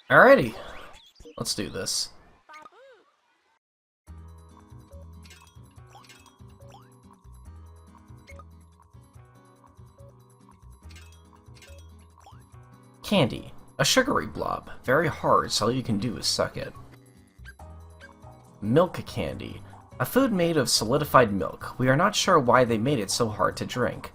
Alrighty, let's do this. Candy. A sugary blob. Very hard, so all you can do is suck it. Milk candy. A food made of solidified milk. We are not sure why they made it so hard to drink.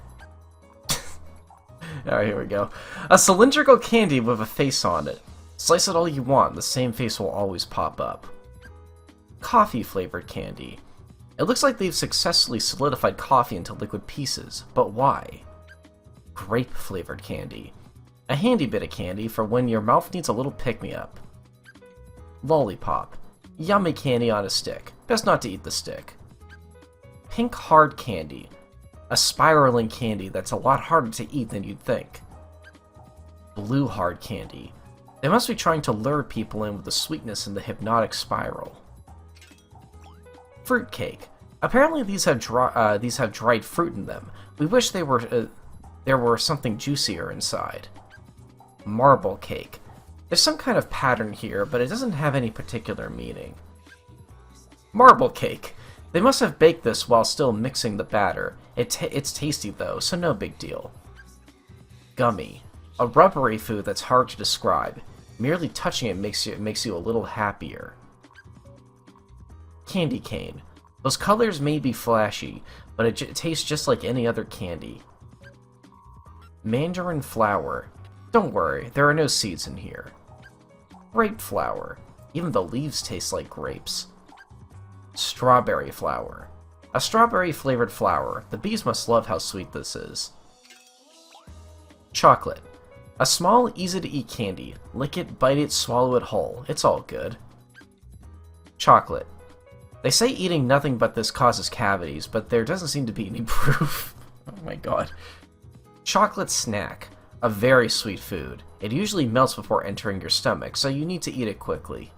Alright, here we go. A cylindrical candy with a face on it. Slice it all you want, the same face will always pop up. Coffee-flavored candy. It looks like they've successfully solidified coffee into liquid pieces, but why? Grape-flavored candy. A handy bit of candy for when your mouth needs a little pick-me-up. Lollipop. Yummy candy on a stick. Best not to eat the stick. Pink hard candy. A spiraling candy that's a lot harder to eat than you'd think. Blue hard candy. They must be trying to lure people in with the sweetness and the hypnotic spiral. Fruitcake. Apparently these have dried fruit in them. We wish there were something juicier inside. Marble cake. There's some kind of pattern here, but it doesn't have any particular meaning. Marble cake. They must have baked this while still mixing the batter. It's tasty though, so no big deal. Gummy. A rubbery food that's hard to describe. Merely touching it makes you a little happier. Candy cane. Those colors may be flashy, but it tastes just like any other candy. Mandarin flour. Don't worry, there are no seeds in here. Grape flour. Even the leaves taste like grapes. Strawberry flour. A strawberry-flavored flour. The bees must love how sweet this is. Chocolate. A small, easy-to-eat candy. Lick it, bite it, swallow it whole. It's all good. Chocolate. They say eating nothing but this causes cavities, but there doesn't seem to be any proof. Oh my god. Chocolate snack. A very sweet food. It usually melts before entering your stomach, so you need to eat it quickly.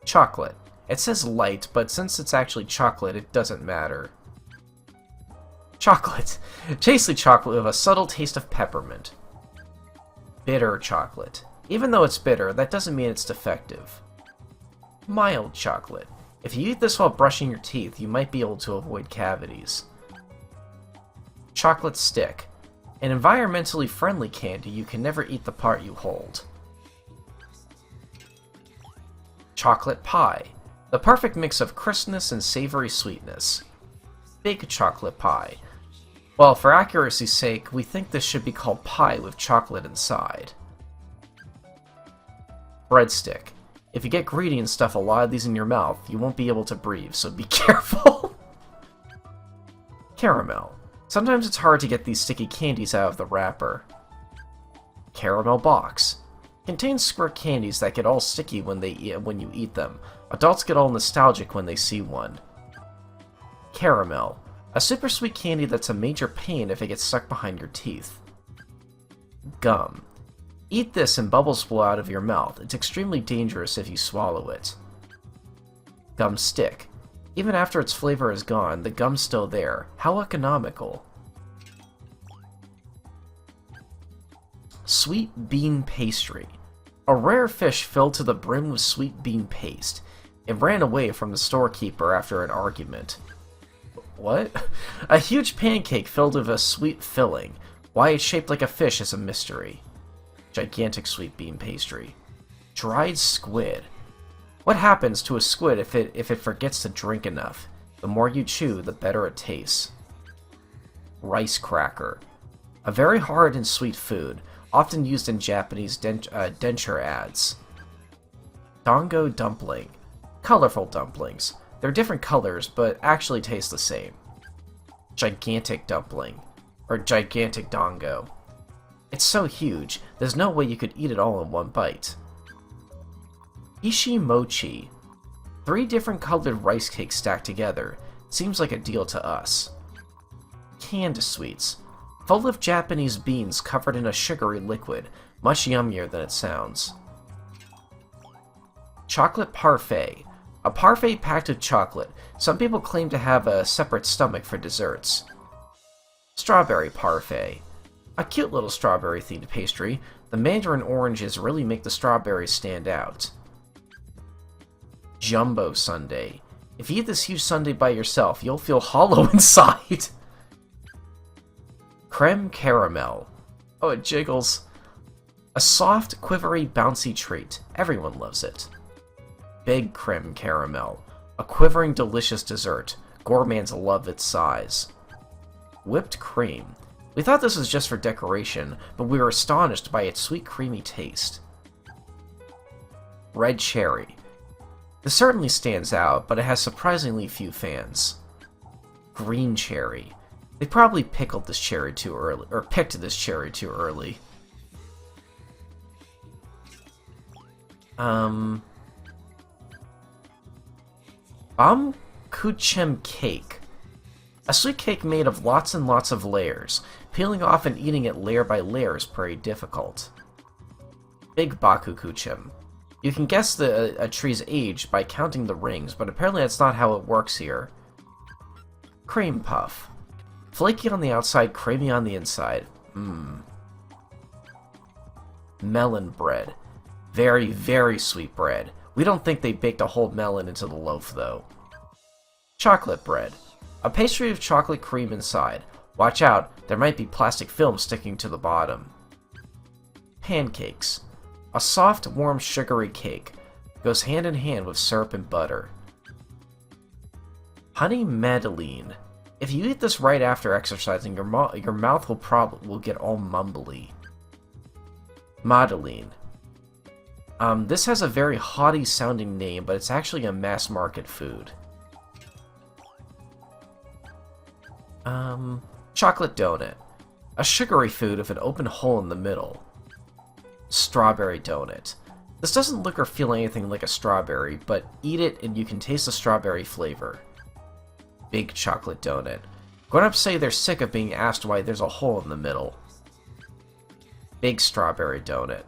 Chocolate. It says light, but since it's actually chocolate, it doesn't matter. Chocolate. Tasty chocolate with a subtle taste of peppermint. Bitter chocolate. Even though it's bitter, that doesn't mean it's defective. Mild chocolate. If you eat this while brushing your teeth, you might be able to avoid cavities. Chocolate stick. An environmentally friendly candy, you can never eat the part you hold. Chocolate pie. The perfect mix of crispness and savory sweetness. Big chocolate pie. Well, for accuracy's sake, we think this should be called pie with chocolate inside. Breadstick. If you get greedy and stuff a lot of these in your mouth, you won't be able to breathe, so be careful. Caramel. Sometimes it's hard to get these sticky candies out of the wrapper. Caramel box. Contains squirt candies that get all sticky when you eat them. Adults get all nostalgic when they see one. Caramel. A super sweet candy that's a major pain if it gets stuck behind your teeth. Gum. Eat this and bubbles blow out of your mouth. It's extremely dangerous if you swallow it. Gum stick. Even after its flavor is gone, the gum's still there. How economical. Sweet bean pastry. A rare fish filled to the brim with sweet bean paste. It ran away from the storekeeper after an argument. What? A huge pancake filled with a sweet filling. Why it's shaped like a fish is a mystery. Gigantic sweet bean pastry. Dried squid. What happens to a squid if it forgets to drink enough? The more you chew, the better it tastes. Rice cracker. A very hard and sweet food, often used in Japanese denture ads. Dango dumpling. Colorful dumplings. They're different colors, but actually taste the same. Gigantic dumpling. Or gigantic dango. It's so huge, there's no way you could eat it all in one bite. Ishi mochi. 3 different colored rice cakes stacked together. Seems like a deal to us. Canned sweets. Full of Japanese beans covered in a sugary liquid. Much yummier than it sounds. Chocolate parfait. A parfait packed with chocolate. Some people claim to have a separate stomach for desserts. Strawberry parfait. A cute little strawberry-themed pastry. The mandarin oranges really make the strawberries stand out. Jumbo sundae. If you eat this huge sundae by yourself, you'll feel hollow inside. Creme caramel. Oh, it jiggles. A soft, quivery, bouncy treat. Everyone loves it. Big creme caramel. A quivering, delicious dessert. Gourmands love its size. Whipped cream. We thought this was just for decoration, but we were astonished by its sweet, creamy taste. Red cherry. This certainly stands out, but it has surprisingly few fans. Green cherry. They probably picked this cherry too early. Kuchem cake. A sweet cake made of lots and lots of layers. Peeling off and eating it layer by layer is pretty difficult. Big Baku Kuchem. You can guess a tree's age by counting the rings, but apparently that's not how it works here. Cream puff. Flaky on the outside, creamy on the inside. Melon bread. Very, very sweet bread. We don't think they baked a whole melon into the loaf, though. Chocolate bread. A pastry of chocolate cream inside. Watch out, there might be plastic film sticking to the bottom. Pancakes. A soft, warm, sugary cake. Goes hand in hand with syrup and butter. Honey Madeleine. If you eat this right after exercising, your mouth will get all mumbly. Madeleine. This has a very haughty sounding name, but it's actually a mass market food. Chocolate donut. A sugary food with an open hole in the middle. Strawberry donut. This doesn't look or feel anything like a strawberry, but eat it and you can taste the strawberry flavor. Big chocolate donut. Grown-ups say they're sick of being asked why there's a hole in the middle. Big strawberry donut.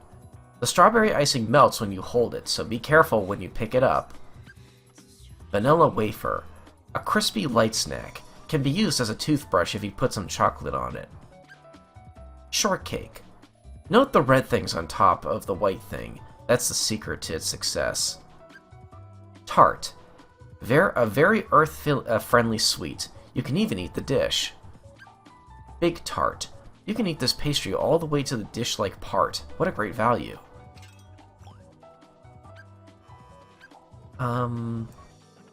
The strawberry icing melts when you hold it, so be careful when you pick it up. Vanilla wafer. A crispy light snack. Can be used as a toothbrush if you put some chocolate on it. Shortcake. Note the red things on top of the white thing. That's the secret to its success. Tart. A very earth-friendly sweet. You can even eat the dish. Big tart. You can eat this pastry all the way to the dish-like part. What a great value.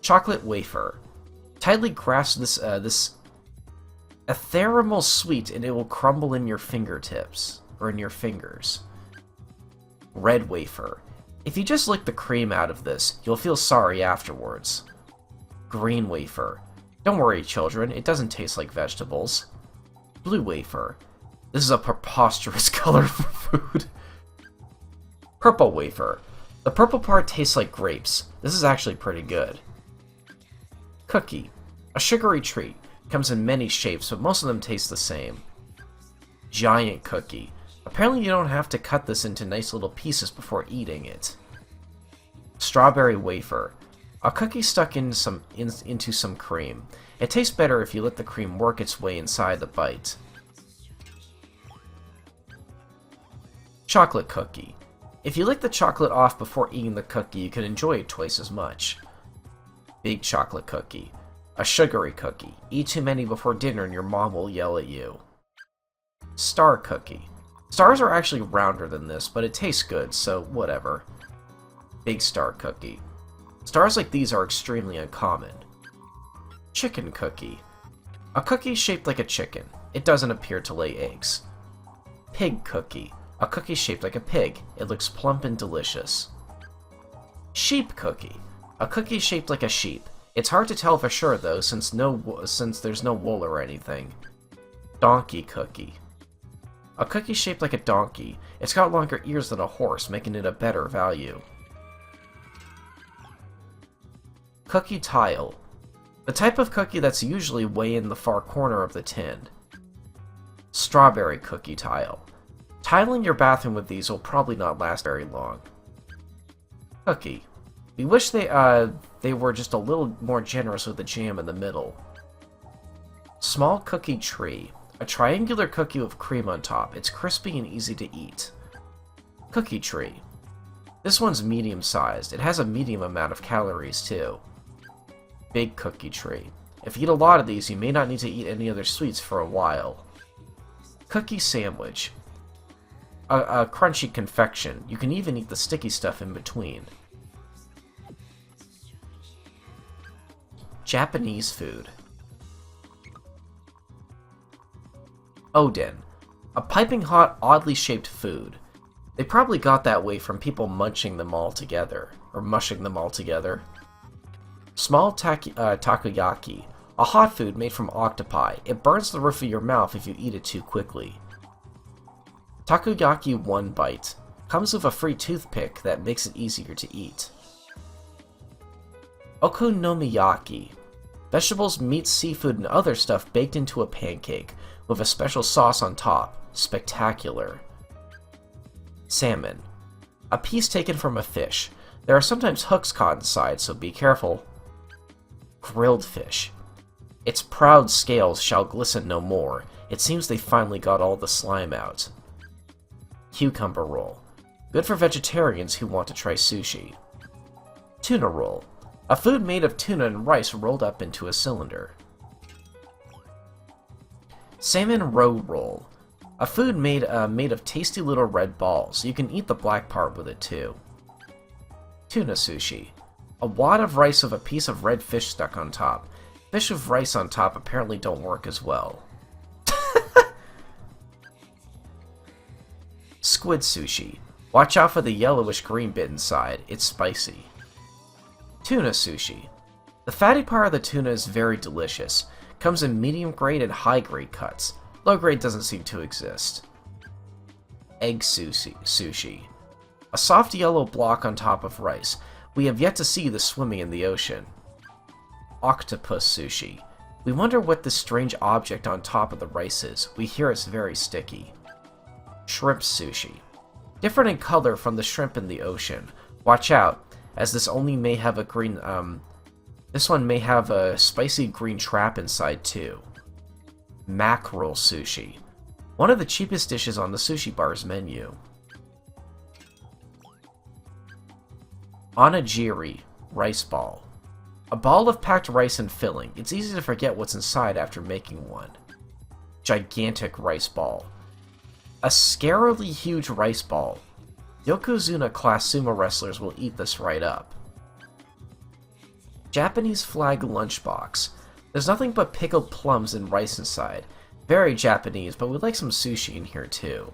Chocolate wafer. Tightly grasp this ethereal sweet and it will crumble in your fingertips, or in your fingers. Red wafer. If you just lick the cream out of this, you'll feel sorry afterwards. Green wafer. Don't worry, children, it doesn't taste like vegetables. Blue wafer. This is a preposterous color for food. Purple wafer. The purple part tastes like grapes. This is actually pretty good. Cookie. A sugary treat. Comes in many shapes, but most of them taste the same. Giant cookie. Apparently you don't have to cut this into nice little pieces before eating it. Strawberry wafer. A cookie stuck into some cream. It tastes better if you let the cream work its way inside the bite. Chocolate cookie. If you lick the chocolate off before eating the cookie, you can enjoy it twice as much. Big chocolate cookie. A sugary cookie. Eat too many before dinner and your mom will yell at you. Star cookie. Stars are actually rounder than this, but it tastes good, so whatever. Big star cookie. Stars like these are extremely uncommon. Chicken cookie. A cookie shaped like a chicken. It doesn't appear to lay eggs. Pig cookie. A cookie shaped like a pig. It looks plump and delicious. Sheep cookie. A cookie shaped like a sheep. It's hard to tell for sure though, since there's no wool or anything. Donkey cookie. A cookie shaped like a donkey. It's got longer ears than a horse, making it a better value. Cookie tile. The type of cookie that's usually way in the far corner of the tin. Strawberry cookie tile. Tiling your bathroom with these will probably not last very long. Cookie. We wish they were just a little more generous with the jam in the middle. Small cookie tree. A triangular cookie with cream on top. It's crispy and easy to eat. Cookie tree. This one's medium-sized. It has a medium amount of calories, too. Big cookie tree. If you eat a lot of these, you may not need to eat any other sweets for a while. Cookie sandwich. A crunchy confection. You can even eat the sticky stuff in between. Japanese food. Oden. A piping hot, oddly shaped food. They probably got that way from people munching them all together. Or mushing them all together. Small takoyaki. A hot food made from octopi. It burns the roof of your mouth if you eat it too quickly. Takoyaki one bite. Comes with a free toothpick that makes it easier to eat. Okonomiyaki. Vegetables, meat, seafood, and other stuff baked into a pancake, with a special sauce on top. Spectacular. Salmon. A piece taken from a fish. There are sometimes hooks caught inside, so be careful. Grilled fish. Its proud scales shall glisten no more. It seems they finally got all the slime out. Cucumber roll. Good for vegetarians who want to try sushi. Tuna roll. A food made of tuna and rice rolled up into a cylinder. Salmon roe roll. A food made of tasty little red balls. You can eat the black part with it too. Tuna sushi. A wad of rice with a piece of red fish stuck on top. Fish with rice on top apparently don't work as well. Squid sushi. Watch out for the yellowish green bit inside. It's spicy. Tuna sushi. The fatty part of the tuna is very delicious. Comes in medium grade and high grade cuts. Low grade doesn't seem to exist. Egg sushi. A soft yellow block on top of rice. We have yet to see this swimming in the ocean. Octopus sushi. We wonder what this strange object on top of the rice is. We hear it's very sticky. Shrimp sushi. Different in color from the shrimp in the ocean. Watch out, as this only may have a green, this one may have a spicy green trap inside too. Mackerel sushi. One of the cheapest dishes on the sushi bar's menu. Onigiri. Rice ball. A ball of packed rice and filling. It's easy to forget what's inside after making one. Gigantic rice ball. A scarily huge rice ball. Yokozuna-class sumo wrestlers will eat this right up. Japanese flag lunchbox. There's nothing but pickled plums and rice inside. Very Japanese, but we'd like some sushi in here too.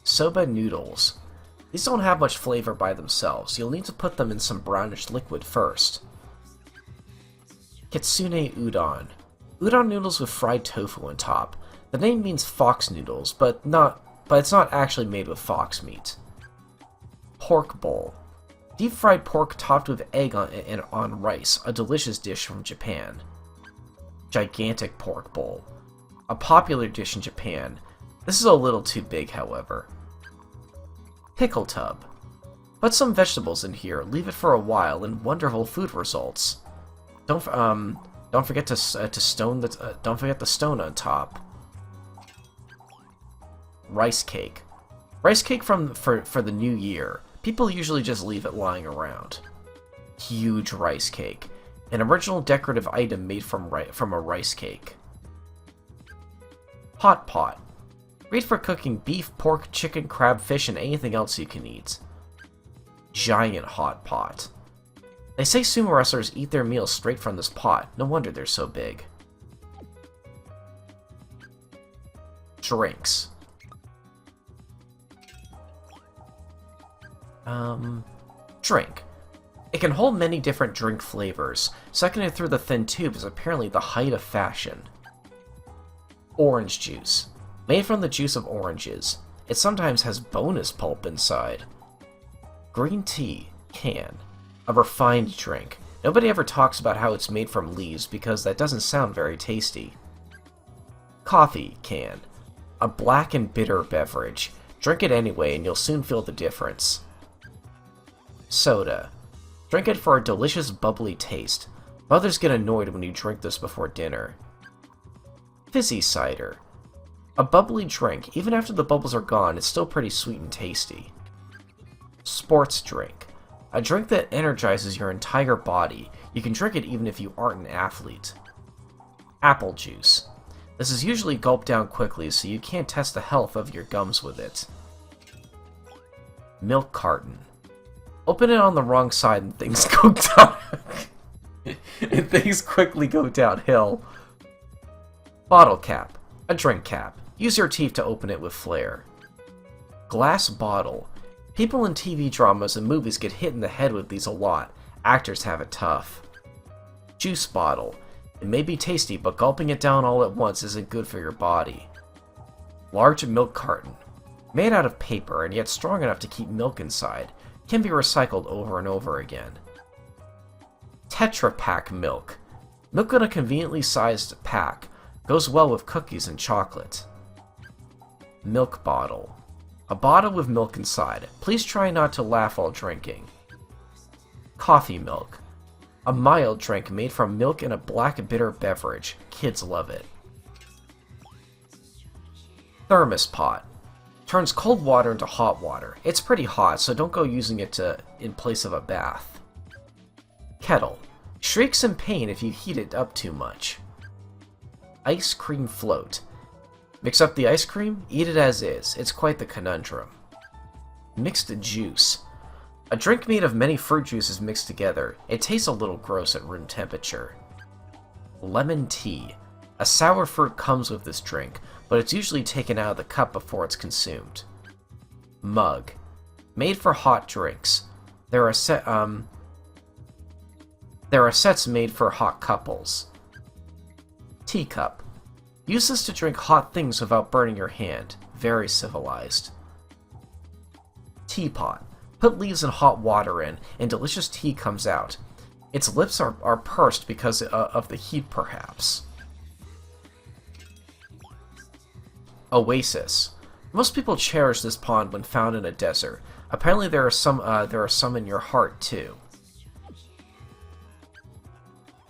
Soba noodles. These don't have much flavor by themselves. You'll need to put them in some brownish liquid first. Kitsune udon. Udon noodles with fried tofu on top. The name means fox noodles, but it's not actually made with fox meat. Pork bowl. Deep-fried pork topped with egg on rice, a delicious dish from Japan. Gigantic pork bowl. A popular dish in Japan. This is a little too big, however. Pickle tub. Put some vegetables in here, leave it for a while, and wonderful food results. Don't forget to stone the stone on top. Rice cake. Rice cake for the new year. People usually just leave it lying around. Huge rice cake. An original decorative item made from a rice cake. Hot pot. Great for cooking beef, pork, chicken, crab, fish, and anything else you can eat. Giant hot pot. They say sumo wrestlers eat their meals straight from this pot. No wonder they're so big. Drinks. Drink. It can hold many different drink flavors. Sucking it through the thin tube is apparently the height of fashion. Orange juice. Made from the juice of oranges. It sometimes has bonus pulp inside. Green tea. Can. A refined drink. Nobody ever talks about how it's made from leaves because that doesn't sound very tasty. Coffee. Can. A black and bitter beverage. Drink it anyway and you'll soon feel the difference. Soda. Drink it for a delicious bubbly taste. Mothers get annoyed when you drink this before dinner. Fizzy cider. A bubbly drink. Even after the bubbles are gone, it's still pretty sweet and tasty. Sports drink. A drink that energizes your entire body. You can drink it even if you aren't an athlete. Apple juice. This is usually gulped down quickly, so you can't test the health of your gums with it. Milk carton. Open it on the wrong side and things go down. And things quickly go downhill. Bottle cap. A drink cap. Use your teeth to open it with flair. Glass bottle. People in TV dramas and movies get hit in the head with these a lot. Actors have it tough. Juice bottle. It may be tasty, but gulping it down all at once isn't good for your body. Large milk carton. Made out of paper and yet strong enough to keep milk inside. Can be recycled over and over again. Tetra Pak milk. Milk in a conveniently sized pack. Goes well with cookies and chocolate. Milk bottle. A bottle with milk inside. Please try not to laugh while drinking. Coffee milk. A mild drink made from milk in a black bitter beverage. Kids love it. Thermos pot. Turns cold water into hot water. It's pretty hot, so don't go using it in place of a bath. Kettle. Shrieks in pain if you heat it up too much. Ice cream float. Mix up the ice cream, eat it as is. It's quite the conundrum. Mixed juice. A drink made of many fruit juices mixed together. It tastes a little gross at room temperature. Lemon tea. A sour fruit comes with this drink, but it's usually taken out of the cup before it's consumed. Mug. Made for hot drinks. There are sets made for hot couples. Teacup. Use this to drink hot things without burning your hand. Very civilized. Teapot. Put leaves and hot water in, and delicious tea comes out. Its lips are pursed because of the heat, perhaps. Oasis. Most people cherish this pond when found in a desert. Apparently there are some in your heart, too.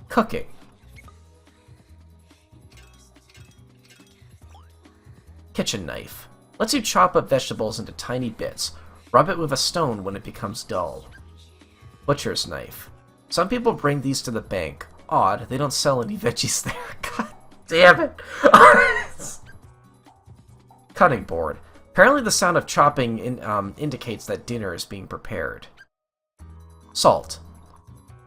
Cooking. Kitchen knife. Lets you chop up vegetables into tiny bits. Rub it with a stone when it becomes dull. Butcher's knife. Some people bring these to the bank. Odd, they don't sell any veggies there. God damn it! Cutting board. Apparently the sound of chopping indicates that dinner is being prepared. Salt.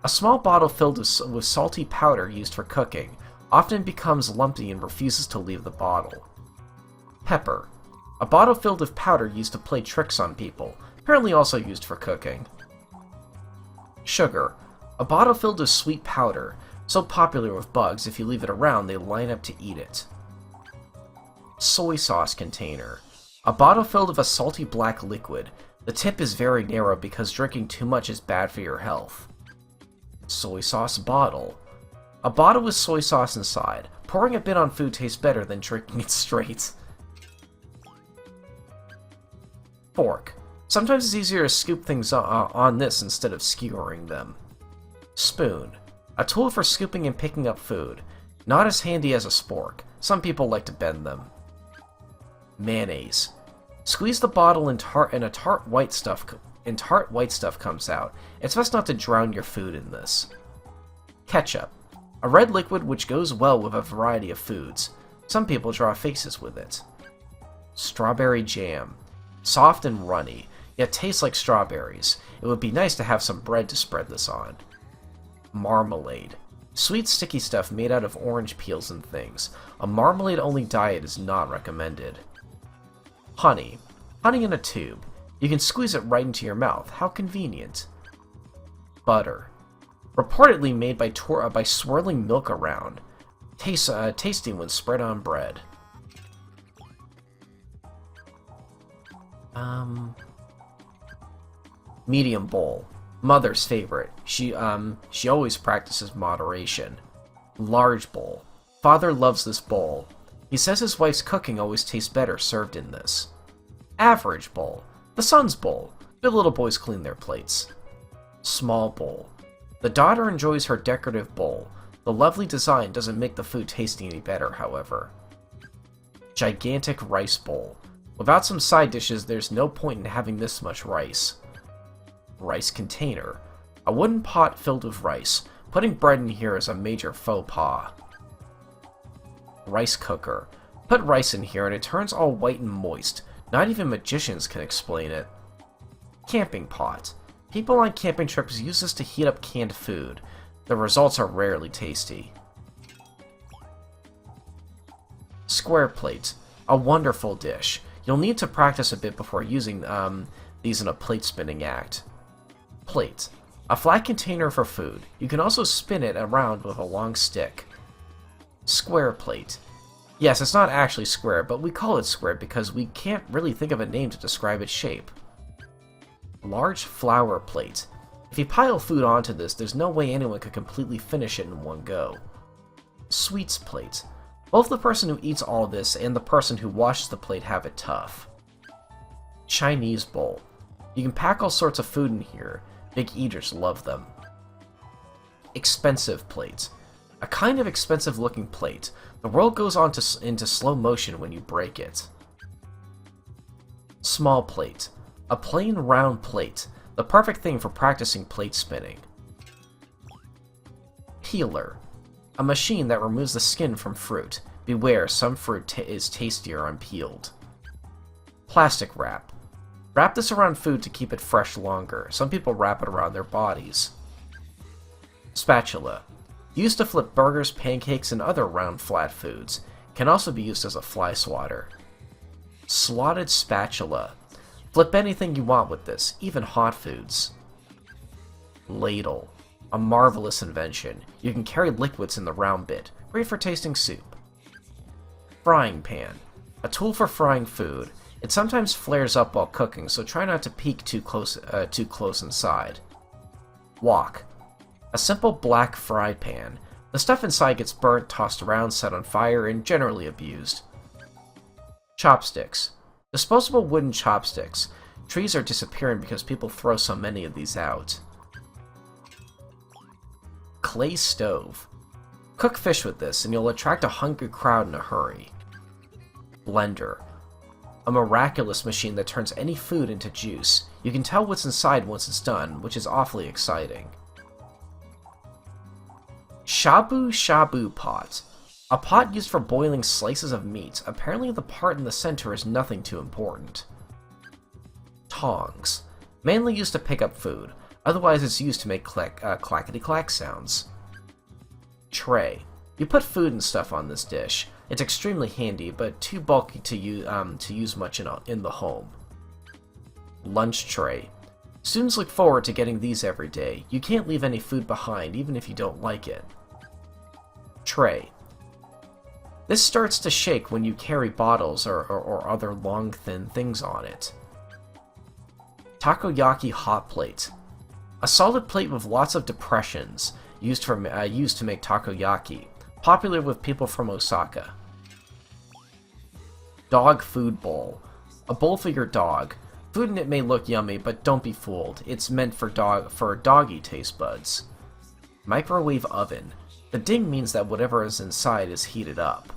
A small bottle filled with salty powder used for cooking. Often becomes lumpy and refuses to leave the bottle. Pepper. A bottle filled with powder used to play tricks on people. Apparently also used for cooking. Sugar. A bottle filled with sweet powder. So popular with bugs, if you leave it around, they line up to eat it. Soy sauce container. A bottle filled with a salty black liquid. The tip is very narrow because drinking too much is bad for your health. Soy sauce bottle. A bottle with soy sauce inside. Pouring a bit on food tastes better than drinking it straight. Fork. Sometimes it's easier to scoop things on this instead of skewering them. Spoon. A tool for scooping and picking up food. Not as handy as a spork. Some people like to bend them. Mayonnaise. Squeeze the bottle and tart white stuff comes out. It's best not to drown your food in this. Ketchup. A red liquid which goes well with a variety of foods. Some people draw faces with it. Strawberry jam. Soft and runny, yet tastes like strawberries. It would be nice to have some bread to spread this on. Marmalade. Sweet sticky stuff made out of orange peels and things. A marmalade-only diet is not recommended. Honey. Honey in a tube. You can squeeze it right into your mouth. How convenient. Butter. Reportedly made by swirling milk around. Tasty when spread on bread. Medium bowl. Mother's favorite. She always practices moderation. Large bowl. Father loves this bowl. He says his wife's cooking always tastes better served in this. Average bowl. The son's bowl. Good little boys clean their plates. Small bowl. The daughter enjoys her decorative bowl. The lovely design doesn't make the food tasty any better, however. Gigantic rice bowl. Without some side dishes, there's no point in having this much rice. Rice container. A wooden pot filled with rice. Putting bread in here is a major faux pas. Rice cooker. Put rice in here and it turns all white and moist. Not even magicians can explain it. Camping pot. People on camping trips use this to heat up canned food. The results are rarely tasty. Square plate. A wonderful dish. You'll need to practice a bit before using these in a plate spinning act. Plate. A flat container for food. You can also spin it around with a long stick. Square plate. Yes, it's not actually square, but we call it square because we can't really think of a name to describe its shape. Large flower plate. If you pile food onto this, there's no way anyone could completely finish it in one go. Sweets plate. Both the person who eats all this and the person who washes the plate have it tough. Chinese bowl. You can pack all sorts of food in here. Big eaters love them. Expensive plate. A kind of expensive looking plate. The world goes on into slow motion when you break it. Small plate. A plain round plate. The perfect thing for practicing plate spinning. Peeler. A machine that removes the skin from fruit. Beware, some fruit is tastier unpeeled. Plastic wrap. Wrap this around food to keep it fresh longer. Some people wrap it around their bodies. Spatula. Used to flip burgers, pancakes, and other round flat foods. Can also be used as a fly swatter. Slotted spatula. Flip anything you want with this, even hot foods. Ladle. A marvelous invention. You can carry liquids in the round bit. Great for tasting soup. Frying pan. A tool for frying food. It sometimes flares up while cooking, so try not to peek too close inside. Wok. A simple black fry pan. The stuff inside gets burnt, tossed around, set on fire, and generally abused. Chopsticks. Disposable wooden chopsticks. Trees are disappearing because people throw so many of these out. Clay stove. Cook fish with this, and you'll attract a hungry crowd in a hurry. Blender. A miraculous machine that turns any food into juice. You can tell what's inside once it's done, which is awfully exciting. Shabu shabu pot. A pot used for boiling slices of meat. Apparently the part in the center is nothing too important. Tongs. Mainly used to pick up food. Otherwise it's used to make clackety-clack sounds. Tray. You put food and stuff on this dish. It's extremely handy, but too bulky to use much in the home. Lunch tray. Students look forward to getting these every day. You can't leave any food behind, even if you don't like it. Tray. This starts to shake when you carry bottles or other long, thin things on it. Takoyaki hot plate. A solid plate with lots of depressions, used to make takoyaki. Popular with people from Osaka. Dog food bowl. A bowl for your dog. Food in it may look yummy, but don't be fooled. It's meant for doggy taste buds. Microwave oven. The ding means that whatever is inside is heated up.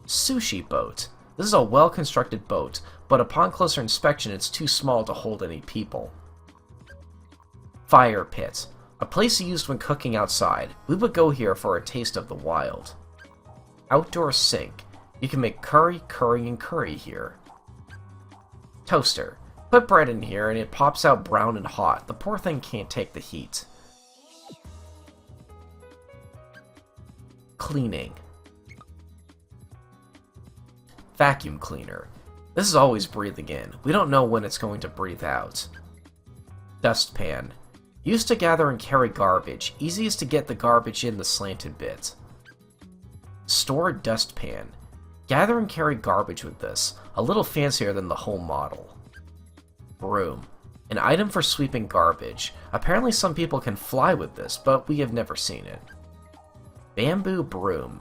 Sushi boat. This is a well-constructed boat, but upon closer inspection it's too small to hold any people. Fire pit. A place used when cooking outside. We would go here for a taste of the wild. Outdoor sink. You can make curry, and curry here. Toaster. Put bread in here and it pops out brown and hot. The poor thing can't take the heat. Cleaning. Vacuum cleaner. This is always breathing in. We don't know when it's going to breathe out. Dustpan. Used to gather and carry garbage. Easiest to get the garbage in the slanted bit. Stored dustpan. Gather and carry garbage with this. A little fancier than the home model. Broom. An item for sweeping garbage. Apparently some people can fly with this, but we have never seen it. Bamboo broom.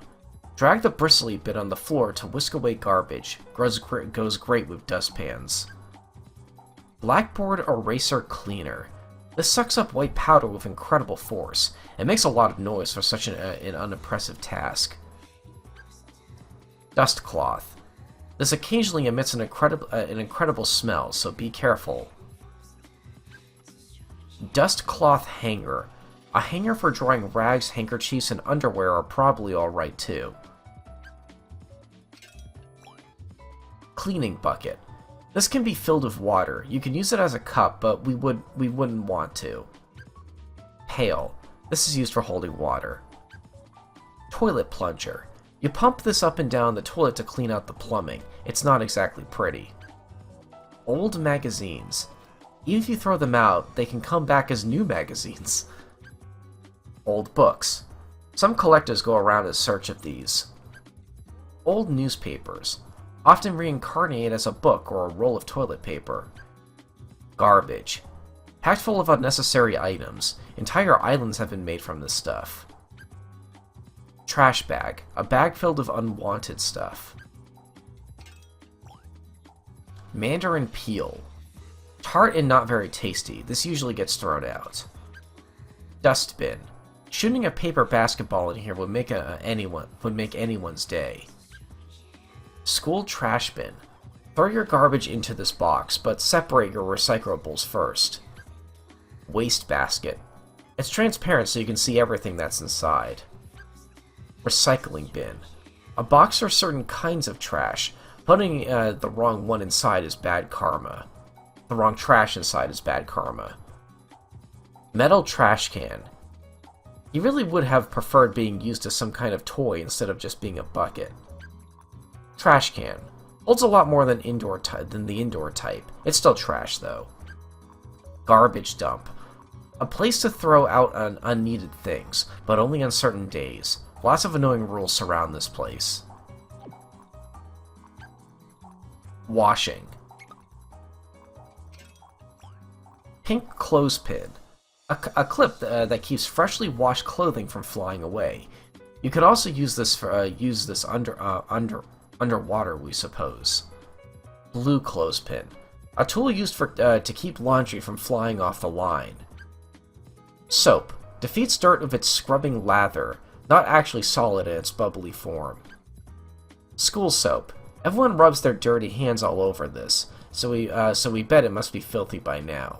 Drag the bristly bit on the floor to whisk away garbage. Goes great with dustpans. Blackboard eraser cleaner. This sucks up white powder with incredible force. It makes a lot of noise for such an unimpressive task. Dust cloth. This occasionally emits an incredible smell, so be careful. Dust cloth hanger. A hanger for drying rags, handkerchiefs, and underwear are probably alright too. Cleaning bucket. This can be filled with water. You can use it as a cup, but we wouldn't want to. Pail. This is used for holding water. Toilet plunger. You pump this up and down the toilet to clean out the plumbing. It's not exactly pretty. Old magazines. Even if you throw them out, they can come back as new magazines. Old books. Some collectors go around in search of these. Old newspapers. Often reincarnate as a book or a roll of toilet paper. Garbage. Packed full of unnecessary items. Entire islands have been made from this stuff. Trash bag. A bag filled with unwanted stuff. Mandarin peel. Tart and not very tasty. This usually gets thrown out. Dustbin. Shooting a paper basketball in here would make anyone's day. School trash bin. Throw your garbage into this box, but separate your recyclables first. Waste basket. It's transparent so you can see everything that's inside. Recycling bin. A box for certain kinds of trash. Putting the wrong one inside is bad karma. The wrong trash inside is bad karma. Metal trash can. You really would have preferred being used as some kind of toy instead of just being a bucket. Trash can. Holds a lot more than the indoor type. It's still trash, though. Garbage dump. A place to throw out unneeded things, but only on certain days. Lots of annoying rules surround this place. Washing. Pink clothespin. A clip that keeps freshly washed clothing from flying away. You could also use this underwater, we suppose. Blue clothespin. A tool used to keep laundry from flying off the line. Soap. Defeats dirt with its scrubbing lather, not actually solid in its bubbly form. School soap. Everyone rubs their dirty hands all over this, so we bet it must be filthy by now.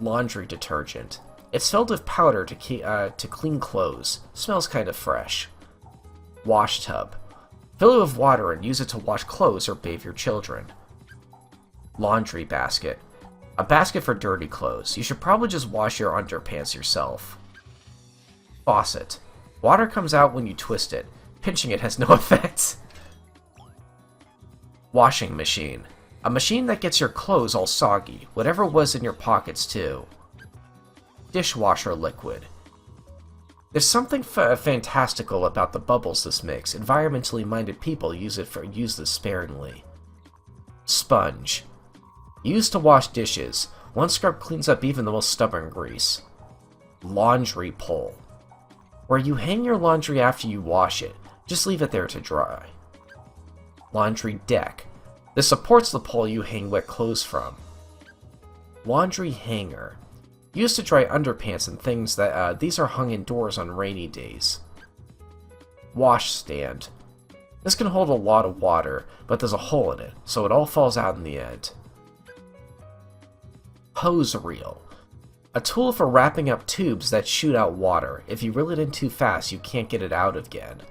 Laundry detergent. It's filled with powder to clean clothes. Smells kind of fresh. Wash tub. Fill it with water and use it to wash clothes or bathe your children. Laundry basket. A basket for dirty clothes. You should probably just wash your underpants yourself. Faucet. Water comes out when you twist it. Pinching it has no effect. Washing machine. A machine that gets your clothes all soggy, whatever was in your pockets too. Dishwasher liquid. There's something fantastical about the bubbles this makes. Environmentally minded people use this sparingly. Sponge. Used to wash dishes. One scrub cleans up even the most stubborn grease. Laundry pole. Where you hang your laundry after you wash it. Just leave it there to dry. Laundry deck. This supports the pole you hang wet clothes from. Laundry hanger. Used to dry underpants and things that these are hung indoors on rainy days. Wash stand. This can hold a lot of water, but there's a hole in it, so it all falls out in the end. Hose reel. A tool for wrapping up tubes that shoot out water. If you reel it in too fast, you can't get it out again.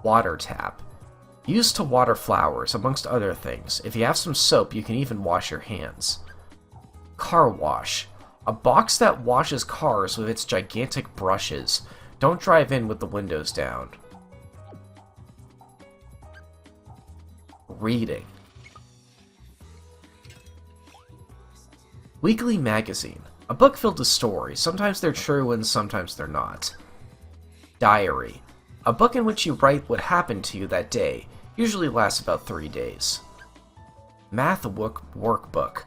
Water tap. Used to water flowers, amongst other things. If you have some soap, you can even wash your hands. Car wash. A box that washes cars with its gigantic brushes. Don't drive in with the windows down. Reading. Weekly magazine. A book filled with stories. Sometimes they're true and sometimes they're not. Diary. A book in which you write what happened to you that day. Usually lasts about 3 days. Math workbook.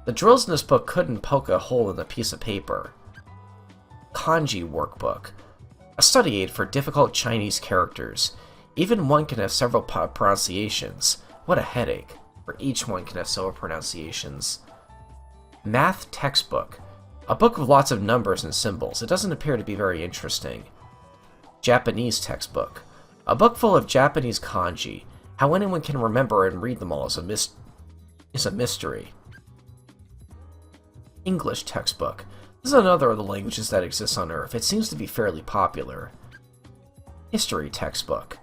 The drills in this book couldn't poke a hole in the piece of paper. Kanji workbook. A study aid for difficult Chinese characters. Even one can have several pronunciations. What a headache. For each one can have several pronunciations. Math textbook. A book with lots of numbers and symbols. It doesn't appear to be very interesting. Japanese textbook. A book full of Japanese kanji. How anyone can remember and read them all is a mystery. English textbook. This is another of the languages that exists on Earth. It seems to be fairly popular. History textbook.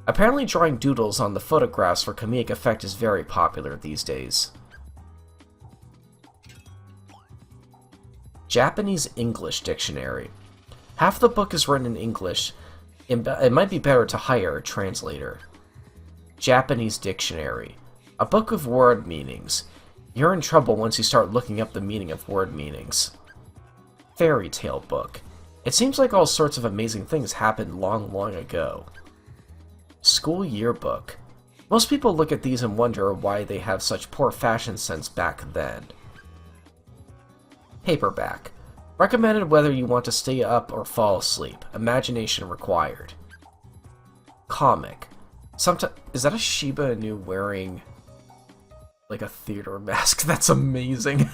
Apparently drawing doodles on the photographs for comedic effect is very popular these days. Japanese English dictionary. Half the book is written in English. It might be better to hire a translator. Japanese dictionary. A book of word meanings. You're in trouble once you start looking up the meaning of word meanings. Fairy tale book. It seems like all sorts of amazing things happened long, long ago. School yearbook. Most people look at these and wonder why they have such poor fashion sense back then. Paperback. Recommended whether you want to stay up or fall asleep. Imagination required. Comic. Is that a Shiba Inu wearing like a theater mask? That's amazing.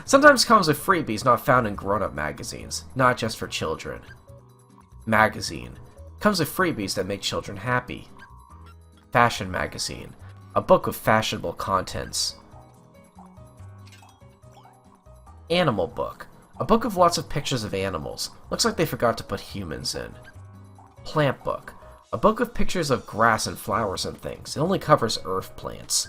Sometimes comes with freebies not found in grown-up magazines, not just for children. Magazine. Comes with freebies that make children happy. Fashion magazine. A book with fashionable contents. Animal book. A book of lots of pictures of animals. Looks like they forgot to put humans in. Plant book. A book of pictures of grass and flowers and things. It only covers earth plants.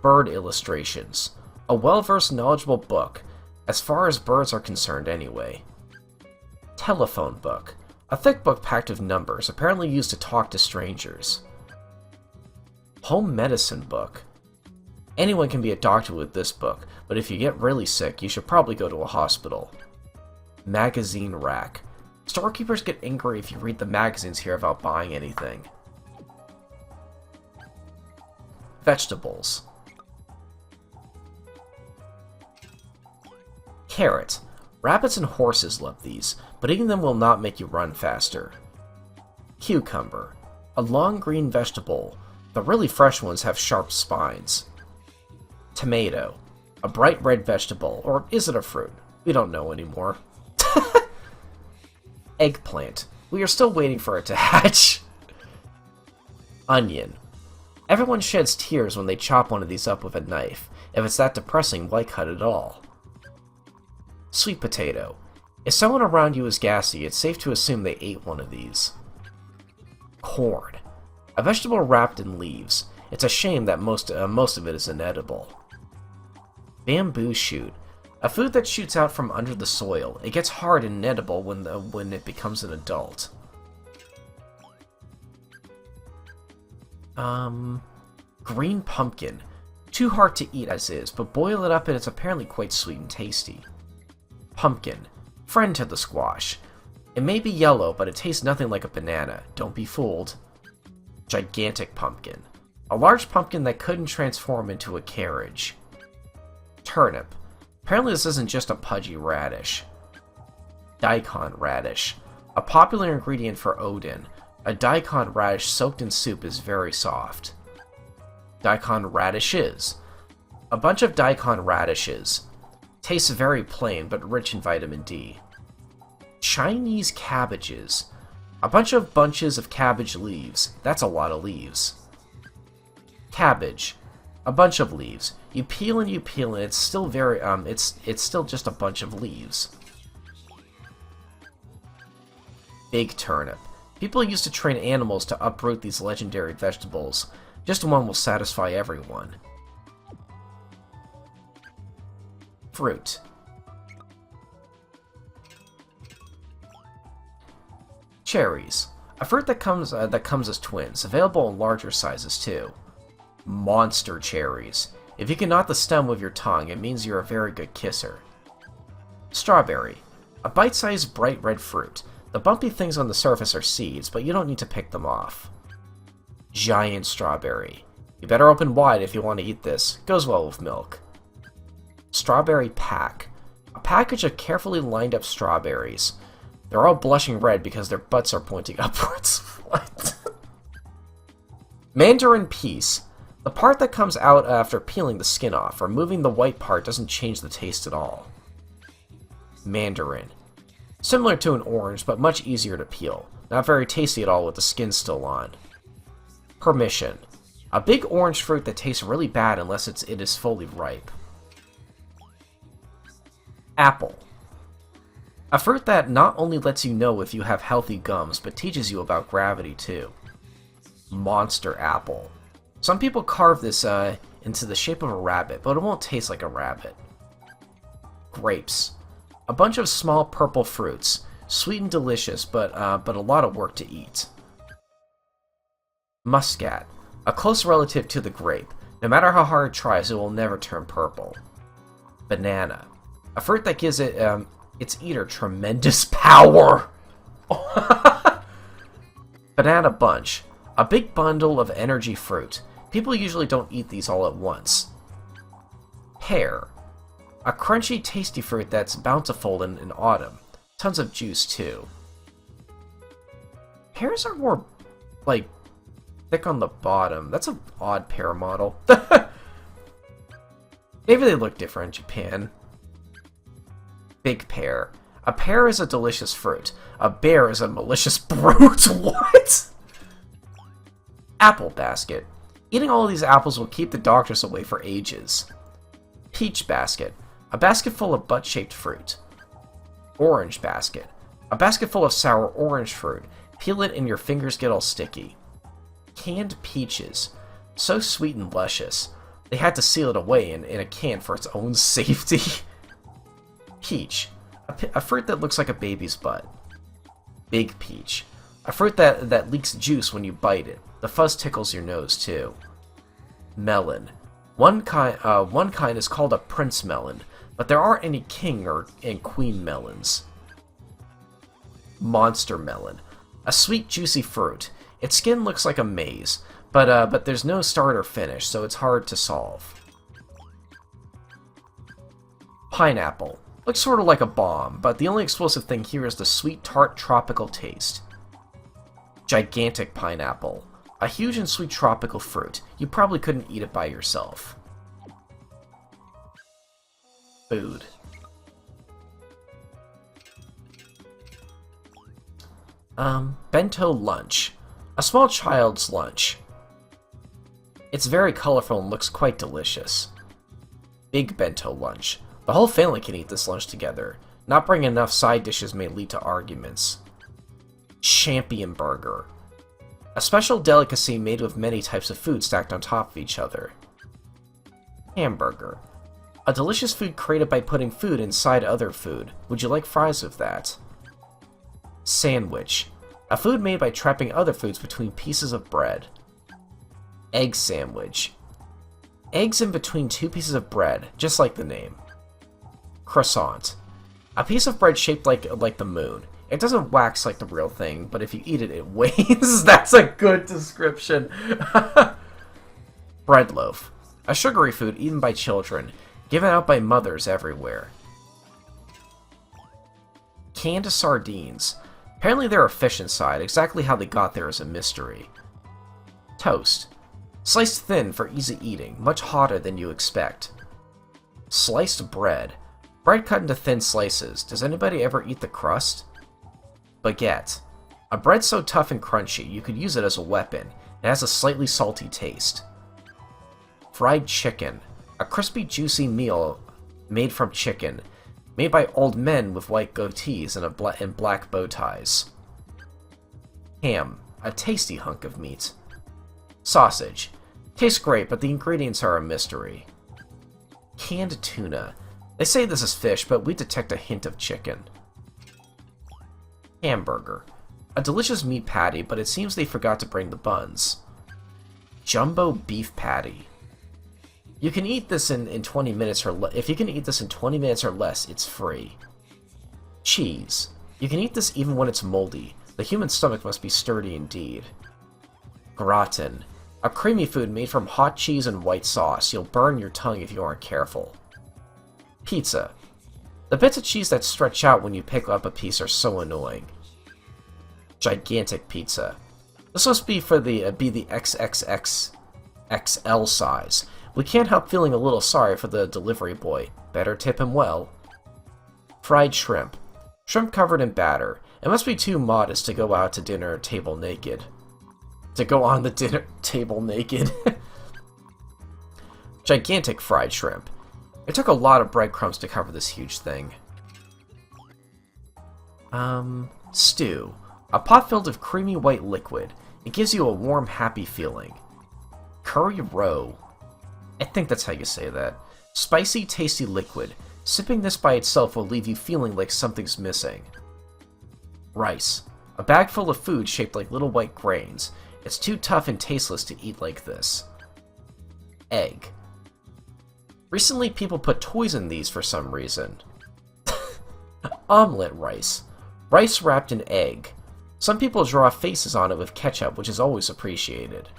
Bird illustrations. A well-versed, knowledgeable book, as far as birds are concerned anyway. Telephone book. A thick book packed with numbers, apparently used to talk to strangers. Home medicine book. Anyone can be a doctor with this book, but if you get really sick, you should probably go to a hospital. Magazine rack. Storekeepers get angry if you read the magazines here without buying anything. Vegetables. Carrot. Rabbits and horses love these, but eating them will not make you run faster. Cucumber. A long green vegetable. The really fresh ones have sharp spines. Tomato. A bright red vegetable, or is it a fruit? We don't know anymore. Eggplant. We are still waiting for it to hatch. Onion. Everyone sheds tears when they chop one of these up with a knife. If it's that depressing, why cut it all? Sweet potato. If someone around you is gassy, it's safe to assume they ate one of these. Corn. A vegetable wrapped in leaves. It's a shame that most of it is inedible. Bamboo shoot. A food that shoots out from under the soil. It gets hard and inedible when it becomes an adult. Green pumpkin. Too hard to eat as is, but boil it up and it's apparently quite sweet and tasty. Pumpkin. Friend to the squash. It may be yellow, but it tastes nothing like a banana. Don't be fooled. Gigantic pumpkin. A large pumpkin that couldn't transform into a carriage. Turnip. Apparently this isn't just a pudgy radish. Daikon radish. A popular ingredient for Odin. A daikon radish soaked in soup is very soft. Daikon radishes. A bunch of daikon radishes. Tastes very plain, but rich in vitamin D. Chinese cabbages. A bunch of bunches of cabbage leaves. That's a lot of leaves. Cabbage. A bunch of leaves. You peel and it's still very, it's still just a bunch of leaves. Big turnip. People used to train animals to uproot these legendary vegetables. Just one will satisfy everyone. Fruit. Cherries. A fruit that comes as twins, available in larger sizes too. Monster cherries. If you can knot the stem with your tongue, it means you're a very good kisser. Strawberry. A bite-sized bright red fruit. The bumpy things on the surface are seeds, but you don't need to pick them off. Giant strawberry. You better open wide if you want to eat this. Goes well with milk. Strawberry pack. A package of carefully lined up strawberries. They're all blushing red because their butts are pointing upwards. What? Mandarin piece. The part that comes out after peeling the skin off. Removing the white part doesn't change the taste at all. Mandarin. Similar to an orange, but much easier to peel. Not very tasty at all with the skin still on. Permission. A big orange fruit that tastes really bad unless it is fully ripe. Apple. A fruit that not only lets you know if you have healthy gums, but teaches you about gravity too. Monster apple. Some people carve this into the shape of a rabbit, but it won't taste like a rabbit. Grapes. A bunch of small purple fruits. Sweet and delicious, but a lot of work to eat. Muscat. A close relative to the grape. No matter how hard it tries, it will never turn purple. Banana. A fruit that gives its eater tremendous power. Banana bunch. A big bundle of energy fruit. People usually don't eat these all at once. Pear. A crunchy, tasty fruit that's bountiful in autumn. Tons of juice, too. Pears are more, like, thick on the bottom. That's an odd pear model. Maybe they look different in Japan. Big pear. A pear is a delicious fruit. A bear is a malicious brute. What? Apple basket. Eating all of these apples will keep the doctors away for ages. Peach basket. A basket full of butt-shaped fruit. Orange basket. A basket full of sour orange fruit. Peel it and your fingers get all sticky. Canned peaches. So sweet and luscious. They had to seal it away in a can for its own safety. Peach. A fruit that looks like a baby's butt. Big peach. A fruit that leaks juice when you bite it. The fuzz tickles your nose, too. Melon. One kind is called a prince melon, but there aren't any king and queen melons. Monster melon. A sweet, juicy fruit. Its skin looks like a maze, but there's no start or finish, so it's hard to solve. Pineapple. Looks sort of like a bomb, but the only explosive thing here is the sweet, tart, tropical taste. Gigantic pineapple. A huge and sweet tropical fruit. You probably couldn't eat it by yourself. Food. Bento lunch. A small child's lunch. It's very colorful and looks quite delicious. Big bento lunch. The whole family can eat this lunch together. Not bringing enough side dishes may lead to arguments. Champion burger. A special delicacy made with many types of food stacked on top of each other. Hamburger. A delicious food created by putting food inside other food. Would you like fries with that? Sandwich. A food made by trapping other foods between pieces of bread. Egg sandwich. Eggs in between two pieces of bread, just like the name. Croissant. A piece of bread shaped like the moon. It doesn't wax like the real thing, but if you eat it, it wanes. That's a good description. Bread loaf. A sugary food eaten by children, given out by mothers everywhere. Canned sardines. Apparently there are fish inside. Exactly how they got there is a mystery. Toast. Sliced thin for easy eating, much hotter than you expect. Sliced bread. Bread cut into thin slices. Does anybody ever eat the crust? Baguette. A bread so tough and crunchy, you could use it as a weapon. It has a slightly salty taste. Fried chicken. A crispy, juicy meal made from chicken. Made by old men with white goatees and black bow ties. Ham. A tasty hunk of meat. Sausage. Tastes great, but the ingredients are a mystery. Canned tuna. They say this is fish, but we detect a hint of chicken. Hamburger. A delicious meat patty, but it seems they forgot to bring the buns. Jumbo beef patty. You can eat this in 20 minutes or if you can eat this in 20 minutes or less, it's free. Cheese. You can eat this even when it's moldy. The human stomach must be sturdy indeed. Gratin. A creamy food made from hot cheese and white sauce. You'll burn your tongue if you aren't careful. Pizza. The bits of cheese that stretch out when you pick up a piece are so annoying. Gigantic pizza. This must be for the XXXXL size. We can't help feeling a little sorry for the delivery boy. Better tip him well. Fried shrimp. Shrimp covered in batter. It must be too modest to go out to dinner table naked. To go on the dinner table naked. Gigantic fried shrimp. It took a lot of breadcrumbs to cover this huge thing. Stew. A pot filled with creamy white liquid. It gives you a warm, happy feeling. Curry roe. I think that's how you say that. Spicy, tasty liquid. Sipping this by itself will leave you feeling like something's missing. Rice. A bag full of food shaped like little white grains. It's too tough and tasteless to eat like this. Egg. Recently, people put toys in these for some reason. Omelette rice. Rice wrapped in egg. Some people draw faces on it with ketchup, which is always appreciated.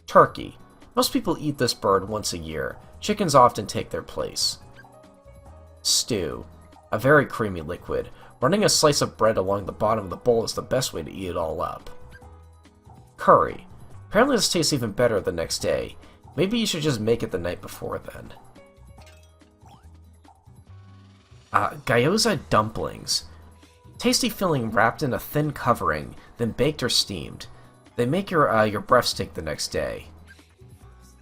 Turkey. Most people eat this bird once a year. Chickens often take their place. Stew. A very creamy liquid. Running a slice of bread along the bottom of the bowl is the best way to eat it all up. Curry. Apparently this tastes even better the next day. Maybe you should just make it the night before then. Gyoza dumplings. Tasty filling wrapped in a thin covering, then baked or steamed. They make your breath stink the next day.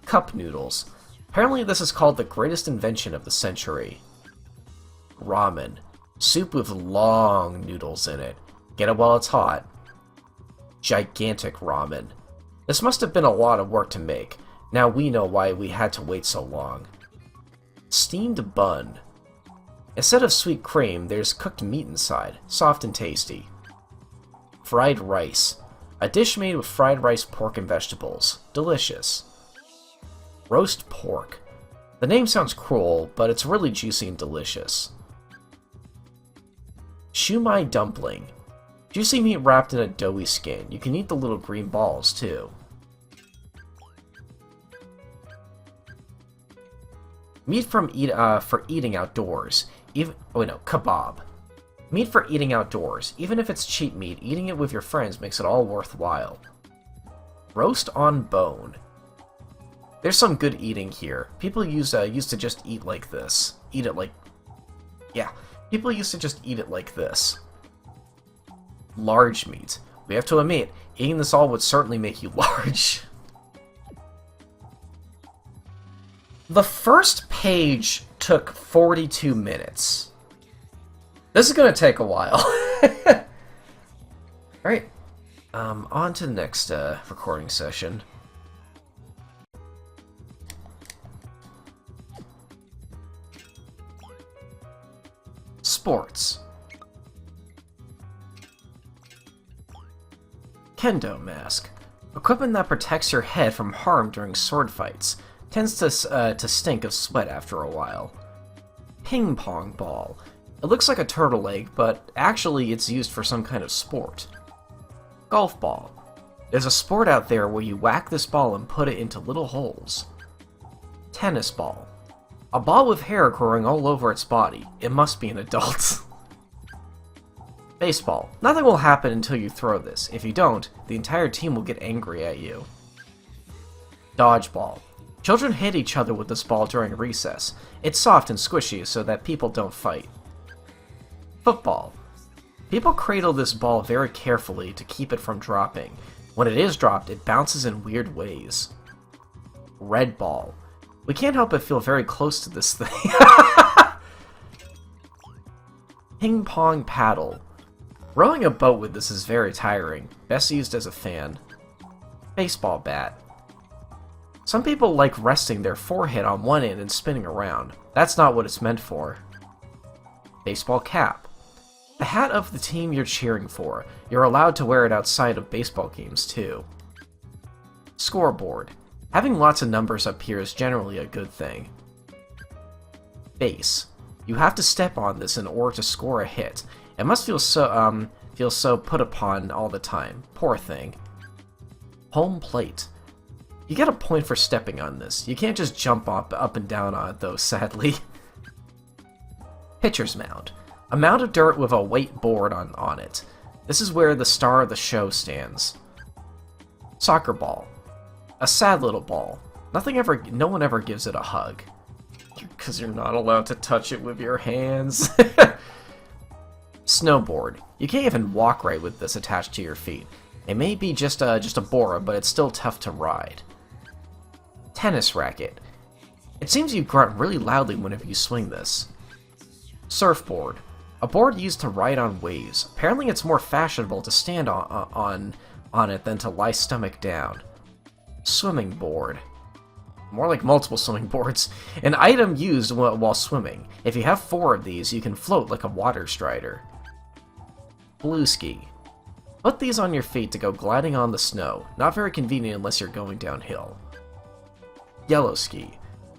Cup noodles. Apparently this is called the greatest invention of the century. Ramen. Soup with long noodles in it. Get it while it's hot. Gigantic ramen. This must have been a lot of work to make. Now we know why we had to wait so long. Steamed bun. Instead of sweet cream, there's cooked meat inside, soft and tasty. Fried rice. A dish made with fried rice, pork, and vegetables. Delicious. Roast pork. The name sounds cruel, but it's really juicy and delicious. Shumai dumpling. Juicy meat wrapped in a doughy skin. You can eat the little green balls, too. Meat for eating outdoors. Kebab. Meat for eating outdoors. Even if it's cheap meat, eating it with your friends makes it all worthwhile. Roast on bone. There's some good eating here. People used to just eat like this. People used to just eat it like this. Large meat. We have to admit, eating this all would certainly make you large. The first page took 42 minutes. This is gonna take a while. Alright. On to the next recording session. Sports. Kendo mask. Equipment that protects your head from harm during sword fights. Tends to stink of sweat after a while. Ping pong ball. It looks like a turtle egg, but actually it's used for some kind of sport. Golf ball. There's a sport out there where you whack this ball and put it into little holes. Tennis ball. A ball with hair growing all over its body. It must be an adult. Baseball. Nothing will happen until you throw this. If you don't, the entire team will get angry at you. Dodgeball. Children hit each other with this ball during recess. It's soft and squishy so that people don't fight. Football. People cradle this ball very carefully to keep it from dropping. When it is dropped, it bounces in weird ways. Red ball. We can't help but feel very close to this thing. Ping pong paddle. Rowing a boat with this is very tiring. Best used as a fan. Baseball bat. Some people like resting their forehead on one end and spinning around. That's not what it's meant for. Baseball cap. The hat of the team you're cheering for. You're allowed to wear it outside of baseball games, too. Scoreboard. Having lots of numbers up here is generally a good thing. Base. You have to step on this in order to score a hit. It must feel so put upon all the time. Poor thing. Home plate. You get a point for stepping on this. You can't just jump up and down on it, though, sadly. Pitcher's mound. A mound of dirt with a weight board on it. This is where the star of the show stands. Soccer ball. A sad little ball. No one ever gives it a hug. Because you're not allowed to touch it with your hands. Snowboard. You can't even walk right with this attached to your feet. It may be just a Bora, but it's still tough to ride. Tennis racket. It seems you grunt really loudly whenever you swing this. Surfboard. A board used to ride on waves. Apparently it's more fashionable to stand on it than to lie stomach down. Swimming board. More like multiple swimming boards. An item used while swimming. If you have 4 of these, you can float like a water strider. Blue ski. Put these on your feet to go gliding on the snow. Not very convenient unless you're going downhill. Yellow ski.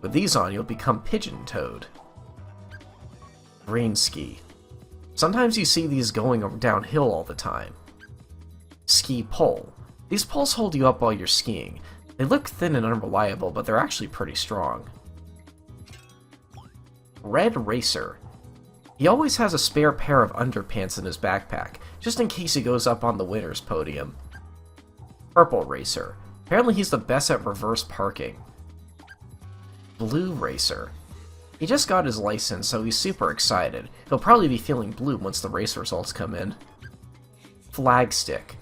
With these on, you'll become pigeon-toed. Green ski. Sometimes you see these going downhill all the time. Ski pole. These poles hold you up while you're skiing. They look thin and unreliable, but they're actually pretty strong. Red racer. He always has a spare pair of underpants in his backpack, just in case he goes up on the winner's podium. Purple racer. Apparently he's the best at reverse parking. Blue racer. He just got his license, so he's super excited. He'll probably be feeling blue once the race results come in. Flag stick.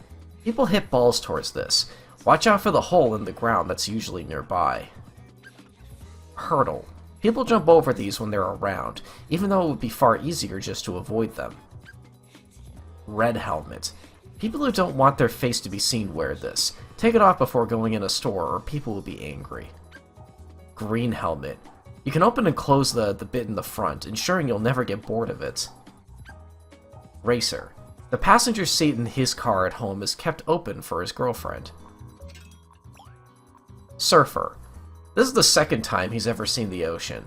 People hit balls towards this. Watch out for the hole in the ground that's usually nearby. Hurdle. People jump over these when they're around, even though it would be far easier just to avoid them. Red helmet. People who don't want their face to be seen wear this. Take it off before going in a store or people will be angry. Green helmet. You can open and close the bit in the front, ensuring you'll never get bored of it. Racer. The passenger seat in his car at home is kept open for his girlfriend. Surfer. This is the second time he's ever seen the ocean.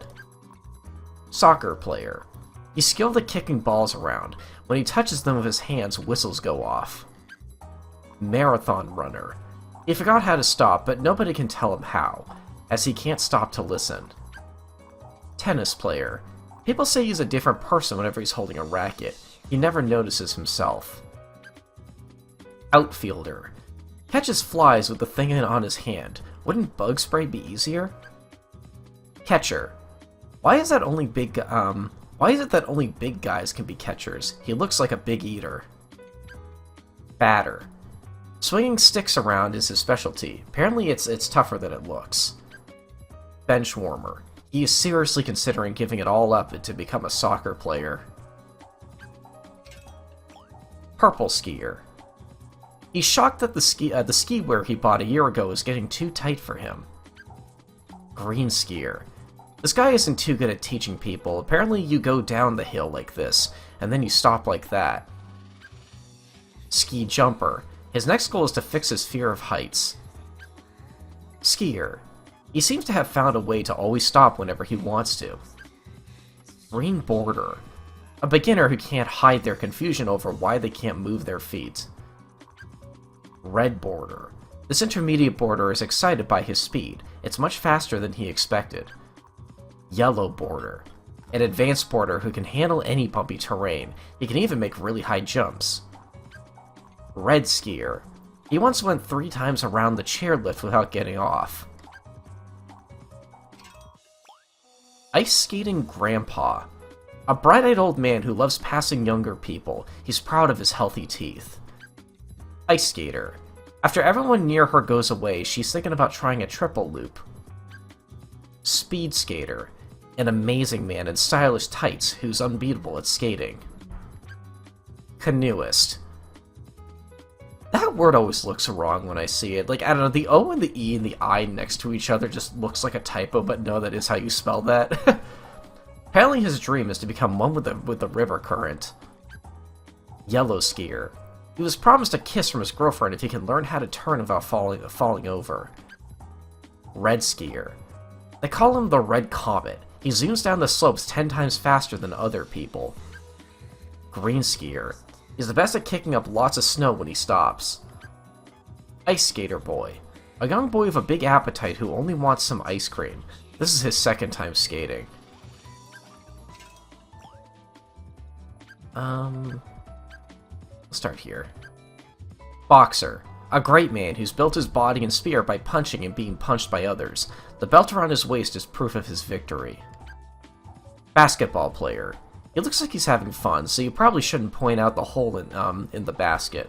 Soccer player. He's skilled at kicking balls around. When he touches them with his hands, whistles go off. Marathon runner. He forgot how to stop, but nobody can tell him how, as he can't stop to listen. Tennis player. People say he's a different person whenever he's holding a racket. He never notices himself. Outfielder. Catches flies with the thing on his hand. Wouldn't bug spray be easier? Catcher. Why is it that only big guys can be catchers? He looks like a big eater. Batter. Swinging sticks around is his specialty. Apparently it's tougher than it looks. Bench warmer. He is seriously considering giving it all up to become a soccer player. Purple skier. He's shocked that the ski wear he bought a year ago is getting too tight for him. Green skier. This guy isn't too good at teaching people. Apparently you go down the hill like this, and then you stop like that. Ski jumper. His next goal is to fix his fear of heights. Skier. He seems to have found a way to always stop whenever he wants to. Green boarder. A beginner who can't hide their confusion over why they can't move their feet. Red boarder. This intermediate boarder is excited by his speed. It's much faster than he expected. Yellow boarder. An advanced boarder who can handle any bumpy terrain. He can even make really high jumps. Red skier. He once went 3 times around the chairlift without getting off. Ice skating grandpa. A bright-eyed old man who loves passing younger people. He's proud of his healthy teeth. Ice skater. After everyone near her goes away, she's thinking about trying a triple loop. Speed skater. An amazing man in stylish tights who's unbeatable at skating. Canoeist. That word always looks wrong when I see it. Like, I don't know, the O and the E and the I next to each other just looks like a typo, but no, that is how you spell that. Apparently his dream is to become one with the river current. Yellow skier. He was promised a kiss from his girlfriend if he can learn how to turn without falling over. Red skier. They call him the Red Comet. He zooms down the slopes 10 times faster than other people. Green skier. He's the best at kicking up lots of snow when he stops. Ice skater boy. A young boy with a big appetite who only wants some ice cream. This is his second time skating. Let's start here. Boxer. A great man who's built his body and spirit by punching and being punched by others. The belt around his waist is proof of his victory. Basketball player. He looks like he's having fun, so you probably shouldn't point out the hole in the basket.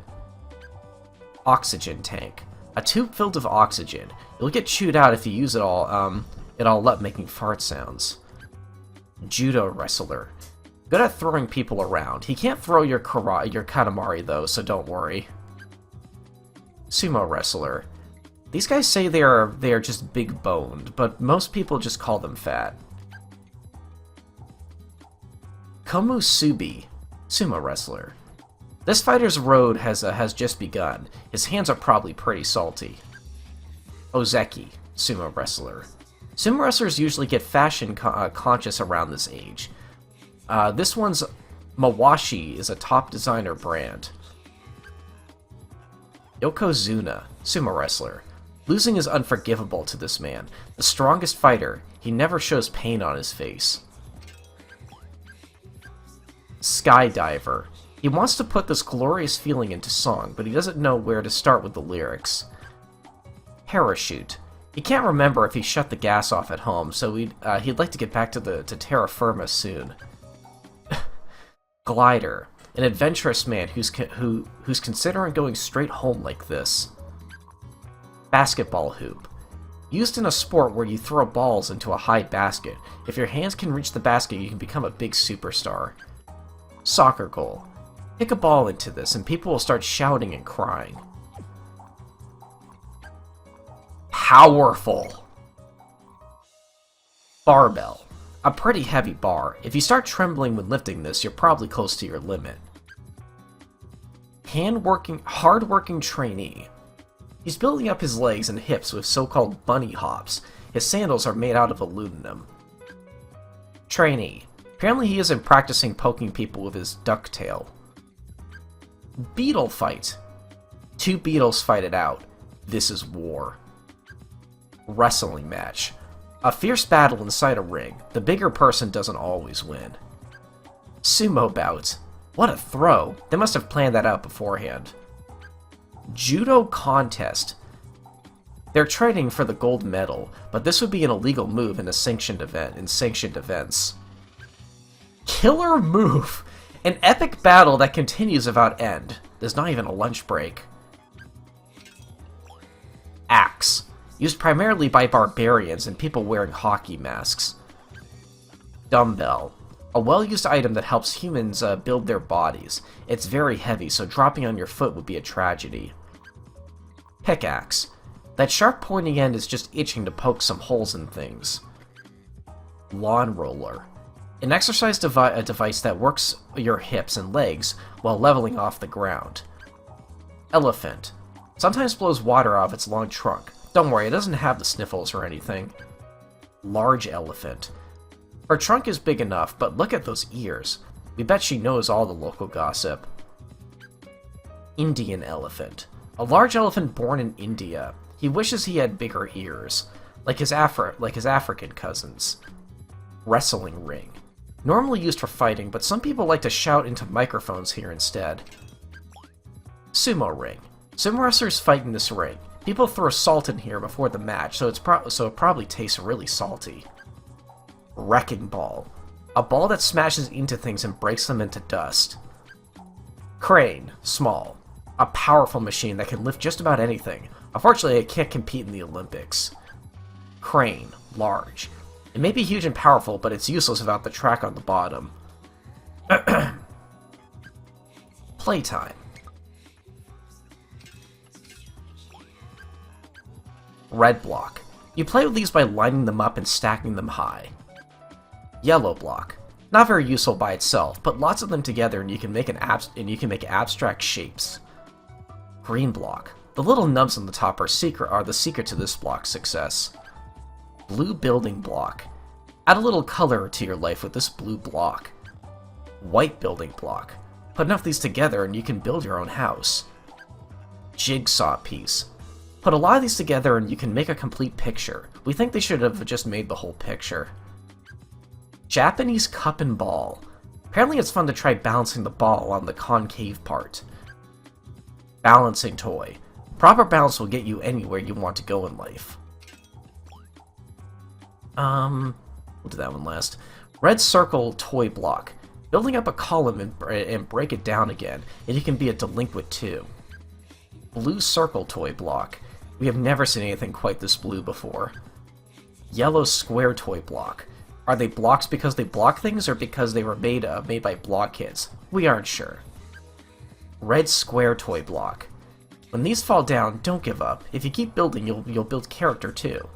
Oxygen tank. A tube filled with oxygen. You'll get chewed out if you use it all up making fart sounds. Judo wrestler. Good at throwing people around. He can't throw your Katamari though, so don't worry. Sumo wrestler. These guys say they are just big boned, but most people just call them fat. Komusubi, sumo wrestler. This fighter's road has just begun. His hands are probably pretty salty. Ozeki, sumo wrestler. Sumo wrestlers usually get fashion conscious around this age. This one's Mawashi is a top designer brand. Yokozuna, sumo wrestler. Losing is unforgivable to this man. The strongest fighter, he never shows pain on his face. Skydiver. He wants to put this glorious feeling into song, but he doesn't know where to start with the lyrics. Parachute. He can't remember if he shut the gas off at home, so he'd like to get back to terra firma soon. Glider. An adventurous man who's considering going straight home like this. Basketball hoop. Used in a sport where you throw balls into a high basket. If your hands can reach the basket, you can become a big superstar. Soccer goal. Kick a ball into this, and people will start shouting and crying. Powerful. Barbell. A pretty heavy bar. If you start trembling when lifting this, you're probably close to your limit. Hard-working trainee. He's building up his legs and hips with so-called bunny hops. His sandals are made out of aluminum. Trainee. Apparently he isn't practicing poking people with his ducktail. Beetle fight. Two beetles fight it out. This is war. Wrestling match. A fierce battle inside a ring. The bigger person doesn't always win. Sumo bout. What a throw. They must have planned that out beforehand. Judo contest. They're training for the gold medal, but this would be an illegal move in sanctioned events. Killer move. An epic battle that continues without end. There's not even a lunch break. Axe. Used primarily by barbarians and people wearing hockey masks. Dumbbell. A well-used item that helps humans build their bodies. It's very heavy, so dropping on your foot would be a tragedy. Pickaxe. That sharp pointy end is just itching to poke some holes in things. Lawn roller. An exercise device that works your hips and legs while leveling off the ground. Elephant. Sometimes blows water out of its long trunk. Don't worry, it doesn't have the sniffles or anything. Large elephant. Her trunk is big enough, but look at those ears. We bet she knows all the local gossip. Indian elephant. A large elephant born in India. He wishes he had bigger ears, like his African cousins. Wrestling ring. Normally used for fighting, but some people like to shout into microphones here instead. Sumo ring. Sumo wrestlers fight in this ring. People throw salt in here before the match, so it probably tastes really salty. Wrecking ball. A ball that smashes into things and breaks them into dust. Crane. Small. A powerful machine that can lift just about anything. Unfortunately, it can't compete in the Olympics. Crane. Large. It may be huge and powerful, but it's useless without the track on the bottom. Playtime. Red block. You play with these by lining them up and stacking them high. Yellow block. Not very useful by itself, but lots of them together and you can make abstract shapes. Green block. The little nubs on the top are the secret to this block's success. Blue building block. Add a little color to your life with this blue block. White building block. Put enough of these together and you can build your own house. Jigsaw piece. Put a lot of these together and you can make a complete picture. We think they should have just made the whole picture. Japanese cup and ball. Apparently it's fun to try balancing the ball on the concave part. Balancing toy. Proper balance will get you anywhere you want to go in life. We'll do that one last. Red circle toy block. Building up a column and break it down again, and you can be a delinquent too. Blue circle toy block. We have never seen anything quite this blue before. Yellow square toy block. Are they blocks because they block things, or because they were made by block kids? We aren't sure. Red square toy block. When these fall down, don't give up. If you keep building, you'll build character too.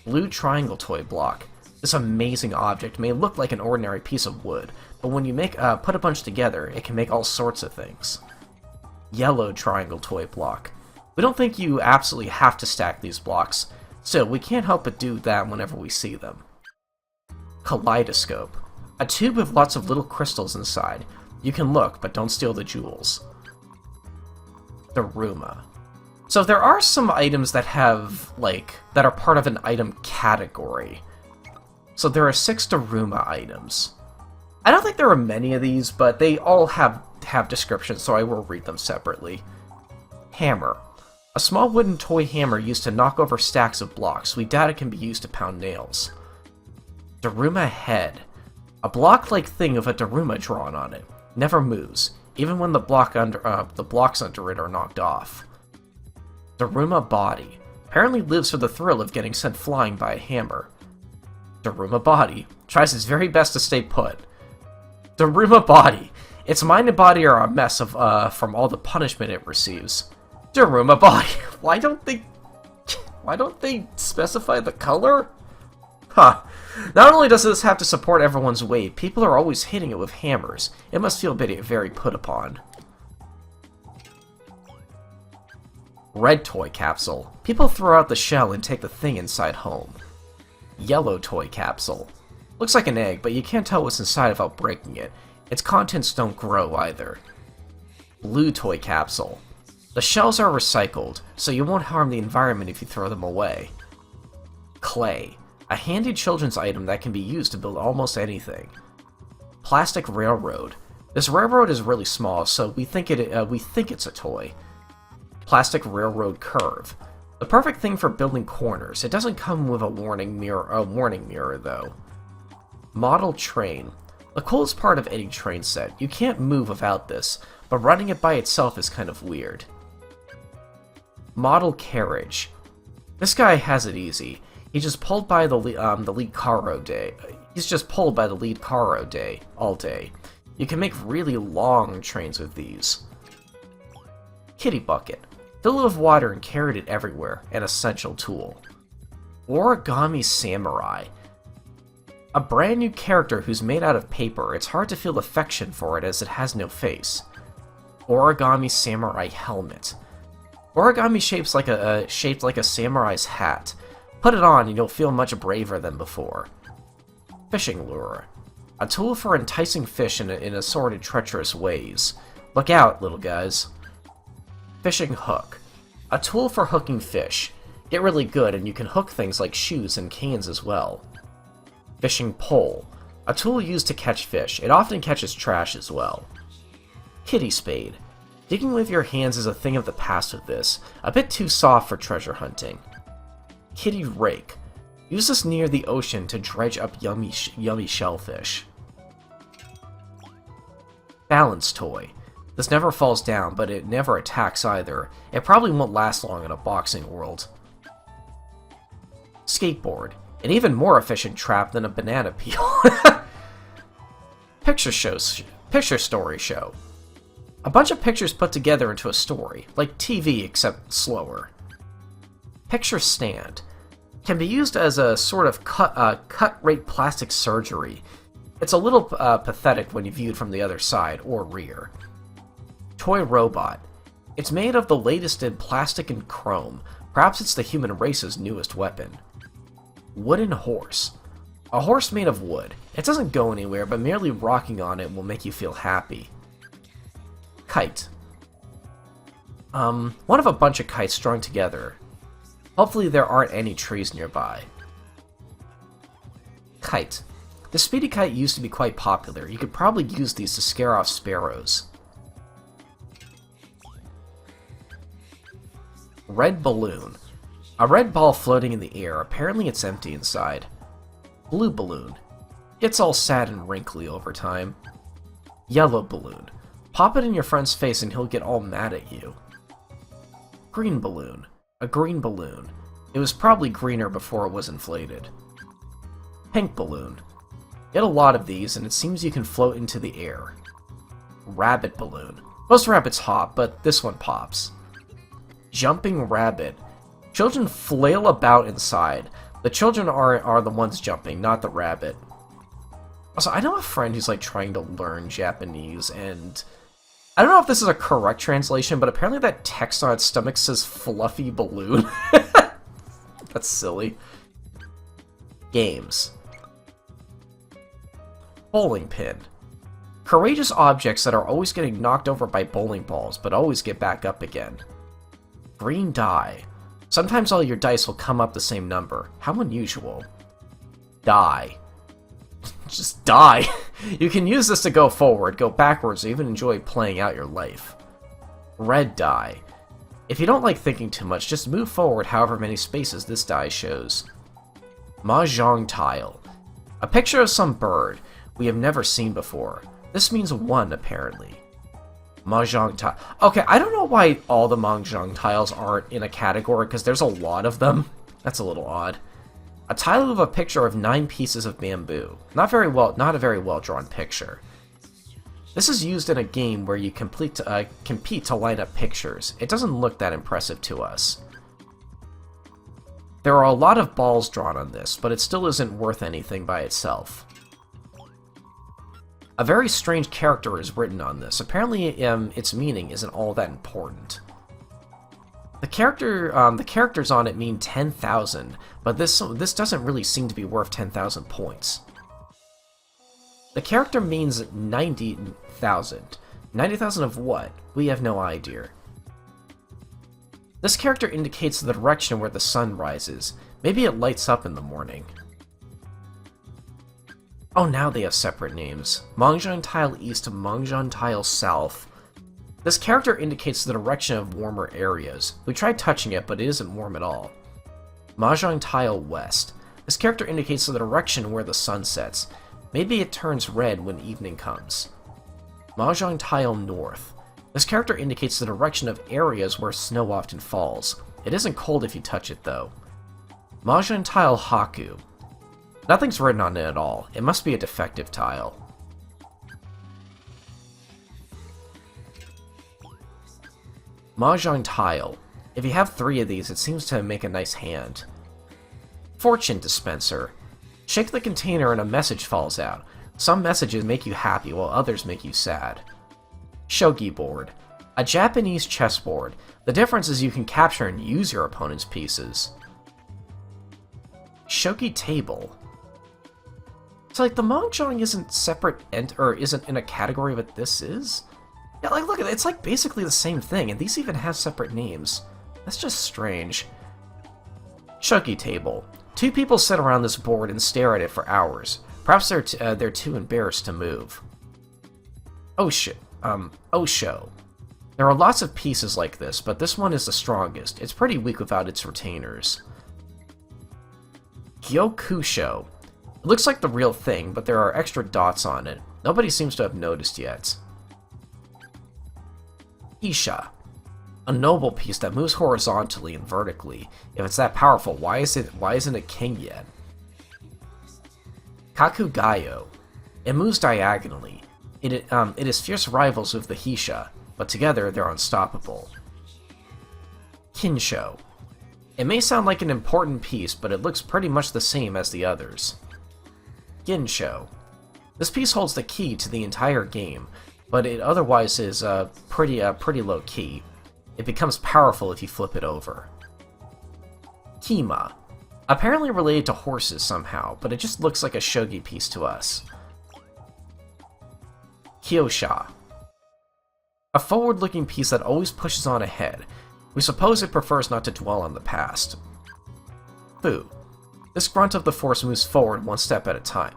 Blue triangle toy block. This amazing object may look like an ordinary piece of wood, but when you put a bunch together, it can make all sorts of things. Yellow triangle toy block. We don't think you absolutely have to stack these blocks, so we can't help but do that whenever we see them. Kaleidoscope. A tube with lots of little crystals inside. You can look, but don't steal the jewels. Daruma. So there are some items that that are part of an item category. So there are 6 Daruma items. I don't think there are many of these, but they all have descriptions, so I will read them separately. Hammer. A small wooden toy hammer used to knock over stacks of blocks. We doubt it can be used to pound nails. Daruma head. A block-like thing with a Daruma drawn on it. Never moves, even when the blocks under it are knocked off. Daruma body. Apparently lives for the thrill of getting sent flying by a hammer. Daruma body. Tries its very best to stay put. Daruma body. Its mind and body are a mess from all the punishment it receives. Daruma body. Why don't they specify the color? Huh. Not only does this have to support everyone's weight, people are always hitting it with hammers. It must feel very put upon. Red toy capsule. People throw out the shell and take the thing inside home. Yellow toy capsule. Looks like an egg, but you can't tell what's inside without breaking it. Its contents don't grow either. Blue toy capsule. The shells are recycled, so you won't harm the environment if you throw them away. Clay. A handy children's item that can be used to build almost anything. Plastic railroad. This railroad is really small, so we think it's a toy. Plastic railroad curve. The perfect thing for building corners. It doesn't come with a warning mirror though. Model train. The coolest part of any train set. You can't move without this, but running it by itself is kind of weird. Model carriage. This guy has it easy. He's just pulled by the lead car day. He's just pulled by the lead car all day. You can make really long trains with these. Kitty bucket. Fill it with water and carry it everywhere. An essential tool. Origami samurai. A brand new character who's made out of paper. It's hard to feel affection for it as it has no face. Origami samurai helmet. Origami shaped like a samurai's hat. Put it on and you'll feel much braver than before. Fishing lure. A tool for enticing fish in assorted treacherous ways. Look out, little guys. Fishing hook. A tool for hooking fish. Get really good and you can hook things like shoes and canes as well. Fishing pole. A tool used to catch fish. It often catches trash as well. Kitty spade. Digging with your hands is a thing of the past with this. A bit too soft for treasure hunting. Kitty rake. Use this near the ocean to dredge up yummy shellfish. Balance toy. This never falls down, but it never attacks either. It probably won't last long in a boxing world. Skateboard. An even more efficient trap than a banana peel. Picture story show. A bunch of pictures put together into a story, like TV except slower. Picture stand. Can be used as a sort of cut-rate plastic surgery. It's a little pathetic when you view it from the other side, or rear. Toy robot. It's made of the latest in plastic and chrome. Perhaps it's the human race's newest weapon. Wooden horse. A horse made of wood. It doesn't go anywhere, but merely rocking on it will make you feel happy. Kite. One of a bunch of kites strung together. Hopefully there aren't any trees nearby. Kite. The speedy kite used to be quite popular. You could probably use these to scare off sparrows. Red balloon. A red ball floating in the air. Apparently it's empty inside. Blue balloon. It's all sad and wrinkly over time. Yellow balloon. Pop it in your friend's face and he'll get all mad at you. Green balloon. A green balloon. It was probably greener before it was inflated. Pink balloon. Get a lot of these and it seems you can float into the air. Rabbit balloon. Most rabbits hop, but this one pops. Jumping rabbit. Children flail about inside. The children are the ones jumping, not the rabbit. Also, I know a friend who's like trying to learn Japanese, and I don't know if this is a correct translation, but apparently that text on its stomach says fluffy balloon. That's silly. Games. Bowling pin. Courageous objects that are always getting knocked over by bowling balls, but always get back up again. Green die. Sometimes all your dice will come up the same number. How unusual. Die. Just die. You can use this to go forward, go backwards, or even enjoy playing out your life. Red die. If you don't like thinking too much, just move forward however many spaces this die shows. Mahjong tile. A picture of some bird we have never seen before. This means 1, apparently. Mahjong tile. Okay, I don't know why all the Mahjong tiles aren't in a category, because there's a lot of them. That's a little odd. A tile of a picture of 9 pieces of bamboo. Not a very well drawn picture. This is used in a game where you compete to line up pictures. It doesn't look that impressive to us. There are a lot of balls drawn on this, but it still isn't worth anything by itself. A very strange character is written on this. Apparently, its meaning isn't all that important. The characters on it mean 10,000, but this doesn't really seem to be worth 10,000 points. The character means 90,000. 90,000 of what? We have no idea. This character indicates the direction where the sun rises. Maybe it lights up in the morning. Oh, now they have separate names. Mahjong Tile East, Mahjong Tile South. This character indicates the direction of warmer areas. We tried touching it, but it isn't warm at all. Mahjong Tile West. This character indicates the direction where the sun sets. Maybe it turns red when evening comes. Mahjong Tile North. This character indicates the direction of areas where snow often falls. It isn't cold if you touch it, though. Mahjong Tile Haku. Nothing's written on it at all. It must be a defective tile. Mahjong Tile. If you have 3 of these, it seems to make a nice hand. Fortune Dispenser. Shake the container and a message falls out. Some messages make you happy, while others make you sad. Shogi Board. A Japanese chessboard. The difference is you can capture and use your opponent's pieces. Shogi Table. So, like, the Mahjong isn't separate or isn't in a category, but this is? Yeah, like, look at it. It's, like, basically the same thing, and these even have separate names. That's just strange. Shogi Table. 2 people sit around this board and stare at it for hours. Perhaps they're too embarrassed to move. Osho. There are lots of pieces like this, but this one is the strongest. It's pretty weak without its retainers. Gyokusho. It looks like the real thing, but there are extra dots on it. Nobody seems to have noticed yet. Isha. A noble piece that moves horizontally and vertically. If it's that powerful, why isn't it king yet? Kakugayo. It moves diagonally. It is fierce rivals with the Hisha, but together they're unstoppable. Kinsho. It may sound like an important piece, but it looks pretty much the same as the others. Ginsho. This piece holds the key to the entire game, but it otherwise is pretty low key. It becomes powerful if you flip it over. Kima. Apparently related to horses somehow, but it just looks like a shogi piece to us. Kyosha. A forward-looking piece that always pushes on ahead. We suppose it prefers not to dwell on the past. Fu. This grunt of the force moves forward 1 step at a time.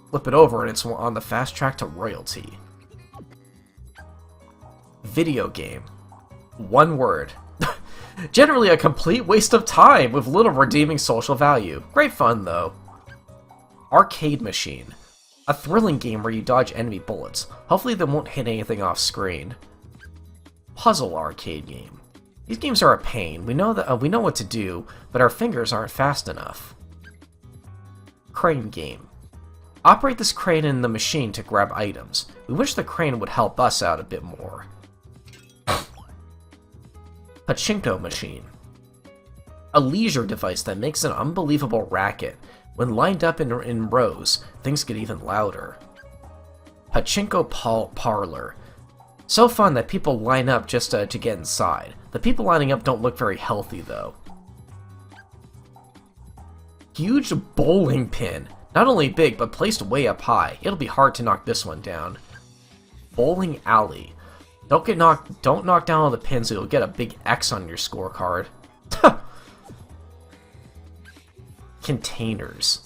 Flip it over and it's on the fast track to royalty. Video game. 1 word. Generally a complete waste of time with little redeeming social value. Great fun, though. Arcade machine. A thrilling game where you dodge enemy bullets. Hopefully they won't hit anything off screen. Puzzle arcade game. These games are a pain. We know what to do, but our fingers aren't fast enough. Crane game. Operate this crane in the machine to grab items. We wish the crane would help us out a bit more. Pachinko machine. A leisure device that makes an unbelievable racket. When lined up in rows, things get even louder. Pachinko parlor. So fun that people line up just to get inside. The people lining up don't look very healthy, though. Huge bowling pin. Not only big, but placed way up high. It'll be hard to knock this one down. Bowling alley. Don't knock down all the pins, or you'll get a big X on your scorecard. Containers.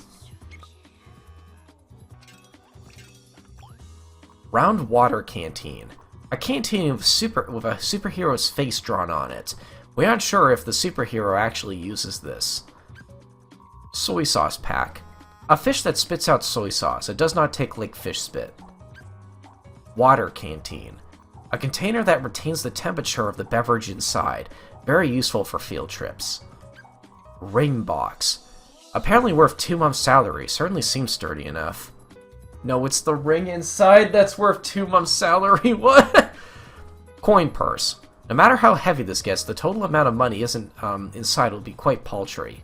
Round water canteen. A canteen with a superhero's face drawn on it. We aren't sure if the superhero actually uses this. Soy sauce pack. A fish that spits out soy sauce. It does not take like fish spit. Water canteen. A container that retains the temperature of the beverage inside. Very useful for field trips. Ring box. Apparently worth 2 months' salary. Certainly seems sturdy enough. No, it's the ring inside that's worth 2 months' salary. What? Coin purse. No matter how heavy this gets, the total amount of money inside will be quite paltry.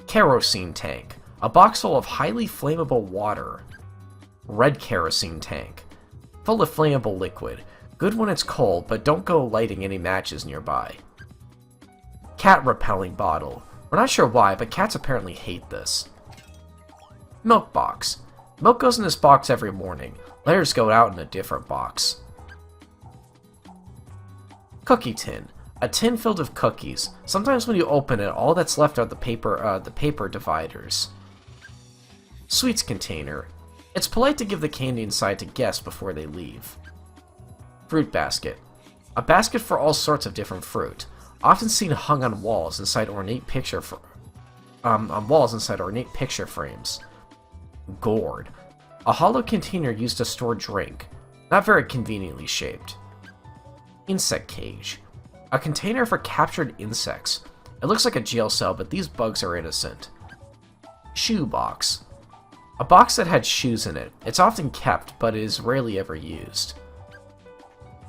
Kerosene tank. A box full of highly flammable water. Red kerosene tank. Full of flammable liquid. Good when it's cold, but don't go lighting any matches nearby. Cat repelling bottle. We're not sure why, but cats apparently hate this. Milk box. Milk goes in this box every morning. Letters go out in a different box. Cookie tin. A tin filled with cookies. Sometimes when you open it, all that's left are the paper dividers. Sweets container. It's polite to give the candy inside to guests before they leave. Fruit basket. A basket for all sorts of different fruit. Often seen hung on walls inside ornate picture frames. Gourd. A hollow container used to store drink. Not very conveniently shaped. Insect cage. A container for captured insects. It looks like a jail cell, but these bugs are innocent. Shoe box. A box that had shoes in it. It's often kept, but is rarely ever used.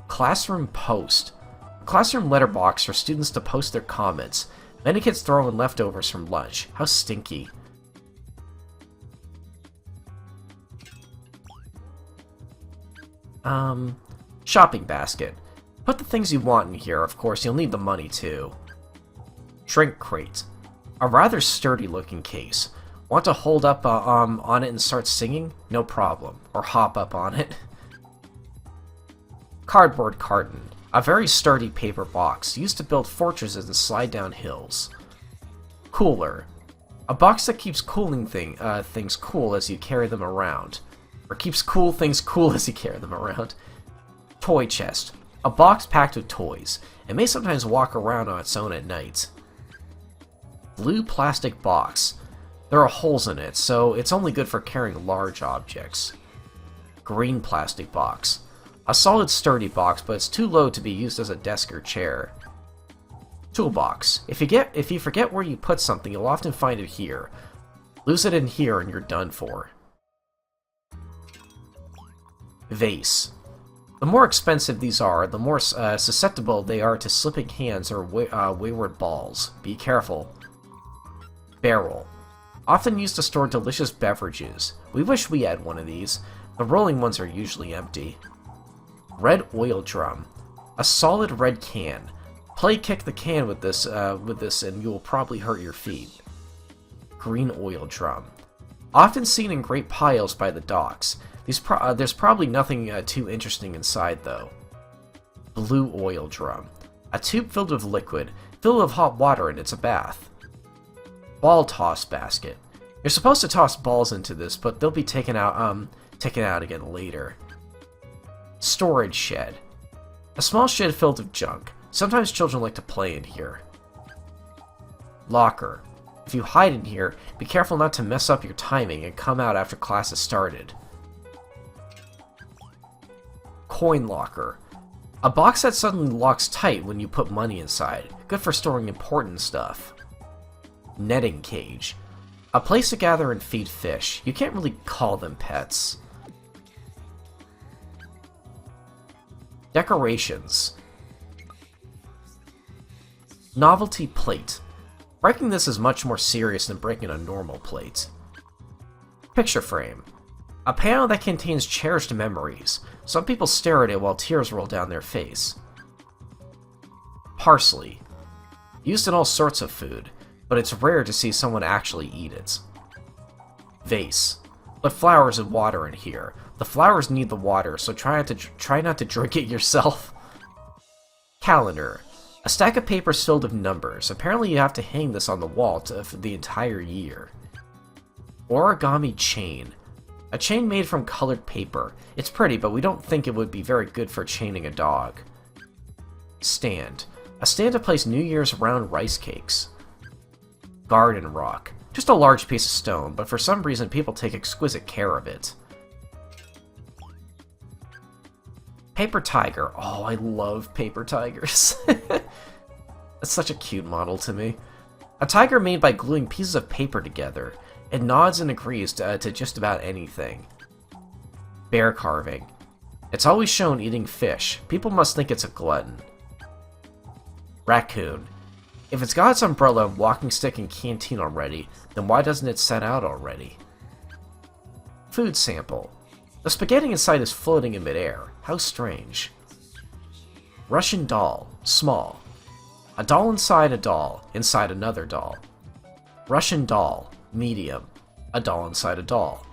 Classroom post. A classroom letterbox for students to post their comments. Many kids throw in leftovers from lunch. How stinky. Shopping basket. Put the things you want in here, of course, you'll need the money too. Drink crate. A rather sturdy looking case. Want to hold up on it and start singing? No problem. Or hop up on it. Cardboard carton. A very sturdy paper box, used to build fortresses and slide down hills. Cooler. A box that keeps things cool as you carry them around. Or keeps cool things cool as you carry them around. Toy chest. A box packed with toys. It may sometimes walk around on its own at night. Blue plastic box. There are holes in it, so it's only good for carrying large objects. Green plastic box. A solid sturdy box, but it's too low to be used as a desk or chair. Toolbox. If you forget where you put something, you'll often find it here. Lose it in here and you're done for. Vase. The more expensive these are, the more susceptible they are to slipping hands or wayward balls. Be careful. Barrel. Often used to store delicious beverages. We wish we had one of these. The rolling ones are usually empty. Red oil drum. A solid red can. Play kick the can with this and you will probably hurt your feet. Green oil drum. Often seen in great piles by the docks. There's probably nothing too interesting inside, though. Blue oil drum. A tube filled with liquid, filled with hot water, and it's a bath. Ball toss basket. You're supposed to toss balls into this, but they'll be taken out again later. Storage shed. A small shed filled with junk. Sometimes children like to play in here. Locker. If you hide in here, be careful not to mess up your timing and come out after class has started. Coin locker. A box that suddenly locks tight when you put money inside. Good for storing important stuff. Netting cage. A place to gather and feed fish. You can't really call them pets. Decorations. Novelty plate. Breaking this is much more serious than breaking a normal plate. Picture frame. A panel that contains cherished memories. Some people stare at it while tears roll down their face. Parsley. Used in all sorts of food, but it's rare to see someone actually eat it. Vase. Put flowers and water in here. The flowers need the water, so try not to drink it yourself. Calendar. A stack of papers filled with numbers. Apparently you have to hang this on the wall for the entire year. Origami chain. A chain made from colored paper. It's pretty, but we don't think it would be very good for chaining a dog. Stand. A stand to place New Year's round rice cakes. Garden rock. Just a large piece of stone, but for some reason people take exquisite care of it. Paper tiger. Oh, I love paper tigers. That's such a cute model to me. A tiger made by gluing pieces of paper together. It nods and agrees to just about anything. Bear carving. It's always shown eating fish. People must think it's a glutton. Raccoon. If it's got its umbrella, walking stick, and canteen already, then why doesn't it set out already? Food sample. The spaghetti inside is floating in midair. How strange. Russian doll. Small. A doll inside another doll. Russian doll. Medium. A doll inside a doll.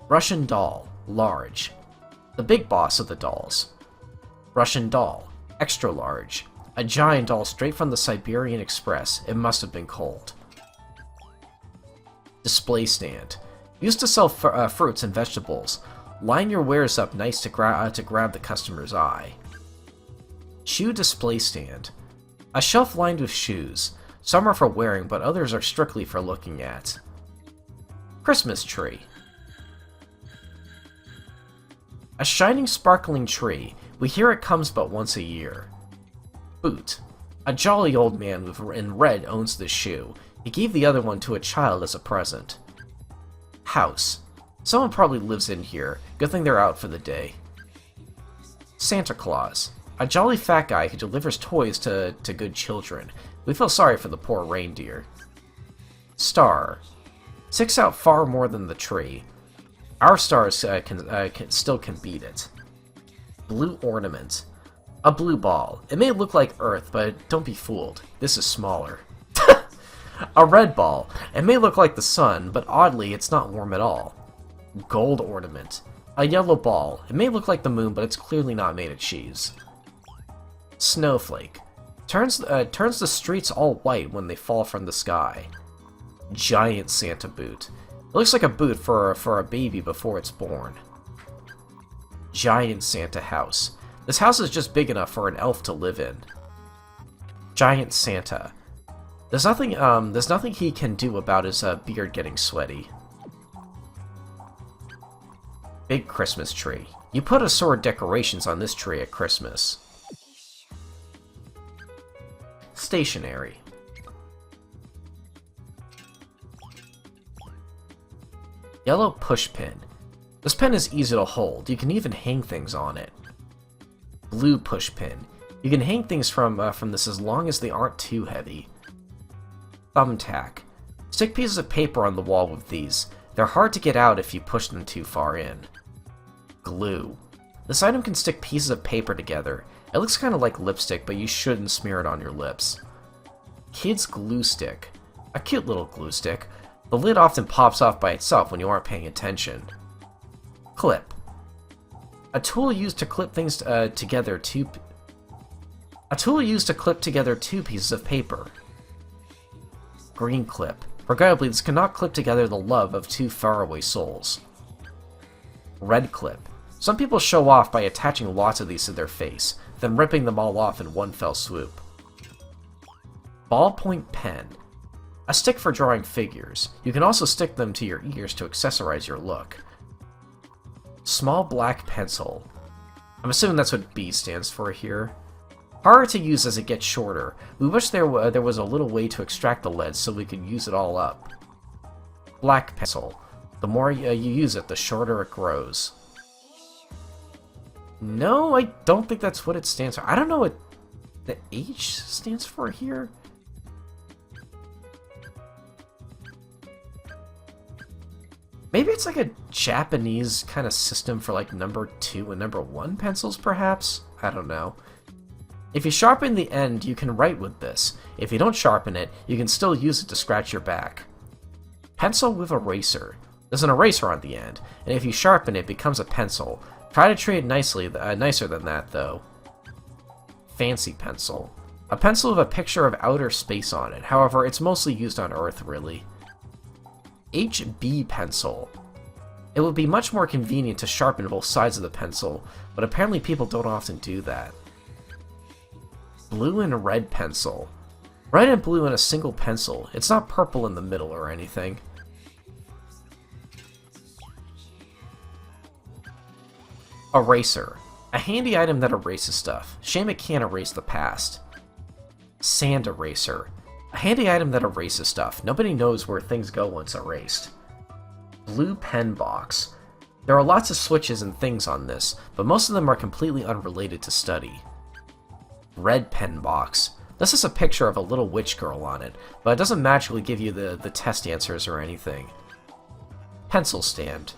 Russian doll. Large. The big boss of the dolls. Russian doll. Extra large. A giant doll straight from the Siberian Express. It must have been cold. Display stand. Used to sell fruits and vegetables. Line your wares up nice to grab the customer's eye. Shoe display stand. A shelf lined with shoes. Some are for wearing, but others are strictly for looking at. Christmas tree. A shining, sparkling tree. We hear it comes but once a year. Boot. A jolly old man in red owns this shoe. He gave the other one to a child as a present. House. Someone probably lives in here. Good thing they're out for the day. Santa Claus. A jolly fat guy who delivers toys to good children. We feel sorry for the poor reindeer. Star. Sticks out far more than the tree. Our stars still can beat it. Blue ornament. A blue ball. It may look like Earth, but don't be fooled. This is smaller. A red ball. It may look like the sun, but oddly, it's not warm at all. Gold ornament. A yellow ball. It may look like the moon, but it's clearly not made of cheese. Snowflake. Turns the streets all white when they fall from the sky. Giant Santa boot. It looks like a boot for a baby before it's born. Giant Santa house. This house is just big enough for an elf to live in. Giant Santa. There's nothing he can do about his beard getting sweaty. Big Christmas tree. You put assorted decorations on this tree at Christmas. Stationery. Yellow push pin. This pen is easy to hold. You can even hang things on it. Blue push pin. You can hang things from this as long as they aren't too heavy. Thumbtack. Stick pieces of paper on the wall with these. They're hard to get out if you push them too far in. Glue. This item can stick pieces of paper together. It looks kind of like lipstick, but you shouldn't smear it on your lips. Kids glue stick. A cute little glue stick. The lid often pops off by itself when you aren't paying attention. Clip. A tool used to clip things together two pieces of paper. Green clip. Regrettably, this cannot clip together the love of two faraway souls. Red clip. Some people show off by attaching lots of these to their face, then ripping them all off in one fell swoop. Ballpoint pen. A stick for drawing figures. You can also stick them to your ears to accessorize your look. Small black pencil. I'm assuming that's what B stands for here. Harder to use as it gets shorter. We wish there was a little way to extract the lead so we could use it all up. Black pencil. The more you use it, the shorter it grows. No, I don't think that's what it stands for. I don't know what the H stands for here. Maybe it's like a Japanese kind of system for like number 2 and number 1 pencils, perhaps? I don't know. If you sharpen the end, you can write with this. If you don't sharpen it, you can still use it to scratch your back. Pencil with eraser. There's an eraser on the end, and if you sharpen it, it becomes a pencil. Try to treat it nicer than that, though. Fancy pencil. A pencil with a picture of outer space on it. However, it's mostly used on Earth, really. HB pencil. It would be much more convenient to sharpen both sides of the pencil, but apparently people don't often do that. Blue and red pencil. Red and blue in a single pencil. It's not purple in the middle or anything. Eraser. A handy item that erases stuff. Shame it can't erase the past. Sand eraser. A handy item that erases stuff. Nobody knows where things go once erased. Blue pen box. There are lots of switches and things on this, but most of them are completely unrelated to study. Red pen box. This is a picture of a little witch girl on it, but it doesn't magically give you the test answers or anything. Pencil stand.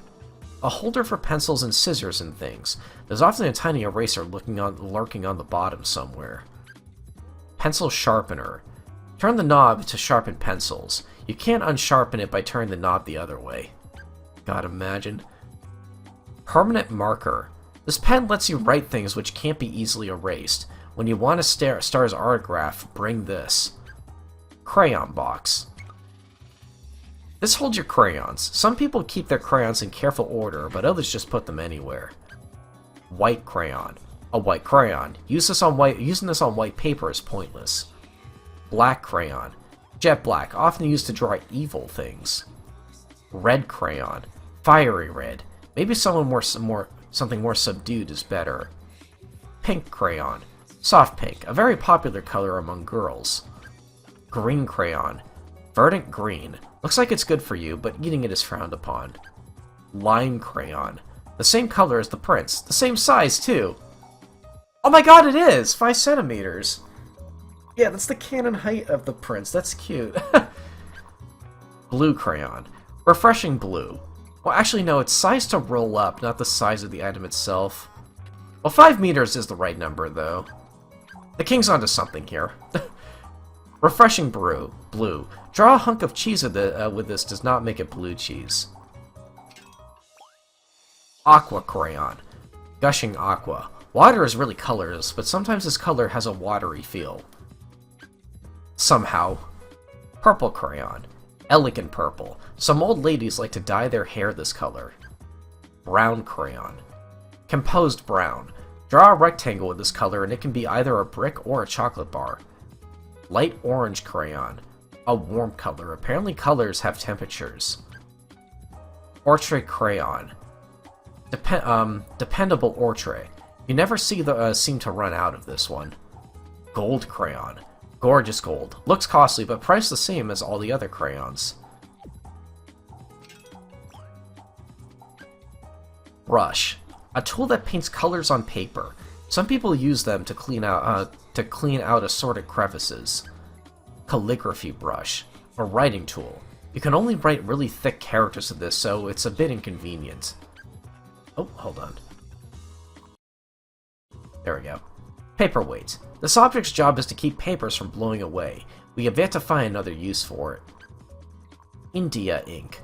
A holder for pencils and scissors and things. There's often a tiny eraser lurking on the bottom somewhere. Pencil sharpener. Turn the knob to sharpen pencils. You can't unsharpen it by turning the knob the other way. God, imagine. Permanent marker. This pen lets you write things which can't be easily erased. When you want a star's autograph, bring this. Crayon box. This holds your crayons. Some people keep their crayons in careful order, but others just put them anywhere. White crayon. A white crayon. Using this on white paper is pointless. Black crayon. Jet black, often used to draw evil things. Red crayon. Fiery red. Maybe something more subdued is better. Pink crayon. Soft pink, a very popular color among girls. Green crayon. Verdant green. Looks like it's good for you, but eating it is frowned upon. Lime crayon. The same color as the prints. The same size, too. Oh my god, it is! 5 centimeters. Yeah, that's the canon height of the prints. That's cute. Blue crayon. Refreshing blue. Well, actually, no, it's sized to roll up, not the size of the item itself. Well, 5 meters is the right number, though. The king's onto something here. Refreshing blue. Draw a hunk of cheese with this does not make it blue cheese. Aqua crayon. Gushing aqua. Water is really colorless, but sometimes this color has a watery feel. Somehow. Purple crayon. Elegant purple. Some old ladies like to dye their hair this color. Brown crayon. Composed brown. Draw a rectangle with this color and it can be either a brick or a chocolate bar. Light orange crayon. A warm color. Apparently colors have temperatures. Ortre crayon. Dependable ortre. You never seem to run out of this one. Gold crayon. Gorgeous gold. Looks costly, but priced the same as all the other crayons. Brush. A tool that paints colors on paper. Some people use them to clean out assorted crevices. Calligraphy brush. A writing tool. You can only write really thick characters with this, so it's a bit inconvenient. Oh, hold on. There we go. Paperweight. This object's job is to keep papers from blowing away. We have yet to find another use for it. India ink.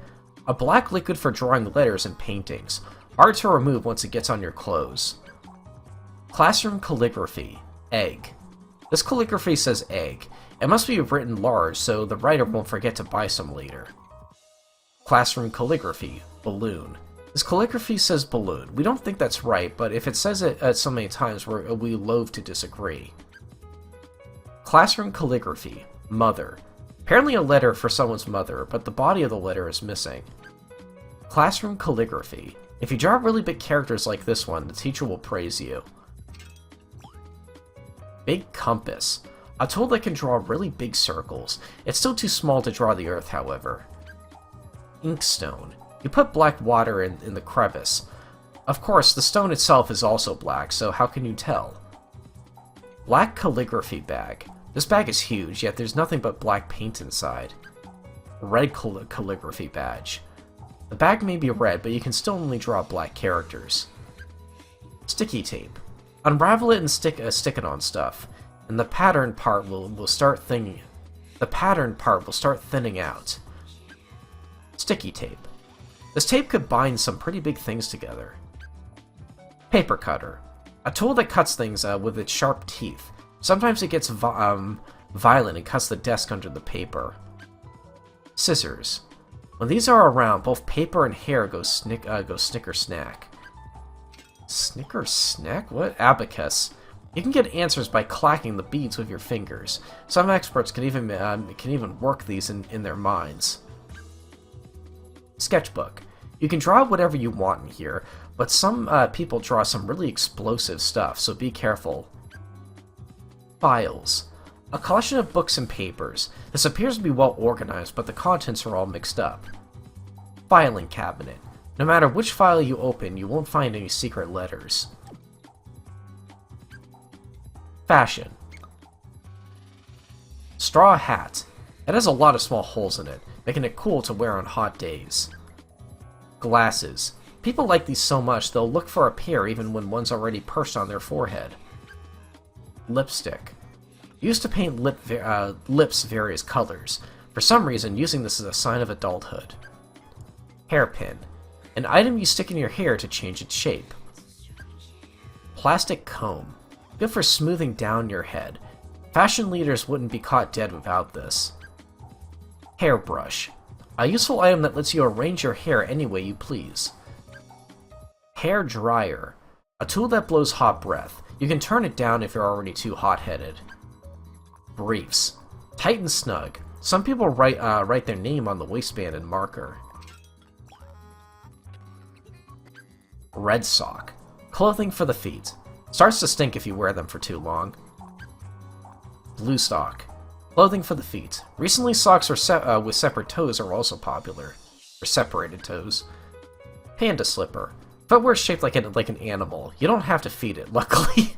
A black liquid for drawing letters and paintings. Hard to remove once it gets on your clothes. Classroom calligraphy. Egg. This calligraphy says egg. It must be written large so the writer won't forget to buy some later. Classroom calligraphy. Balloon. This calligraphy says balloon. We don't think that's right, but if it says it so many times, we loathe to disagree. Classroom calligraphy. Mother. Apparently a letter for someone's mother, but the body of the letter is missing. Classroom calligraphy. If you draw really big characters like this one, the teacher will praise you. Big compass. A tool that can draw really big circles. It's still too small to draw the earth, however. Inkstone. You put black water in the crevice. Of course, the stone itself is also black, so how can you tell? Black calligraphy bag. This bag is huge, yet there's nothing but black paint inside. Red calligraphy badge. The bag may be red, but you can still only draw black characters. Sticky tape. Unravel it and stick it on stuff, and the pattern part will start thinning. The pattern part will start thinning out. Sticky tape. This tape could bind some pretty big things together. Paper cutter. A tool that cuts things with its sharp teeth. Sometimes it gets violent and cuts the desk under the paper. Scissors. When these are around, both paper and hair go snicker-snack. Snicker-snack? What? Abacus. You can get answers by clacking the beads with your fingers. Some experts can even work these in their minds. Sketchbook. You can draw whatever you want in here, but some people draw some really explosive stuff, so be careful. Files. A collection of books and papers. This appears to be well organized, but the contents are all mixed up. Filing cabinet. No matter which file you open, you won't find any secret letters. Fashion. Straw hat. It has a lot of small holes in it, making it cool to wear on hot days. Glasses. People like these so much they'll look for a pair even when one's already perched on their forehead. Lipstick. Used to paint lips various colors. For some reason, using this is a sign of adulthood. Hairpin. An item you stick in your hair to change its shape. Plastic comb. Good for smoothing down your head. Fashion leaders wouldn't be caught dead without this. Hairbrush. A useful item that lets you arrange your hair any way you please. Hair dryer. A tool that blows hot breath. You can turn it down if you're already too hot-headed. Briefs. Tight and snug. Some people write their name on the waistband in marker. Red sock. Clothing for the feet. Starts to stink if you wear them for too long. Blue sock. Clothing for the feet. Recently, socks with separate toes are also popular. Or separated toes. Panda slipper. Footwear shaped like an animal. You don't have to feed it, luckily.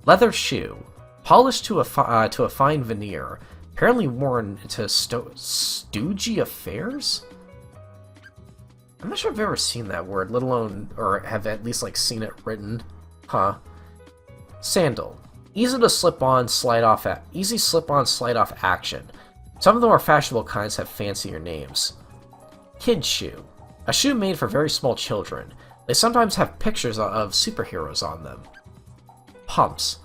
Leather shoe. Polished to a fine veneer. Apparently worn to stoogy affairs? I'm not sure I've ever seen that word, let alone, or have at least, like, seen it written. Huh. Sandal. Easy slip-on, slide-off action. Some of the more fashionable kinds have fancier names. Kid shoe. A shoe made for very small children. They sometimes have pictures of superheroes on them. Pumps.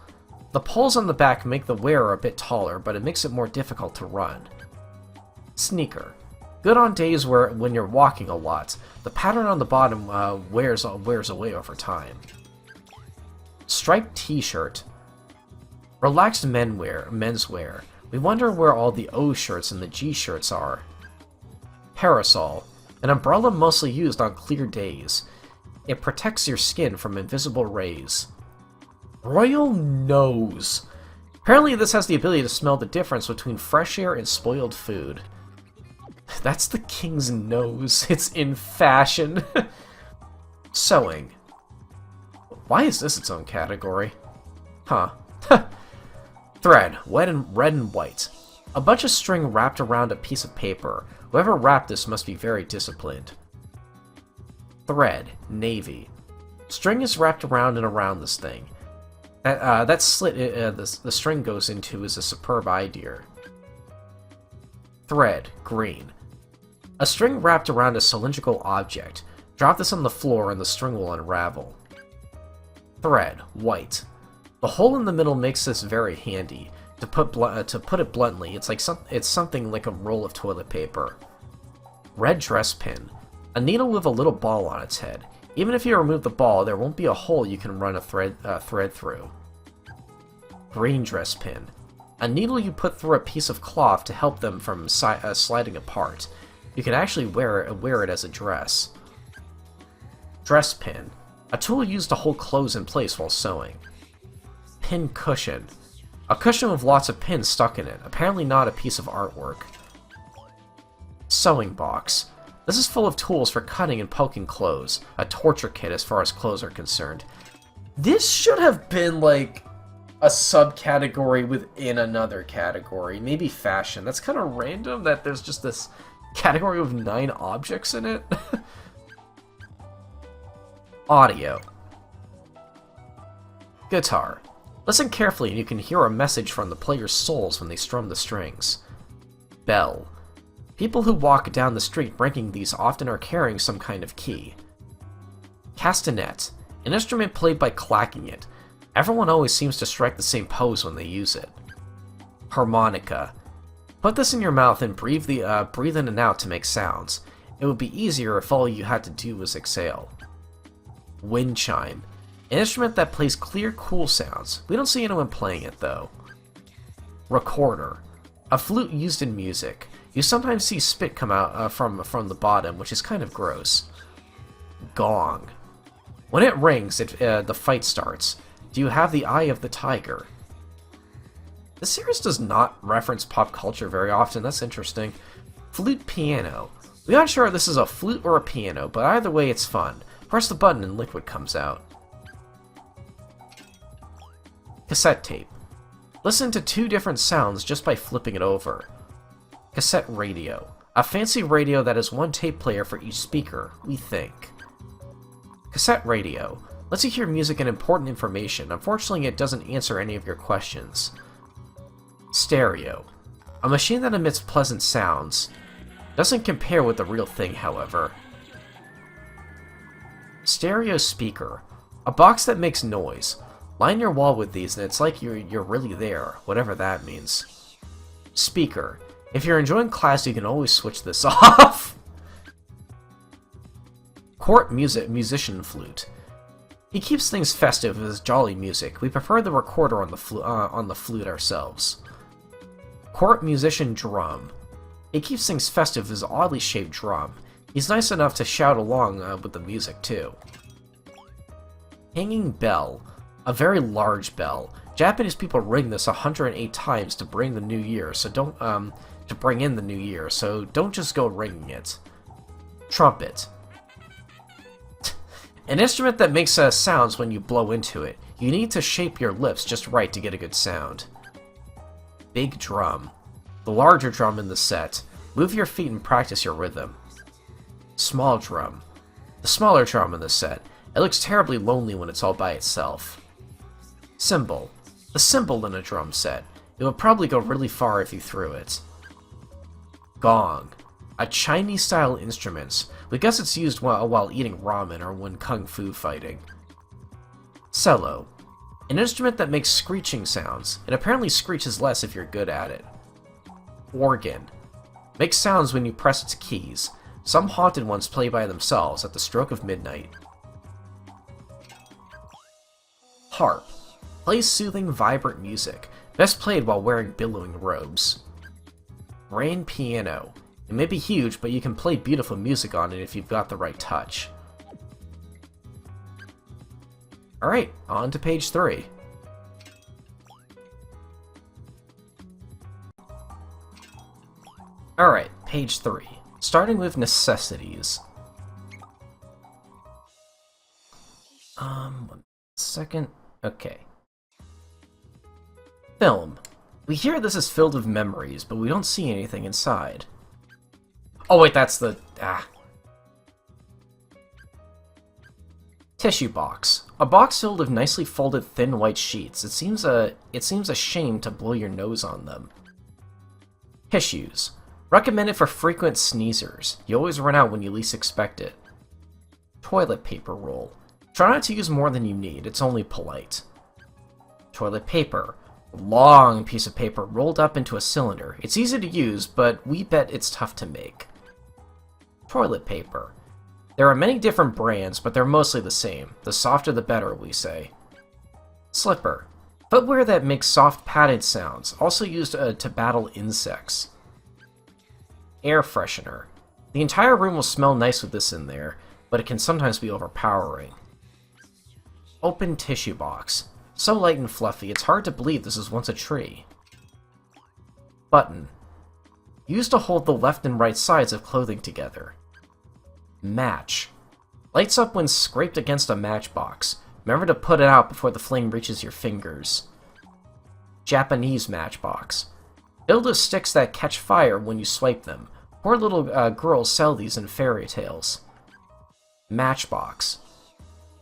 The poles on the back make the wearer a bit taller, but it makes it more difficult to run. Sneaker. Good on days when you're walking a lot. The pattern on the bottom wears away over time. Striped t-shirt. Relaxed menswear. We wonder where all the O shirts and the G shirts are. Parasol. An umbrella mostly used on clear days. It protects your skin from invisible rays. Royal nose. Apparently this has the ability to smell the difference between fresh air and spoiled food. That's the king's nose. It's in fashion. Sewing. Why is this its own category? Huh. Thread. Red and white. A bunch of string wrapped around a piece of paper. Whoever wrapped this must be very disciplined. Thread. Navy. String is wrapped around and around this thing. That slit the string goes into is a superb idea. Thread. Green. A string wrapped around a cylindrical object. Drop this on the floor and the string will unravel. Thread. White. The hole in the middle makes this very handy. To put it bluntly, it's something like a roll of toilet paper. Red dress pin. A needle with a little ball on its head. Even if you remove the ball, there won't be a hole you can run a thread through. Green dress pin. A needle you put through a piece of cloth to help them from sliding apart. You can actually wear it as a dress. Dress pin. A tool used to hold clothes in place while sewing. Pin cushion. A cushion with lots of pins stuck in it, apparently not a piece of artwork. Sewing box. This is full of tools for cutting and poking clothes. A torture kit as far as clothes are concerned. This should have been like a subcategory within another category. Maybe fashion. That's kind of random that there's just this category with 9 objects in it. Audio. Guitar. Listen carefully and you can hear a message from the player's souls when they strum the strings. Bell. People who walk down the street ringing these often are carrying some kind of key. Castanet. An instrument played by clacking it. Everyone always seems to strike the same pose when they use it. Harmonica. Put this in your mouth and breathe in and out to make sounds. It would be easier if all you had to do was exhale. Wind chime. An instrument that plays clear, cool sounds. We don't see anyone playing it, though. Recorder. A flute used in music. You sometimes see spit come out from the bottom, which is kind of gross. Gong. When it rings, the fight starts. Do you have the eye of the tiger? The series does not reference pop culture very often, that's interesting. Flute piano. We aren't sure if this is a flute or a piano, but either way it's fun. Press the button and liquid comes out. Cassette tape. Listen to 2 different sounds just by flipping it over. Cassette radio. A fancy radio that has 1 tape player for each speaker, we think. Cassette radio. Lets you hear music and important information. Unfortunately, it doesn't answer any of your questions. Stereo. A machine that emits pleasant sounds. Doesn't compare with the real thing, however. Stereo speaker. A box that makes noise. Line your wall with these and it's like you're really there, whatever that means. Speaker. If you're enjoying class, you can always switch this off. Court musician flute. He keeps things festive with his jolly music. We prefer the recorder on the flute ourselves. Court musician drum. He keeps things festive with his oddly shaped drum. He's nice enough to shout along with the music too. Hanging bell. A very large bell. Japanese people ring this 108 times to bring the new year, so don't to bring in the new year, so don't just go ringing it. Trumpet. An instrument that makes sounds when you blow into it. You need to shape your lips just right to get a good sound. Big drum. The larger drum in the set. Move your feet and practice your rhythm. Small drum. The smaller drum in the set. It looks terribly lonely when it's all by itself. Cymbal. The cymbal in a drum set. It would probably go really far if you threw it. Gong. A Chinese-style instrument. We guess it's used while eating ramen or when kung fu fighting. Cello. An instrument that makes screeching sounds. It apparently screeches less if you're good at it. Organ. Makes sounds when you press its keys. Some haunted ones play by themselves at the stroke of midnight. Harp. Plays soothing, vibrant music. Best played while wearing billowing robes. Grand piano. It may be huge, but you can play beautiful music on it if you've got the right touch. Alright, on to page 3. Alright, page 3. Starting with necessities. 1 second. Okay. Film. We hear this is filled with memories, but we don't see anything inside. Oh wait, that's the... Tissue box. A box filled with nicely folded thin white sheets. It seems a shame to blow your nose on them. Tissues. Recommended for frequent sneezers. You always run out when you least expect it. Toilet paper roll. Try not to use more than you need, it's only polite. Toilet paper. A long piece of paper rolled up into a cylinder. It's easy to use, but we bet it's tough to make. Toilet paper. There are many different brands, but they're mostly the same. The softer the better, we say. Slipper. Footwear that makes soft padded sounds, also used to battle insects. Air freshener. The entire room will smell nice with this in there, but it can sometimes be overpowering. Open tissue box. So light and fluffy, it's hard to believe this was once a tree. Button. Used to hold the left and right sides of clothing together. Match. Lights up when scraped against a matchbox. Remember to put it out before the flame reaches your fingers. Japanese matchbox. Built of sticks that catch fire when you swipe them. Poor little girls sell these in fairy tales. Matchbox.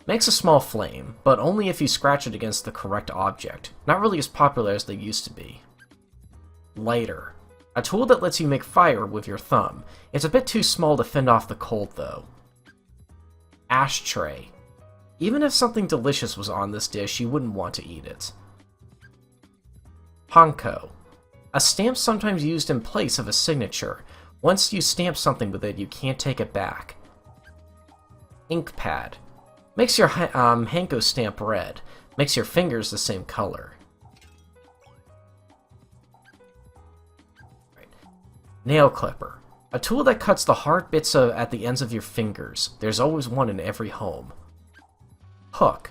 Makes a small flame, but only if you scratch it against the correct object. Not really as popular as they used to be. Lighter. A tool that lets you make fire with your thumb. It's a bit too small to fend off the cold, though. Ashtray. Even if something delicious was on this dish, you wouldn't want to eat it. Hanko. A stamp sometimes used in place of a signature. Once you stamp something with it, you can't take it back. Ink pad. Makes your Hanko stamp red. Makes your fingers the same color. Right. Nail clipper. A tool that cuts the hard bits at the ends of your fingers. There's always one in every home. Hook.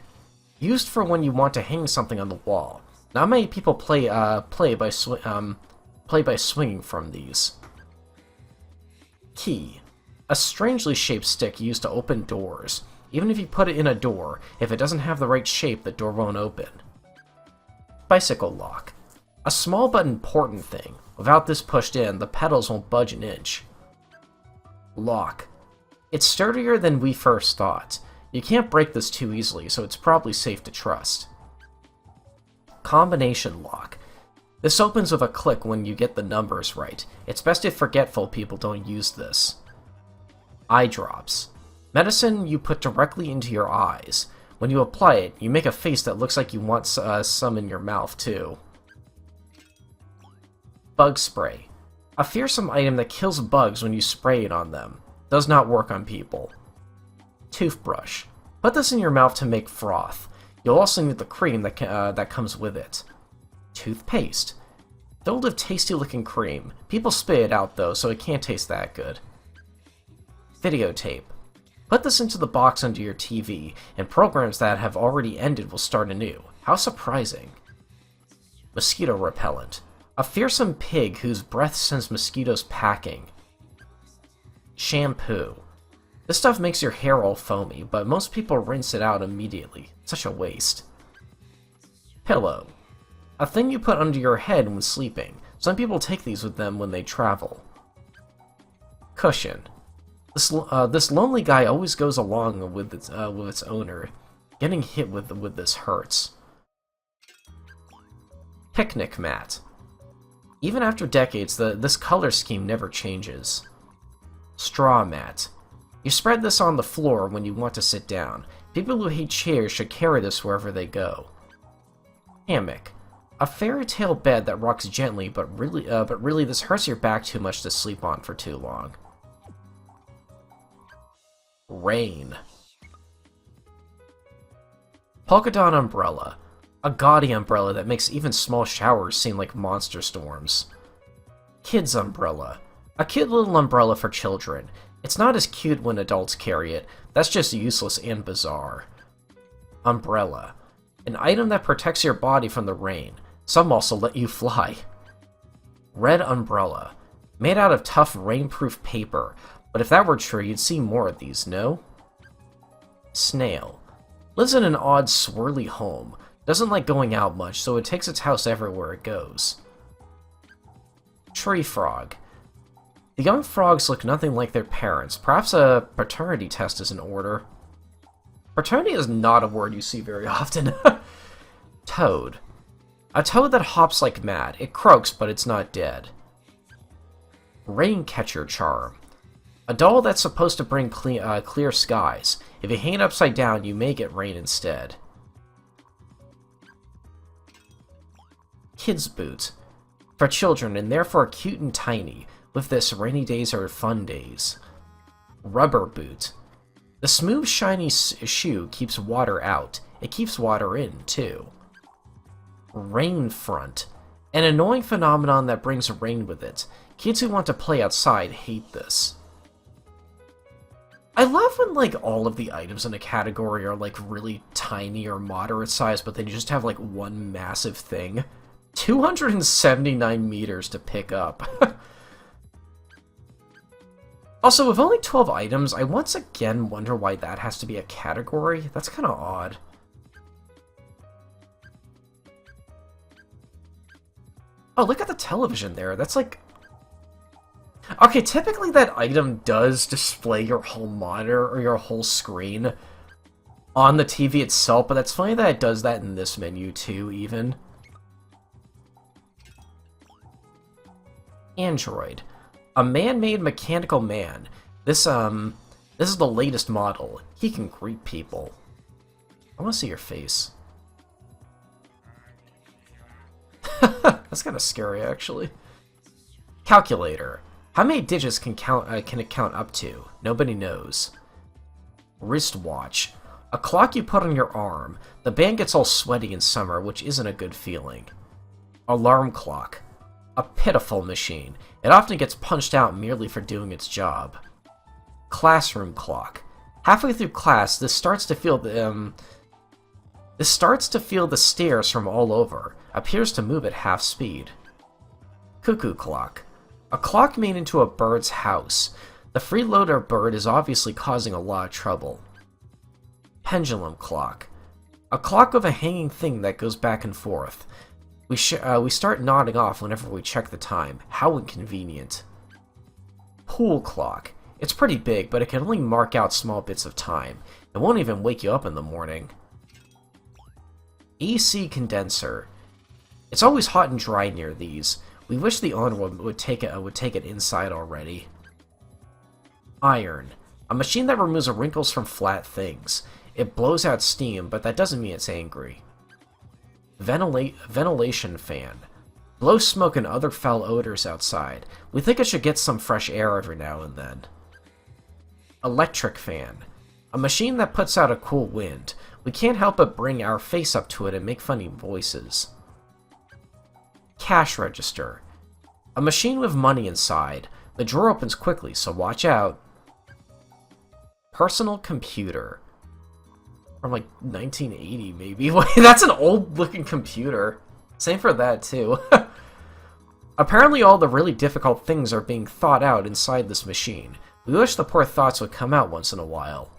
Used for when you want to hang something on the wall. Not many people play by swinging from these. Key. A strangely shaped stick used to open doors. Even if you put it in a door, if it doesn't have the right shape, the door won't open. Bicycle lock. A small but important thing. Without this pushed in, the pedals won't budge an inch. Lock. It's sturdier than we first thought. You can't break this too easily, so it's probably safe to trust. Combination lock. This opens with a click when you get the numbers right. It's best if forgetful people don't use this. Eye drops. Medicine you put directly into your eyes. When you apply it, you make a face that looks like you want some in your mouth, too. Bug spray. A fearsome item that kills bugs when you spray it on them. Does not work on people. Toothbrush. Put this in your mouth to make froth. You'll also need the cream that comes with it. Toothpaste. Filled with tasty-looking cream. People spit it out, though, so it can't taste that good. Videotape. Put this into the box under your TV, and programs that have already ended will start anew. How surprising. Mosquito repellent. A fearsome pig whose breath sends mosquitoes packing. Shampoo. This stuff makes your hair all foamy, but most people rinse it out immediately. Such a waste. Pillow. A thing you put under your head when sleeping. Some people take these with them when they travel. Cushion. This lonely guy always goes along with its owner. Getting hit with this hurts. Picnic mat. Even after decades, this color scheme never changes. Straw mat. You spread this on the floor when you want to sit down. People who hate chairs should carry this wherever they go. Hammock. A fairy tale bed that rocks gently, but really this hurts your back too much to sleep on for too long. Rain. Polka dot umbrella. A gaudy umbrella that makes even small showers seem like monster storms. Kids umbrella. A cute little umbrella for children. It's not as cute when adults carry it. That's just useless and bizarre. Umbrella. An item that protects your body from the rain. Some also let you fly. Red umbrella. Made out of tough rainproof paper. But if that were true, you'd see more of these, no? Snail. Lives in an odd, swirly home. Doesn't like going out much, so it takes its house everywhere it goes. Tree frog. The young frogs look nothing like their parents. Perhaps a paternity test is in order. Paternity is not a word you see very often. Toad. A toad that hops like mad. It croaks, but it's not dead. Raincatcher charm. A doll that's supposed to bring clear skies. If you hang it upside down, you may get rain instead. Kids boot. For children, and therefore cute and tiny. With this, rainy days are fun days. Rubber boot. The smooth, shiny shoe keeps water out. It keeps water in, too. Rain front. An annoying phenomenon that brings rain with it. Kids who want to play outside hate this. I love when, like, all of the items in a category are, like, really tiny or moderate size, but then you just have, like, one massive thing. 279 meters to pick up. Also, with only 12 items, I once again wonder why that has to be a category. That's kind of odd. Oh, look at the television there. That's like... Okay, typically that item does display your whole monitor or your whole screen on the TV itself, but that's funny that it does that in this menu too, even. Android. A man-made mechanical man. This is the latest model. He can greet people. I want to see your face. That's kind of scary, actually. Calculator. How many digits can it count up to? Nobody knows. Wristwatch. A clock you put on your arm. The band gets all sweaty in summer, which isn't a good feeling. Alarm clock. A pitiful machine. It often gets punched out merely for doing its job. Classroom clock. Halfway through class, this starts to feel the stares from all over. Appears to move at half speed. Cuckoo clock. A clock made into a bird's house. The freeloader bird is obviously causing a lot of trouble. Pendulum clock. A clock with a hanging thing that goes back and forth. We start nodding off whenever we check the time. How inconvenient. Pool clock. It's pretty big, but it can only mark out small bits of time. It won't even wake you up in the morning. AC condenser. It's always hot and dry near these. We wish the owner would take it inside already. Iron. A machine that removes the wrinkles from flat things. It blows out steam, but that doesn't mean it's angry. Ventilation fan. Blow smoke and other foul odors outside. We think it should get some fresh air every now and then. Electric fan. A machine that puts out a cool wind. We can't help but bring our face up to it and make funny voices. Cash register. A machine with money inside. The drawer opens quickly, so watch out. Personal computer. From like 1980, maybe. Wait, that's an old-looking computer. Same for that, too. Apparently all the really difficult things are being thought out inside this machine. We wish the poor thoughts would come out once in a while.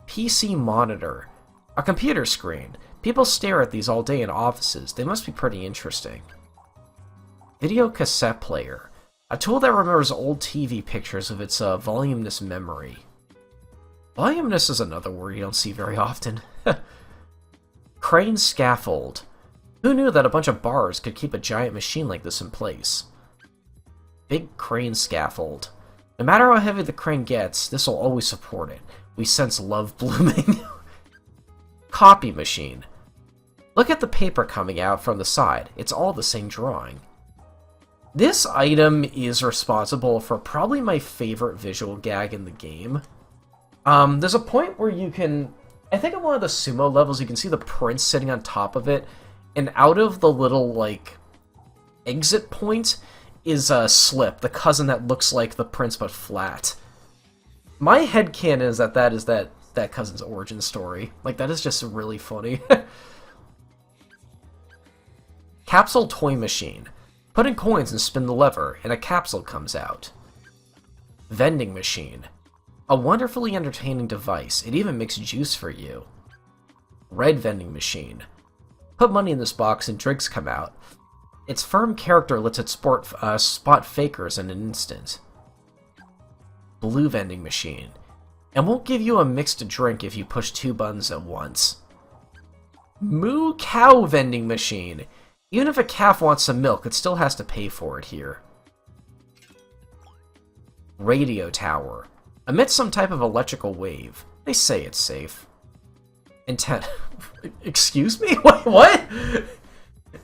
PC monitor. A computer screen. People stare at these all day in offices. They must be pretty interesting. Video cassette player. A tool that remembers old TV pictures of its voluminous memory. Voluminous is another word you don't see very often. Crane scaffold. Who knew that a bunch of bars could keep a giant machine like this in place? Big crane scaffold. No matter how heavy the crane gets, this will always support it. We sense love blooming. Copy machine. Look at the paper coming out from the side. It's all the same drawing. This item is responsible for probably my favorite visual gag in the game. There's a point where you can... I think on one of the sumo levels you can see the prince sitting on top of it, and out of the little, like, exit point is Slip, the cousin that looks like the prince but flat. My headcanon is that cousin's origin story. Like, that is just really funny. Capsule toy machine. Put in coins and spin the lever, and a capsule comes out. Vending machine. A wonderfully entertaining device. It even makes juice for you. Red vending machine. Put money in this box and drinks come out. Its firm character lets it spot fakers in an instant. Blue vending machine. And won't give you a mixed drink if you push 2 buttons at once. Moo cow vending machine. Even if a calf wants some milk, it still has to pay for it here. Radio tower. Emits some type of electrical wave. They say it's safe. Antenna. Excuse me? What?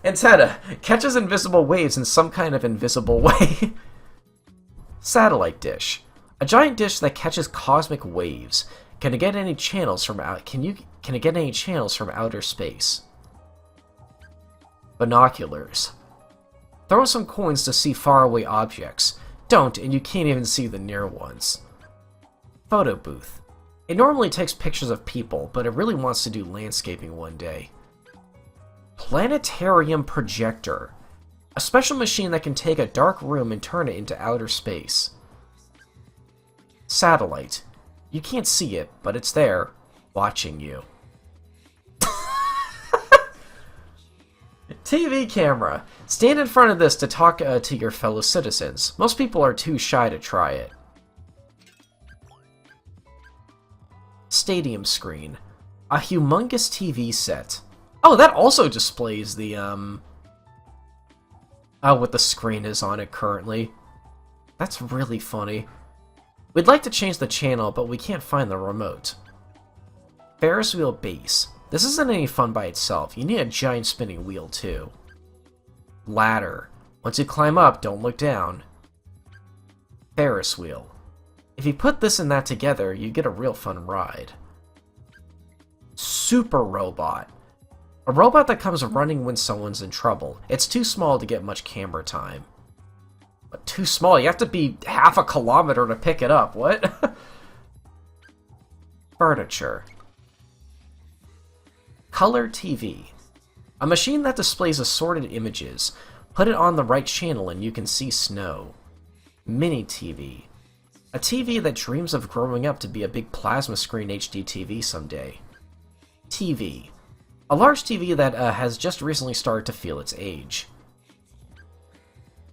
Antenna. Catches invisible waves in some kind of invisible way. Satellite dish. A giant dish that catches cosmic waves. Can it get any channels from outer space? Binoculars. Throw some coins to see faraway objects. Don't, and you can't even see the near ones. Photo booth. It normally takes pictures of people, but it really wants to do landscaping one day. Planetarium projector. A special machine that can take a dark room and turn it into outer space. Satellite. You can't see it, but it's there, watching you. TV camera. Stand in front of this to talk to your fellow citizens. Most people are too shy to try it. Stadium screen. A humongous TV set. Oh, that also displays the, what the screen is on it currently. That's really funny. We'd like to change the channel, but we can't find the remote. Ferris wheel base. This isn't any fun by itself. You need a giant spinning wheel, too. Ladder. Once you climb up, don't look down. Ferris wheel. If you put this and that together, you get a real fun ride. Super robot. A robot that comes running when someone's in trouble. It's too small to get much camera time. But too small? You have to be half a kilometer to pick it up. What? Furniture. Color TV. A machine that displays assorted images. Put it on the right channel and you can see snow. Mini TV. A TV that dreams of growing up to be a big plasma screen HD TV someday. TV. A large TV that has just recently started to feel its age.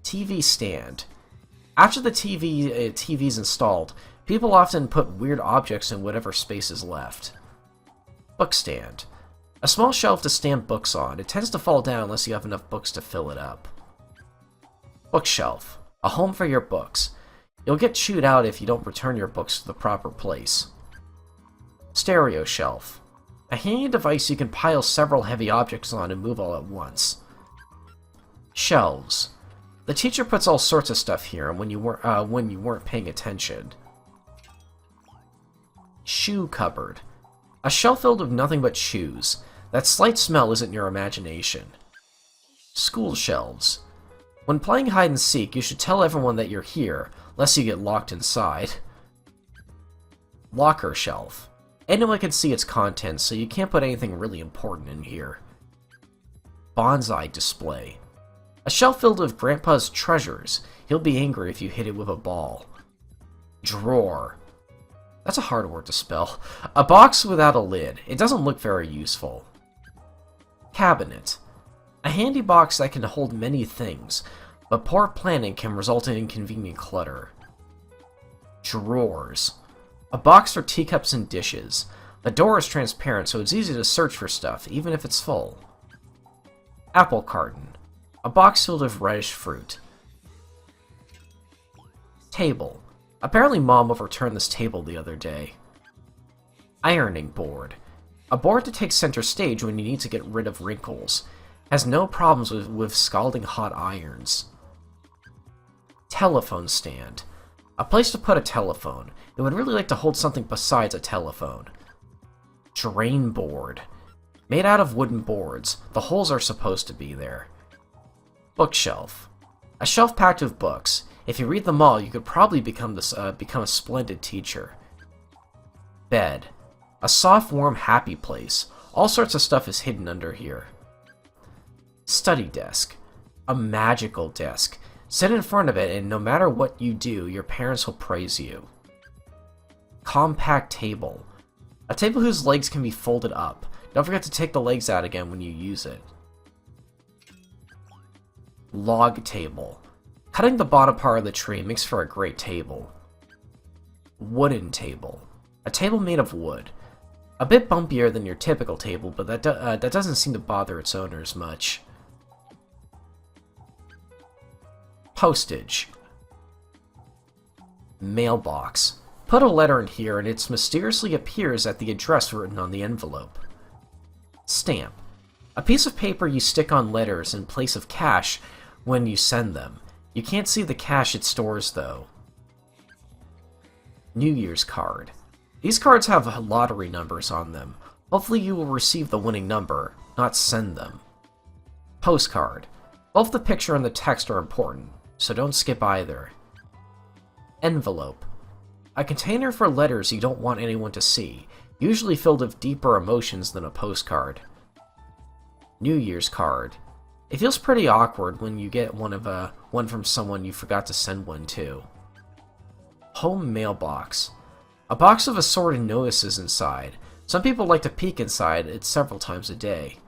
TV stand. After the TV's installed, people often put weird objects in whatever space is left. Book stand. A small shelf to stand books on. It tends to fall down unless you have enough books to fill it up. Bookshelf. A home for your books. You'll get chewed out if you don't return your books to the proper place. Stereo shelf. A handy device you can pile several heavy objects on and move all at once. Shelves. The teacher puts all sorts of stuff here when you weren't paying attention. Shoe cupboard. A shelf filled with nothing but shoes. That slight smell isn't your imagination. School shelves. When playing hide and seek, you should tell everyone that you're here, lest you get locked inside. Locker shelf. Anyone can see its contents, so you can't put anything really important in here. Bonsai display. A shelf filled with Grandpa's treasures. He'll be angry if you hit it with a ball. Drawer. That's a hard word to spell. A box without a lid. It doesn't look very useful. Cabinet. A handy box that can hold many things, but poor planning can result in inconvenient clutter. Drawers. A box for teacups and dishes. The door is transparent, so it's easy to search for stuff, even if it's full. Apple carton. A box filled with reddish fruit. Table. Apparently Mom overturned this table the other day. Ironing board. A board that takes center stage when you need to get rid of wrinkles. Has no problems with scalding hot irons. Telephone stand. A place to put a telephone. It would really like to hold something besides a telephone. Drain board. Made out of wooden boards. The holes are supposed to be there. Bookshelf. A shelf packed with books. If you read them all, you could probably become a splendid teacher. Bed. A soft, warm, happy place. All sorts of stuff is hidden under here. Study desk. A magical desk. Sit in front of it, and no matter what you do, your parents will praise you. Compact table. A table whose legs can be folded up. Don't forget to take the legs out again when you use it. Log table. Cutting the bottom part of the tree makes for a great table. Wooden table. A table made of wood. A bit bumpier than your typical table, but that doesn't seem to bother its owners much. Postage. Mailbox. Put a letter in here and it mysteriously appears at the address written on the envelope. Stamp. A piece of paper you stick on letters in place of cash when you send them. You can't see the cash it stores, though. New Year's card. These cards have lottery numbers on them. Hopefully you will receive the winning number, not send them. Postcard. Both the picture and the text are important, so don't skip either. Envelope. A container for letters you don't want anyone to see, usually filled with deeper emotions than a postcard. New Year's card. It feels pretty awkward when you get one from someone you forgot to send one to. Home mailbox. A box of assorted notices inside. Some people like to peek inside it several times a day.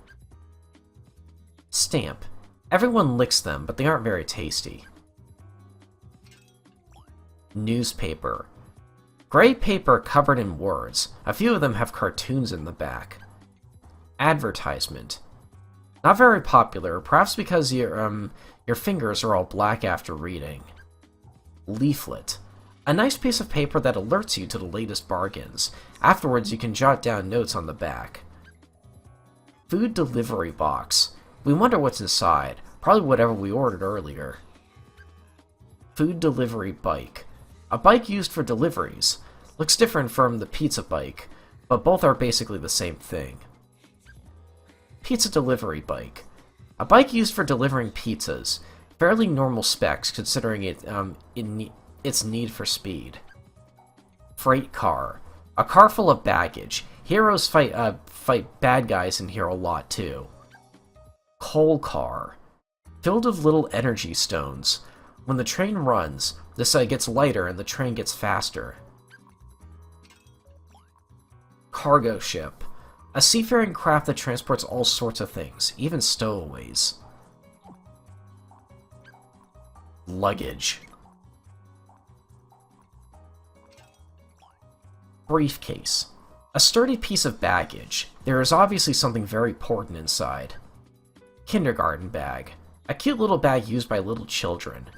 Stamp. Everyone licks them, but they aren't very tasty. Newspaper. Gray paper covered in words. A few of them have cartoons in the back. Advertisement. Not very popular, perhaps because your fingers are all black after reading. Leaflet. A nice piece of paper that alerts you to the latest bargains. Afterwards, you can jot down notes on the back. Food delivery box. We wonder what's inside. Probably whatever we ordered earlier. Food delivery bike. A bike used for deliveries. Looks different from the pizza bike, but both are basically the same thing. Pizza delivery bike. A bike used for delivering pizzas. Fairly normal specs considering its need for speed. Freight car. A car full of baggage. Heroes fight bad guys in here a lot too. Coal car. Filled with little energy stones. When the train runs, this gets lighter and the train gets faster. Cargo ship. A seafaring craft that transports all sorts of things, even stowaways. Luggage. Briefcase. A sturdy piece of baggage. There is obviously something very important inside. Kindergarten bag. A cute little bag used by little children.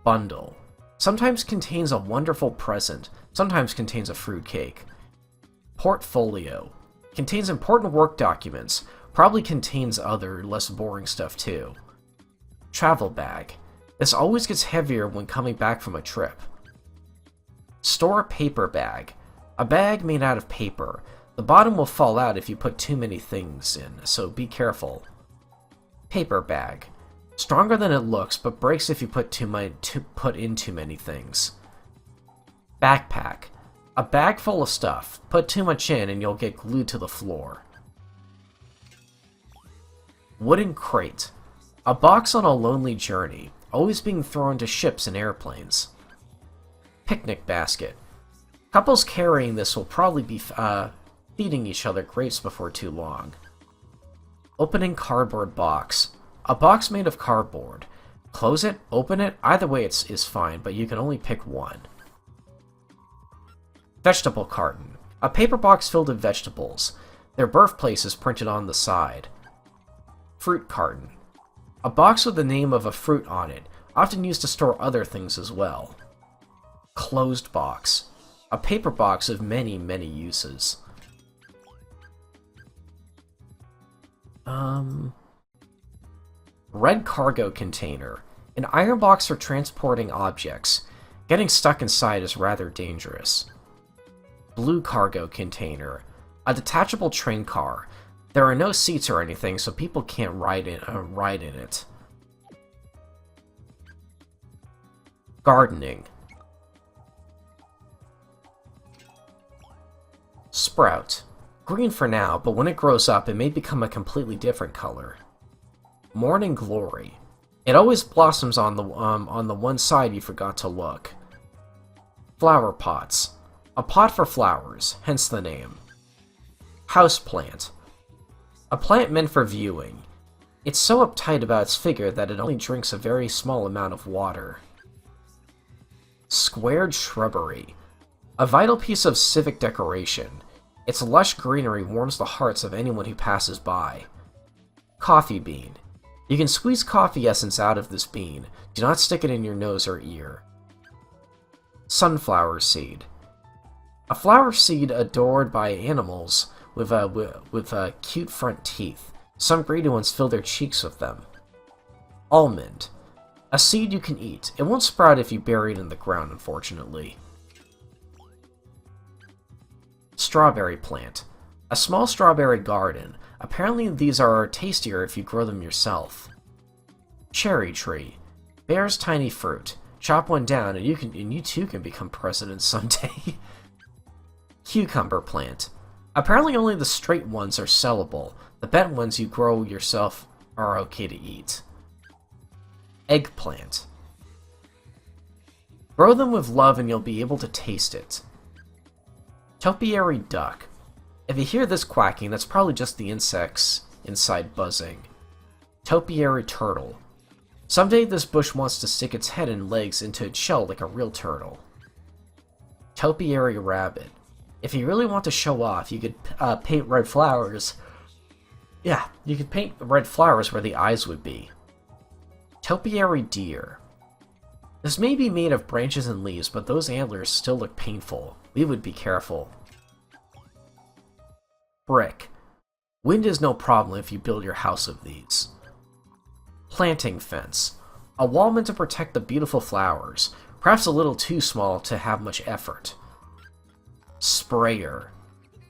Bundle. Sometimes contains a wonderful present, sometimes contains a fruitcake. Portfolio. Contains important work documents, probably contains other, less boring stuff too. Travel bag. This always gets heavier when coming back from a trip. Store paper bag. A bag made out of paper. The bottom will fall out if you put too many things in, so be careful. Paper bag. Stronger than it looks, but breaks if you put in too many things. Backpack. A bag full of stuff. Put too much in and you'll get glued to the floor. Wooden crate. A box on a lonely journey, always being thrown to ships and airplanes. Picnic basket. Couples carrying this will probably be feeding each other grapes before too long. Opening cardboard box. A box made of cardboard. Close it, open it, either way is fine, but you can only pick one. Vegetable carton. A paper box filled with vegetables. Their birthplace is printed on the side. Fruit carton. A box with the name of a fruit on it, often used to store other things as well. Closed box. A paper box of many, many uses. Red cargo container. An iron box for transporting objects. Getting stuck inside is rather dangerous. Blue cargo container. A detachable train car. There are no seats or anything, so people can't ride in it. Gardening. Sprout. Green for now, but when it grows up, it may become a completely different color. Morning glory. It always blossoms on the one side you forgot to look. Flower pots. A pot for flowers, hence the name. Houseplant. A plant meant for viewing. It's so uptight about its figure that it only drinks a very small amount of water. Squared shrubbery. A vital piece of civic decoration. Its lush greenery warms the hearts of anyone who passes by. Coffee bean. You can squeeze coffee essence out of this bean. Do not stick it in your nose or ear. Sunflower seed. A flower seed adored by animals with cute front teeth. Some greedy ones fill their cheeks with them. Almond. A seed you can eat. It won't sprout if you bury it in the ground, unfortunately. Strawberry plant. A small strawberry garden. Apparently these are tastier if you grow them yourself. Cherry tree. Bears tiny fruit. Chop one down and you too can become president someday. Cucumber plant. Apparently only the straight ones are sellable. The bent ones you grow yourself are okay to eat. Eggplant. Grow them with love and you'll be able to taste it. Topiary duck. If you hear this quacking, that's probably just the insects inside buzzing. Topiary turtle. Someday this bush wants to stick its head and legs into its shell like a real turtle. Topiary rabbit. If you really want to show off, you could paint red flowers. Yeah, you could paint red flowers where the eyes would be. Topiary deer. This may be made of branches and leaves, but those antlers still look painful. We would be careful. Brick. Wind is no problem if you build your house of these. Planting fence. A wall meant to protect the beautiful flowers, perhaps a little too small to have much effort. Sprayer.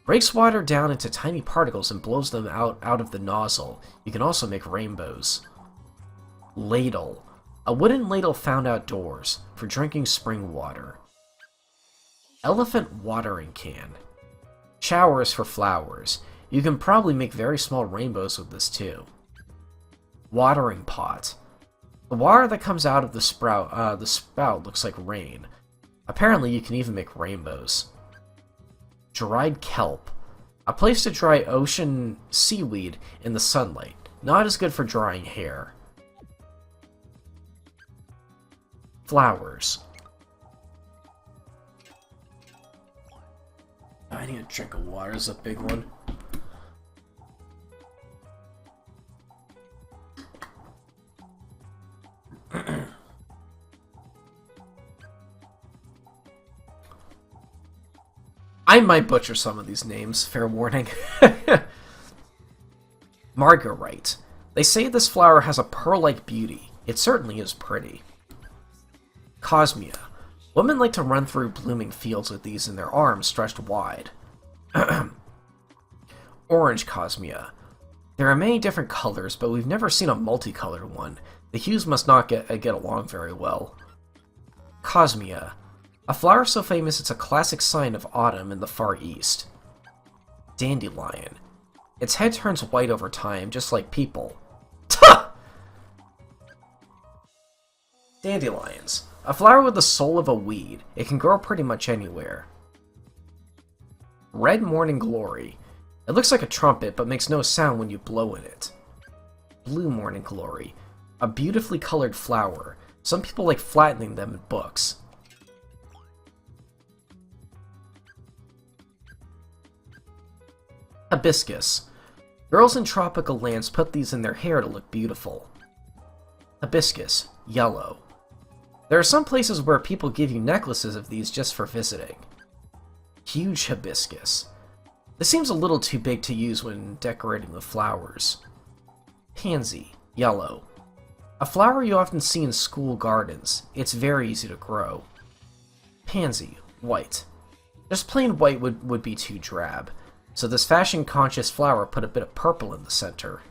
Breaks water down into tiny particles and blows them out of the nozzle. You can also make rainbows. Ladle. A wooden ladle found outdoors, for drinking spring water. Elephant watering can. Showers for flowers. You can probably make very small rainbows with this too. Watering pot. The water that comes out of the spout looks like rain. Apparently you can even make rainbows. Dried kelp. A place to dry ocean seaweed in the sunlight. Not as good for drying hair. Flowers. I need a drink of water, is a big one. I might butcher some of these names, fair warning. Marguerite. They say this flower has a pearl-like beauty. It certainly is pretty. Cosmea. Women like to run through blooming fields with these in their arms stretched wide. Orange Cosmea. There are many different colors, but we've never seen a multicolored one. The hues must not get along very well. Cosmea. A flower so famous it's a classic sign of autumn in the Far East. Dandelion. Its head turns white over time, just like people. Dandelions. A flower with the soul of a weed. It can grow pretty much anywhere. Red Morning Glory. It looks like a trumpet, but makes no sound when you blow in it. Blue Morning Glory. A beautifully colored flower. Some people like flattening them in books. Hibiscus. Girls in tropical lands put these in their hair to look beautiful. Hibiscus. Yellow. There are some places where people give you necklaces of these just for visiting. Huge hibiscus. This seems a little too big to use when decorating with flowers. Pansy. Yellow. A flower you often see in school gardens. It's very easy to grow. Pansy. White. Just plain white would be too drab, so this fashion-conscious flower put a bit of purple in the center.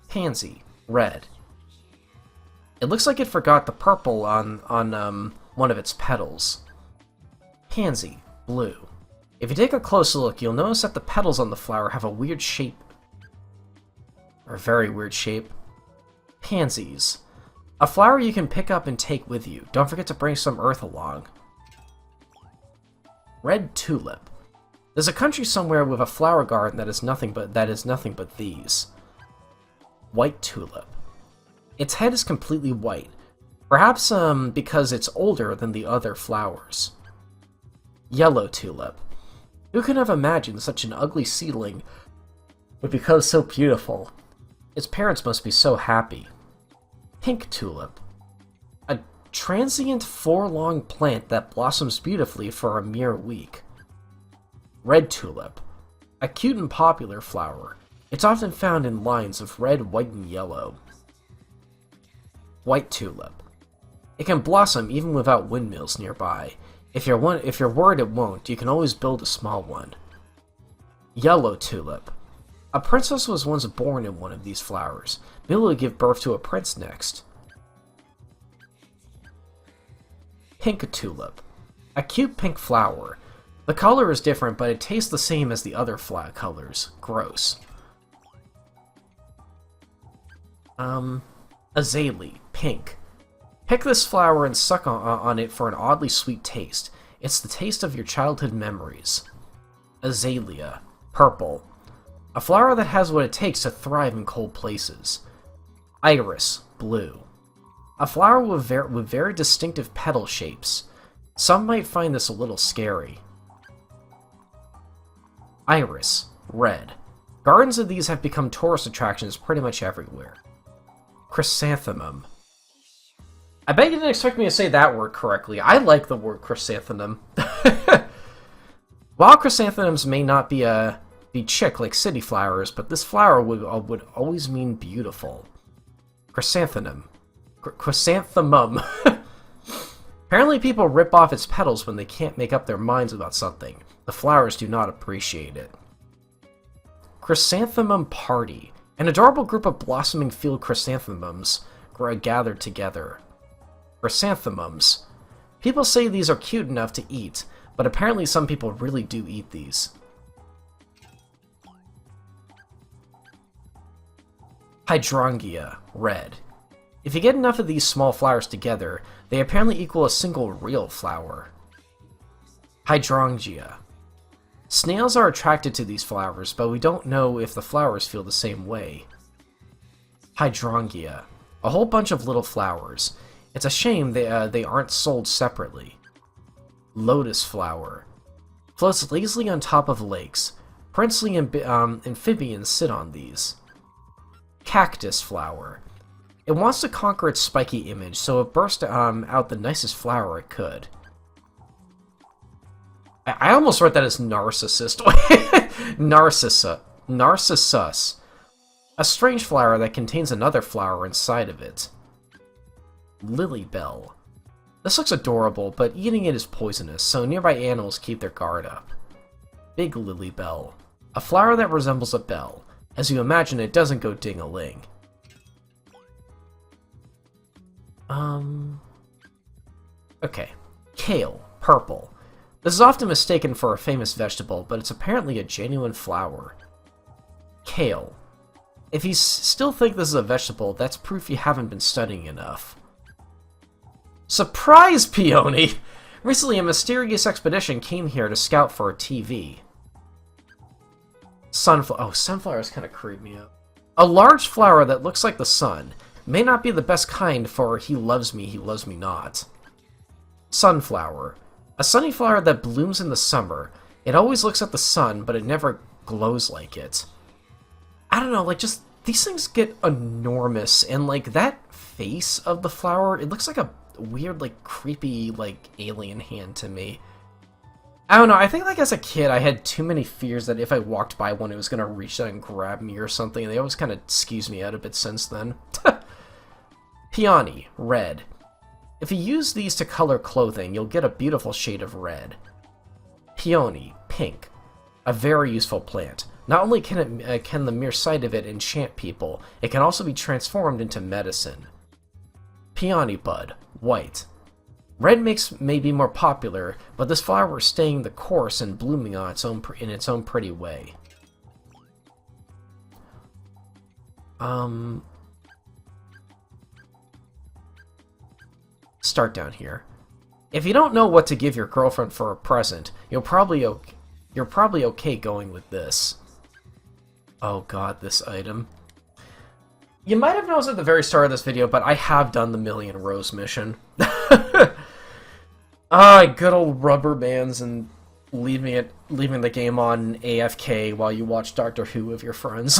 Pansy. Red. It looks like it forgot the purple on one of its petals. Pansy. Blue. If you take a close look, you'll notice that the petals on the flower have a weird shape. Or a very weird shape. Pansies. A flower you can pick up and take with you. Don't forget to bring some earth along. Red Tulip. There's a country somewhere with a flower garden that is nothing but these. White Tulip. Its head is completely white, perhaps because it's older than the other flowers. Yellow Tulip. Who could have imagined such an ugly seedling would become so beautiful? Its parents must be so happy. Pink Tulip. A transient 4-long plant that blossoms beautifully for a mere week. Red Tulip. A cute and popular flower. It's often found in lines of red, white, and yellow. White Tulip. It can blossom even without windmills nearby. If you're worried it won't, you can always build a small one. Yellow Tulip. A princess was once born in one of these flowers. Maybe we'll give birth to a prince next. Pink tulip. A cute pink flower. The color is different, but it tastes the same as the other colors. Gross. Azalea. Pink. Pick this flower and suck on it for an oddly sweet taste. It's the taste of your childhood memories. Azalea. Purple. A flower that has what it takes to thrive in cold places. Iris. Blue. A flower with very distinctive petal shapes. Some might find this a little scary. Iris. Red. Gardens of these have become tourist attractions pretty much everywhere. Chrysanthemum. I bet you didn't expect me to say that word correctly. I like the word chrysanthemum. While chrysanthemums may not be chic like city flowers, but this flower would always mean beautiful. Chrysanthemum. Chrysanthemum. Apparently people rip off its petals when they can't make up their minds about something. The flowers do not appreciate it. Chrysanthemum Party. An adorable group of blossoming field chrysanthemums gathered together. Chrysanthemums. People say these are cute enough to eat, but apparently some people really do eat these. Hydrangea. Red. If you get enough of these small flowers together, they apparently equal a single real flower. Hydrangea. Snails are attracted to these flowers, but we don't know if the flowers feel the same way. Hydrangea. A whole bunch of little flowers. It's a shame they aren't sold separately. Lotus flower. Floats lazily on top of lakes. Princely amphibians sit on these. Cactus flower. It wants to conquer its spiky image, so it burst out the nicest flower it could. I almost wrote that as narcissist. Narcissus. A strange flower that contains another flower inside of it. Lilybell. This looks adorable, but eating it is poisonous, so nearby animals keep their guard up. Big Lilybell. A flower that resembles a bell. As you imagine, it doesn't go ding-a-ling. Okay. Kale. Purple. This is often mistaken for a famous vegetable, but it's apparently a genuine flower. Kale. If you still think this is a vegetable, that's proof you haven't been studying enough. Surprise, Peony! Recently, a mysterious expedition came here to scout for a TV. Sunflower. Oh, sunflowers kind of creep me out. A large flower that looks like the sun. May not be the best kind for he loves me not. Sunflower. A sunny flower that blooms in the summer. It always looks at the sun, but it never glows like it. I don't know, like, just, these things get enormous, and, like, that face of the flower, it looks like a weird, like, creepy, like, alien hand to me. I don't know, I think, like, as a kid, I had too many fears that if I walked by one, it was gonna reach out and grab me or something, and they always kind of skews me out a bit since then. Peony. Red. If you use these to color clothing, you'll get a beautiful shade of red. Peony. Pink. A very useful plant. Not only can the mere sight of it enchant people, it can also be transformed into medicine. Peony bud. White. Red may be more popular, but this flower is staying the course and blooming on in its own pretty way. Start down here. If you don't know what to give your girlfriend for a present, you're probably okay going with this. Oh god, this item. You might have noticed at the very start of this video, but I have done the Million Rose mission. Good old rubber bands and leaving the game on AFK while you watch Doctor Who with your friends.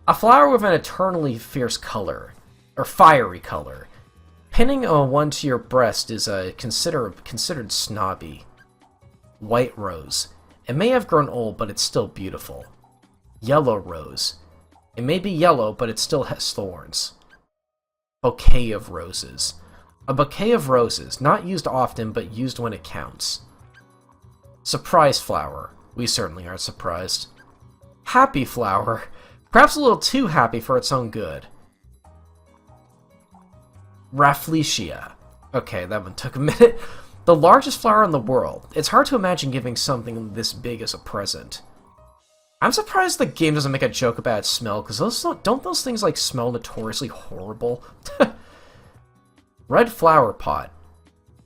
A flower with an eternally fierce color, or fiery color. Pinning one to your breast is considered snobby. White rose. It may have grown old, but it's still beautiful. Yellow rose. It may be yellow, but it still has thorns. Bouquet of roses. A bouquet of roses, not used often, but used when it counts. Surprise flower. We certainly aren't surprised. Happy flower. Perhaps a little too happy for its own good. Rafflesia. Okay, that one took a minute. The largest flower in the world. It's hard to imagine giving something this big as a present. I'm surprised the game doesn't make a joke about its smell, because don't those things like smell notoriously horrible? Red flower pot.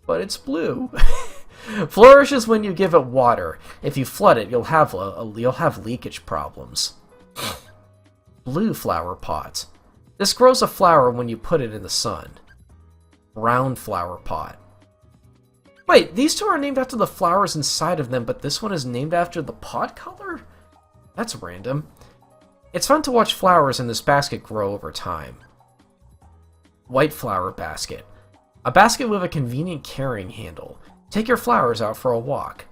But it's blue. Flourishes when you give it water. If you flood it, you'll have leakage problems. Blue flower pot. This grows a flower when you put it in the sun. Brown flower pot. Wait, these two are named after the flowers inside of them, but this one is named after the pot color? That's random. It's fun to watch flowers in this basket grow over time. White flower basket. A basket with a convenient carrying handle. Take your flowers out for a walk.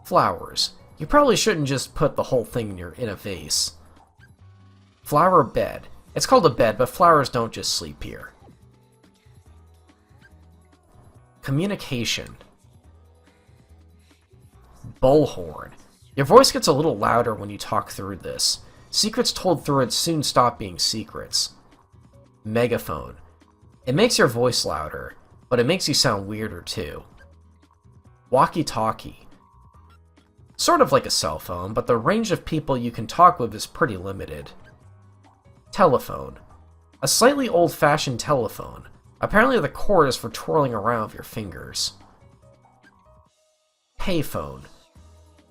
Flowers. You probably shouldn't just put the whole thing in a vase. Flower bed. It's called a bed, but flowers don't just sleep here. Communication. Bullhorn. Your voice gets a little louder when you talk through this. Secrets told through it soon stop being secrets. Megaphone. It makes your voice louder, but it makes you sound weirder too. Walkie-talkie. Sort of like a cell phone, but the range of people you can talk with is pretty limited. Telephone. A slightly old-fashioned telephone. Apparently the cord is for twirling around with your fingers. Payphone.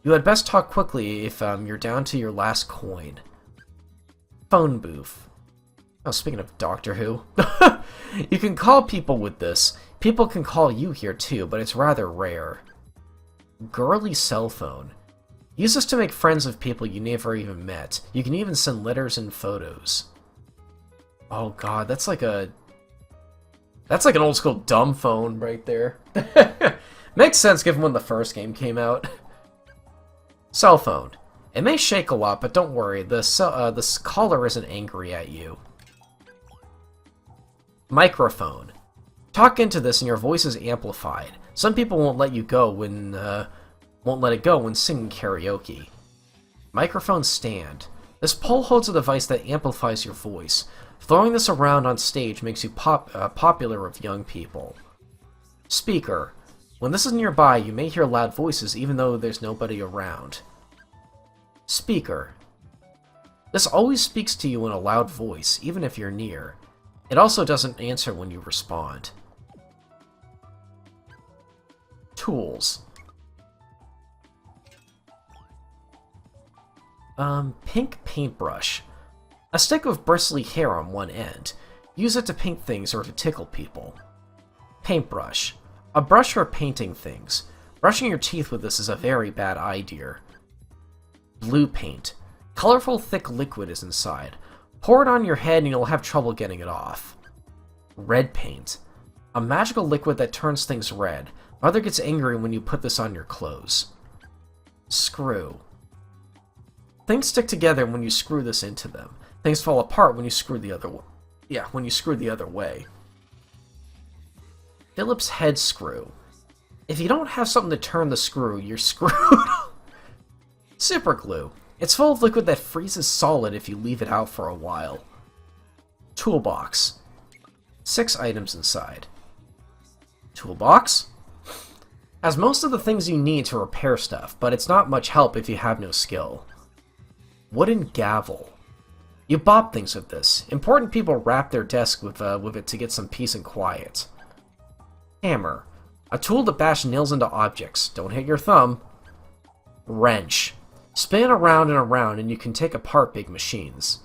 You had best talk quickly if you're down to your last coin. Phone booth. Oh, speaking of Doctor Who. You can call people with this. People can call you here too, but it's rather rare. Girly cell phone. Use this to make friends with people you never even met. You can even send letters and photos. Oh god, that's like an old school dumb phone right there. Makes sense given when the first game came out. Cell phone. It may shake a lot, but don't worry, the caller isn't angry at you. Microphone. Talk into this and your voice is amplified. Some people won't let it go when singing karaoke. Microphone stand. This pole holds a device that amplifies your voice. Throwing this around on stage makes you popular with young people. Speaker. When this is nearby, you may hear loud voices even though there's nobody around. Speaker. This always speaks to you in a loud voice, even if you're near. It also doesn't answer when you respond. Tools. Pink paintbrush. A stick with bristly hair on one end. Use it to paint things or to tickle people. Paintbrush. A brush for painting things. Brushing your teeth with this is a very bad idea. Blue paint. Colorful, thick liquid is inside. Pour it on your head and you'll have trouble getting it off. Red paint. A magical liquid that turns things red. Mother gets angry when you put this on your clothes. Screw. Things stick together when you screw this into them. Things fall apart when you screw the other way. Yeah, when you screw the other way. Phillips head screw. If you don't have something to turn the screw, you're screwed. Super glue. It's full of liquid that freezes solid if you leave it out for a while. Toolbox. 6 items inside. Toolbox? Has most of the things you need to repair stuff, but it's not much help if you have no skill. Wooden gavel. You bop things with this. Important people wrap their desk with it to get some peace and quiet. Hammer. A tool to bash nails into objects. Don't hit your thumb. Wrench. Spin it around and around and you can take apart big machines.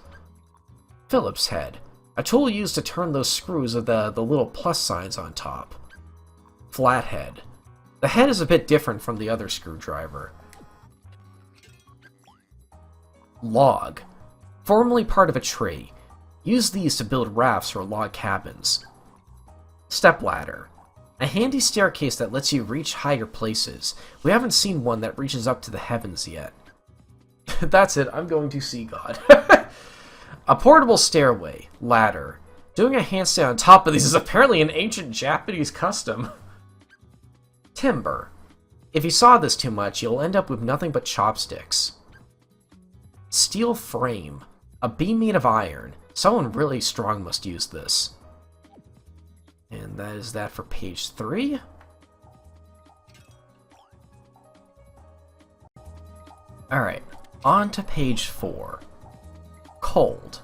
Phillips head. A tool used to turn those screws with the little plus signs on top. Flathead. The head is a bit different from the other screwdriver. Log. Formerly part of a tree. Use these to build rafts or log cabins. Stepladder. A handy staircase that lets you reach higher places. We haven't seen one that reaches up to the heavens yet. That's it, I'm going to see God. A portable stairway. Ladder. Doing a handstand on top of these is apparently an ancient Japanese custom. Timber. If you saw this too much, you'll end up with nothing but chopsticks. Steel frame. A beam made of iron. Someone really strong must use this. And that is that for page 3. Alright, on to page 4. Cold.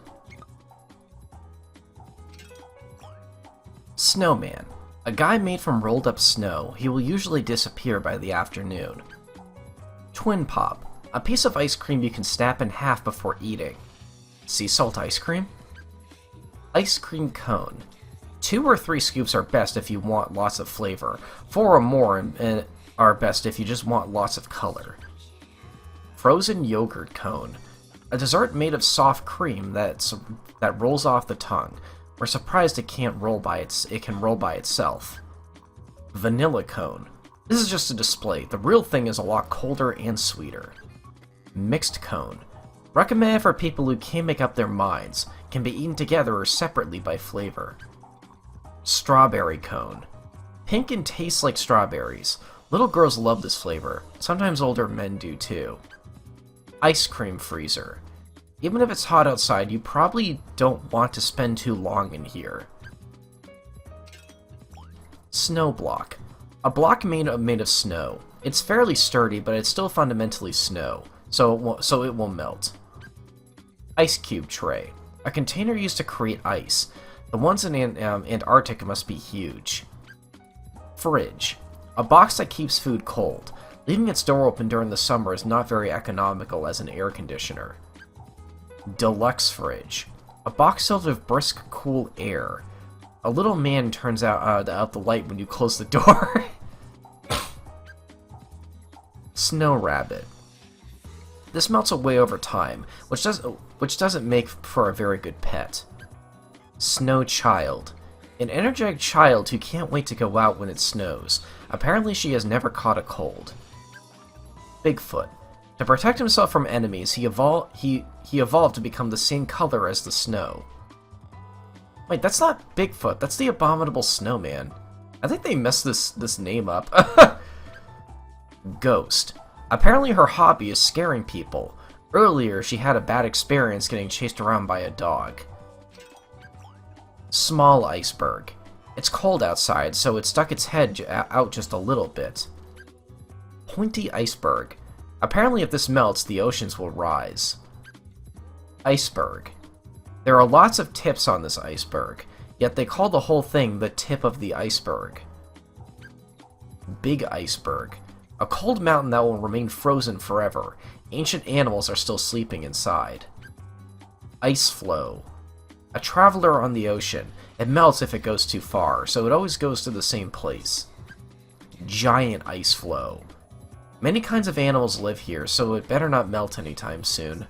Snowman. A guy made from rolled up snow. He will usually disappear by the afternoon. Twin Pop. A piece of ice cream you can snap in half before eating. Sea salt ice cream? Ice cream cone. 2 or 3 scoops are best if you want lots of flavor. 4 or more are best if you just want lots of color. Frozen yogurt cone. A dessert made of soft cream that rolls off the tongue. We're surprised it can roll by itself. Vanilla cone. This is just a display. The real thing is a lot colder and sweeter. Mixed cone. Recommended for people who can't make up their minds. Can be eaten together or separately by flavor. Strawberry cone. Pink and tastes like strawberries. Little girls love this flavor. Sometimes older men do too. Ice cream freezer. Even if it's hot outside, you probably don't want to spend too long in here. Snow block. A block made of snow. It's fairly sturdy, but it's still fundamentally snow, so it will melt. Ice cube tray. A container used to create ice. The ones in Antarctica must be huge. Fridge. A box that keeps food cold. Leaving its door open during the summer is not very economical as an air conditioner. Deluxe fridge. A box filled with brisk, cool air. A little man turns out the light when you close the door. Snow rabbit. This melts away over time, which doesn't make for a very good pet. Snow child. An energetic child who can't wait to go out when it snows. Apparently she has never caught a cold. Bigfoot. To protect himself from enemies, he evolved to become the same color as the snow. Wait, that's not Bigfoot, that's the Abominable Snowman. I think they messed this name up. Ghost. Apparently her hobby is scaring people. Earlier, she had a bad experience getting chased around by a dog. Small iceberg. It's cold outside, so it stuck its head out just a little bit. Pointy iceberg. Apparently if this melts, the oceans will rise. Iceberg. There are lots of tips on this iceberg, yet they call the whole thing the tip of the iceberg. Big iceberg. A cold mountain that will remain frozen forever. Ancient animals are still sleeping inside. Ice flow. A traveler on the ocean. It melts if it goes too far, so it always goes to the same place. Giant ice flow. Many kinds of animals live here, so it better not melt anytime soon.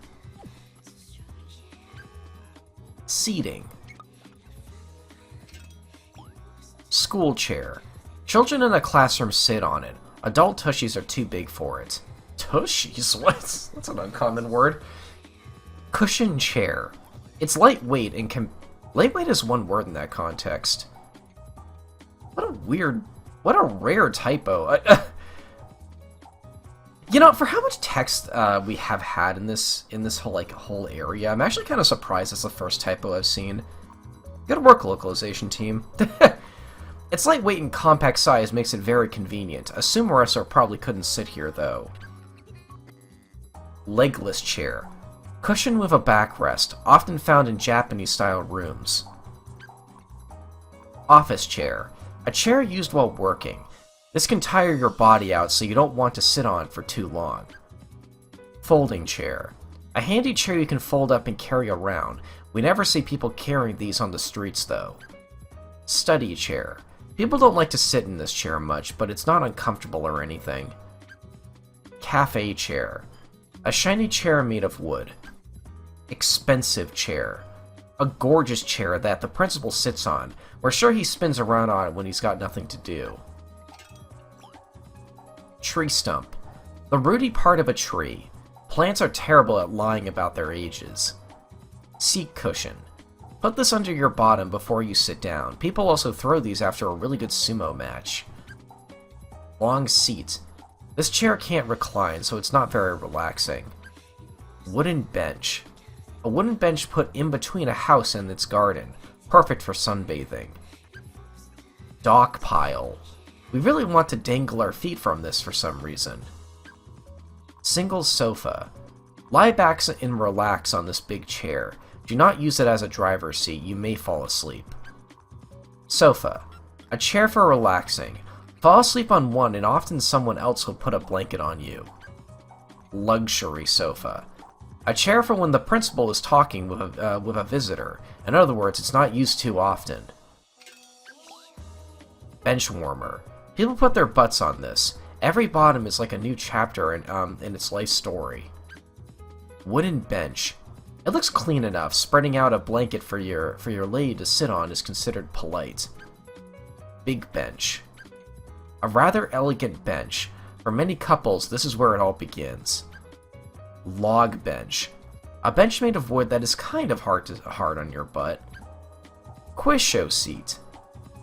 Seating. School chair. Children in a classroom sit on it. Adult tushies are too big for it. Tushies? What? That's an uncommon word. Cushion chair. It's lightweight and can... Lightweight is one word in that context. What a rare typo. You know, for how much text we have had in this whole area, I'm actually kind of surprised it's the first typo I've seen. Good work, localization team. Its lightweight and compact size makes it very convenient. A sumo wrestler probably couldn't sit here, though. Legless chair. Cushion with a backrest, often found in Japanese-style rooms. Office chair. A chair used while working. This can tire your body out, so you don't want to sit on for too long. Folding chair. A handy chair you can fold up and carry around. We never see people carrying these on the streets, though. Study chair. People don't like to sit in this chair much, but it's not uncomfortable or anything. Cafe chair. A shiny chair made of wood. Expensive chair. A gorgeous chair that the principal sits on. We're sure he spins around on it when he's got nothing to do. Tree stump. The rooty part of a tree. Plants are terrible at lying about their ages. Seat cushion. Put this under your bottom before you sit down. People also throw these after a really good sumo match. Long seat. This chair can't recline, so it's not very relaxing. Wooden bench. A wooden bench put in between a house and its garden. Perfect for sunbathing. Dock pile. We really want to dangle our feet from this for some reason. Single sofa. Lie back and relax on this big chair. Do not use it as a driver's seat, you may fall asleep. Sofa. A chair for relaxing. Fall asleep on one and often someone else will put a blanket on you. Luxury sofa. A chair for when the principal is talking with a visitor. In other words, it's not used too often. Bench warmer. People put their butts on this. Every bottom is like a new chapter in its life story. Wooden bench. It looks clean enough. Spreading out a blanket for your lady to sit on is considered polite. Big bench. A rather elegant bench. For many couples, this is where it all begins. Log bench. A bench made of wood that is kind of hard on your butt. Quiz show seat.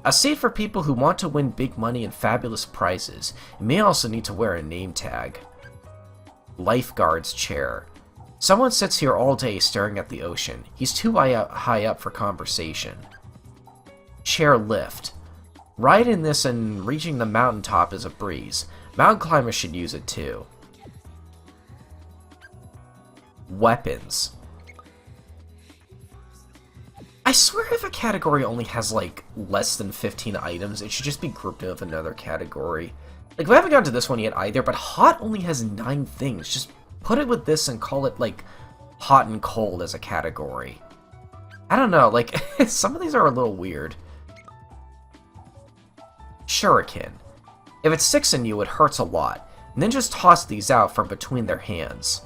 A seat for people who want to win big money and fabulous prizes. You may also need to wear a name tag. Lifeguard's chair. Someone sits here all day staring at the ocean. He's too high up for conversation. Chair lift. Ride in this and reaching the mountaintop is a breeze. Mountain climbers should use it too. Weapons. I swear if a category only has, like, less than 15 items, it should just be grouped with another category. Like, we haven't gotten to this one yet either, but hot only has 9 things. Just put it with this and call it, like, hot and cold as a category. I don't know, like, some of these are a little weird. Shuriken. If it sticks in you, it hurts a lot. Ninjas toss these out from between their hands.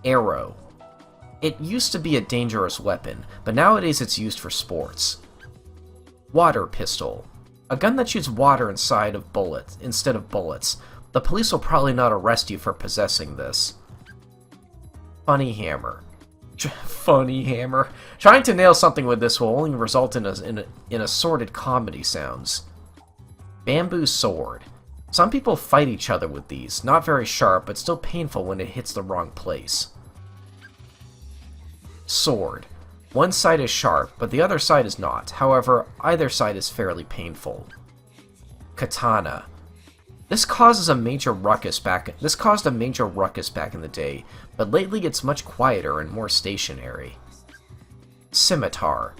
Arrow. It used to be a dangerous weapon, but nowadays it's used for sports. Water pistol. A gun that shoots water instead of bullets. The police will probably not arrest you for possessing this. Funny hammer. Funny hammer. Trying to nail something with this will only result in assorted comedy sounds. Bamboo sword. Some people fight each other with these. Not very sharp, but still painful when it hits the wrong place. Sword. One side is sharp, but the other side is not. However, either side is fairly painful. Katana. This caused a major ruckus back in the day, but lately it's much quieter and more stationary. Scimitar.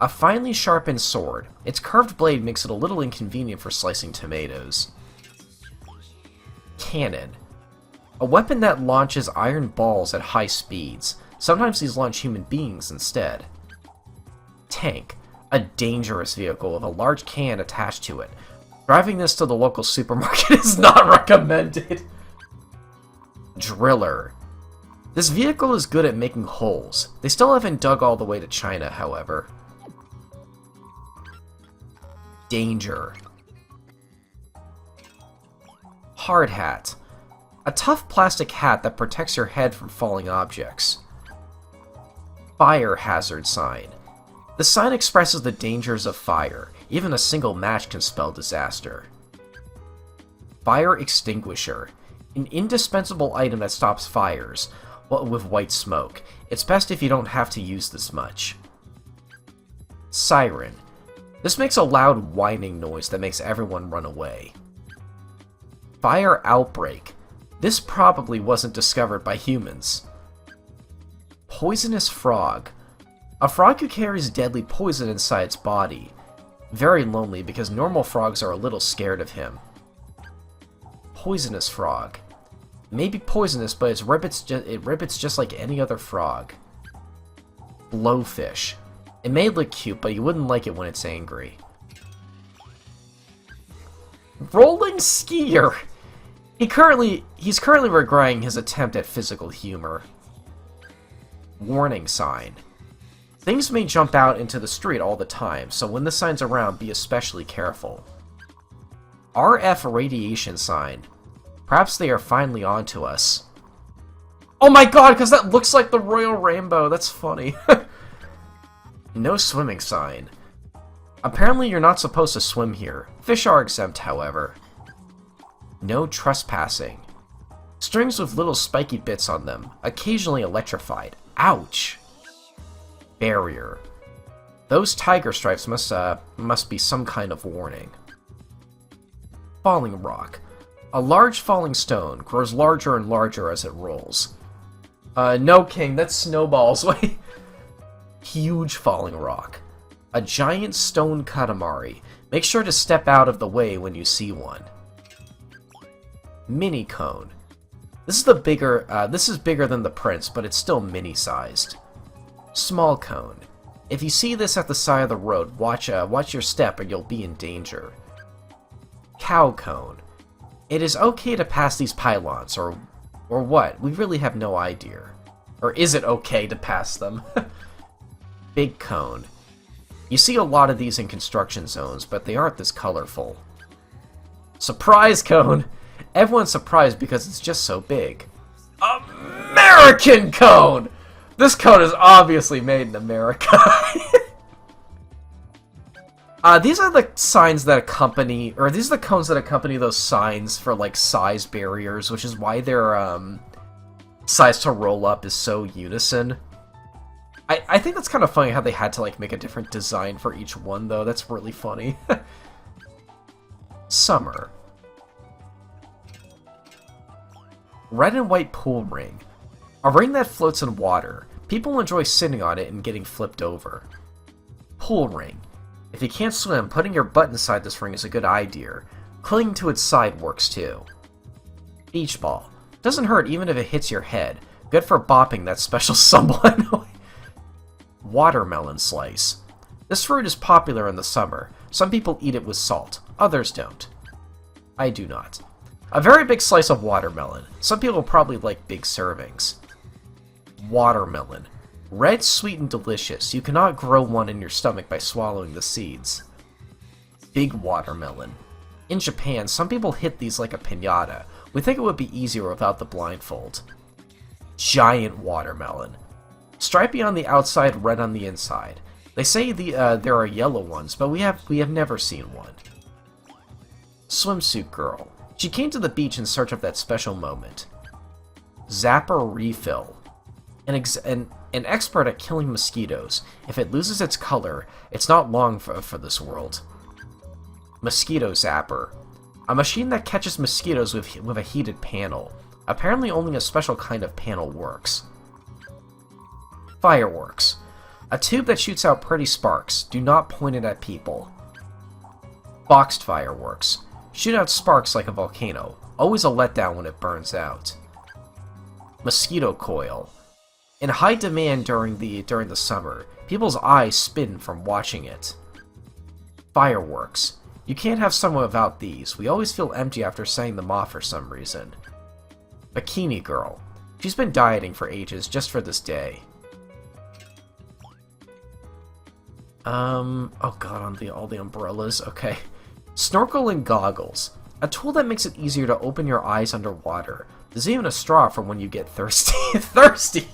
A finely sharpened sword. Its curved blade makes it a little inconvenient for slicing tomatoes. Cannon. A weapon that launches iron balls at high speeds. Sometimes these launch human beings instead. Tank. A dangerous vehicle with a large can attached to it. Driving this to the local supermarket is not recommended. Driller. This vehicle is good at making holes. They still haven't dug all the way to China, however. Danger. Hard hat. A tough plastic hat that protects your head from falling objects. Fire hazard sign. The sign expresses the dangers of fire. Even a single match can spell disaster. Fire extinguisher. An indispensable item that stops fires with white smoke. It's best if you don't have to use this much. Siren. This makes a loud whining noise that makes everyone run away. Fire outbreak. This probably wasn't discovered by humans. Poisonous frog. A frog who carries deadly poison inside its body. Very lonely because normal frogs are a little scared of him. Poisonous frog. Maybe poisonous, but it ribbits just like any other frog. Blowfish. It may look cute, but you wouldn't like it when it's angry. Rolling skier. He's currently regretting his attempt at physical humor. Warning sign. Things may jump out into the street all the time, so when the sign's around, be especially careful. RF radiation sign. Perhaps they are finally onto us. Oh my god, because that looks like the Royal Rainbow. That's funny. No swimming sign. Apparently you're not supposed to swim here. Fish are exempt, however. No trespassing. Strings with little spiky bits on them, occasionally electrified. Ouch! Barrier. Those tiger stripes must be some kind of warning. Falling rock. A large falling stone grows larger and larger as it rolls. No, King, that's snowballs. Wait. Huge falling rock. A giant stone katamari. Make sure to step out of the way when you see one. Mini cone. This is bigger than the prince, but it's still mini-sized. Small cone. If you see this at the side of the road, watch your step or you'll be in danger. Cow cone. It is okay to pass these pylons, or what? We really have no idea. Or is it okay to pass them? Big cone. You see a lot of these in construction zones, but they aren't this colorful. Surprise cone! Everyone's surprised because it's just so big. American cone! This cone is obviously made in America. These are the signs that accompany, or these are the cones that accompany those signs for, like, size barriers, which is why their, size to roll up is so unison. I think that's kind of funny how they had to, like, make a different design for each one, though. That's really funny. Summer. Red and white pool ring. A ring that floats in water. People enjoy sitting on it and getting flipped over. Pool ring. If you can't swim, putting your butt inside this ring is a good idea. Clinging to its side works too. Beach ball. Doesn't hurt even if it hits your head. Good for bopping that special someone. Watermelon slice. This fruit is popular in the summer. Some people eat it with salt. Others don't. I do not. A very big slice of watermelon. Some people probably like big servings. Watermelon. Red, sweet, and delicious. You cannot grow one in your stomach by swallowing the seeds. Big watermelon. In Japan, some people hit these like a piñata. We think it would be easier without the blindfold. Giant watermelon. Stripy on the outside, red on the inside. They say there are yellow ones, but we have never seen one. Swimsuit girl. She came to the beach in search of that special moment. Zapper refill. An expert at killing mosquitoes. If it loses its color, it's not long for this world. Mosquito zapper. A machine that catches mosquitoes with a heated panel. Apparently only a special kind of panel works. Fireworks. A tube that shoots out pretty sparks. Do not point it at people. Boxed fireworks. Shoot out sparks like a volcano. Always a letdown when it burns out. Mosquito coil. In high demand during the summer, people's eyes spin from watching it. Fireworks. You can't have summer without these. We always feel empty after setting them off for some reason. Bikini girl. She's been dieting for ages just for this day. Oh god, on all the umbrellas. Okay. Snorkel and goggles. A tool that makes it easier to open your eyes underwater. There's even a straw for when you get thirsty. Thirsty!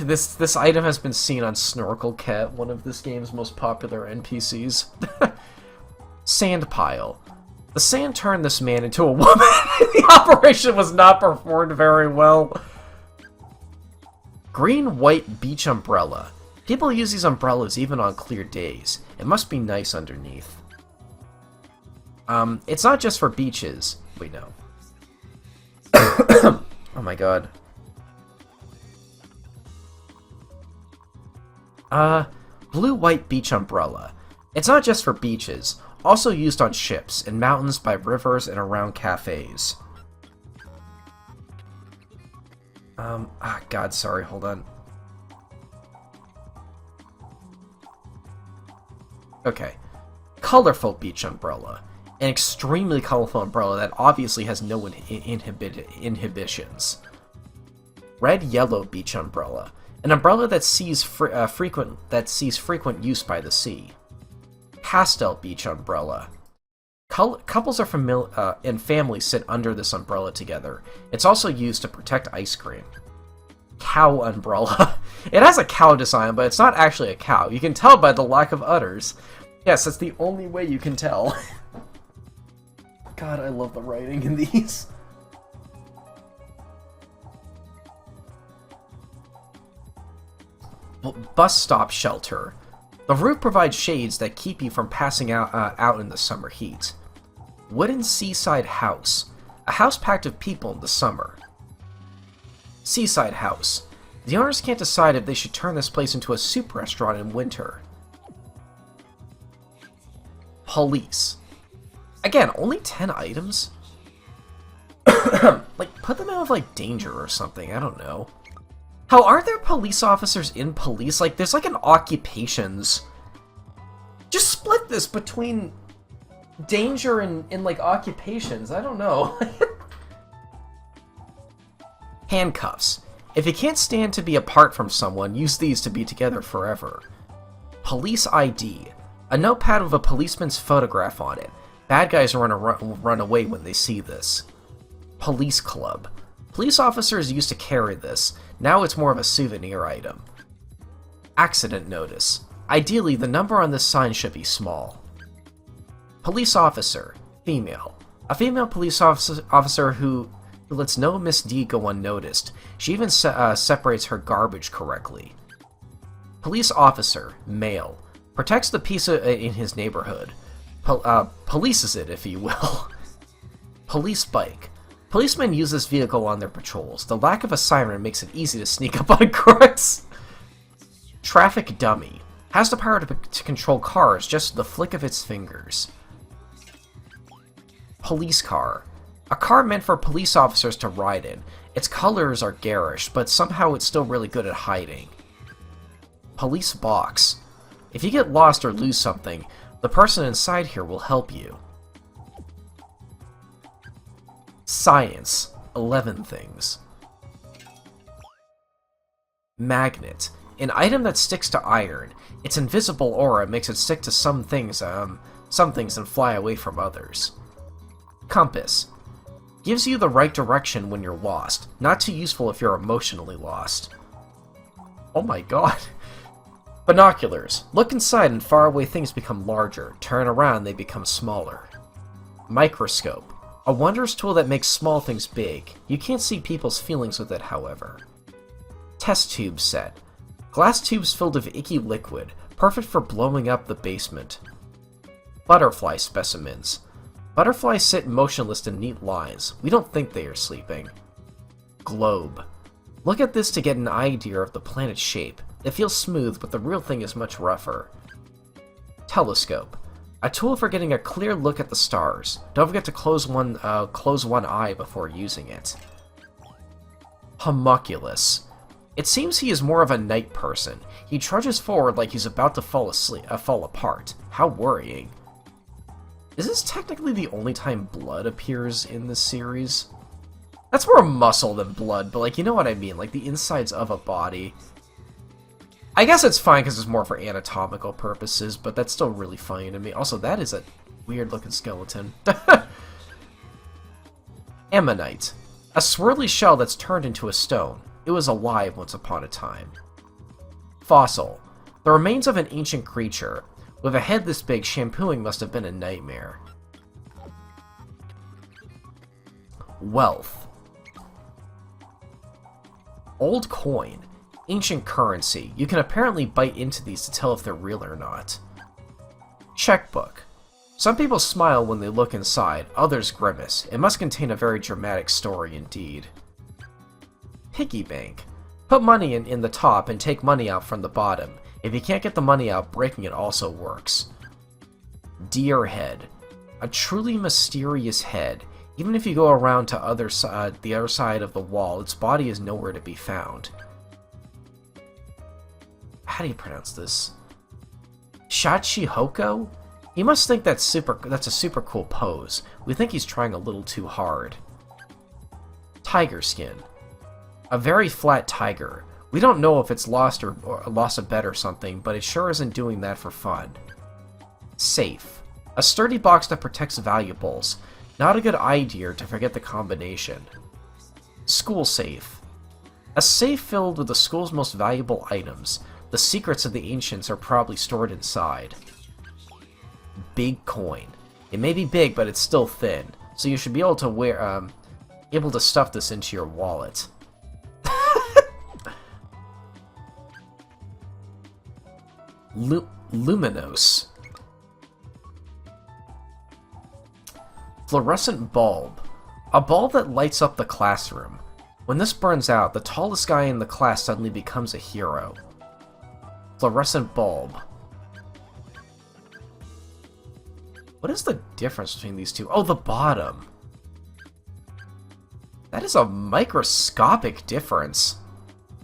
This item has been seen on Snorkel Cat, one of this game's most popular NPCs. Sand pile. The sand turned this man into a woman. The operation was not performed very well. Green-white beach umbrella. People use these umbrellas even on clear days. It must be nice underneath. It's not just for beaches. Wait, no. Oh my god. Blue-white beach umbrella. It's not just for beaches. Also used on ships, in mountains, by rivers, and around cafes. God, sorry, hold on. Okay. Colorful beach umbrella. An extremely colorful umbrella that obviously has no inhibitions. Red-yellow beach umbrella. An umbrella that sees frequent use by the sea. Pastel beach umbrella. Couples and families sit under this umbrella together. It's also used to protect ice cream. Cow umbrella. It has a cow design, but it's not actually a cow. You can tell by the lack of udders. Yes, that's the only way you can tell. God, I love the writing in these. Bus stop shelter. The roof provides shades that keep you from passing out in the summer heat. Wooden seaside house. A house packed with people in the summer. Seaside house. The owners can't decide if they should turn this place into a soup restaurant in winter. Police. Again, only 10 items? Like, put them out of, like, danger or something, I don't know. How aren't there police officers in police? Like, there's like an occupations. Just split this between danger and like, occupations. I don't know. Handcuffs. If you can't stand to be apart from someone, use these to be together forever. Police ID. A notepad with a policeman's photograph on it. Bad guys run away when they see this. Police club. Police officers used to carry this. Now it's more of a souvenir item. Accident notice. Ideally, the number on this sign should be small. Police officer. Female. A female police officer who lets no misdeed go unnoticed. She even separates her garbage correctly. Police officer. Male. Protects the peace in his neighborhood. Polices it, if you will. Police bike. Policemen use this vehicle on their patrols. The lack of a siren makes it easy to sneak up on crooks. Traffic dummy. Has the power to control cars just with the flick of its fingers. Police car. A car meant for police officers to ride in. Its colors are garish, but somehow it's still really good at hiding. Police box. If you get lost or lose something, the person inside here will help you. Science. 11 things. Magnet. An item that sticks to iron. Its invisible aura makes it stick to some things and fly away from others. Compass. Gives you the right direction when you're lost. Not too useful if you're emotionally lost. Oh my god. Binoculars. Look inside and faraway things become larger. Turn around, they become smaller. Microscope. A wondrous tool that makes small things big. You can't see people's feelings with it, however. Test tube set. Glass tubes filled with icky liquid, perfect for blowing up the basement. Butterfly specimens. Butterflies sit motionless in neat lines. We don't think they are sleeping. Globe. Look at this to get an idea of the planet's shape. It feels smooth, but the real thing is much rougher. Telescope. A tool for getting a clear look at the stars. Don't forget to close one eye before using it. Homunculus. It seems he is more of a night person. He trudges forward like he's about to fall apart. How worrying. Is this technically the only time blood appears in this series? That's more muscle than blood, but like, you know what I mean? Like the insides of a body. I guess it's fine because it's more for anatomical purposes, but that's still really funny to me. Also, that is a weird-looking skeleton. Ammonite. A swirly shell that's turned into a stone. It was alive once upon a time. Fossil. The remains of an ancient creature. With a head this big, shampooing must have been a nightmare. Wealth. Old coin. Ancient currency. You can apparently bite into these to tell if they're real or not. Checkbook. Some people smile when they look inside, others grimace. It must contain a very dramatic story indeed. Piggy bank. Put money in the top and take money out from the bottom. If you can't get the money out, breaking it also works. Deer head. A truly mysterious head. Even if you go around to the other side of the wall, its body is nowhere to be found. How do you pronounce this? Shachihoko? He must think that's a super cool pose. We think he's trying a little too hard. Tiger skin. A very flat tiger. We don't know if it's lost or lost a bet or something, but it sure isn't doing that for fun. Safe. A sturdy box that protects valuables. Not a good idea to forget the combination. School safe. A safe filled with the school's most valuable items. The secrets of the ancients are probably stored inside. Big coin. It may be big, but it's still thin. so you should be able to stuff this into your wallet. Luminous. Fluorescent bulb. A bulb that lights up the classroom. When this burns out, the tallest guy in the class suddenly becomes a hero. Fluorescent bulb. What is the difference between these two? Oh, the bottom. That is a microscopic difference.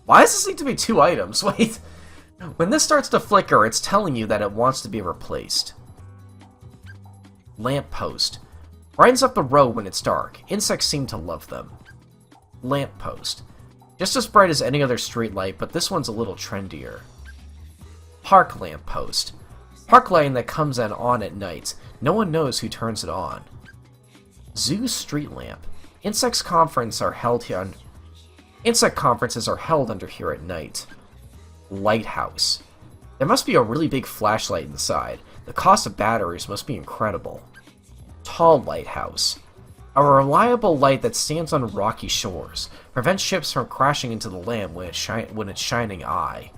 Why does this need to be 2 items? Wait. When this starts to flicker, it's telling you that it wants to be replaced. Lamppost. Brightens up the road when it's dark. Insects seem to love them. Lamppost. Just as bright as any other streetlight, but this one's a little trendier. Park lamppost. Park lighting that comes on at night. No one knows who turns it on. Zoo street lamp. Insect conferences are held under here at night. Lighthouse. There must be a really big flashlight inside. The cost of batteries must be incredible. Tall lighthouse. A reliable light that stands on rocky shores. Prevents ships from crashing into the land when it's shining eye.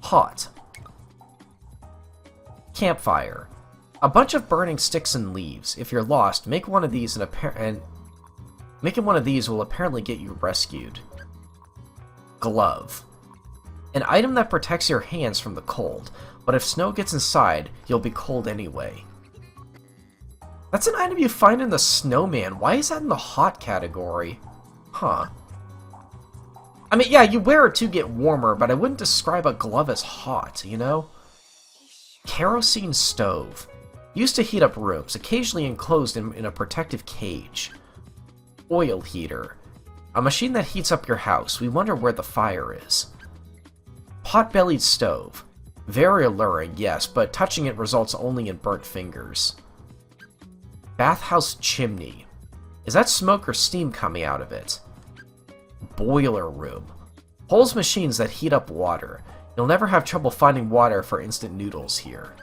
Hot. Campfire. A bunch of burning sticks and leaves. If you're lost, make one of these and making one of these will apparently get you rescued. Glove. An item that protects your hands from the cold, but if snow gets inside, you'll be cold anyway. That's an item you find in the snowman. Why is that in the hot category? Huh. I mean, yeah, you wear it to get warmer, but I wouldn't describe a glove as hot, you know? Kerosene stove. Used to heat up rooms, occasionally enclosed in a protective cage. Oil heater. A machine that heats up your house. We wonder where the fire is. Pot-bellied stove. Very alluring, yes, but touching it results only in burnt fingers. Bathhouse chimney. Is that smoke or steam coming out of it? Boiler room. Holds machines that heat up water. You'll never have trouble finding water for instant noodles here.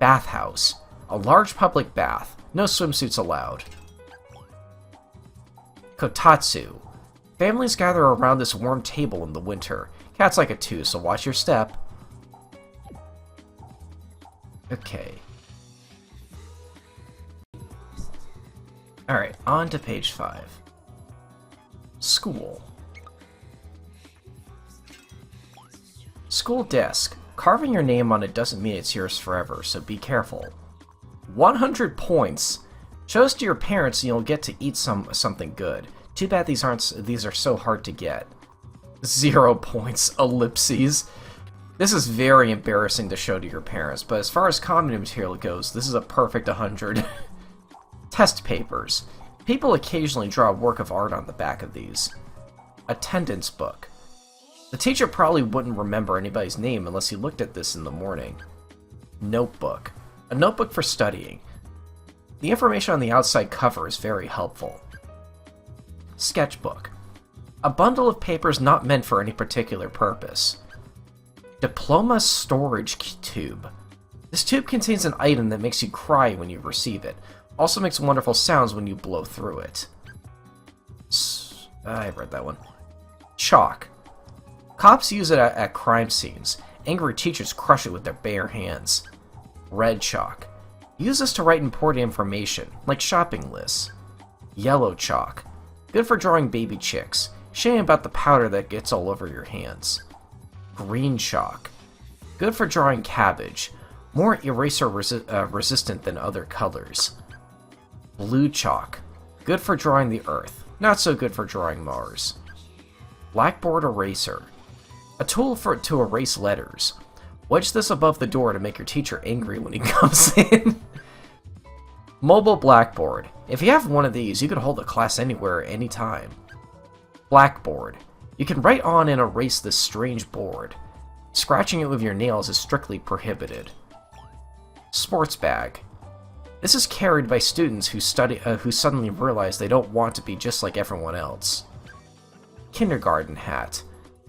Bathhouse. A large public bath. No swimsuits allowed. Kotatsu. Families gather around this warm table in the winter. Cats like it too, so watch your step. Okay. Alright, on to page 5. School. School desk. Carving your name on it doesn't mean it's yours forever, so be careful. 100 points. Shows to your parents and you'll get to eat something good. Too bad these are so hard to get. 0 points. Ellipses. This is very embarrassing to show to your parents, but as far as comedy material goes, this is a perfect 100. Test papers. People occasionally draw a work of art on the back of these. Attendance book. The teacher probably wouldn't remember anybody's name unless he looked at this in the morning. Notebook. A notebook for studying. The information on the outside cover is very helpful. Sketchbook. A bundle of papers not meant for any particular purpose. Diploma storage tube. This tube contains an item that makes you cry when you receive it. Also makes wonderful sounds when you blow through it. I read that one. Chalk. Cops use it at crime scenes. Angry teachers crush it with their bare hands. Red chalk. Use this to write important information, like shopping lists. Yellow chalk. Good for drawing baby chicks. Shame about the powder that gets all over your hands. Green chalk. Good for drawing cabbage. More eraser resistant than other colors. Blue chalk. Good for drawing the Earth. Not so good for drawing Mars. Blackboard eraser. A tool to erase letters. Wedge this above the door to make your teacher angry when he comes in. Mobile blackboard. If you have one of these, you can hold a class anywhere, anytime. Blackboard. You can write on and erase this strange board. Scratching it with your nails is strictly prohibited. Sports bag. This is carried by students who suddenly realize they don't want to be just like everyone else. Kindergarten hat.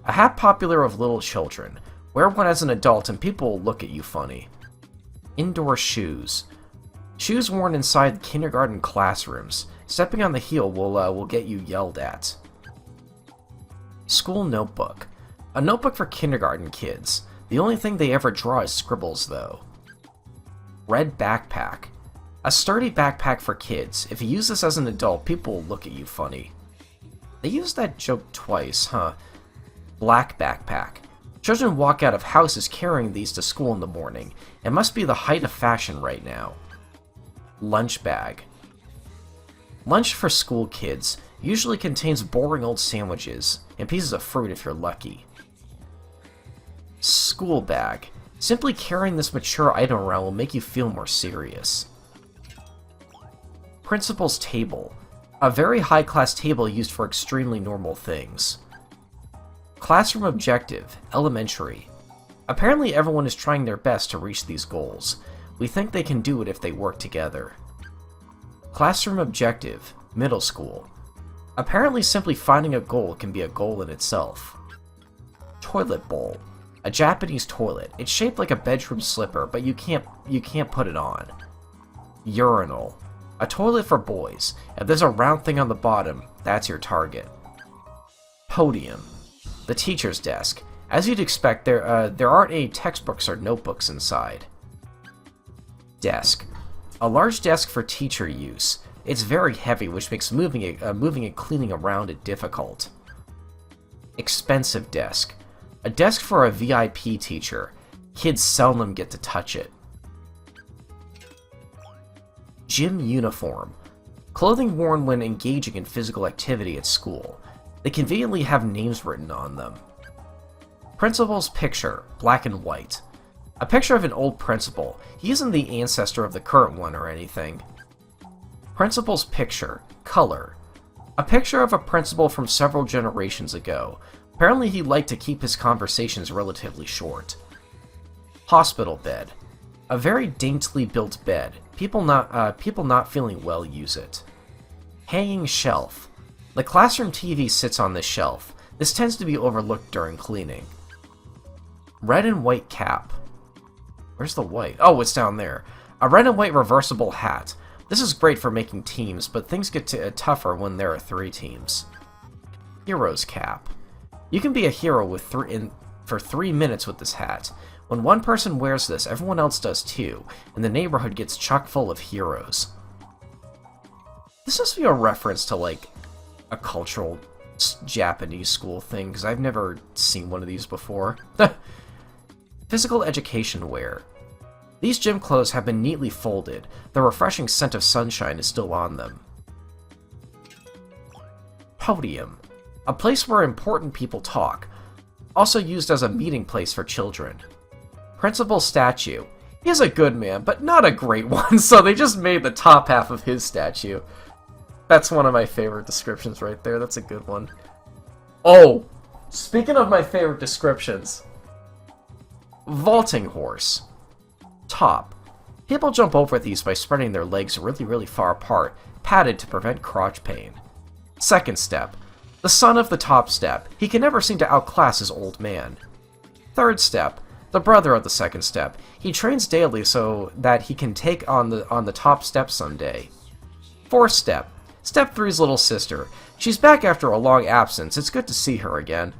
A hat popular with little children. Wear one as an adult and people will look at you funny. Indoor shoes. Shoes worn inside kindergarten classrooms. Stepping on the heel will get you yelled at. School notebook. A notebook for kindergarten kids. The only thing they ever draw is scribbles, though. Red backpack. A sturdy backpack for kids. If you use this as an adult, people will look at you funny. They used that joke twice, huh? Black backpack. Children walk out of houses carrying these to school in the morning. It must be the height of fashion right now. Lunch bag. Lunch for school kids usually contains boring old sandwiches and pieces of fruit if you're lucky. School bag. Simply carrying this mature item around will make you feel more serious. Principal's table. A very high-class table used for extremely normal things. Classroom objective. Elementary. Apparently everyone is trying their best to reach these goals. We think they can do it if they work together. Classroom objective. Middle school. Apparently simply finding a goal can be a goal in itself. Toilet bowl. A Japanese toilet. It's shaped like a bedroom slipper, but you can't put it on. Urinal. A toilet for boys. If there's a round thing on the bottom, that's your target. Podium. The teacher's desk. As you'd expect, there aren't any textbooks or notebooks inside. Desk. A large desk for teacher use. It's very heavy, which makes moving and cleaning around it difficult. Expensive desk. A desk for a VIP teacher. Kids seldom get to touch it. Gym uniform. Clothing worn when engaging in physical activity at school. They conveniently have names written on them. Principal's picture. Black and white. A picture of an old principal. He isn't the ancestor of the current one or anything. Principal's picture. Color. A picture of a principal from several generations ago. Apparently he liked to keep his conversations relatively short. Hospital bed. A very daintily built bed. People not feeling well use it. Hanging shelf. The classroom TV sits on this shelf. This tends to be overlooked during cleaning. Red and white cap. Where's the white? Oh, it's down there. A red and white reversible hat. This is great for making teams, but things get tougher when there are 3 teams. Hero's cap. You can be a hero for 3 minutes with this hat. When one person wears this, everyone else does too, and the neighborhood gets chock full of heroes. This must be a reference to, like, a cultural Japanese school thing, because I've never seen one of these before. Physical education wear. These gym clothes have been neatly folded. The refreshing scent of sunshine is still on them. Podium. A place where important people talk. Also used as a meeting place for children. Principal statue. He is a good man, but not a great one, so they just made the top half of his statue. That's one of my favorite descriptions right there. That's a good one. Oh! Speaking of my favorite descriptions. Vaulting horse. Top. People jump over these by spreading their legs really far apart, padded to prevent crotch pain. Second step. The son of the top step. He can never seem to outclass his old man. Third step. The brother of the second step. He trains daily so that he can take on the top step someday. Fourth step. Step 3's little sister. She's back after a long absence. It's good to see her again.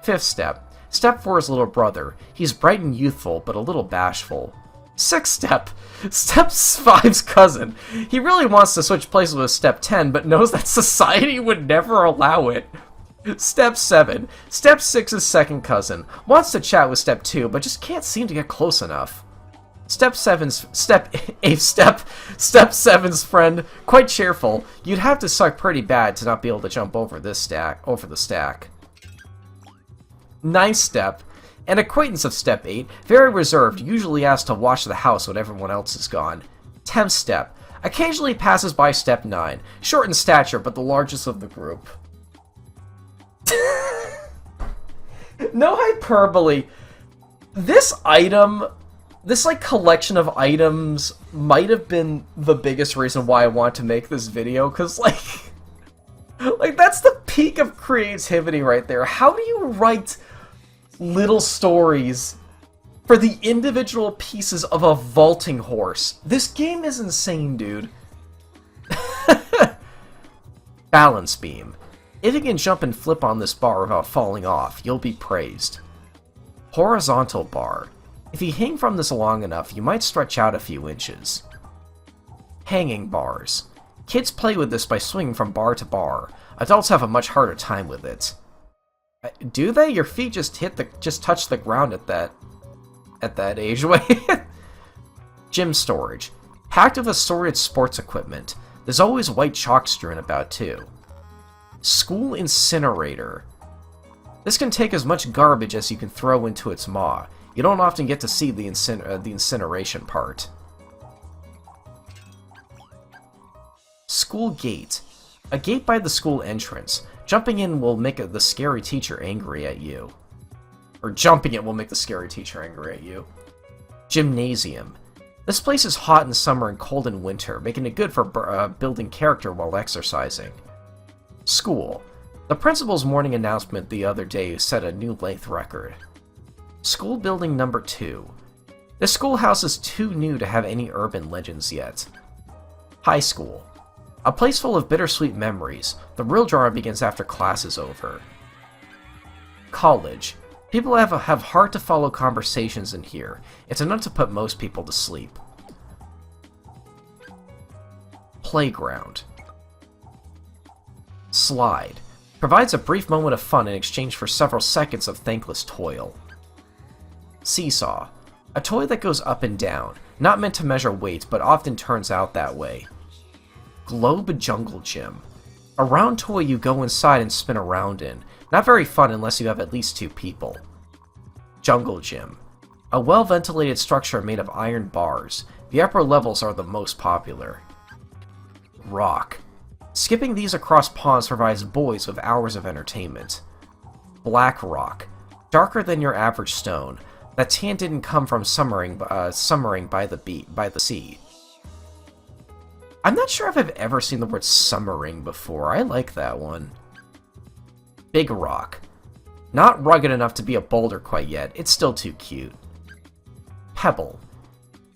Fifth step. Step 4's little brother. He's bright and youthful, but a little bashful. Sixth step. Step 5's cousin. He really wants to switch places with Step 10, but knows that society would never allow it. Step 7. Step 6's second cousin. Wants to chat with Step 2, but just can't seem to get close enough. Step 7's friend. Quite cheerful. You'd have to suck pretty bad to not be able to jump over the stack. Ninth step. An acquaintance of Step 8, very reserved, usually asked to watch the house when everyone else is gone. 10th step. Occasionally passes by Step 9, short in stature but the largest of the group. No hyperbole. This like collection of items might have been the biggest reason why I want to make this video, because like that's the peak of creativity right there. How do you write little stories for the individual pieces of a vaulting horse. This game is insane, dude. Balance beam. If you can jump and flip on this bar without falling off, you'll be praised. Horizontal bar. If you hang from this long enough, you might stretch out a few inches. Hanging bars. Kids play with this by swinging from bar to bar. Adults have a much harder time with it. Do they? Your feet just touch the ground at that age. Wait. Gym storage. Packed with assorted sports equipment. There's always white chalk strewn about too. School incinerator. This can take as much garbage as you can throw into its maw. You don't often get to see the incineration part. School gate. A gate by the school entrance. Jumping in will make the scary teacher angry at you. Or jumping it will make the scary teacher angry at you. Gymnasium. This place is hot in summer and cold in winter, making it good for building character while exercising. School. The principal's morning announcement the other day set a new length record. School building number 2. This schoolhouse is too new to have any urban legends yet. High school. A place full of bittersweet memories. The real drama begins after class is over. College. People have hard-to-follow conversations in here. It's enough to put most people to sleep. Playground. Slide. Provides a brief moment of fun in exchange for several seconds of thankless toil. Seesaw. A toy that goes up and down. Not meant to measure weight, but often turns out that way. Globe Jungle Gym. A round toy you go inside and spin around in. Not very fun unless you have at least 2 people. Jungle Gym. A well-ventilated structure made of iron bars. The upper levels are the most popular. Rock. Skipping these across ponds provides boys with hours of entertainment. Black rock. Darker than your average stone. That tan didn't come from summering by the sea. I'm not sure if I've ever seen the word summering before. I like that one. Big rock. Not rugged enough to be a boulder quite yet. It's still too cute. Pebble.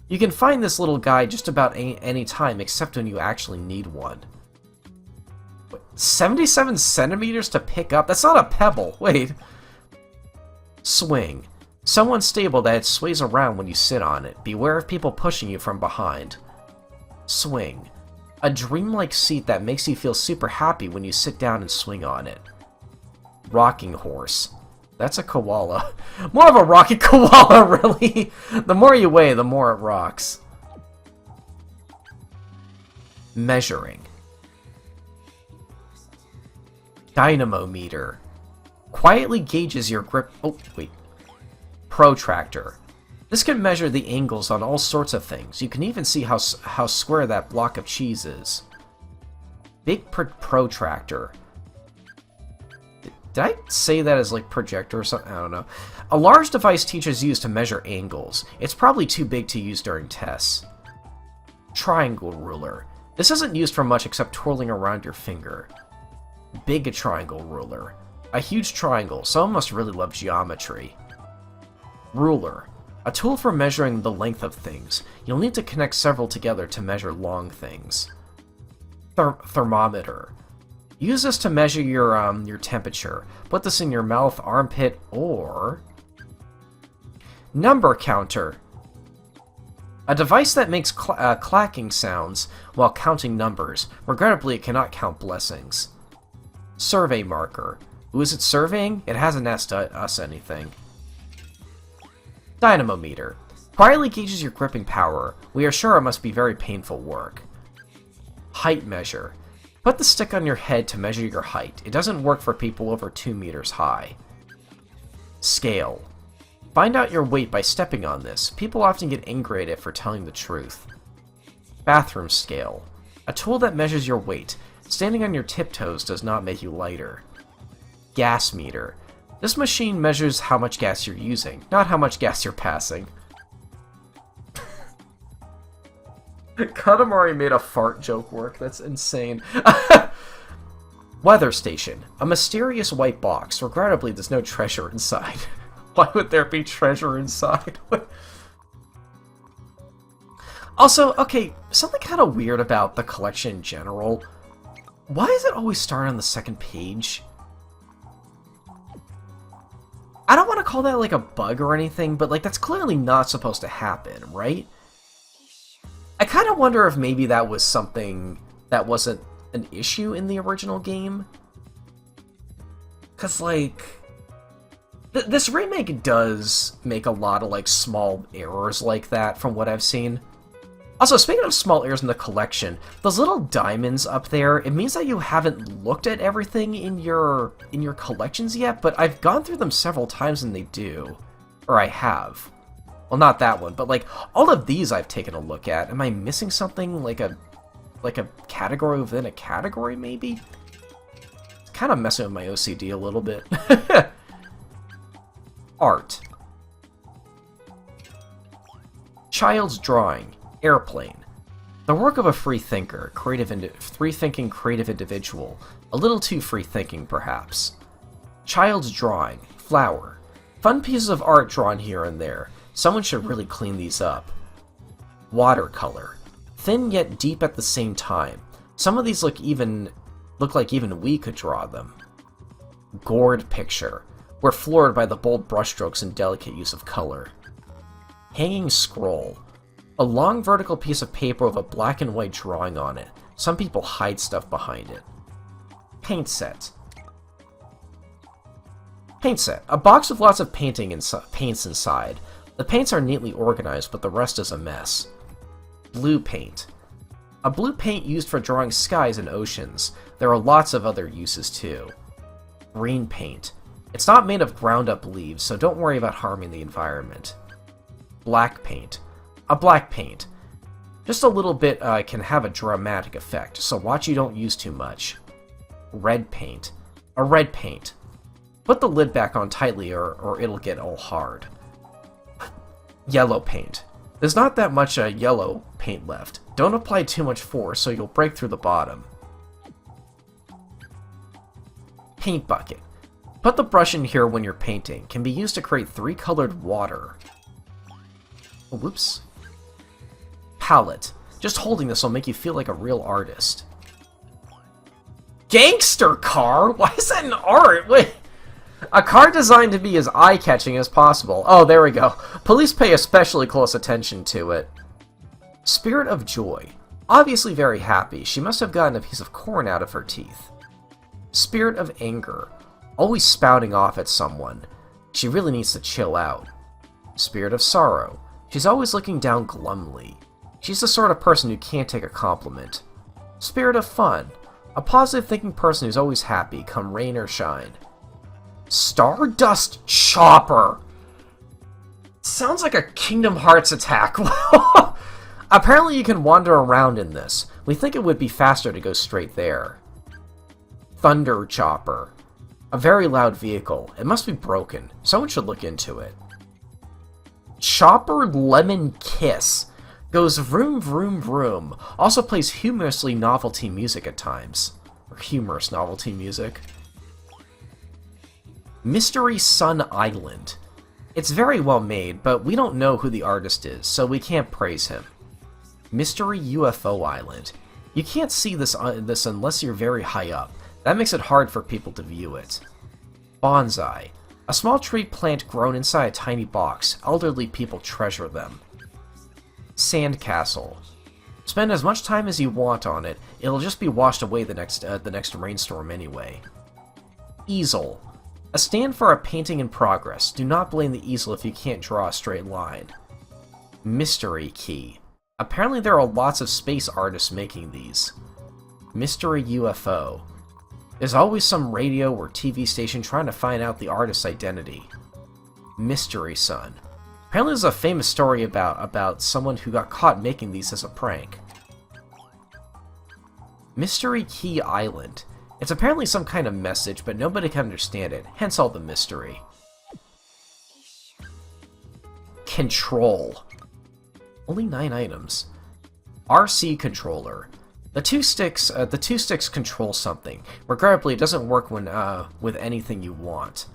You can find this little guy just about any time except when you actually need one. 77 centimeters to pick up? That's not a pebble. Wait. Swing. So unstable that it sways around when you sit on it. Beware of people pushing you from behind. Swing. A dreamlike seat that makes you feel super happy when you sit down and swing on it. Rocking horse. That's a koala. More of a rocking koala, really. The more you weigh, the more it rocks. Measuring. Dynamometer. Quietly gauges your grip. Oh, wait. Protractor. This can measure the angles on all sorts of things. You can even see how square that block of cheese is. Big protractor. Did I say that as like projector or something? I don't know. A large device teachers use to measure angles. It's probably too big to use during tests. Triangle ruler. This isn't used for much except twirling around your finger. Big triangle ruler. A huge triangle. Someone must really love geometry. Ruler. A tool for measuring the length of things. You'll need to connect several together to measure long things. Thermometer. Use this to measure your temperature. Put this in your mouth, armpit, or... Number counter. A device that makes clacking sounds while counting numbers. Regrettably, it cannot count blessings. Survey marker. Who is it surveying? It hasn't asked us anything. Dynamometer. Quietly gauges your gripping power. We are sure it must be very painful work. Height measure. Put the stick on your head to measure your height. It doesn't work for people over 2 meters high. Scale. Find out your weight by stepping on this. People often get angry at it for telling the truth. Bathroom scale. A tool that measures your weight. Standing on your tiptoes does not make you lighter. Gas meter. This machine measures how much gas you're using, not how much gas you're passing. Katamari made a fart joke work. That's insane. Weather station. A mysterious white box. Regrettably, there's no treasure inside. Why would there be treasure inside? Also, okay, something kind of weird about the collection in general. Why does it always start on the second page? I don't want to call that like a bug or anything, but like that's clearly not supposed to happen, right? I kind of wonder if maybe that was something that wasn't an issue in the original game. Because, like, this remake does make a lot of, like, small errors like that from what I've seen. Also, speaking of small errors in the collection, those little diamonds up there, it means that you haven't looked at everything in your collections yet, but I've gone through them several times and they do. Or I have. Well, not that one, but, like, all of these I've taken a look at. Am I missing something, like a category within a category, maybe? It's kind of messing with my OCD a little bit. Art. Child's drawing. Airplane. The work of a free-thinking, creative individual. A little too free-thinking, perhaps. Child's drawing. Flower. Fun pieces of art drawn here and there. Someone should really clean these up. Watercolor. Thin yet deep at the same time. Some of these look like even we could draw them. Gourd picture. We're floored by the bold brushstrokes and delicate use of color. Hanging scroll. A long vertical piece of paper with a black and white drawing on it. Some people hide stuff behind it. Paint set. Paint set. A box with lots of paints inside. The paints are neatly organized, but the rest is a mess. Blue paint. A blue paint used for drawing skies and oceans. There are lots of other uses too. Green paint. It's not made of ground-up leaves, so don't worry about harming the environment. Black paint. A black paint. Just a little bit can have a dramatic effect, so watch you don't use too much. Red paint. A red paint. Put the lid back on tightly or it'll get all hard. Yellow paint. There's not that much yellow paint left. Don't apply too much force so you'll break through the bottom. Paint bucket. Put the brush in here when you're painting. Can be used to create 3-colored water. Oh, whoops. Palette. Just holding this will make you feel like a real artist. Gangster car? Why is that an art? Wait. A car designed to be as eye-catching as possible. Oh, there we go. Police pay especially close attention to it. Spirit of joy. Obviously very happy. She must have gotten a piece of corn out of her teeth. Spirit of anger. Always spouting off at someone. She really needs to chill out. Spirit of sorrow. She's always looking down glumly. She's the sort of person who can't take a compliment. Spirit of fun. A positive-thinking person who's always happy, come rain or shine. Stardust Chopper! Sounds like a Kingdom Hearts attack. Apparently you can wander around in this. We think it would be faster to go straight there. Thunder Chopper. A very loud vehicle. It must be broken. Someone should look into it. Chopper Lemon Kiss. Goes vroom vroom vroom. Also plays humorously novelty music at times. Or humorous novelty music. Mystery Sun Island. It's very well made, but we don't know who the artist is, so we can't praise him. Mystery UFO Island. You can't see this unless you're very high up. That makes it hard for people to view it. Bonsai. A small tree plant grown inside a tiny box. Elderly people treasure them. Sandcastle. Spend as much time as you want on it. It'll just be washed away the next rainstorm anyway. Easel. A stand for a painting in progress. Do not blame the easel if you can't draw a straight line. Mystery key. Apparently there are lots of space artists making these. Mystery UFO. There's always some radio or TV station trying to find out the artist's identity. Mystery Sun. Apparently there's a famous story about someone who got caught making these as a prank. Mystery Key Island. It's apparently some kind of message, but nobody can understand it, hence all the mystery. Control. Only 9 items. RC controller. The two sticks control something. Regrettably, it doesn't work when with anything you want.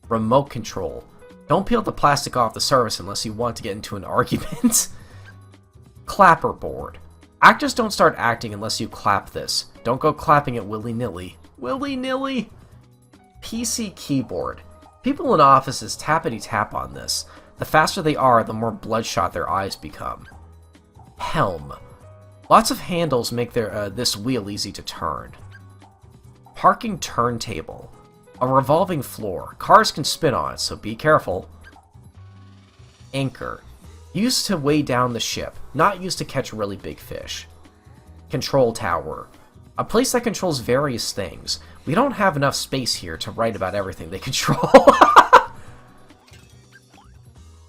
Remote control. Don't peel the plastic off the surface unless you want to get into an argument. Clapperboard. Actors don't start acting unless you clap this. Don't go clapping it willy-nilly. Willy-nilly! PC keyboard. People in offices tappity-tap on this. The faster they are, the more bloodshot their eyes become. Helm. Lots of handles make this wheel easy to turn. Parking turntable. A revolving floor. Cars can spin on it, so be careful. Anchor. Used to weigh down the ship, not used to catch really big fish. Control tower. A place that controls various things. We don't have enough space here to write about everything they control.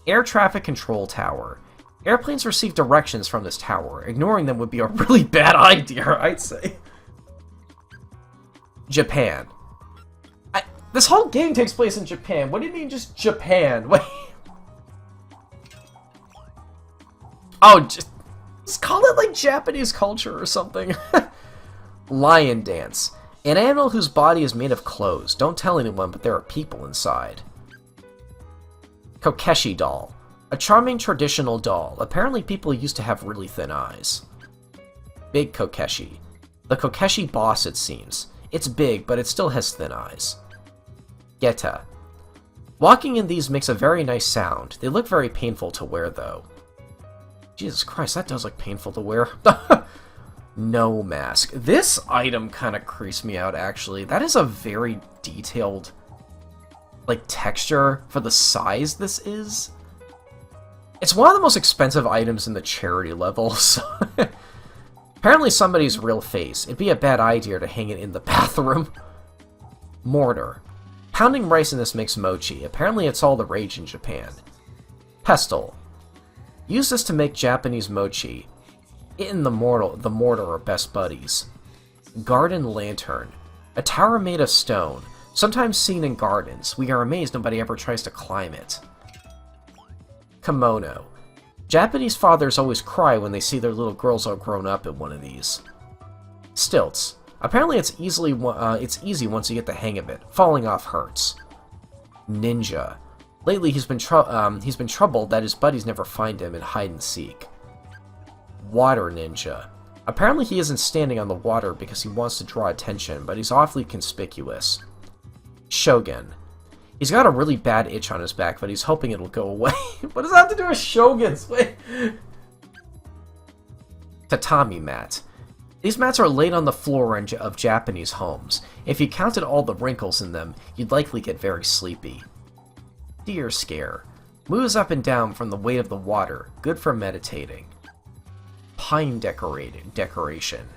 Air traffic control tower. Airplanes receive directions from this tower. Ignoring them would be a really bad idea, I'd say. Japan. This whole game takes place in Japan. What do you mean just Japan? Wait. Oh, just call it like Japanese culture or something. Lion dance. An animal whose body is made of clothes. Don't tell anyone, but there are people inside. Kokeshi doll. A charming traditional doll. Apparently people used to have really thin eyes. Big Kokeshi. The Kokeshi boss, it seems. It's big, but it still has thin eyes. Geta. Walking in these makes a very nice sound. They look very painful to wear, though. Jesus Christ, that does look painful to wear. No mask. This item kind of creeps me out, actually. That is a very detailed, like, texture for the size this is. It's one of the most expensive items in the charity level, so... Apparently somebody's real face. It'd be a bad idea to hang it in the bathroom. Mortar. Pounding rice in this makes mochi. Apparently it's all the rage in Japan. Pestle. Use this to make Japanese mochi. It and the mortar are best buddies. Garden lantern. A tower made of stone. Sometimes seen in gardens. We are amazed nobody ever tries to climb it. Kimono. Japanese fathers always cry when they see their little girls all grown up in one of these. Stilts. Apparently it's easy once you get the hang of it. Falling off hurts. Ninja. Lately he's been troubled that his buddies never find him in hide and seek. Water ninja. Apparently he isn't standing on the water because he wants to draw attention, but he's awfully conspicuous. Shogun. He's got a really bad itch on his back, but he's hoping it'll go away. What does that have to do with Shoguns? Wait. Tatami mat. These mats are laid on the floor of Japanese homes. If you counted all the wrinkles in them, you'd likely get very sleepy. Deer scare. Moves up and down from the weight of the water. Good for meditating. Pine decoration.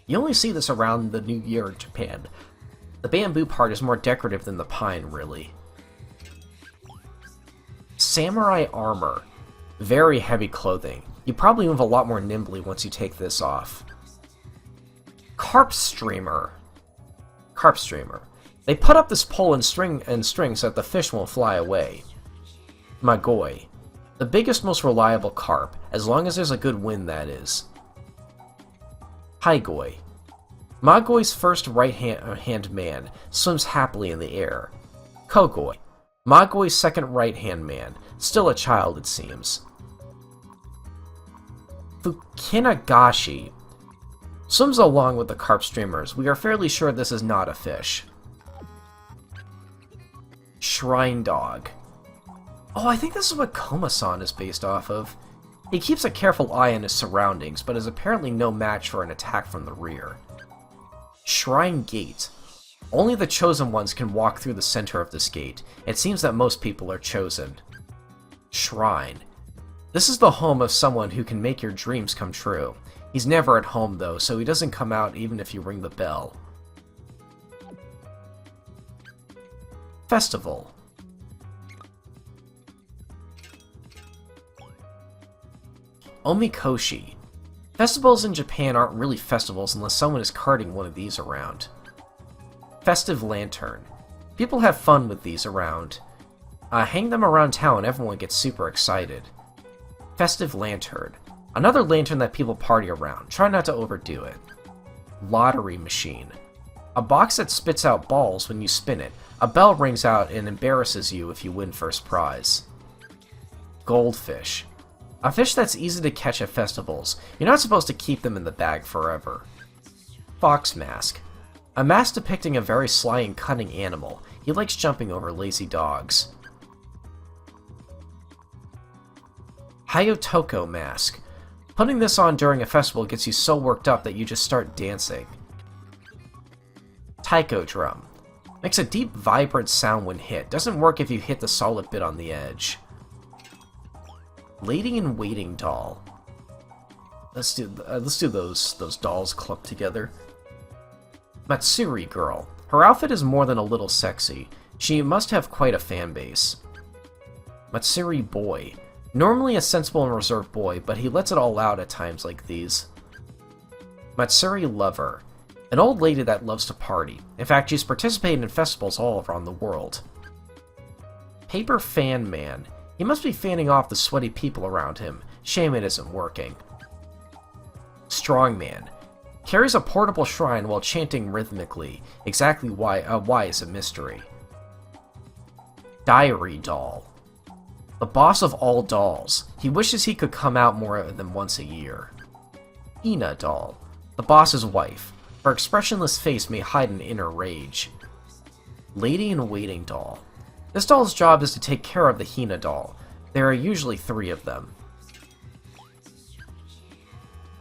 You only see this around the New Year in Japan. The bamboo part is more decorative than the pine, really. Samurai armor. Very heavy clothing. You probably move a lot more nimbly once you take this off. Carp streamer. Carp streamer. They put up this pole and string so that the fish won't fly away. Magoi. The biggest, most reliable carp, as long as there's a good wind, that is. Haigoi. Magoi's first right-hand man swims happily in the air. Kogoi. Magoi's second right-hand man, still a child it seems. Fukinagashi. Swims along with the carp streamers. We are fairly sure this is not a fish. Shrine dog. Oh, I think this is what Koma-san is based off of. He keeps a careful eye on his surroundings, but is apparently no match for an attack from the rear. Shrine gate. Only the chosen ones can walk through the center of this gate. It seems that most people are chosen. Shrine. This is the home of someone who can make your dreams come true. He's never at home though, so he doesn't come out even if you ring the bell. Festival. Omikoshi. Festivals in Japan aren't really festivals unless someone is carting one of these around. Festive lantern. People have fun with these around. Hang them around town, everyone gets super excited. Festive lantern. Another lantern that people party around. Try not to overdo it. Lottery machine. A box that spits out balls when you spin it. A bell rings out and embarrasses you if you win first prize. Goldfish. A fish that's easy to catch at festivals. You're not supposed to keep them in the bag forever. Fox mask. A mask depicting a very sly and cunning animal. He likes jumping over lazy dogs. Hayotoko mask. Putting this on during a festival gets you so worked up that you just start dancing. Taiko drum. Makes a deep, vibrant sound when hit. Doesn't work if you hit the solid bit on the edge. Lady-in-Waiting doll. Let's do those dolls clumped together. Matsuri girl. Her outfit is more than a little sexy. She must have quite a fan base. Matsuri boy. Normally a sensible and reserved boy, but he lets it all out at times like these. Matsuri lover. An old lady that loves to party. In fact, she's participated in festivals all around the world. Paper fan man. He must be fanning off the sweaty people around him. Shame it isn't working. Strongman. Carries a portable shrine while chanting rhythmically. Exactly why is a mystery. Diary doll. The boss of all dolls. He wishes he could come out more than once a year. Hina doll. The boss's wife. Her expressionless face may hide an inner rage. Lady-in-Waiting doll. This doll's job is to take care of the Hina doll. There are usually 3 of them.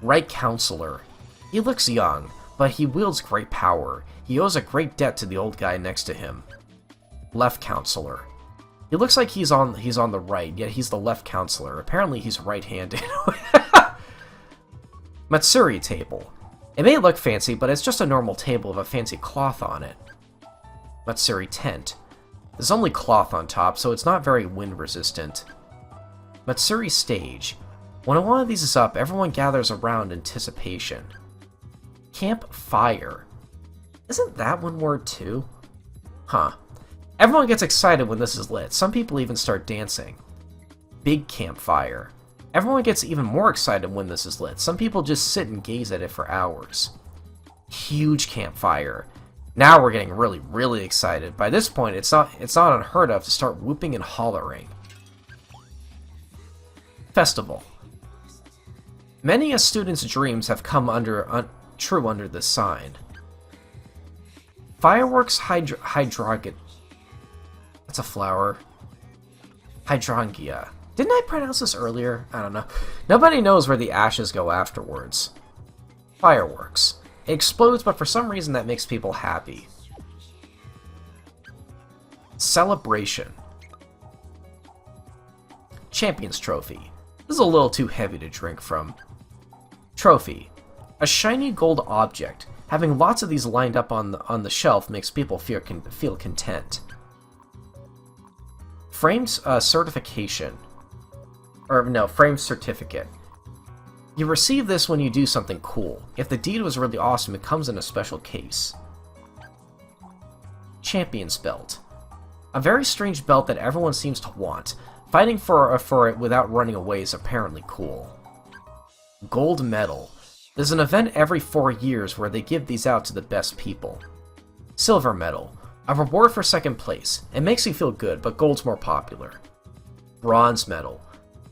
Right counselor. He looks young, but he wields great power. He owes a great debt to the old guy next to him. Left counselor. He looks like he's on the right, yet he's the left counselor. Apparently he's right-handed. Matsuri table. It may look fancy, but it's just a normal table with a fancy cloth on it. Matsuri tent. There's only cloth on top, so it's not very wind-resistant. Matsuri stage. When one of these is up, everyone gathers around anticipation. Camp fire. Isn't that one word too? Huh. Everyone gets excited when this is lit. Some people even start dancing. Big campfire. Everyone gets even more excited when this is lit. Some people just sit and gaze at it for hours. Huge campfire. Now we're getting really, really excited. By this point, it's not unheard of to start whooping and hollering. Festival. Many a student's dreams have come true under this sign. Fireworks hydrangea. That's a flower. Hydrangea. Didn't I pronounce this earlier? I don't know. Nobody knows where the ashes go afterwards. Fireworks. It explodes, but for some reason that makes people happy. Celebration. Champions Trophy. This is a little too heavy to drink from. Trophy. A shiny gold object. Having lots of these lined up on the shelf makes people feel content. Framed certification. Or no, framed certificate. You receive this when you do something cool. If the deed was really awesome, it comes in a special case. Champion's belt. A very strange belt that everyone seems to want. Fighting for it without running away is apparently cool. Gold medal. There's an event every 4 years where they give these out to the best people. Silver medal. A reward for second place. It makes you feel good, but gold's more popular. Bronze medal.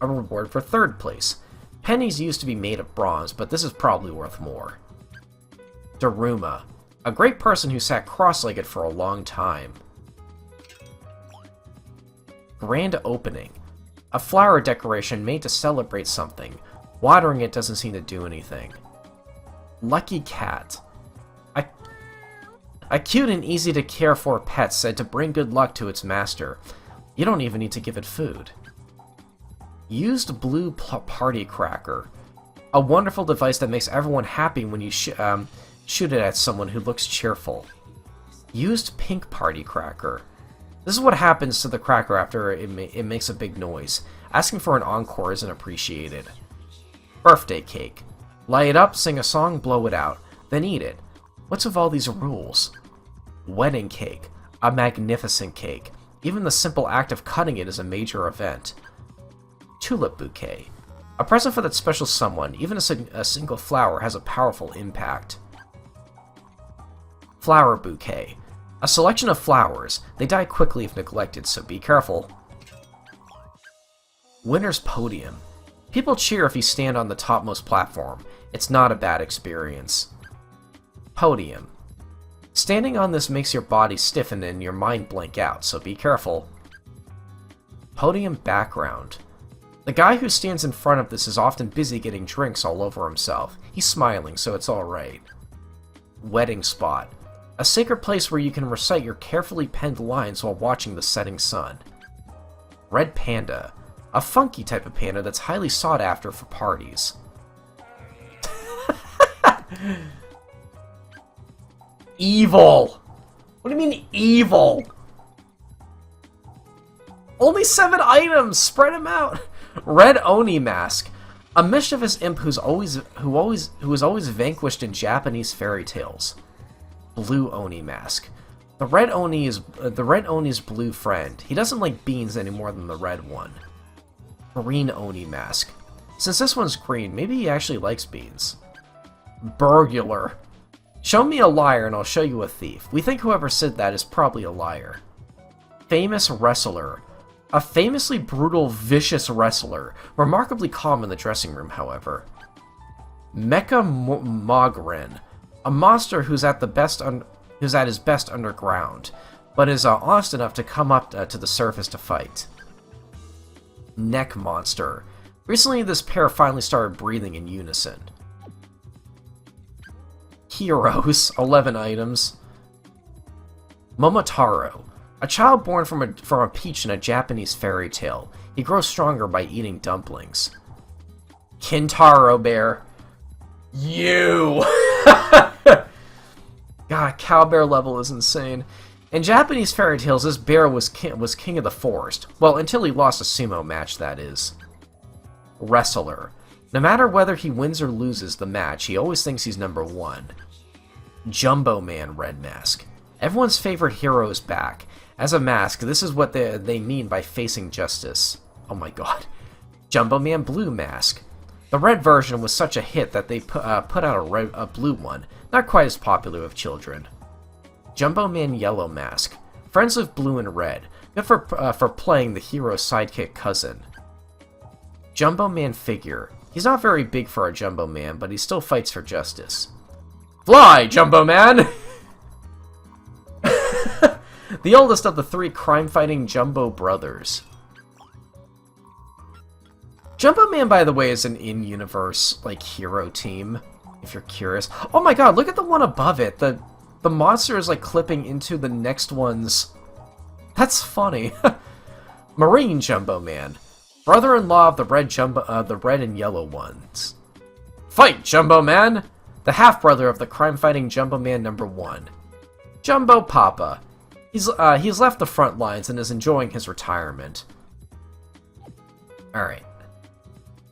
A reward for third place. Pennies used to be made of bronze, but this is probably worth more. Daruma. A great person who sat cross-legged for a long time. Grand opening. A flower decoration made to celebrate something. Watering it doesn't seem to do anything. Lucky cat. A cute and easy to care for pet said to bring good luck to its master. You don't even need to give it food. Used blue party cracker. A wonderful device that makes everyone happy when you shoot it at someone who looks cheerful. Used pink party cracker. This is what happens to the cracker after it makes a big noise. Asking for an encore isn't appreciated. Birthday cake. Light it up, sing a song, blow it out. Then eat it. What's with all these rules? Wedding cake. A magnificent cake. Even the simple act of cutting it is a major event. Tulip bouquet. A present for that special someone. Even a single flower has a powerful impact. Flower bouquet. A selection of flowers. They die quickly if neglected, so be careful. Winner's Podium. People cheer if you stand on the topmost platform. It's not a bad experience. Podium. Standing on this makes your body stiffen and your mind blank out, so be careful. Podium Background. The guy who stands in front of this is often busy getting drinks all over himself. He's smiling, so it's alright. Wedding Spot. A sacred place where you can recite your carefully penned lines while watching the setting sun. Red Panda. A funky type of panda that's highly sought after for parties. Evil! What do you mean, evil? Only 7 items! Spread them out! Red Oni Mask. A mischievous imp who is always vanquished in Japanese fairy tales. Blue Oni Mask. The Red Oni's blue friend. He doesn't like beans any more than the red one. Green Oni Mask. Since this one's green, maybe he actually likes beans. Burglar. Show me a liar and I'll show you a thief. We think whoever said that is probably a liar. Famous Wrestler. A famously brutal, vicious wrestler. Remarkably calm in the dressing room, however. Mecha Mogren. A monster who's at his best underground, but is honest enough to come up to the surface to fight. Neck Monster. Recently, this pair finally started breathing in unison. Heroes. 11 items. Momotaro. A child born from a peach in a Japanese fairy tale. He grows stronger by eating dumplings. Kintaro Bear. You! God, Cowbear level is insane. In Japanese fairy tales, this bear was king of the forest. Well, until he lost a sumo match, that is. Wrestler. No matter whether he wins or loses the match, he always thinks he's number 1. Jumbo Man Red Mask. Everyone's favorite hero is back. As a mask, this is what they mean by facing justice. Oh my god. Jumbo Man Blue Mask. The red version was such a hit that they put out a blue one, not quite as popular with children. Jumbo Man Yellow Mask. Friends of blue and red. Good for playing the hero's sidekick cousin. Jumbo Man Figure. He's not very big for a Jumbo Man, but he still fights for justice. Fly, Jumbo Man! The oldest of the 3 crime-fighting Jumbo brothers. Jumbo Man, by the way, is an in-universe, like, hero team, if you're curious. Oh my god, look at the one above it! The monster is, like, clipping into the next one's... That's funny. Marine Jumbo Man. Brother-in-law of the red and yellow ones. Fight, Jumbo Man! The half-brother of the crime-fighting Jumbo Man number 1. Jumbo Papa. He's left the front lines and is enjoying his retirement. Alright.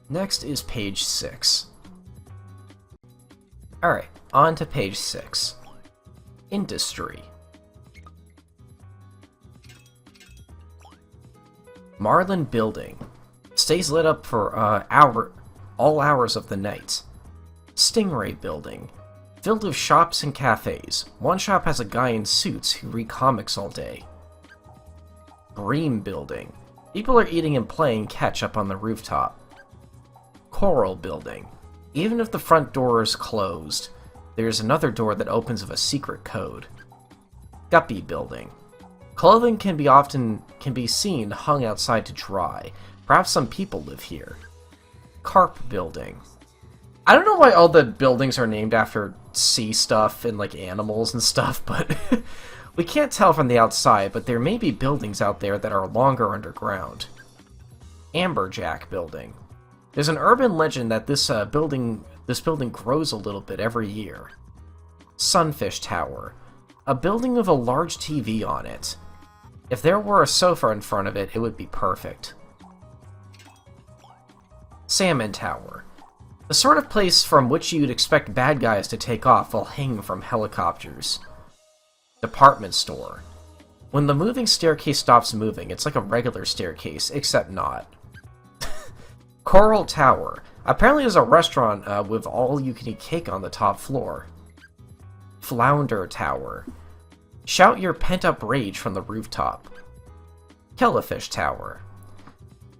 Next is page 6. Alright, on to page 6. Industry. Marlin Building. Stays lit up for all hours of the night. Stingray Building. Filled with shops and cafes. One shop has a guy in suits who read comics all day. Bream Building. People are eating and playing catch-up on the rooftop. Coral Building. Even if the front door is closed, there's another door that opens with a secret code. Guppy Building. Clothing can be seen hung outside to dry. Perhaps some people live here. Carp Building. I don't know why all the buildings are named after sea stuff and, like, animals and stuff, but we can't tell from the outside, but there may be buildings out there that are longer underground. Amberjack Building. There's an urban legend that this building grows a little bit every year. Sunfish Tower. A building with a large TV on it. If there were a sofa in front of it, it would be perfect. Salmon Tower. The sort of place from which you'd expect bad guys to take off while hanging from helicopters. Department Store. When the moving staircase stops moving, it's like a regular staircase, except not. Coral Tower. Apparently there's a restaurant with all-you-can-eat cake on the top floor. Flounder Tower. Shout your pent-up rage from the rooftop. Killifish Tower.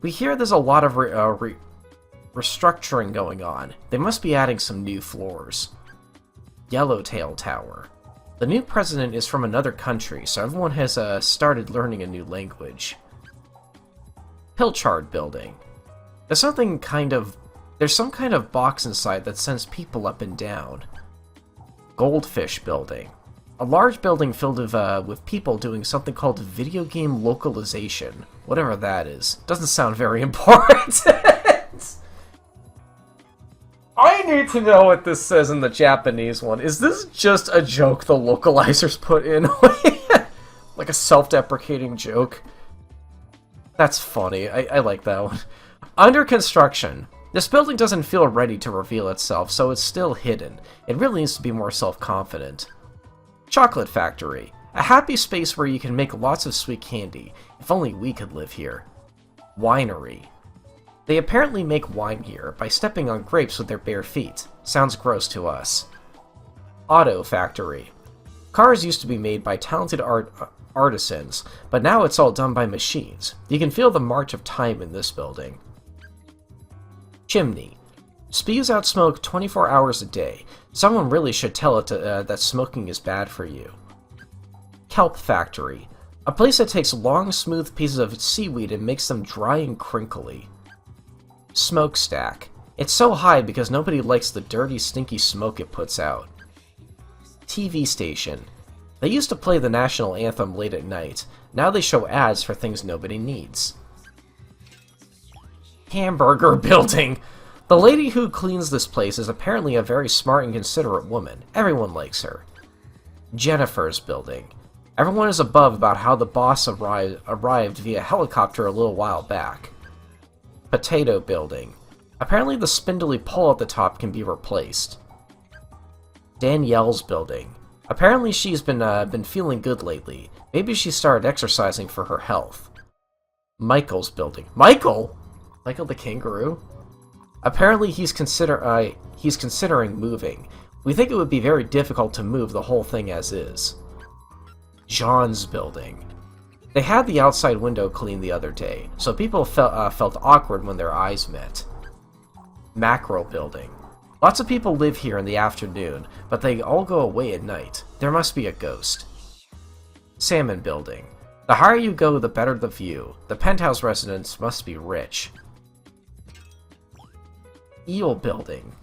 We hear there's a lot of restructuring going on. They must be adding some new floors. Yellowtail Tower. The new president is from another country, so everyone has started learning a new language. Pilchard Building. There's some kind of box inside that sends people up and down. Goldfish Building. A large building filled with people doing something called video game localization. Whatever that is. Doesn't sound very important. I need to know what this says in the Japanese one. Is this just a joke the localizers put in? Like a self-deprecating joke? That's funny. I like that one. Under construction. This building doesn't feel ready to reveal itself, so it's still hidden. It really needs to be more self-confident. Chocolate Factory. A happy space where you can make lots of sweet candy. If only we could live here. Winery. They apparently make wine here by stepping on grapes with their bare feet. Sounds gross to us. Auto Factory. Cars used to be made by talented artisans, but now it's all done by machines. You can feel the march of time in this building. Chimney. Spews out smoke 24 hours a day. Someone really should tell it that smoking is bad for you. Kelp Factory. A place that takes long, smooth pieces of seaweed and makes them dry and crinkly. Smokestack. It's so high because nobody likes the dirty, stinky smoke it puts out. TV station. They used to play the national anthem late at night. Now they show ads for things nobody needs. Hamburger Building. The lady who cleans this place is apparently a very smart and considerate woman. Everyone likes her. Jennifer's Building. Everyone is above about how the boss arrived via helicopter a little while back. Potato Building. Apparently the spindly pole at the top can be replaced. Danielle's Building. Apparently she's been feeling good lately. Maybe she started exercising for her health. Michael's Building. Michael? Michael the kangaroo? Apparently he's considering moving. We think it would be very difficult to move the whole thing as is. John's Building. They had the outside window cleaned the other day, so people felt awkward when their eyes met. Mackerel Building. Lots of people live here in the afternoon, but they all go away at night. There must be a ghost. Salmon Building. The higher you go, the better the view. The penthouse residents must be rich. Eel Building.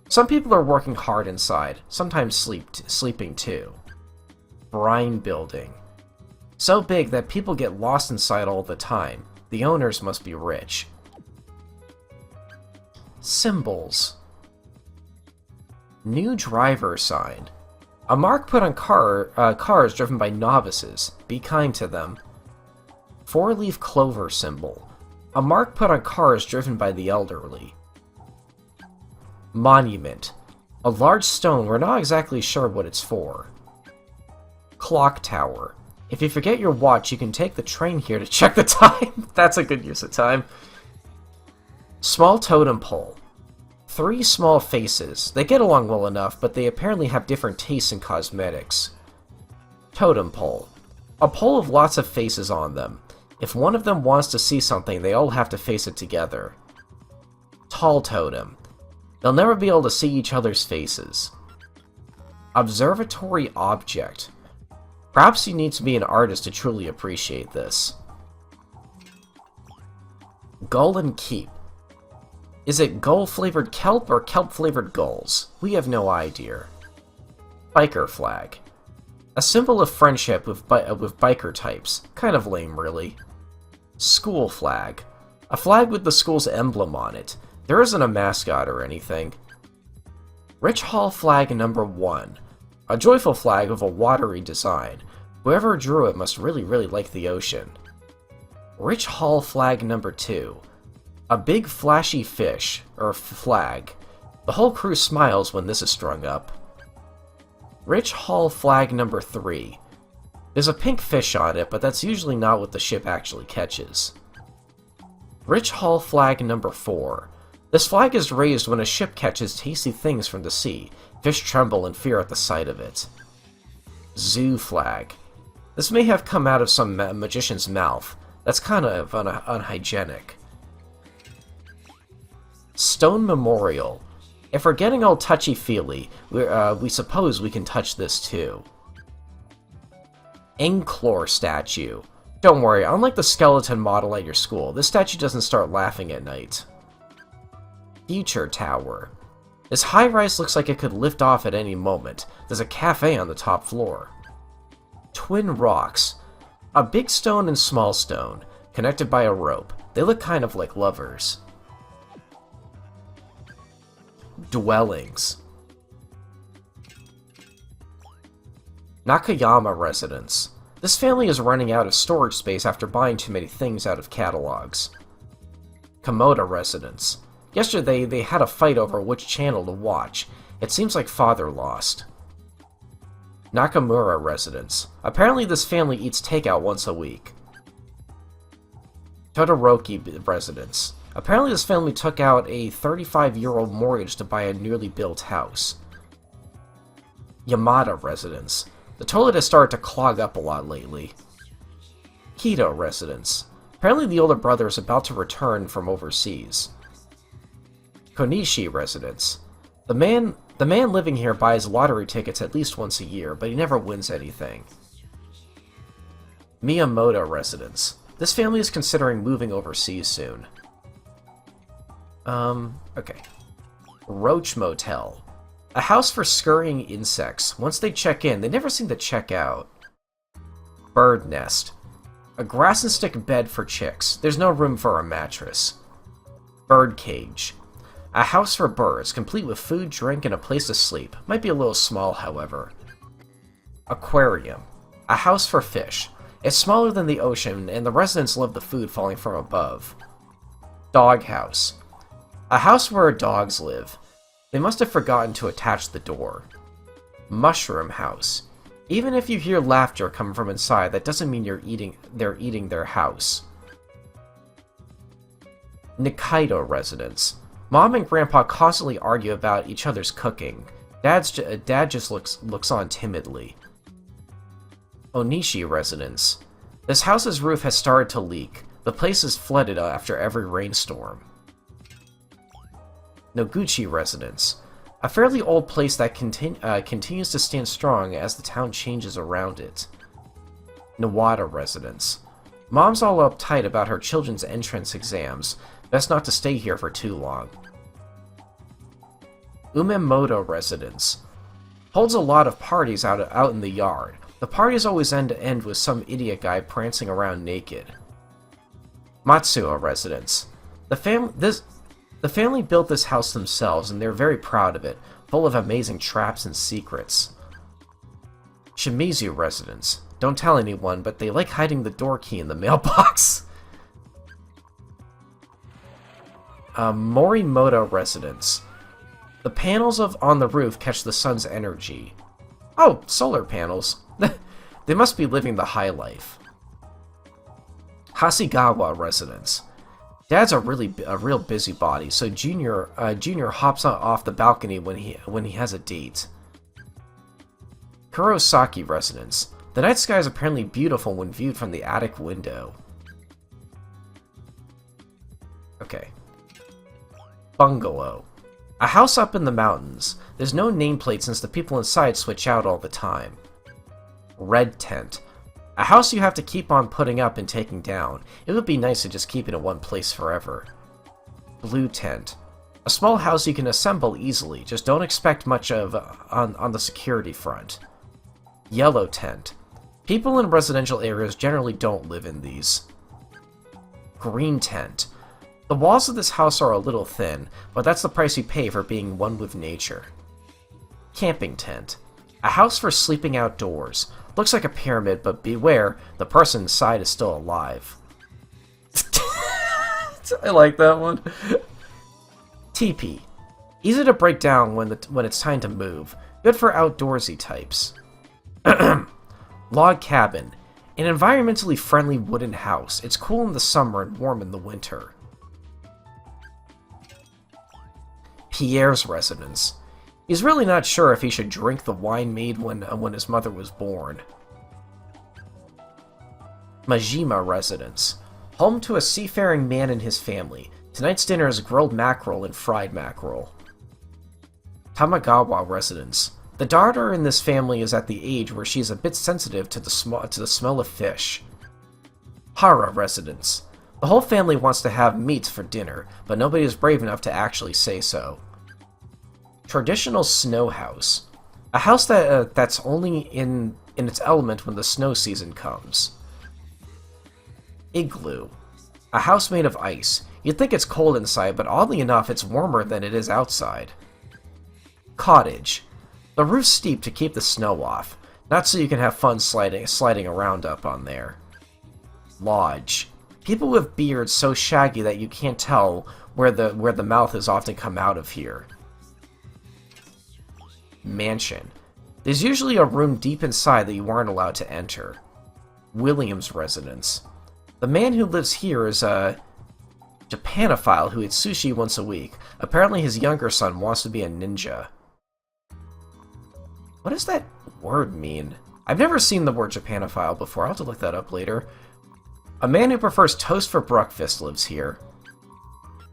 Some people are working hard inside, sometimes sleeping too. Brine Building. So big that people get lost inside all the time. The owners must be rich. Symbols. New driver sign. A mark put on cars driven by novices. Be kind to them. Four-leaf clover symbol. A mark put on cars driven by the elderly. Monument. A large stone, we're not exactly sure what it's for. Clock tower. If you forget your watch, you can take the train here to check the time. That's a good use of time. Small totem pole. 3 small faces. They get along well enough, but they apparently have different tastes in cosmetics. Totem pole. A pole of lots of faces on them. If one of them wants to see something, they all have to face it together. Tall totem. They'll never be able to see each other's faces. Observatory object. Perhaps you need to be an artist to truly appreciate this. Gull and Keep. Is it gull-flavored kelp or kelp-flavored gulls? We have no idea. Biker flag. A symbol of friendship with biker types. Kind of lame, really. School flag. A flag with the school's emblem on it. There isn't a mascot or anything. Rich Hall flag number 1. A joyful flag with a watery design. Whoever drew it must really like the ocean. Rich Hall flag number 2. A big flashy fish, or flag. The whole crew smiles when this is strung up. Rich Hall flag number 3. There's a pink fish on it, but that's usually not what the ship actually catches. Rich Hall flag number 4. This flag is raised when a ship catches tasty things from the sea. Fish tremble in fear at the sight of it. Zoo flag. This may have come out of some magician's mouth. That's kind of unhygienic. Stone Memorial. If we're getting all touchy-feely, we suppose we can touch this too. Anklor statue. Don't worry, unlike the skeleton model at your school, this statue doesn't start laughing at night. Future Tower. This high-rise looks like it could lift off at any moment. There's a cafe on the top floor. Twin Rocks. A big stone and small stone, connected by a rope. They look kind of like lovers. Dwellings. Nakayama Residence. This family is running out of storage space after buying too many things out of catalogs. Komoda Residence. Yesterday, they had a fight over which channel to watch. It seems like father lost. Nakamura Residence. Apparently this family eats takeout once a week. Todoroki Residence. Apparently this family took out a 35-year-old mortgage to buy a newly built house. Yamada Residence. The toilet has started to clog up a lot lately. Kido Residence. Apparently the older brother is about to return from overseas. Konishi Residence. The man living here buys lottery tickets at least once a year, but he never wins anything. Miyamoto Residence. This family is considering moving overseas soon. Okay. Roach Motel. A house for scurrying insects. Once they check in, they never seem to check out. Bird Nest. A grass and stick bed for chicks. There's no room for a mattress. Bird Cage. A house for birds, complete with food, drink, and a place to sleep. Might be a little small, however. Aquarium. A house for fish. It's smaller than the ocean, and the residents love the food falling from above. Doghouse. A house where dogs live. They must have forgotten to attach the door. Mushroom House. Even if you hear laughter coming from inside, that doesn't mean they're eating their house. Nikaido Residence. Mom and Grandpa constantly argue about each other's cooking. Dad just looks on timidly. Onishi Residence. This house's roof has started to leak. The place is flooded after every rainstorm. Noguchi Residence. A fairly old place that continues to stand strong as the town changes around it. Nawada Residence. Mom's all uptight about her children's entrance exams. Best not to stay here for too long. Umemoto Residence. Holds a lot of parties out in the yard. The parties always end with some idiot guy prancing around naked. Matsuo Residence. The family built this house themselves, and they're very proud of it, full of amazing traps and secrets. Shimizu Residence. Don't tell anyone, but they like hiding the door key in the mailbox. Morimoto Residence. The panels on the roof catch the sun's energy. Oh, solar panels. They must be living the high life. Hasegawa Residence. Dad's a real busybody, so Junior hops off the balcony when he has a date. Kurosaki Residence. The night sky is apparently beautiful when viewed from the attic window. Okay. Bungalow. A house up in the mountains. There's no nameplate since the people inside switch out all the time. Red Tent. A house you have to keep on putting up and taking down. It would be nice to just keep it in one place forever. Blue Tent. A small house you can assemble easily, just don't expect much of on the security front. Yellow Tent. People in residential areas generally don't live in these. Green Tent. The walls of this house are a little thin, but that's the price you pay for being one with nature. Camping Tent. A house for sleeping outdoors. Looks like a pyramid, but beware, the person inside is still alive. I like that one. Teepee. Easy to break down when it's time to move. Good for outdoorsy types. Log Cabin. An environmentally friendly wooden house. It's cool in the summer and warm in the winter. Pierre's Residence. He's really not sure if he should drink the wine made when his mother was born. Majima Residence. Home to a seafaring man and his family. Tonight's dinner is grilled mackerel and fried mackerel. Tamagawa Residence. The daughter in this family is at the age where she is a bit sensitive to the smell of fish. Hara Residence. The whole family wants to have meat for dinner, but nobody is brave enough to actually say so. Traditional Snow House. A house that's only in its element when the snow season comes. Igloo. A house made of ice. You'd think it's cold inside, but oddly enough, it's warmer than it is outside. Cottage. The roof's steep to keep the snow off, not so you can have fun sliding around up on there. Lodge. People with beards so shaggy that you can't tell where the mouth has often come out of here. Mansion. There's usually a room deep inside that you aren't allowed to enter. Williams Residence. The man who lives here is a Japanophile who eats sushi once a week. Apparently his younger son wants to be a ninja. What does that word mean? I've never seen the word Japanophile before. I'll have to look that up later. A man who prefers toast for breakfast lives here.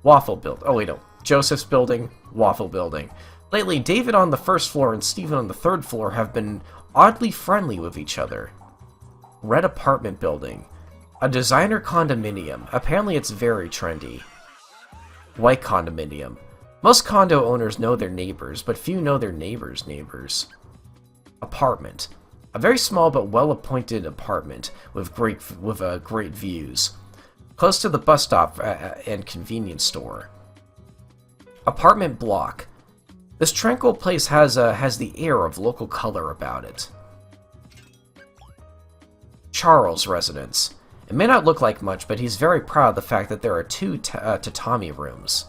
Waffle Build. Oh, wait, no. Joseph's Building, Waffle Building. Lately, David on the first floor and Stephen on the third floor have been oddly friendly with each other. Red Apartment Building. A designer condominium. Apparently it's very trendy. White Condominium. Most condo owners know their neighbors, but few know their neighbors' neighbors. Apartment. A very small but well-appointed apartment with great views. Close to the bus stop and convenience store. Apartment block. This tranquil place has the air of local color about it. Charles Residence. It may not look like much, but he's very proud of the fact that there are 2 tatami rooms.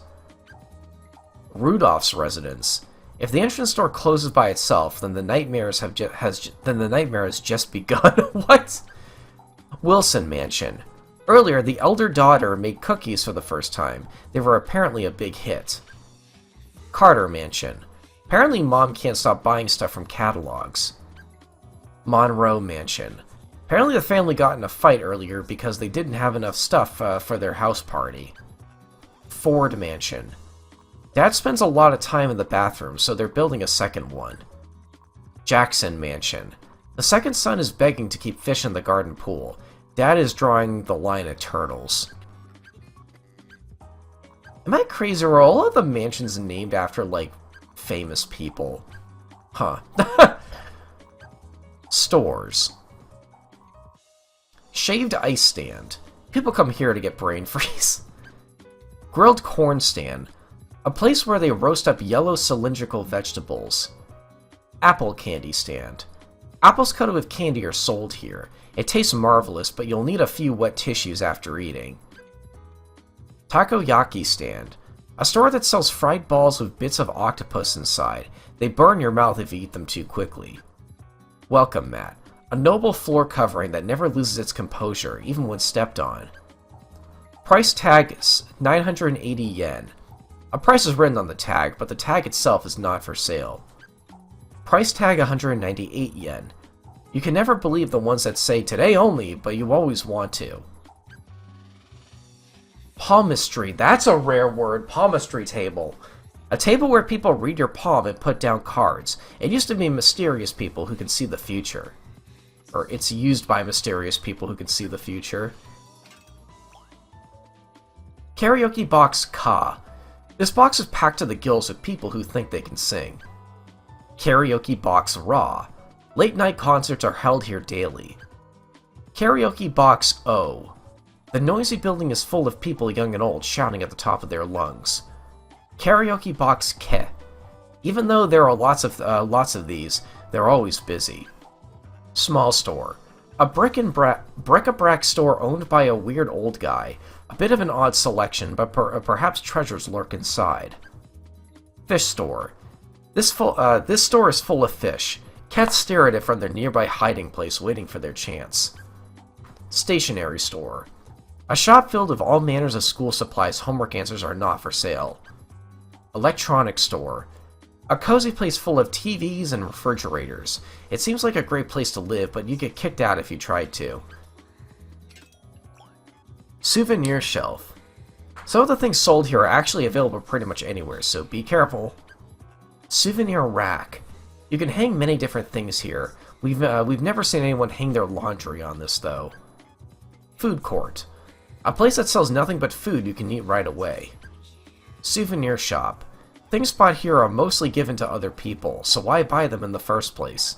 Rudolph's Residence. If the entrance door closes by itself, then the nightmare has just begun. What? Wilson Mansion. Earlier, the elder daughter made cookies for the first time. They were apparently a big hit. Carter Mansion. Apparently Mom can't stop buying stuff from catalogs. Monroe Mansion. Apparently the family got in a fight earlier because they didn't have enough stuff for their house party. Ford Mansion. Dad spends a lot of time in the bathroom, so they're building a second one. Jackson Mansion. The second son is begging to keep fish in the garden pool. Dad is drawing the line at turtles. Am I crazy, or are all of the mansions named after, like, famous people? Huh. Stores. Shaved ice stand. People come here to get brain freeze. Grilled corn stand. A place where they roast up yellow cylindrical vegetables. Apple candy stand. Apples coated with candy are sold here. It tastes marvelous, but you'll need a few wet tissues after eating. Takoyaki stand. A store that sells fried balls with bits of octopus inside. They burn your mouth if you eat them too quickly. Welcome mat. A noble floor covering that never loses its composure, even when stepped on. Price tag is 980 yen. A price is written on the tag, but the tag itself is not for sale. Price tag 198 yen. You can never believe the ones that say today only, but you always want to. Palmistry. That's a rare word. Palmistry table. A table where people read your palm and put down cards. It used to be mysterious people who can see the future. Or it's used by mysterious people who can see the future. Karaoke box Ka. This box is packed to the gills with people who think they can sing. Karaoke box Ra. Late night concerts are held here daily. Karaoke box O. The noisy building is full of people young and old shouting at the top of their lungs. Karaoke box Ke. Even though there are lots of these, they're always busy. Small store. A bric-a-brac store owned by a weird old guy. A bit of an odd selection, but perhaps treasures lurk inside. Fish store. This store is full of fish. Cats stare at it from their nearby hiding place, waiting for their chance. Stationery store. A shop filled with all manners of school supplies. Homework answers are not for sale. Electronics store. A cozy place full of TVs and refrigerators. It seems like a great place to live, but you get kicked out if you tried to. Souvenir shelf. Some of the things sold here are actually available pretty much anywhere, so be careful. Souvenir rack. You can hang many different things here. We've never seen anyone hang their laundry on this, though. Food court. A place that sells nothing but food you can eat right away. Souvenir shop. Things bought here are mostly given to other people, so why buy them in the first place?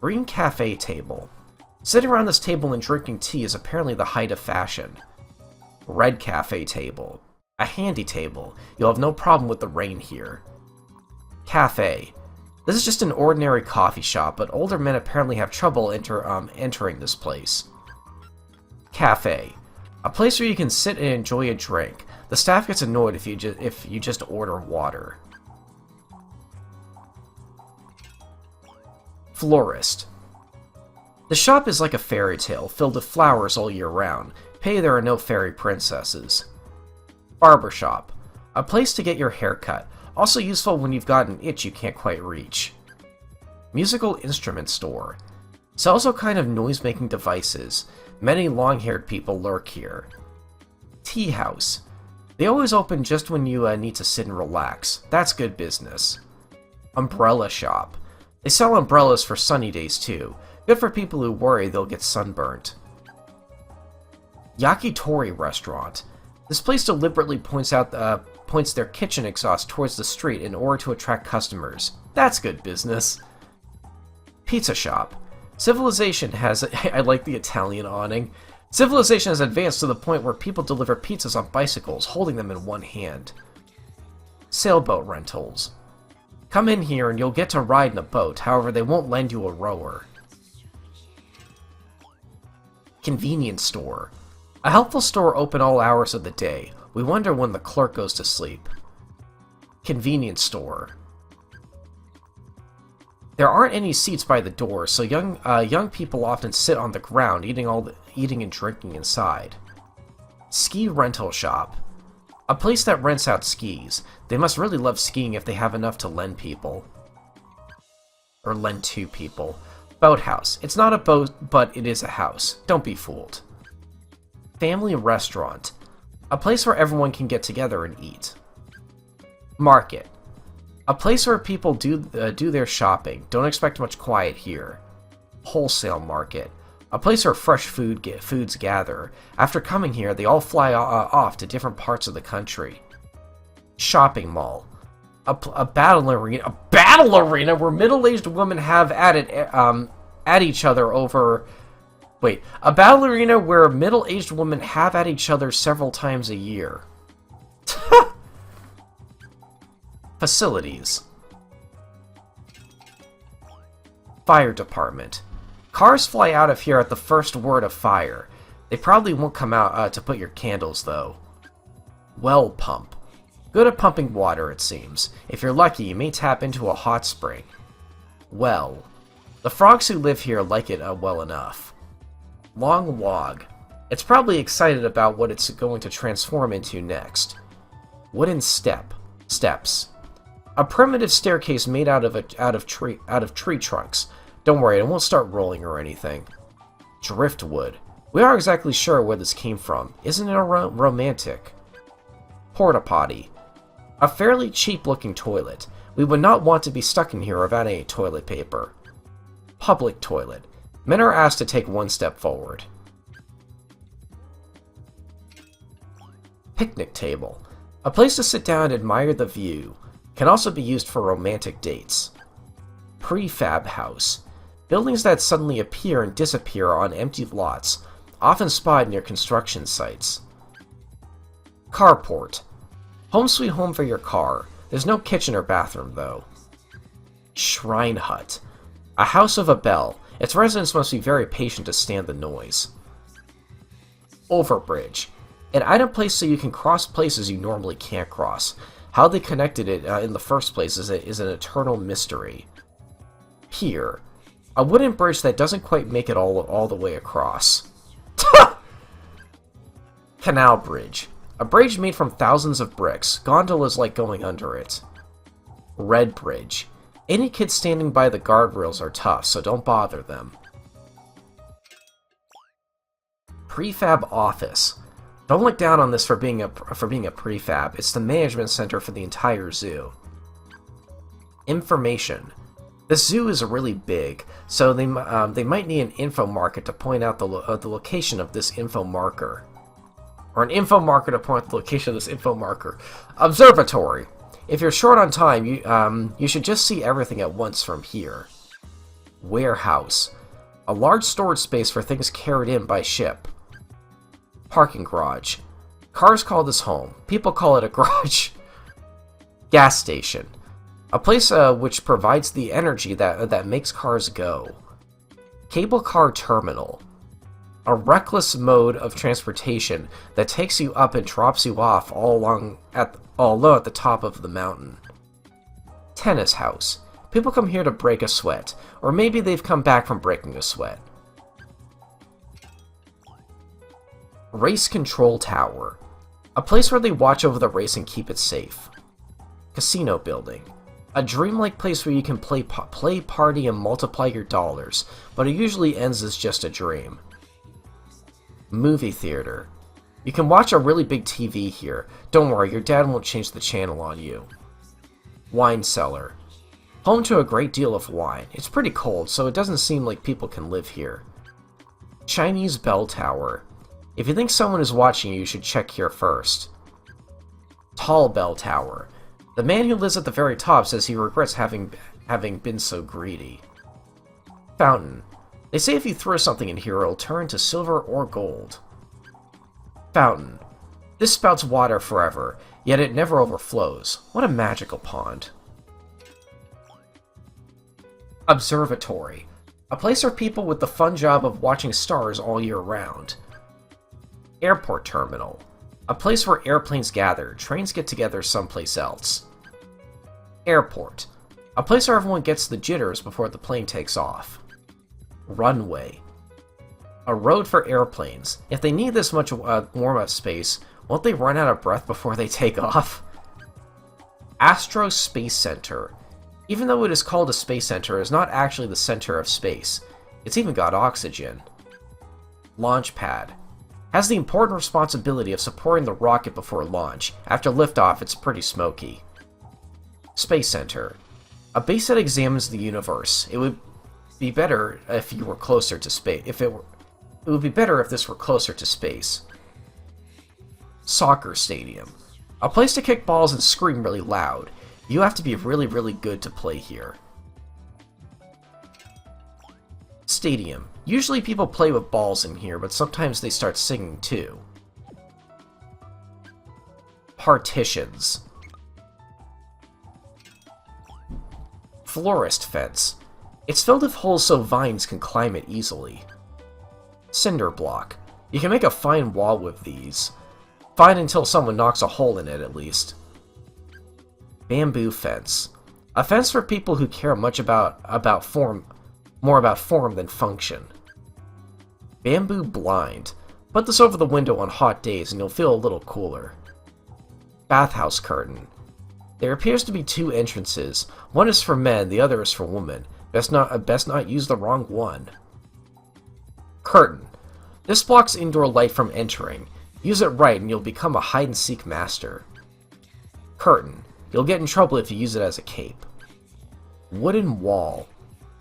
Green cafe table. Sitting around this table and drinking tea is apparently the height of fashion. Red cafe table. A handy table. You'll have no problem with the rain here. Cafe. This is just an ordinary coffee shop, but older men apparently have trouble entering this place. Cafe. A place where you can sit and enjoy a drink. The staff gets annoyed if you just order water. Florist. The shop is like a fairy tale, filled with flowers all year round. Pity there are no fairy princesses. Barbershop. A place to get your hair cut. Also useful when you've got an itch you can't quite reach. Musical instrument store. Sells all kind of noise-making devices. Many long-haired people lurk here. Tea house. They always open just when you need to sit and relax. That's good business. Umbrella shop. They sell umbrellas for sunny days too. Good for people who worry they'll get sunburnt. Yakitori restaurant. This place deliberately points their kitchen exhaust towards the street in order to attract customers. That's good business. Pizza shop. Civilization has... I like the Italian awning. Civilization has advanced to the point where people deliver pizzas on bicycles, holding them in one hand. Sailboat rentals. Come in here and you'll get to ride in a boat, however they won't lend you a rower. Convenience store. A helpful store open all hours of the day. We wonder when the clerk goes to sleep. Convenience store. There aren't any seats by the door, so young people often sit on the ground, eating and drinking inside. Ski rental shop. A place that rents out skis. They must really love skiing if they have enough to lend people. Or lend to people. Boathouse. It's not a boat, but it is a house. Don't be fooled. Family restaurant. A place where everyone can get together and eat. Market. A place where people do their shopping. Don't expect much quiet here. Wholesale market. A place where fresh foods gather. After coming here, they all fly off to different parts of the country. Shopping mall. A battle arena. A battle arena where middle-aged women have at each other over... Wait. A battle arena where middle-aged women have at each other several times a year. Facilities. Fire department. Cars fly out of here at the first word of fire. They probably won't come out to put your candles, though. Well pump. Good at pumping water, it seems. If you're lucky, you may tap into a hot spring. Well. The frogs who live here like it well enough. Long log. It's probably excited about what it's going to transform into next. Wooden steps. A primitive staircase made out of tree trunks. Don't worry, it won't start rolling or anything. Driftwood. We aren't exactly sure where this came from. Isn't it romantic? Porta potty. A fairly cheap-looking toilet. We would not want to be stuck in here without any toilet paper. Public toilet. Men are asked to take one step forward. Picnic table. A place to sit down and admire the view. Can also be used for romantic dates. Prefab house. Buildings that suddenly appear and disappear on empty lots, often spotted near construction sites. Carport. Home sweet home for your car. There's no kitchen or bathroom, though. Shrine hut. A house of a bell. Its residents must be very patient to stand the noise. Overbridge. An item placed so you can cross places you normally can't cross. How they connected it in the first place is an eternal mystery. Pier. A wooden bridge that doesn't quite make it all the way across. Canal bridge. A bridge made from thousands of bricks. Gondolas like going under it. Red bridge. Any kids standing by the guardrails are tough, so don't bother them. Prefab office. Don't look down on this for being a prefab. It's the management center for the entire zoo. Information. This zoo is really big, so they might need an info marker to point out the location of this info marker. Or an info marker to point out the location of this info marker. Observatory. If you're short on time, you should just see everything at once from here. Warehouse. A large storage space for things carried in by ship. Parking garage. Cars call this home. People call it a garage. Gas station. A place which provides the energy that makes cars go. Cable car terminal. A reckless mode of transportation that takes you up and drops you off all low at the top of the mountain. Tennis house. People come here to break a sweat, or maybe they've come back from breaking a sweat. Race control tower. A place where they watch over the race and keep it safe. Casino building. A dreamlike place where you can play, party, and multiply your dollars, but it usually ends as just a dream. Movie theater. You can watch a really big TV here. Don't worry, your dad won't change the channel on you. Wine cellar. Home to a great deal of wine. It's pretty cold, so it doesn't seem like people can live here. Chinese bell tower. If you think someone is watching you, you should check here first. Tall bell tower. The man who lives at the very top says he regrets having been so greedy. Fountain. They say if you throw something in here, it'll turn to silver or gold. Fountain. This spouts water forever, yet it never overflows. What a magical pond. Observatory. A place for people with the fun job of watching stars all year round. Airport terminal. A place where airplanes gather, trains get together someplace else. Airport. A place where everyone gets the jitters before the plane takes off. Runway. A road for airplanes. If they need this much warm-up space, won't they run out of breath before they take off? Astro Space Center. Even though it is called a space center, it is not actually the center of space. It's even got oxygen. Launch pad. Has the important responsibility of supporting the rocket before launch. After liftoff, it's pretty smoky. Space Center. A base that examines the universe. It would be better if you were closer to space. It would be better if this were closer to space. Soccer stadium. A place to kick balls and scream really loud. You have to be really, really good to play here. Stadium. Usually people play with balls in here, but sometimes they start singing too. Partitions. Florist fence. It's filled with holes so vines can climb it easily. Cinder block. You can make a fine wall with these. Fine until someone knocks a hole in it, at least. Bamboo fence. A fence for people who care much about form, more about form than function. Bamboo blind. Put this over the window on hot days and you'll feel a little cooler. Bathhouse curtain. There appears to be two entrances. One is for men, the other is for women. Best not use the wrong one. Curtain. This blocks indoor light from entering. Use it right and you'll become a hide-and-seek master. Curtain. You'll get in trouble if you use it as a cape. Wooden wall.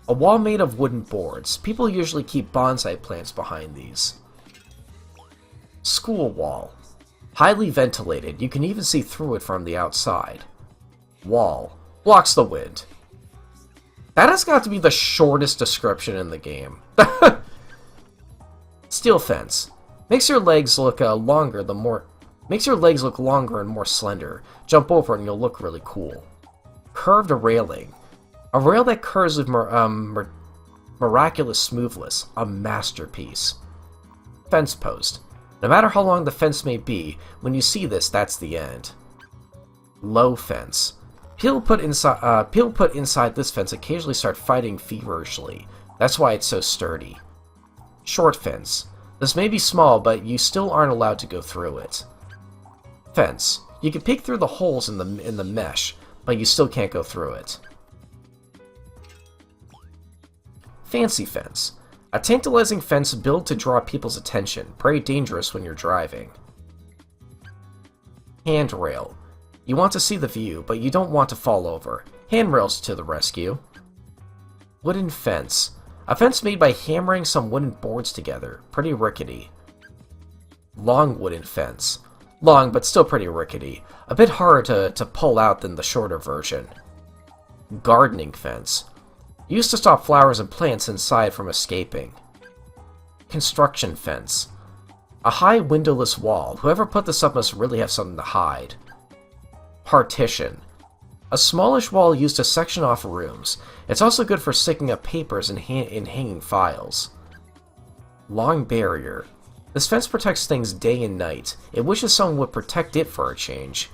A wall made of wooden boards. People usually keep bonsai plants behind these. School wall. Highly ventilated. You can even see through it from the outside. Wall. Blocks the wind. That has got to be the shortest description in the game. Steel fence. Makes your legs look longer and more slender. Jump over and you'll look really cool. Curved railing. A rail that curves with miraculous smoothness. A masterpiece. Fence post. No matter how long the fence may be, when you see this, that's the end. Low fence. People put inside this fence occasionally start fighting feverishly. That's why it's so sturdy. Short fence. This may be small, but you still aren't allowed to go through it. Fence. You can peek through the holes in the mesh, but you still can't go through it. Fancy fence. A tantalizing fence built to draw people's attention. Very dangerous when you're driving. Handrail. You want to see the view, but you don't want to fall over. Handrails to the rescue. Wooden fence. A fence made by hammering some wooden boards together. Pretty rickety. Long wooden fence. Long, but still pretty rickety. A bit harder to pull out than the shorter version. Gardening fence. Used to stop flowers and plants inside from escaping. Construction fence. A high windowless wall. Whoever put this up must really have something to hide. Partition. A smallish wall used to section off rooms. It's also good for sticking up papers and hanging files. Long barrier. This fence protects things day and night. It wishes someone would protect it for a change.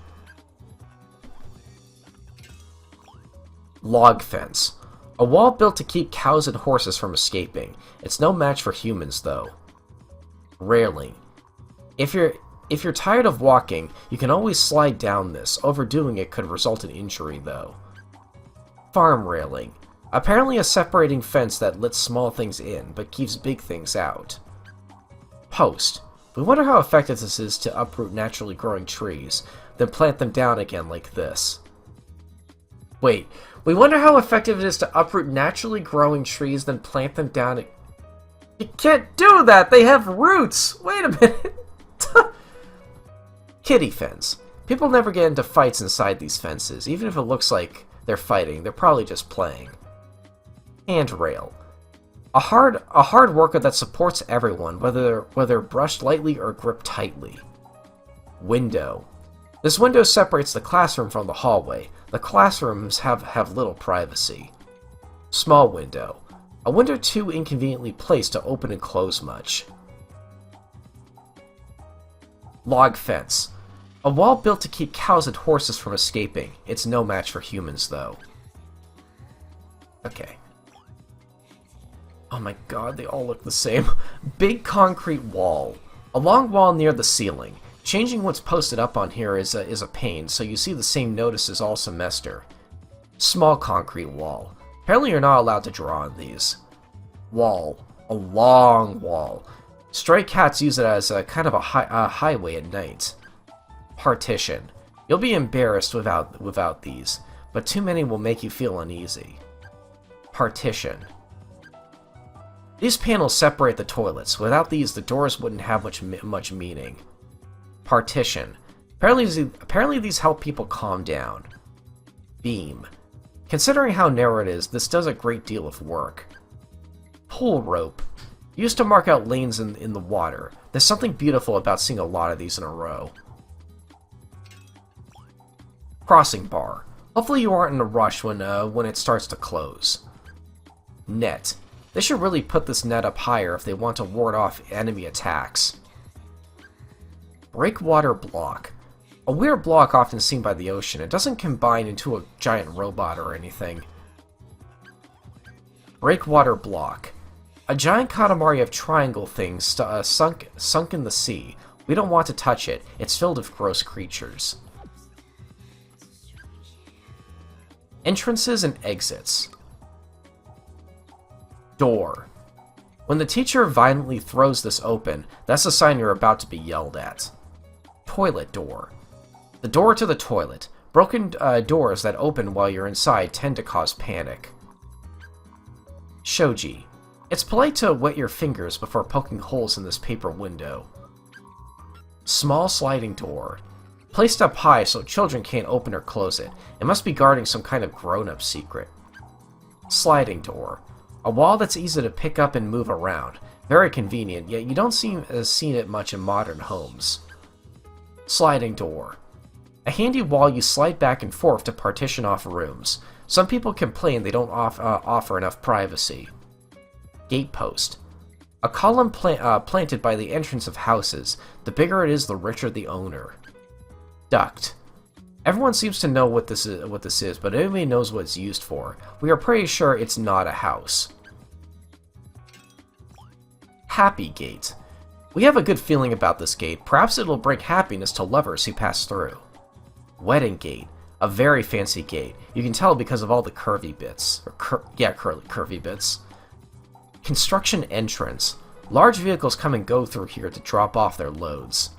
Log fence. A wall built to keep cows and horses from escaping. It's no match for humans, though. Railing. If you're tired of walking, you can always slide down this. Overdoing it could result in injury, though. Farm railing. Apparently a separating fence that lets small things in, but keeps big things out. Post. We wonder how effective this is to uproot naturally growing trees, then plant them down again like this. Wait, we wonder how effective it is to uproot naturally growing trees, then plant them down. You can't do that! They have roots! Wait a minute! Kitty fence. People never get into fights inside these fences. Even if it looks like they're fighting, they're probably just playing. Handrail. A hard worker that supports everyone, whether brushed lightly or gripped tightly. Window. This window separates the classroom from the hallway. The classrooms have little privacy. Small window. A window too inconveniently placed to open and close much. Log fence. A wall built to keep cows and horses from escaping. It's no match for humans, though. Okay. Oh my god, they all look the same. Big concrete wall. A long wall near the ceiling. Changing what's posted up on here is a pain, so you see the same notices all semester. Small concrete wall. Apparently you're not allowed to draw on these. Wall. A long wall. Stray cats use it as a kind of a highway at night. Partition. You'll be embarrassed without these, but too many will make you feel uneasy. Partition. These panels separate the toilets. Without these, the doors wouldn't have much meaning. Partition. Apparently these help people calm down. Beam. Considering how narrow it is, this does a great deal of work. Pull rope. Used to mark out lanes in the water. There's something beautiful about seeing a lot of these in a row. Crossing bar. Hopefully you aren't in a rush when it starts to close. Net. They should really put this net up higher if they want to ward off enemy attacks. Breakwater block. A weird block often seen by the ocean. It doesn't combine into a giant robot or anything. Breakwater block. A giant Katamari of triangle things sunk in the sea. We don't want to touch it. It's filled with gross creatures. Entrances and exits. Door. When the teacher violently throws this open, that's a sign you're about to be yelled at. Toilet door. The door to the toilet. Broken doors that open while you're inside tend to cause panic. Shoji. It's polite to wet your fingers before poking holes in this paper window. Small sliding door. Placed up high so children can't open or close it. It must be guarding some kind of grown-up secret. Sliding door. A wall that's easy to pick up and move around. Very convenient, yet you don't seem to have seen it much in modern homes. Sliding door. A handy wall you slide back and forth to partition off rooms. Some people complain they don't offer enough privacy. Gatepost. A column planted by the entrance of houses. The bigger it is, the richer the owner. Duct. Everyone seems to know what this is, but nobody knows what it's used for. We are pretty sure it's not a house. Happy Gate. We have a good feeling about this gate. Perhaps it'll bring happiness to lovers who pass through. Wedding Gate. A very fancy gate. You can tell because of all the curvy bits. Curvy bits. Construction entrance. Large vehicles come and go through here to drop off their loads.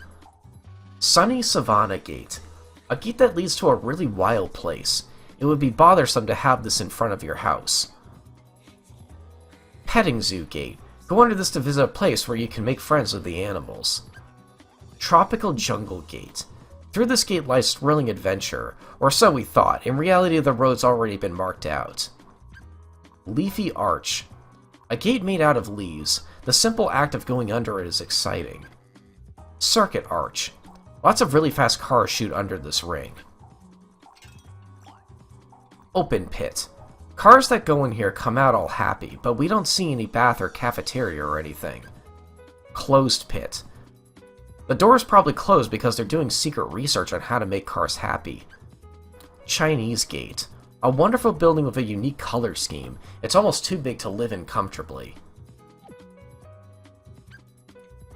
Sunny Savannah Gate. A gate that leads to a really wild place. It would be bothersome to have this in front of your house. Petting Zoo Gate. Go under this to visit a place where you can make friends with the animals. Tropical Jungle Gate. Through this gate lies thrilling adventure, or so we thought. In reality, the road's already been marked out. Leafy Arch. A gate made out of leaves. The simple act of going under it is exciting. Circuit Arch. Lots of really fast cars shoot under this ring. Open Pit. Cars that go in here come out all happy, but we don't see any bath or cafeteria or anything. Closed Pit. The door is probably closed because they're doing secret research on how to make cars happy. Chinese Gate. A wonderful building with a unique color scheme. It's almost too big to live in comfortably.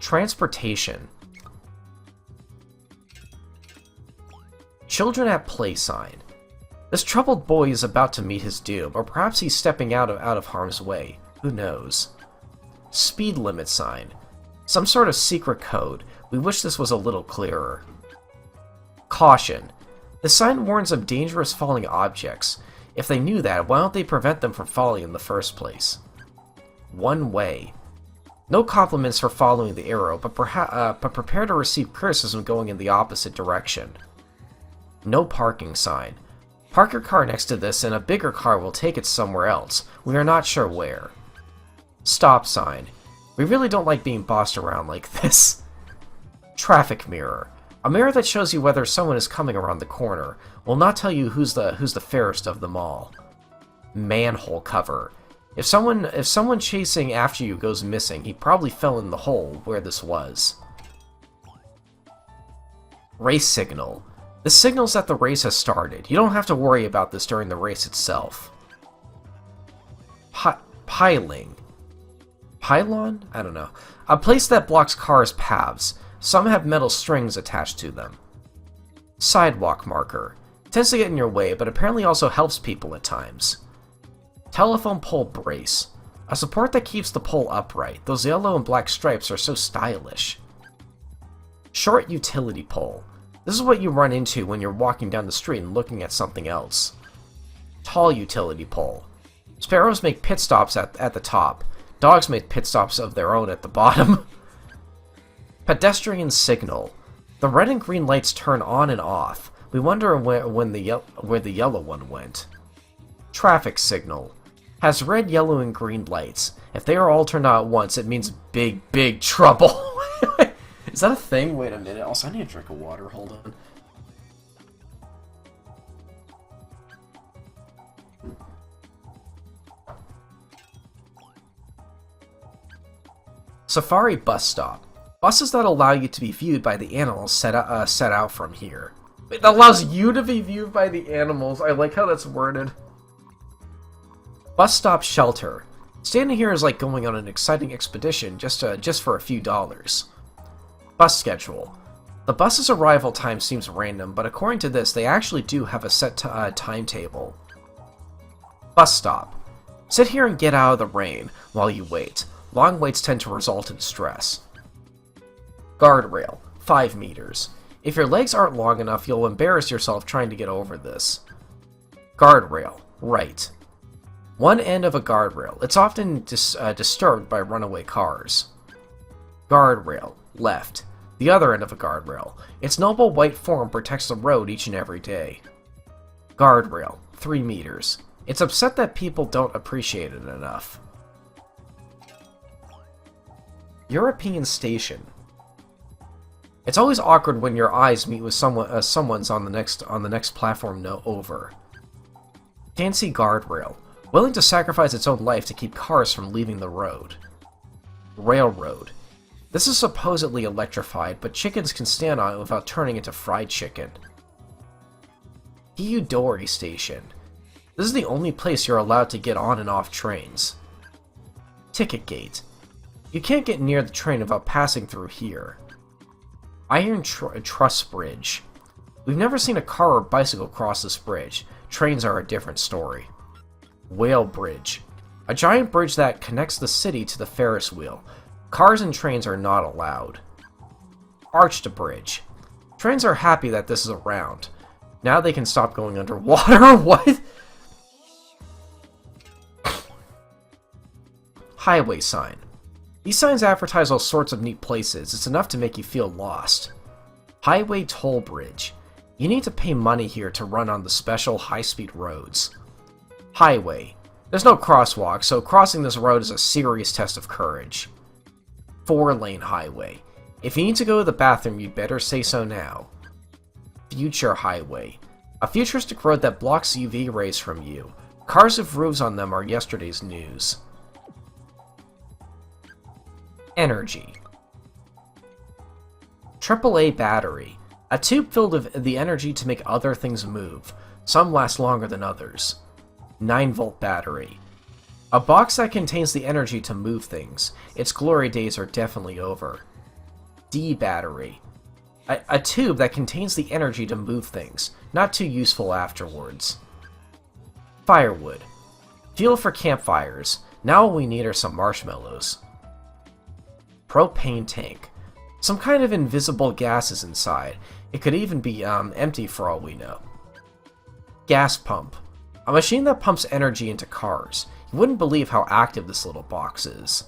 Transportation. Children at Play sign. This troubled boy is about to meet his doom, or perhaps he's stepping out of harm's way. Who knows? Speed limit sign. Some sort of secret code. We wish this was a little clearer. Caution. The sign warns of dangerous falling objects. If they knew that, why don't they prevent them from falling in the first place? One way. No compliments for following the arrow, but prepare to receive criticism going in the opposite direction. No parking sign. Park your car next to this and a bigger car will take it somewhere else. We are not sure where. Stop sign. We really don't like being bossed around like this. Traffic mirror. A mirror that shows you whether someone is coming around the corner. Will not tell you who's the fairest of them all. Manhole cover. If someone chasing after you goes missing, he probably fell in the hole where this was. Race signal. This signals that the race has started. You don't have to worry about this during the race itself. Piling. Pylon? I don't know. A place that blocks cars' paths. Some have metal strings attached to them. Sidewalk marker. Tends to get in your way, but apparently also helps people at times. Telephone pole brace. A support that keeps the pole upright. Those yellow and black stripes are so stylish. Short utility pole. This is what you run into when you're walking down the street and looking at something else. Tall utility pole. Sparrows make pit stops at the top. Dogs make pit stops of their own at the bottom. Pedestrian signal. The red and green lights turn on and off. We wonder where the yellow one went. Traffic signal. Has red, yellow, and green lights. If they are all turned on at once, it means big, big trouble. Is that a thing? Wait a minute. Also, I need a drink of water. Hold on. Safari bus stop. Buses that allow you to be viewed by the animals set out from here. It allows you to be viewed by the animals. I like how that's worded. Bus stop shelter. Standing here is like going on an exciting expedition just for a few dollars. Bus schedule. The bus's arrival time seems random, but according to this, they actually do have a set timetable. Bus stop. Sit here and get out of the rain while you wait. Long waits tend to result in stress. Guardrail. 5 meters. If your legs aren't long enough, you'll embarrass yourself trying to get over this. Guardrail. Right. One end of a guardrail. It's often disturbed by runaway cars. Guardrail. Left. The other end of a guardrail. Its noble white form protects the road each and every day. Guardrail. 3 meters. It's upset that people don't appreciate it enough. European Station. It's always awkward when your eyes meet with someone's on the next platform over. Fancy guardrail. Willing to sacrifice its own life to keep cars from leaving the road. Railroad. This is supposedly electrified, but chickens can stand on it without turning into fried chicken. Hiyudori Station. This is the only place you're allowed to get on and off trains. Ticket gate. You can't get near the train without passing through here. Iron Truss Bridge. We've never seen a car or bicycle cross this bridge. Trains are a different story. Whale Bridge. A giant bridge that connects the city to the Ferris wheel. Cars and trains are not allowed. Arched Bridge. Trains are happy that this is around. Now they can stop going underwater. What? Highway sign. These signs advertise all sorts of neat places. It's enough to make you feel lost. Highway toll bridge. You need to pay money here to run on the special high-speed roads. Highway. There's no crosswalk, so crossing this road is a serious test of courage. 4-lane highway. If you need to go to the bathroom, you'd better say so now. Future highway. A futuristic road that blocks UV rays from you. Cars with roofs on them are yesterday's news. Energy. AAA battery. A tube filled with the energy to make other things move. Some last longer than others. 9-volt battery. A box that contains the energy to move things. Its glory days are definitely over. D battery. A tube that contains the energy to move things. Not too useful afterwards. Firewood. Fuel for campfires. Now all we need are some marshmallows. Propane tank. Some kind of invisible gas is inside. It could even be empty for all we know. Gas pump. A machine that pumps energy into cars. You wouldn't believe how active this little box is.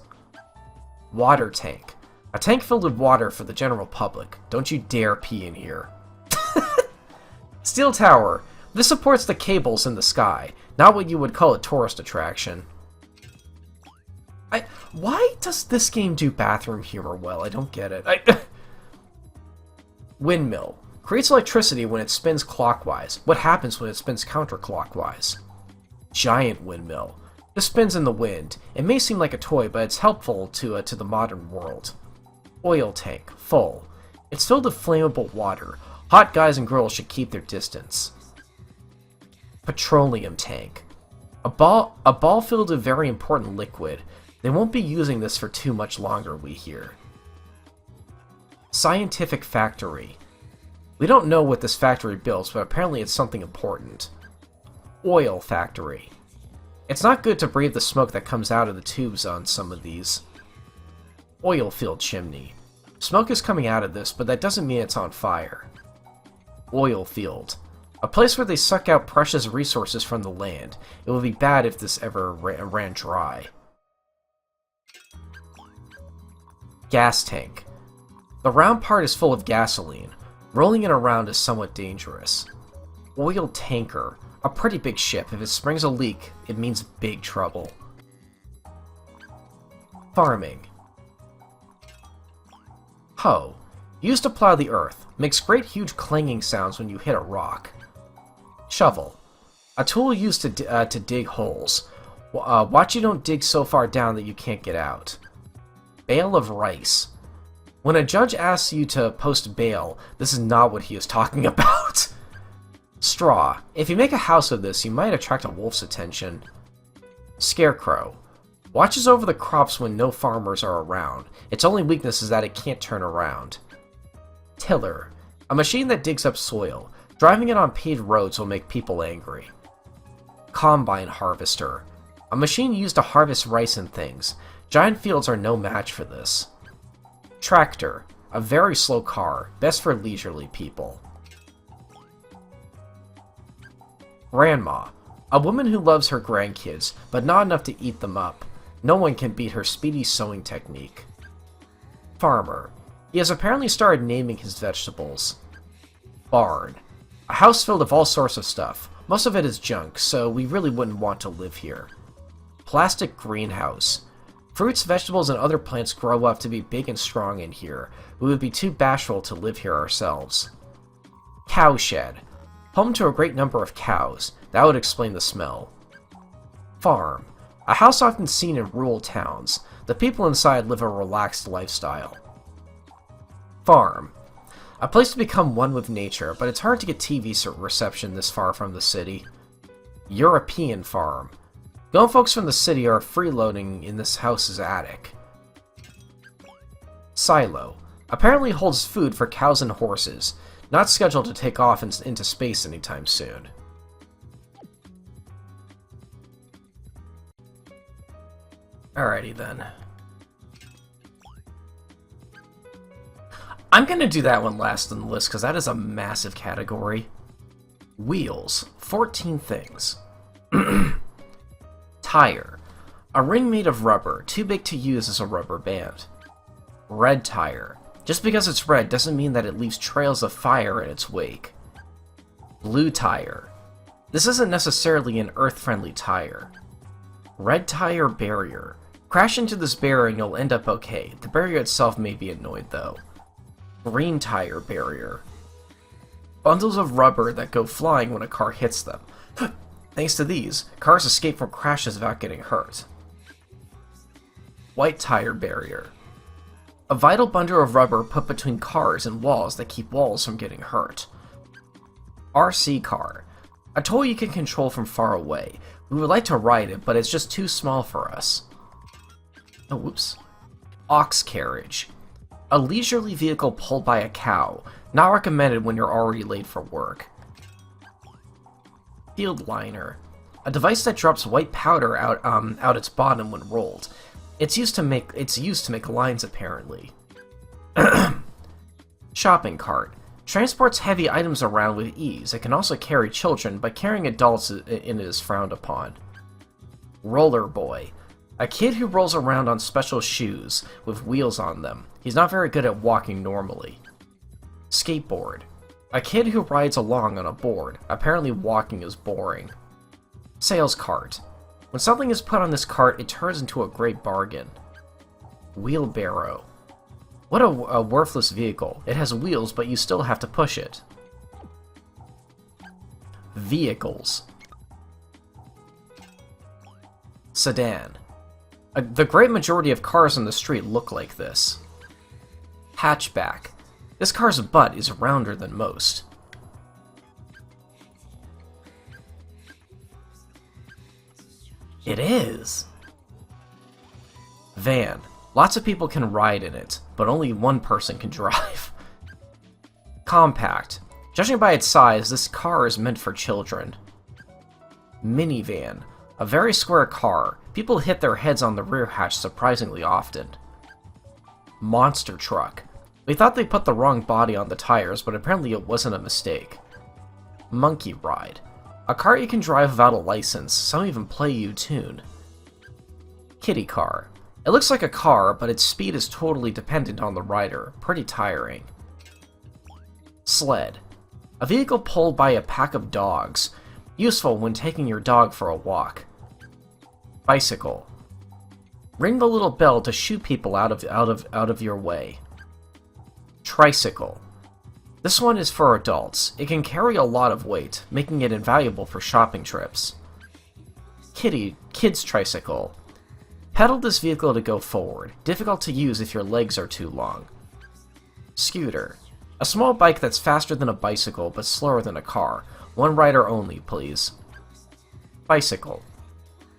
Water tank. A tank filled with water for the general public. Don't you dare pee in here. Steel tower. This supports the cables in the sky. Not what you would call a tourist attraction. Why does this game do bathroom humor well? I don't get it. Windmill. Creates electricity when it spins clockwise. What happens when it spins counterclockwise? Giant windmill. This spins in the wind. It may seem like a toy, but it's helpful to the modern world. Oil tank. Full. It's filled with flammable water. Hot guys and girls should keep their distance. Petroleum tank. A ball filled with very important liquid. They won't be using this for too much longer, we hear. Scientific factory. We don't know what this factory builds, but apparently it's something important. Oil factory. It's not good to breathe the smoke that comes out of the tubes on some of these. Oil field chimney. Smoke is coming out of this, but that doesn't mean it's on fire. Oil field. A place where they suck out precious resources from the land. It would be bad if this ever ran dry. Gas tank. The round part is full of gasoline. Rolling it around is somewhat dangerous. Oil tanker. A pretty big ship. If it springs a leak, it means big trouble. Farming. Hoe. Used to plow the earth. Makes great huge clanging sounds when you hit a rock. Shovel. A tool used to dig holes. Watch you don't dig so far down that you can't get out. Bale of rice. When a judge asks you to post bail, this is not what he is talking about. Straw. If you make a house of this, you might attract a wolf's attention. Scarecrow. Watches over the crops when no farmers are around. Its only weakness is that it can't turn around. Tiller. A machine that digs up soil. Driving it on paved roads will make people angry. Combine harvester. A machine used to harvest rice and things. Giant fields are no match for this. Tractor. A very slow car, best for leisurely people. Grandma. A woman who loves her grandkids, but not enough to eat them up. No one can beat her speedy sewing technique. Farmer. He has apparently started naming his vegetables. Barn. A house filled with all sorts of stuff. Most of it is junk, so we really wouldn't want to live here. Plastic greenhouse. Fruits, vegetables, and other plants grow up to be big and strong in here. We would be too bashful to live here ourselves. Cowshed. Home to a great number of cows. That would explain the smell. Farm. A house often seen in rural towns. The people inside live a relaxed lifestyle. Farm. A place to become one with nature, but it's hard to get TV reception this far from the city. European farm. Grown folks from the city are freeloading in this house's attic. Silo. Apparently holds food for cows and horses. Not scheduled to take off into space anytime soon. Alrighty then. I'm gonna do that one last on the list, because that is a massive category. Wheels. 14 things. Tire. A ring made of rubber, too big to use as a rubber band. Red tire. Just because it's red doesn't mean that it leaves trails of fire in its wake. Blue tire. This isn't necessarily an earth-friendly tire. Red tire barrier. Crash into this barrier and you'll end up okay. The barrier itself may be annoyed though. Green tire barrier. Bundles of rubber that go flying when a car hits them. Thanks to these, cars escape from crashes without getting hurt. White tire barrier. A vital bundle of rubber put between cars and walls that keep walls from getting hurt. RC car. A toy you can control from far away. We would like to ride it, but it's just too small for us. Oh, whoops. Ox carriage. A leisurely vehicle pulled by a cow. Not recommended when you're already late for work. Field liner. A device that drops white powder out its bottom when rolled. It's used to make lines, apparently. Shopping cart. Transports heavy items around with ease. It can also carry children, but carrying adults in it is frowned upon. Roller boy. A kid who rolls around on special shoes with wheels on them. He's not very good at walking normally. Skateboard. A kid who rides along on a board. Apparently walking is boring. Sales cart. When something is put on this cart, it turns into a great bargain. Wheelbarrow. What a worthless vehicle. It has wheels, but you still have to push it. Vehicles. Sedan. The great majority of cars on the street look like this. Hatchback. This car's butt is rounder than most. It is! Van. Lots of people can ride in it, but only one person can drive. Compact. Judging by its size, this car is meant for children. Minivan. A very square car. People hit their heads on the rear hatch surprisingly often. Monster truck. We thought they put the wrong body on the tires, but apparently it wasn't a mistake. Monkey ride. A car you can drive without a license. Some even play you tune. Kiddie car. It looks like a car, but its speed is totally dependent on the rider. Pretty tiring. Sled. A vehicle pulled by a pack of dogs. Useful when taking your dog for a walk. Bicycle. Ring the little bell to shoo people out of your way. Tricycle. This one is for adults. It can carry a lot of weight, making it invaluable for shopping trips. Kids tricycle. Pedal this vehicle to go forward. Difficult to use if your legs are too long. Scooter. A small bike that's faster than a bicycle, but slower than a car. One rider only, please. Bicycle.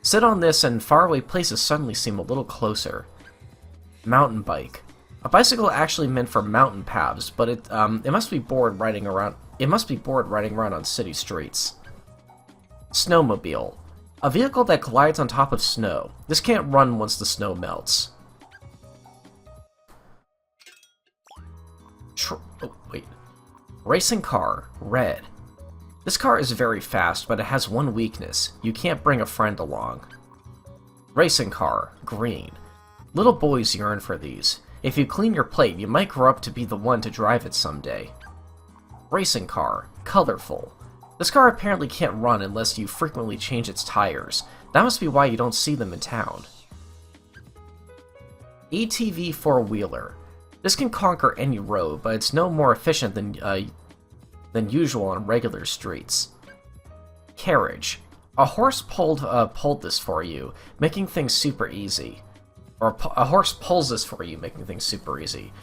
Sit on this and faraway places suddenly seem a little closer. Mountain bike. A bicycle actually meant for mountain paths, but it must be bored riding around. It must be bored riding around on city streets. Snowmobile. A vehicle that glides on top of snow. This can't run once the snow melts. Racing car, red. This car is very fast, but it has one weakness. You can't bring a friend along. Racing car, green. Little boys yearn for these. If you clean your plate, you might grow up to be the one to drive it someday. Racing car, colorful. This car apparently can't run unless you frequently change its tires. That must be why you don't see them in town. ATV four-wheeler. This can conquer any road, but it's no more efficient than usual on regular streets. Carriage. A horse pulled this for you, making things super easy. Or a horse pulls this for you, making things super easy.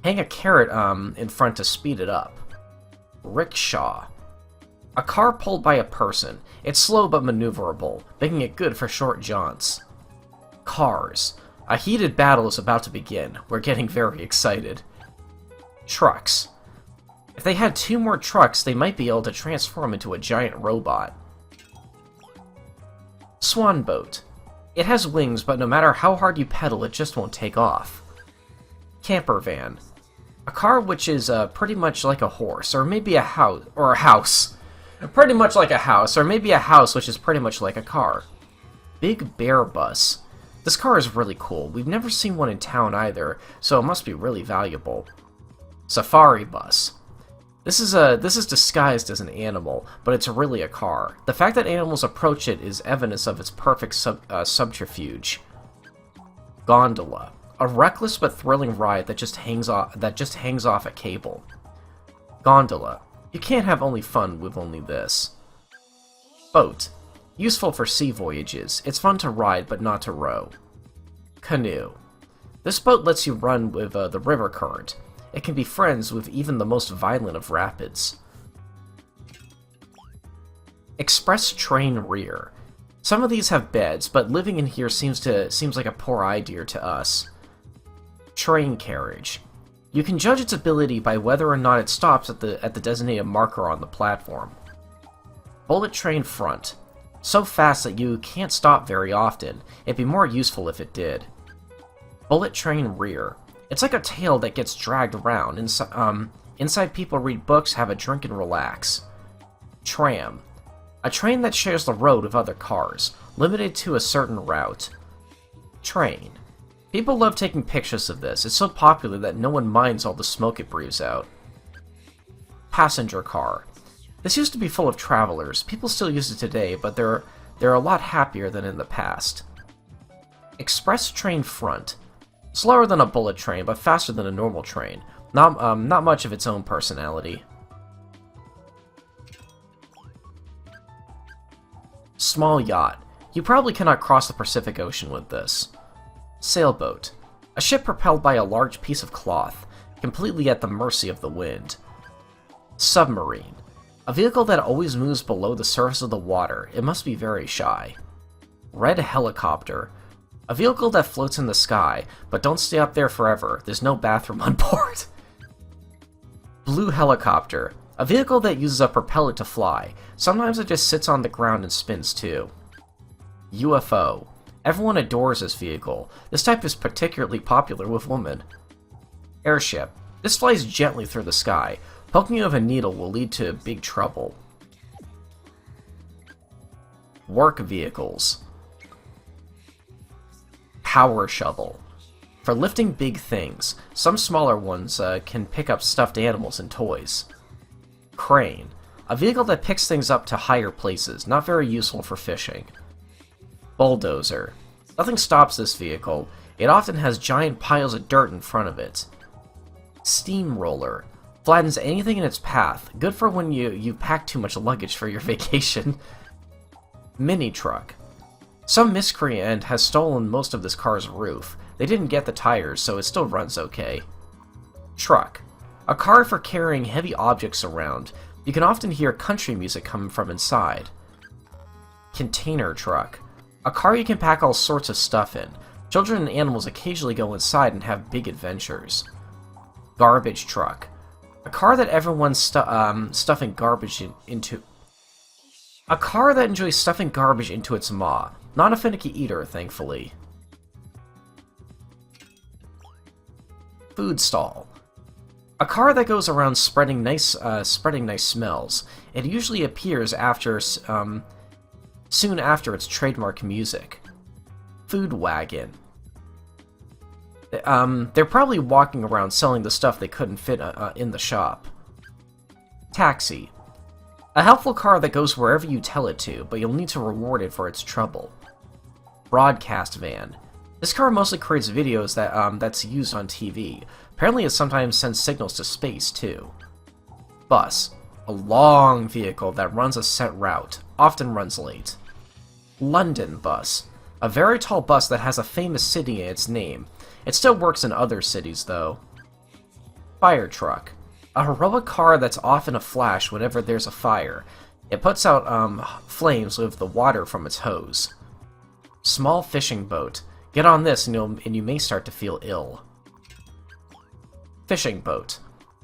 Hang a carrot in front to speed it up. Rickshaw. A car pulled by a person. It's slow but maneuverable, making it good for short jaunts. Cars. A heated battle is about to begin. We're getting very excited. Trucks. If they had 2 more trucks, they might be able to transform into a giant robot. Swan boat. It has wings, but no matter how hard you pedal, it just won't take off. Camper van. A car which is pretty much like a horse, or maybe a house. Pretty much like a house, or maybe a house which is pretty much like a car. Big Bear Bus. This car is really cool. We've never seen one in town either, so it must be really valuable. Safari Bus. This is disguised as an animal, but it's really a car. The fact that animals approach it is evidence of its perfect subterfuge. Gondola. A reckless but thrilling ride that just hangs off a cable. Gondola. You can't have only fun with only this. Boat. Useful for sea voyages. It's fun to ride, but not to row. Canoe. This boat lets you run with the river current. It can be friends with even the most violent of rapids. Express train rear. Some of these have beds, but living in here seems like a poor idea to us. Train carriage. You can judge its ability by whether or not it stops at the designated marker on the platform. Bullet train front. So fast that you can't stop very often. It'd be more useful if it did. Bullet train rear. It's like a tail that gets dragged around. Inside people read books, have a drink, and relax. Tram. A train that shares the road with other cars, limited to a certain route. Train. People love taking pictures of this. It's so popular that no one minds all the smoke it breathes out. Passenger car. This used to be full of travelers. People still use it today, but they're a lot happier than in the past. Express train front. Slower than a bullet train, but faster than a normal train. Not much of its own personality. Small yacht. You probably cannot cross the Pacific Ocean with this. Sailboat. A ship propelled by a large piece of cloth, completely at the mercy of the wind. Submarine. A vehicle that always moves below the surface of the water. It must be very shy. Red helicopter. A vehicle that floats in the sky, but don't stay up there forever. There's no bathroom on board. Blue helicopter. A vehicle that uses a propeller to fly. Sometimes it just sits on the ground and spins too. UFO. Everyone adores this vehicle. This type is particularly popular with women. Airship. This flies gently through the sky. Poking you with a needle will lead to big trouble. Work vehicles. Power shovel. For lifting big things. Some smaller ones can pick up stuffed animals and toys. Crane. A vehicle that picks things up to higher places. Not very useful for fishing. Bulldozer. Nothing stops this vehicle. It often has giant piles of dirt in front of it. Steamroller. Flattens anything in its path. Good for when you pack too much luggage for your vacation. Mini truck. Some miscreant has stolen most of this car's roof. They didn't get the tires, so it still runs okay. Truck. A car for carrying heavy objects around. You can often hear country music coming from inside. Container truck. A car you can pack all sorts of stuff in. Children and animals occasionally go inside and have big adventures. Garbage truck. A car that everyone's stuffing garbage into. A car that enjoys stuffing garbage into its maw. Not a finicky eater, thankfully. Food stall. A car that goes around spreading nice smells. It usually appears soon after its trademark music. Food wagon. They're probably walking around selling the stuff they couldn't fit in the shop. Taxi. A helpful car that goes wherever you tell it to, but you'll need to reward it for its trouble. Broadcast van. This car mostly creates videos that's used on TV. Apparently it sometimes sends signals to space, too. Bus. A long vehicle that runs a set route, often runs late. London bus. A very tall bus that has a famous city in its name. It still works in other cities, though. Fire truck. A heroic car that's often a flash whenever there's a fire. It puts out flames with the water from its hose. Small fishing boat. Get on this and you may start to feel ill. Fishing boat.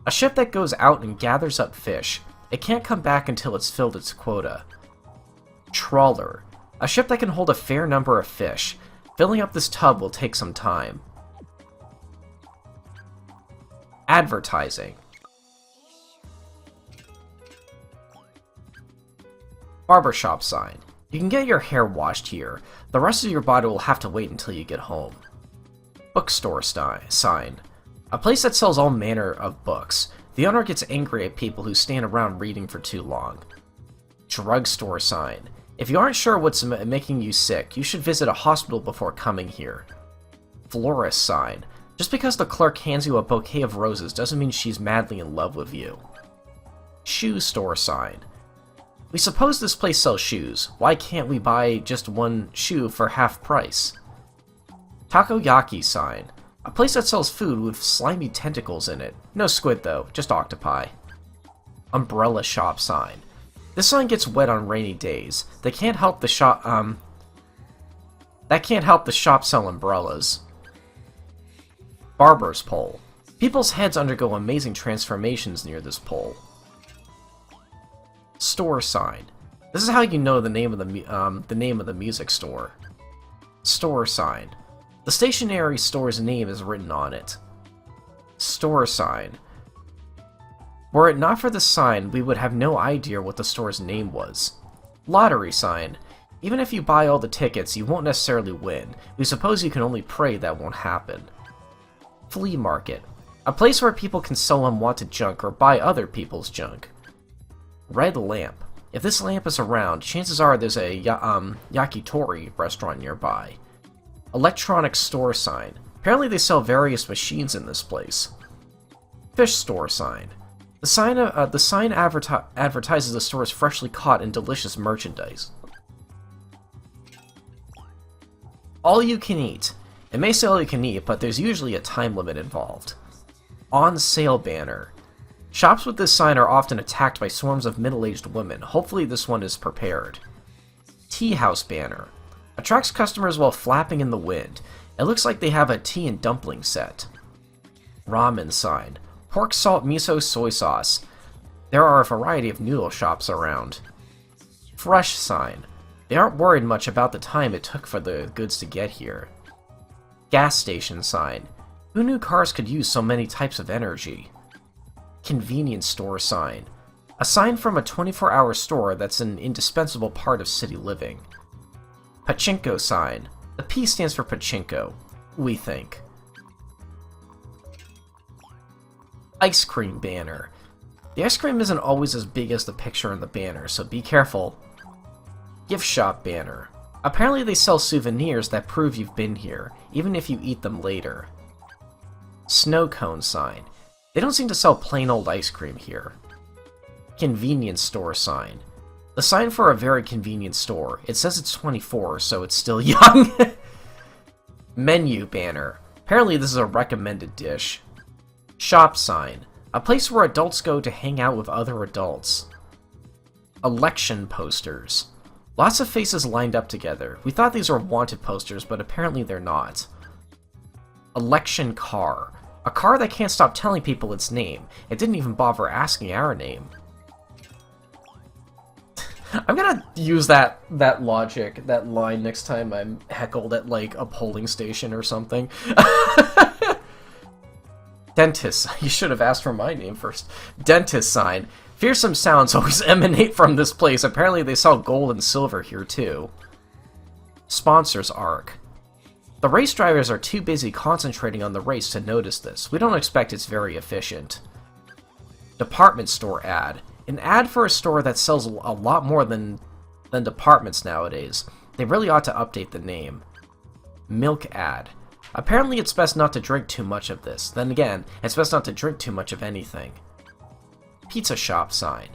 A ship that goes out and gathers up fish. It can't come back until it's filled its quota. Trawler. A ship that can hold a fair number of fish. Filling up this tub will take some time. Advertising. Barbershop sign. You can get your hair washed here. The rest of your body will have to wait until you get home. Bookstore sign. A place that sells all manner of books. The owner gets angry at people who stand around reading for too long. Drugstore sign. If you aren't sure what's making you sick, you should visit a hospital before coming here. Florist sign. Just because the clerk hands you a bouquet of roses doesn't mean she's madly in love with you. Shoe store sign. We suppose this place sells shoes. Why can't we buy just one shoe for half price? Takoyaki sign. A place that sells food with slimy tentacles in it. No squid though, just octopi. Umbrella shop sign. This sign gets wet on rainy days. That can't help the shop sell umbrellas. Barber's pole. People's heads undergo amazing transformations near this pole. Store sign. This is how you know the name of the music store. Store sign. The stationery store's name is written on it. Store sign. Were it not for the sign, we would have no idea what the store's name was. Lottery sign. Even if you buy all the tickets, you won't necessarily win. We suppose you can only pray that won't happen. Flea market. A place where people can sell unwanted junk or buy other people's junk. Red lamp. If this lamp is around, chances are there's a yakitori restaurant nearby. Electronic store sign. Apparently they sell various machines in this place. Fish store sign. The sign advertises the store's freshly caught and delicious merchandise. All you can eat. It may say all you can eat, but there's usually a time limit involved. On sale banner. Shops with this sign are often attacked by swarms of middle-aged women. Hopefully this one is prepared. Tea house banner. Attracts customers while flapping in the wind. It looks like they have a tea and dumpling set. Ramen sign. Pork, salt, miso, soy sauce. There are a variety of noodle shops around. Fresh sign. They aren't worried much about the time it took for the goods to get here. Gas station sign. Who knew cars could use so many types of energy? Convenience store sign. A sign from a 24-hour store that's an indispensable part of city living. Pachinko sign. The P stands for pachinko, we think. Ice cream banner. The ice cream isn't always as big as the picture in the banner, so be careful. Gift shop banner. Apparently they sell souvenirs that prove you've been here, even if you eat them later. Snow cone sign. They don't seem to sell plain old ice cream here. Convenience store sign. The sign for a very convenient store. It says it's 24, so it's still young. Menu banner. Apparently this is a recommended dish. Shop sign. A place where adults go to hang out with other adults. Election posters. Lots of faces lined up together. We thought these were wanted posters, but apparently they're not. Election car. A car that can't stop telling people its name. It didn't even bother asking our name. I'm gonna use that logic, that line next time I'm heckled at, like, a polling station or something. Dentist. You should have asked for my name first. Dentist sign. Fearsome sounds always emanate from this place. Apparently they sell gold and silver here, too. Sponsors arc. The race drivers are too busy concentrating on the race to notice this. We don't expect it's very efficient. Department store ad. An ad for a store that sells a lot more than departments nowadays. They really ought to update the name. Milk ad. Apparently it's best not to drink too much of this. Then again, it's best not to drink too much of anything. Pizza shop sign.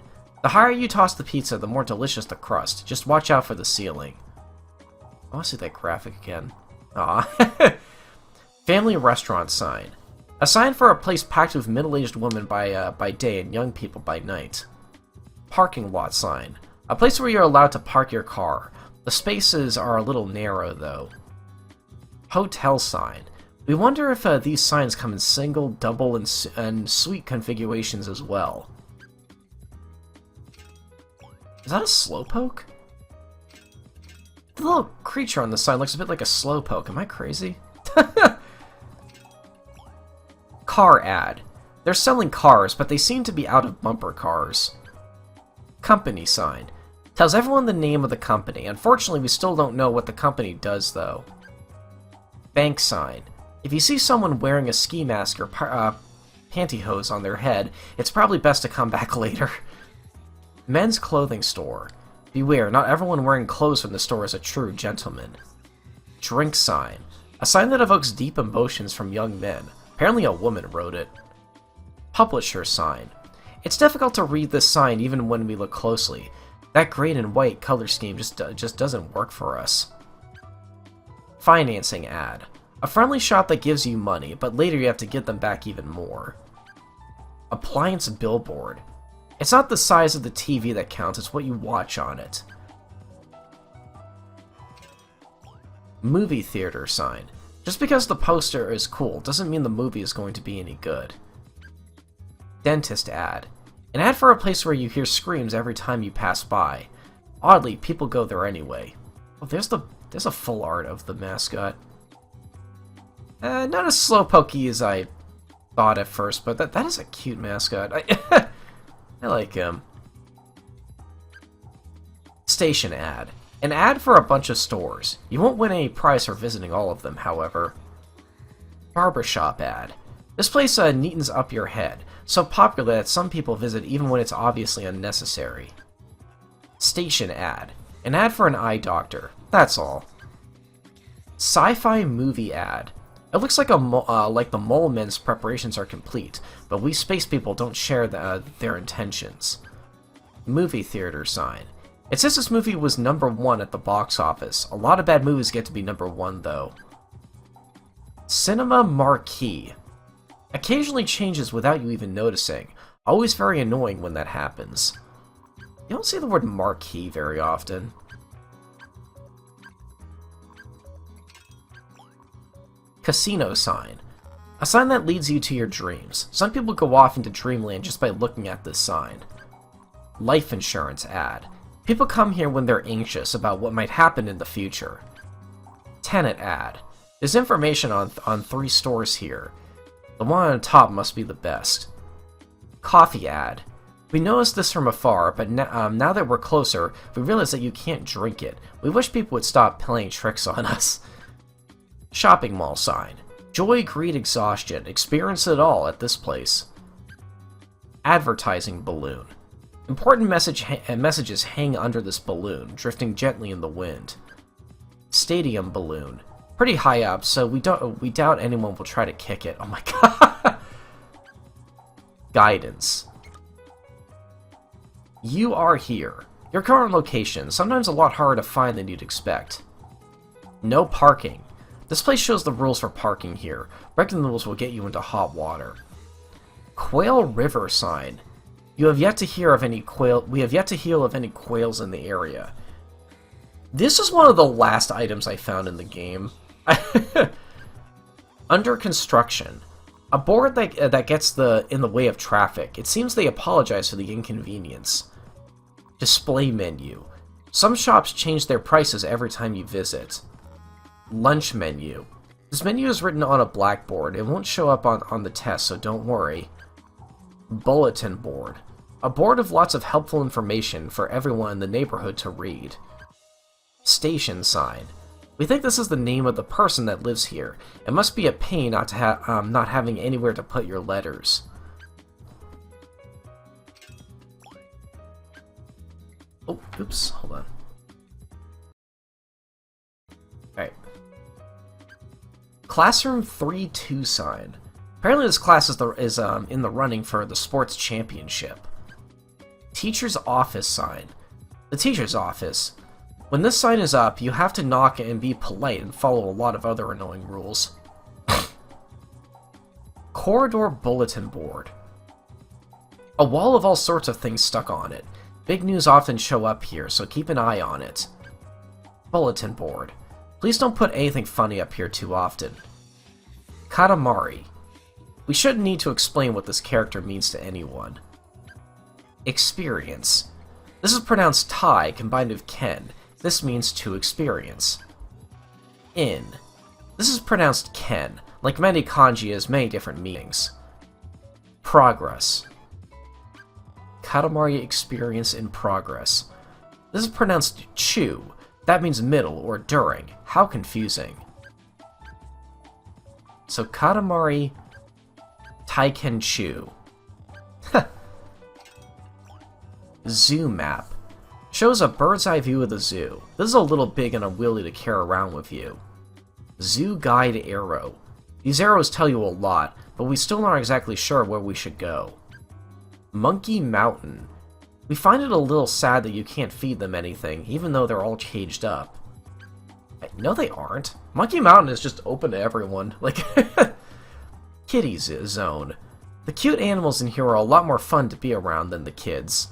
The higher you toss the pizza, the more delicious the crust. Just watch out for the ceiling. I want to see that graphic again. Aw. Family restaurant sign. A sign for a place packed with middle-aged women by day and young people by night. Parking lot sign. A place where you're allowed to park your car. The spaces are a little narrow, though. Hotel sign. We wonder if these signs come in single, double, and suite configurations as well. Is that a slowpoke? The little creature on the sign looks a bit like a slowpoke. Am I crazy? Car ad. They're selling cars, but they seem to be out of bumper cars. Company sign. Tells everyone the name of the company. Unfortunately, we still don't know what the company does, though. Bank sign. If you see someone wearing a ski mask or pantyhose on their head, it's probably best to come back later. Men's clothing store. Beware, not everyone wearing clothes from the store is a true gentleman. Drink sign. A sign that evokes deep emotions from young men. Apparently a woman wrote it. Publisher sign. It's difficult to read this sign even when we look closely. That gray and white color scheme just doesn't work for us. Financing ad. A friendly shop that gives you money, but later you have to give them back even more. Appliance billboard. It's not the size of the TV that counts, it's what you watch on it. Movie theater sign. Just because the poster is cool doesn't mean the movie is going to be any good. Dentist ad. An ad for a place where you hear screams every time you pass by. Oddly, people go there anyway. Oh, there's a full art of the mascot. Not as slowpokey as I thought at first, but that is a cute mascot. I like him. Station ad. An ad for a bunch of stores. You won't win any prize for visiting all of them, however. Barbershop ad. This place neatens up your head, so popular that some people visit even when it's obviously unnecessary. Station ad. An ad for an eye doctor. That's all. Sci-fi movie ad. It looks like like the Mole Men's preparations are complete, but we space people don't share their intentions. Movie theater sign. It says this movie was #1 at the box office. A lot of bad movies get to be #1, though. Cinema marquee. Occasionally changes without you even noticing. Always very annoying when that happens. You don't see the word marquee very often. Casino sign. A sign that leads you to your dreams. Some people go off into dreamland just by looking at this sign. Life insurance ad. People come here when they're anxious about what might happen in the future. Tenant ad. There's information on 3 stores here. The one on top must be the best. Coffee ad. We noticed this from afar, but now that we're closer, we realize that you can't drink it. We wish people would stop playing tricks on us. Shopping mall sign. Joy, greed, exhaustion. Experience it all at this place. Advertising balloon. Important messages hang under this balloon, drifting gently in the wind. Stadium balloon. Pretty high up, so we doubt anyone will try to kick it. Oh my god! Guidance. You are here. Your current location, sometimes a lot harder to find than you'd expect. No parking. This place shows the rules for parking here. Breaking the rules will get you into hot water. Quail River sign. We have yet to hear of any quails in the area. This is one of the last items I found in the game. Under construction. A board that gets in the way of traffic. It seems they apologize for the inconvenience. Display menu. Some shops change their prices every time you visit. Lunch menu. This menu is written on a blackboard. It won't show up on the test, so don't worry. Bulletin board. A board of lots of helpful information for everyone in the neighborhood to read. Station sign. We think this is the name of the person that lives here. It must be a pain not having anywhere to put your letters. Oh, oops, hold on. Alright. Classroom 3-2 sign. Apparently this class is in the running for the sports championship. Teacher's office sign. The teacher's office. When this sign is up, you have to knock and be polite and follow a lot of other annoying rules. Corridor bulletin board. A wall of all sorts of things stuck on it. Big news often show up here, so keep an eye on it. Bulletin board. Please don't put anything funny up here too often. Katamari. We shouldn't need to explain what this character means to anyone. Experience. This is pronounced Tai combined with Ken. This means to experience. In. This is pronounced Ken. Like many kanji, it has many different meanings. Progress. Katamari experience in progress. This is pronounced chew. That means middle or during. How confusing. So Katamari Taikenchu. Zoo map. Shows a bird's eye view of the zoo. This is a little big and unwieldy to carry around with you. Zoo guide arrow. These arrows tell you a lot, but we still aren't exactly sure where we should go. Monkey Mountain. We find it a little sad that you can't feed them anything, even though they're all caged up. No, they aren't. Monkey Mountain is just open to everyone. Like, Kitties Zone. The cute animals in here are a lot more fun to be around than the kids.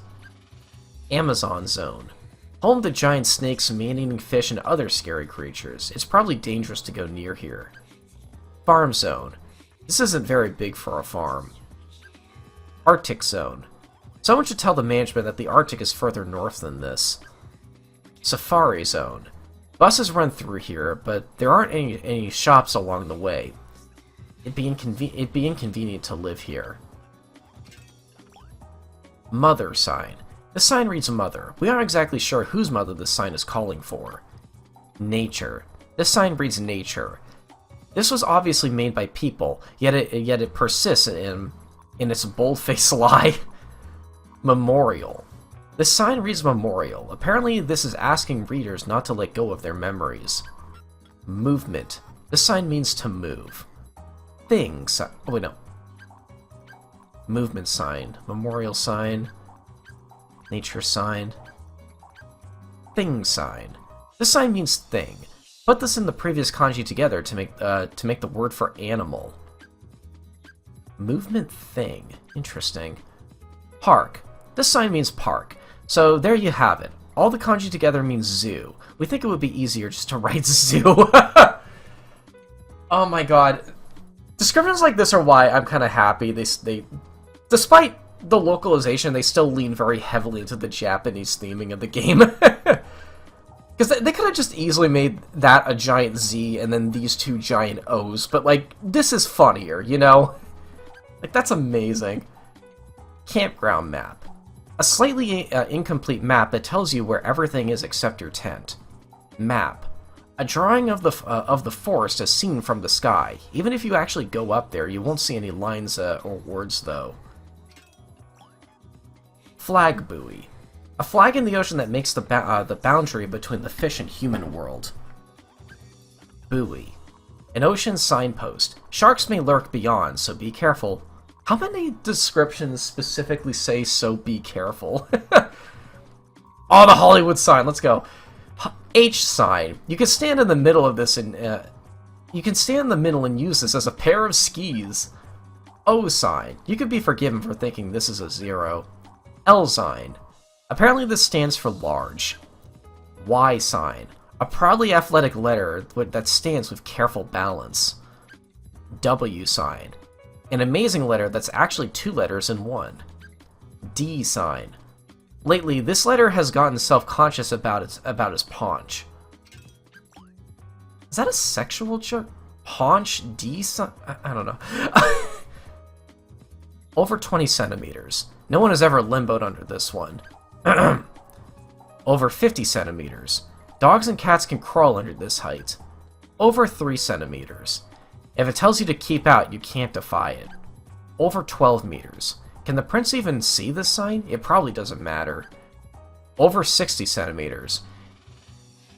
Amazon Zone. Home to giant snakes, man-eating fish, and other scary creatures. It's probably dangerous to go near here. Farm Zone. This isn't very big for a farm. Arctic Zone. Someone should tell the management that the Arctic is further north than this. Safari Zone. Buses run through here, but there aren't any shops along the way. It'd be inconvenient to live here. Mother Sign. This sign reads Mother. We aren't exactly sure whose mother this sign is calling for. Nature. This sign reads Nature. This was obviously made by people, yet it persists in its bold-faced lie. Memorial. This sign reads Memorial. Apparently this is asking readers not to let go of their memories. Movement. This sign means to move. Things. Oh wait, no. Movement sign. Memorial sign. Nature sign. Thing sign. This sign means thing. Put this in the previous kanji together to make the word for animal. Movement thing. Interesting. Park. This sign means park. So there you have it. All the kanji together means zoo. We think it would be easier just to write zoo. Oh my god. Descriptions like this are why I'm kind of happy. They, despite the localization, they still lean very heavily into the Japanese theming of the game. Because they could have just easily made that a giant Z and then these two giant O's, but, like, this is funnier, you know? Like, that's amazing. Campground map. A slightly incomplete map that tells you where everything is except your tent. Map. A drawing of the forest as seen from the sky. Even if you actually go up there, you won't see any lines or words, though. Flag buoy. A flag in the ocean that makes the boundary between the fish and human world. Buoy. An ocean signpost. Sharks may lurk beyond, so be careful. How many descriptions specifically say, so be careful? Oh, the Hollywood sign, let's go. H sign. You can stand in the middle of this and use this as a pair of skis. O sign. You could be forgiven for thinking this is a 0. L sign. Apparently this stands for large. Y sign. A proudly athletic letter that stands with careful balance. W sign. An amazing letter that's actually 2 letters in one. D sign. Lately, this letter has gotten self-conscious about his paunch. Is that a sexual joke? Paunch? D sign? I don't know. Over 20 centimeters. No one has ever limboed under this one. Over 50 centimeters. Dogs and cats can crawl under this height. Over 3 centimeters. If it tells you to keep out, you can't defy it. Over 12 meters. Can the prince even see this sign? It probably doesn't matter. Over 60 centimeters.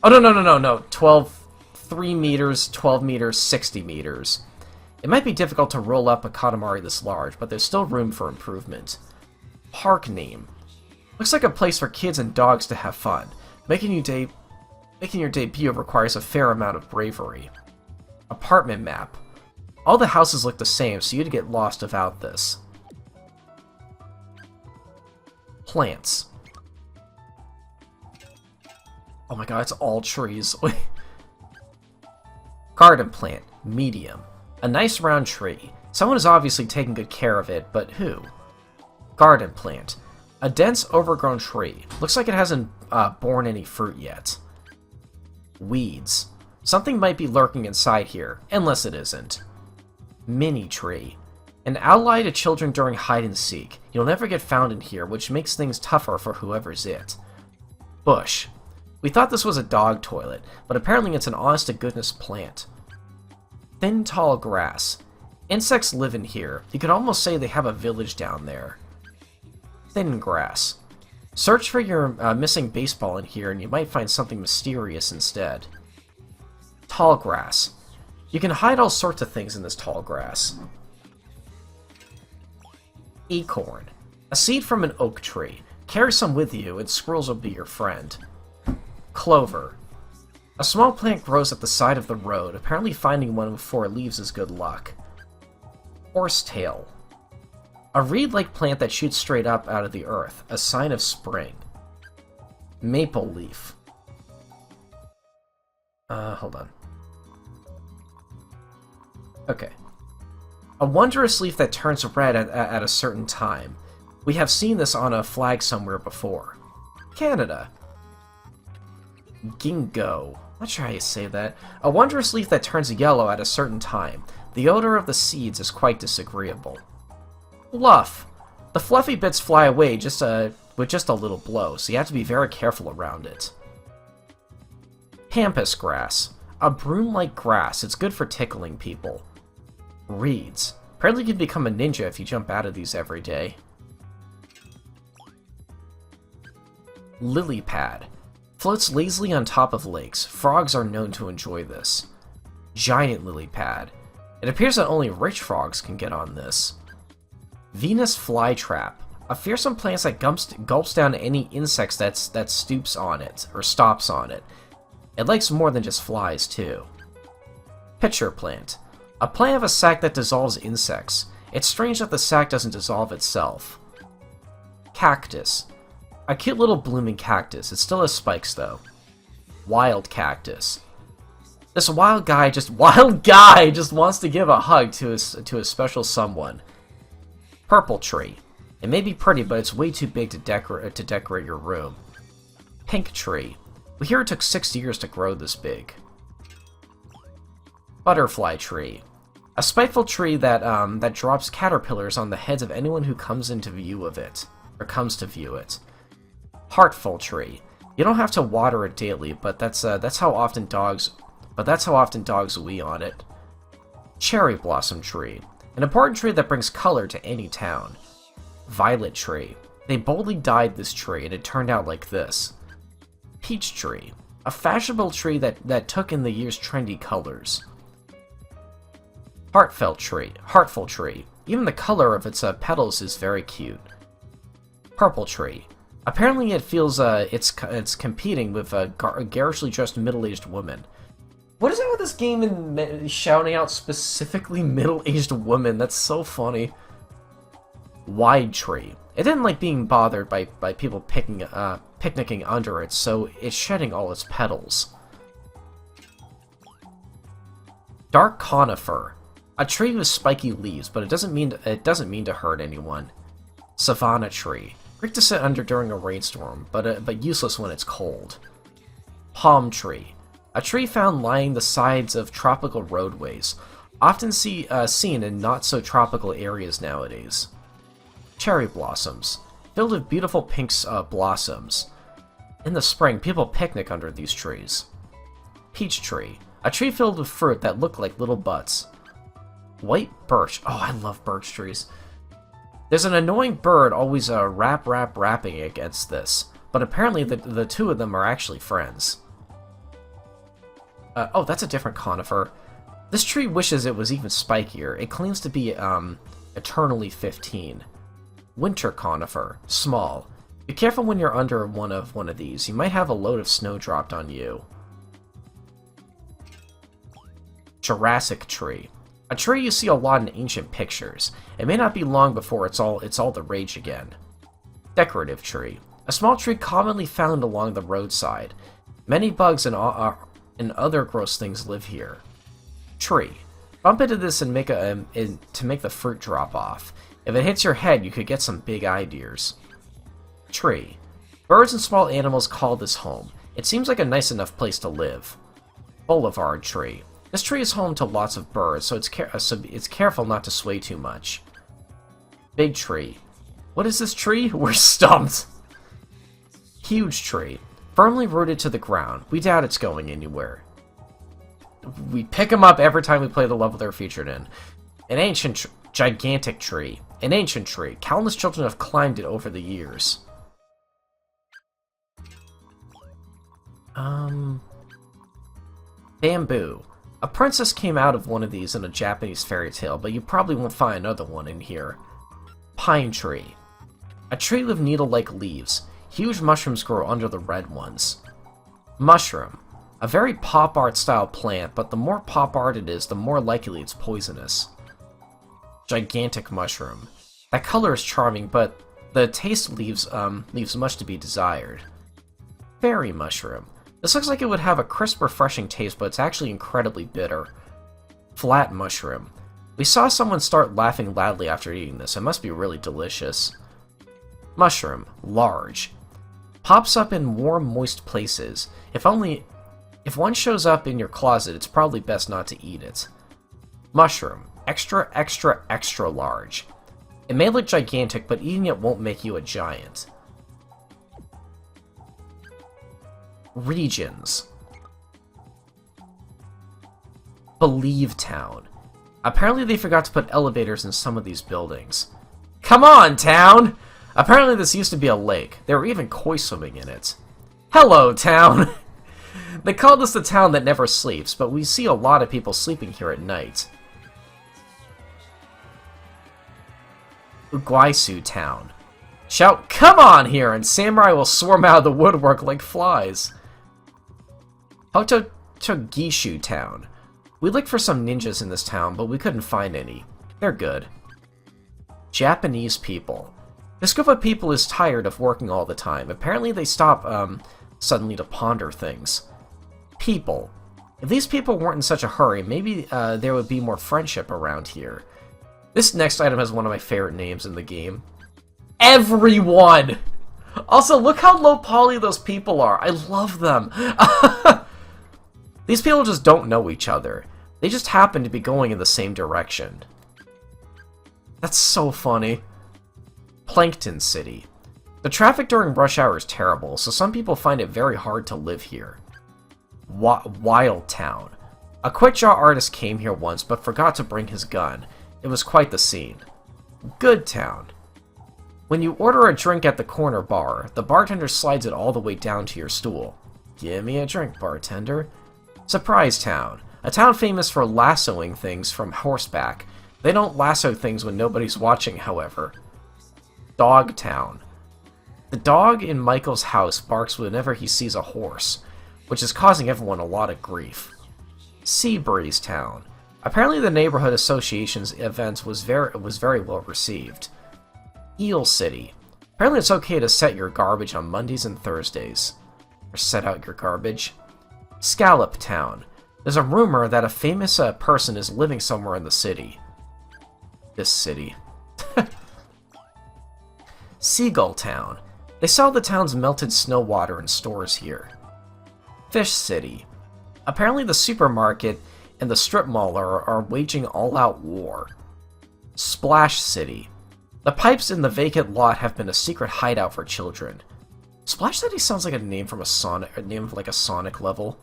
Oh, no. 3 meters, 12 meters, 60 meters. It might be difficult to roll up a Katamari this large, but there's still room for improvement. Park name. Looks like a place for kids and dogs to have fun. Making your debut requires a fair amount of bravery. Apartment map. All the houses look the same, so you'd get lost without this. Plants. Oh my god, it's all trees. Garden plant. Medium. A nice round tree. Someone is obviously taking good care of it, but who? Garden plant. A dense, overgrown tree. Looks like it hasn't borne any fruit yet. Weeds. Something might be lurking inside here, unless it isn't. Mini tree. An ally to children during hide-and-seek. You'll never get found in here, which makes things tougher for whoever's it. Bush. We thought this was a dog toilet, but apparently it's an honest-to-goodness plant. Thin, tall grass. Insects live in here. You could almost say they have a village down there. Thin grass. Search for your missing baseball in here and you might find something mysterious instead. Tall grass. You can hide all sorts of things in this tall grass. Acorn. A seed from an oak tree. Carry some with you and squirrels will be your friend. Clover. A small plant grows at the side of the road. Apparently finding one before it leaves is good luck. Horsetail. A reed-like plant that shoots straight up out of the earth, a sign of spring. Maple leaf. Hold on. Okay. A wondrous leaf that turns red at a certain time. We have seen this on a flag somewhere before. Canada. Ginkgo. Not sure how you say that. A wondrous leaf that turns yellow at a certain time. The odor of the seeds is quite disagreeable. Fluff. The fluffy bits fly away with just a little blow, so you have to be very careful around it. Pampas grass. A broom-like grass. It's good for tickling people. Reeds. Apparently you can become a ninja if you jump out of these every day. Lily pad. Floats lazily on top of lakes. Frogs are known to enjoy this. Giant lily pad. It appears that only rich frogs can get on this. Venus flytrap. A fearsome plant that gulps down any insects that stoops on it, or stops on it. It likes more than just flies, too. Pitcher plant. A plant of a sac that dissolves insects. It's strange that the sac doesn't dissolve itself. Cactus. A cute little blooming cactus. It still has spikes, though. Wild cactus. This wild guy just wants to give a hug to a special someone. Purple tree. It may be pretty, but it's way too big to decorate your room. Pink tree. We hear it took 6 years to grow this big. Butterfly tree. A spiteful tree that drops caterpillars on the heads of anyone who comes into view of it, or comes to view it. Heartful tree. You don't have to water it daily, but that's how often dogs wee on it. Cherry blossom tree. An important tree that brings color to any town. Violet tree. They boldly dyed this tree, and it turned out like this. Peach tree. A fashionable tree that took in the year's trendy colors. Heartful tree. Even the color of its petals is very cute. Purple tree. Apparently it feels it's competing with a garishly dressed middle-aged woman. What is it with this game and shouting out specifically middle-aged women? That's so funny. Wide tree. It didn't like being bothered by people picnicking under it, so it's shedding all its petals. Dark conifer. A tree with spiky leaves, but it doesn't mean to hurt anyone. Savanna tree. Great to sit under during a rainstorm, but useless when it's cold. Palm tree. A tree found lining the sides of tropical roadways, often seen in not-so-tropical areas nowadays. Cherry blossoms. Filled with beautiful pink blossoms. In the spring, people picnic under these trees. Peach tree. A tree filled with fruit that look like little butts. White birch. Oh, I love birch trees. There's an annoying bird always rapping against this, but apparently the two of them are actually friends. Oh, that's a different conifer. This tree wishes it was even spikier. It claims to be, eternally 15. Winter conifer. Small. Be careful when you're under one of these. You might have a load of snow dropped on you. Jurassic tree. A tree you see a lot in ancient pictures. It may not be long before it's all the rage again. Decorative tree. A small tree commonly found along the roadside. Many bugs and other gross things live here. Tree. Bump into this and to make the fruit drop off. If it hits your head, you could get some big ideas. Tree. Birds and small animals call this home. It seems like a nice enough place to live. Boulevard tree. This tree is home to lots of birds, so it's careful not to sway too much. Big tree. What is this tree? We're stumped. Huge tree. Firmly rooted to the ground. We doubt it's going anywhere. We pick them up every time we play the level they're featured in. An ancient, gigantic tree. An ancient tree. Countless children have climbed it over the years. Bamboo. A princess came out of one of these in a Japanese fairy tale, but you probably won't find another one in here. Pine tree. A tree with needle-like leaves. Huge mushrooms grow under the red ones. Mushroom. A very pop art style plant, but the more pop art it is, the more likely it's poisonous. Gigantic mushroom. That color is charming, but the taste leaves much to be desired. Fairy mushroom. This looks like it would have a crisp, refreshing taste, but it's actually incredibly bitter. Flat mushroom. We saw someone start laughing loudly after eating this. It must be really delicious. Mushroom. Large. Pops up in warm, moist places. If one shows up in your closet, it's probably best not to eat it. Mushroom. Extra, extra, extra large. It may look gigantic, but eating it won't make you a giant. Regions. Believe Town. Apparently they forgot to put elevators in some of these buildings. Come on, town! Apparently this used to be a lake. There were even koi swimming in it. Hello, town! They call this the town that never sleeps, but we see a lot of people sleeping here at night. Uguaisu Town. Shout, "Come on here!" and samurai will swarm out of the woodwork like flies. Hototogishu Town. We looked for some ninjas in this town, but we couldn't find any. They're good. Japanese people. This group of people is tired of working all the time. Apparently they stop, suddenly to ponder things. People. If these people weren't in such a hurry, maybe there would be more friendship around here. This next item has one of my favorite names in the game. Everyone! Also, look how low poly those people are. I love them. These people just don't know each other. They just happen to be going in the same direction. That's so funny. Plankton City. The traffic during rush hour is terrible, so some people find it very hard to live here. Wild Town. A quick-draw artist came here once, but forgot to bring his gun. It was quite the scene. Good Town. When you order a drink at the corner bar, the bartender slides it all the way down to your stool. Give me a drink, bartender. Surprise Town. A town famous for lassoing things from horseback. They don't lasso things when nobody's watching, however. Dog Town. The dog in Michael's house barks whenever he sees a horse, which is causing everyone a lot of grief. Seabreeze Town. Apparently the neighborhood association's event was very well received. Eel City. Apparently it's okay to set your garbage on Mondays and Thursdays. Or set out your garbage. Scallop Town. There's a rumor that a famous person is living somewhere in the city. This city. Seagull Town. They sell the town's melted snow water in stores here. Fish City. Apparently the supermarket and the strip mall are waging all-out war. Splash City. The pipes in the vacant lot have been a secret hideout for children. Splash City sounds like a name from a name of like a Sonic level.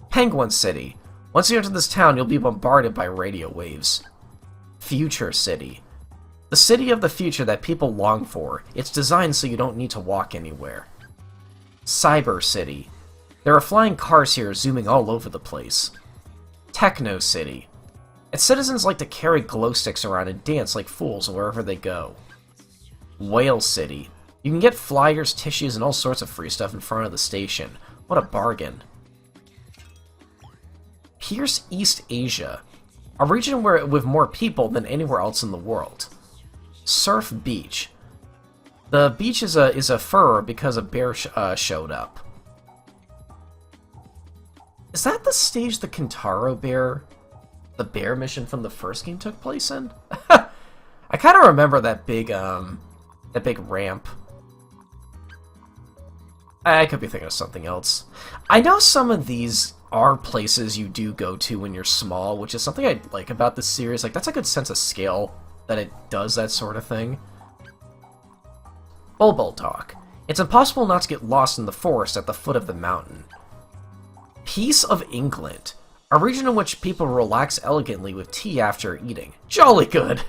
Penguin City. Once you enter this town, you'll be bombarded by radio waves. Future City. The city of the future that people long for. It's designed so you don't need to walk anywhere. Cyber City. There are flying cars here zooming all over the place. Techno City. Its citizens like to carry glow sticks around and dance like fools wherever they go. Whale City. You can get flyers, tissues, and all sorts of free stuff in front of the station. What a bargain. Pierce East Asia. A region with more people than anywhere else in the world. Surf Beach. The beach is a furrow because a bear showed up. Is that the stage the Kintaro bear, the bear mission from the first game took place in? I kind of remember that big ramp. I could be thinking of something else. I know some of these are places you do go to when you're small, which is something I like about this series. Like, that's a good sense of scale. that it does that sort of thing. Bulbul Talk. It's impossible not to get lost in the forest at the foot of the mountain. Peace of England. A region in which people relax elegantly with tea after eating. Jolly good!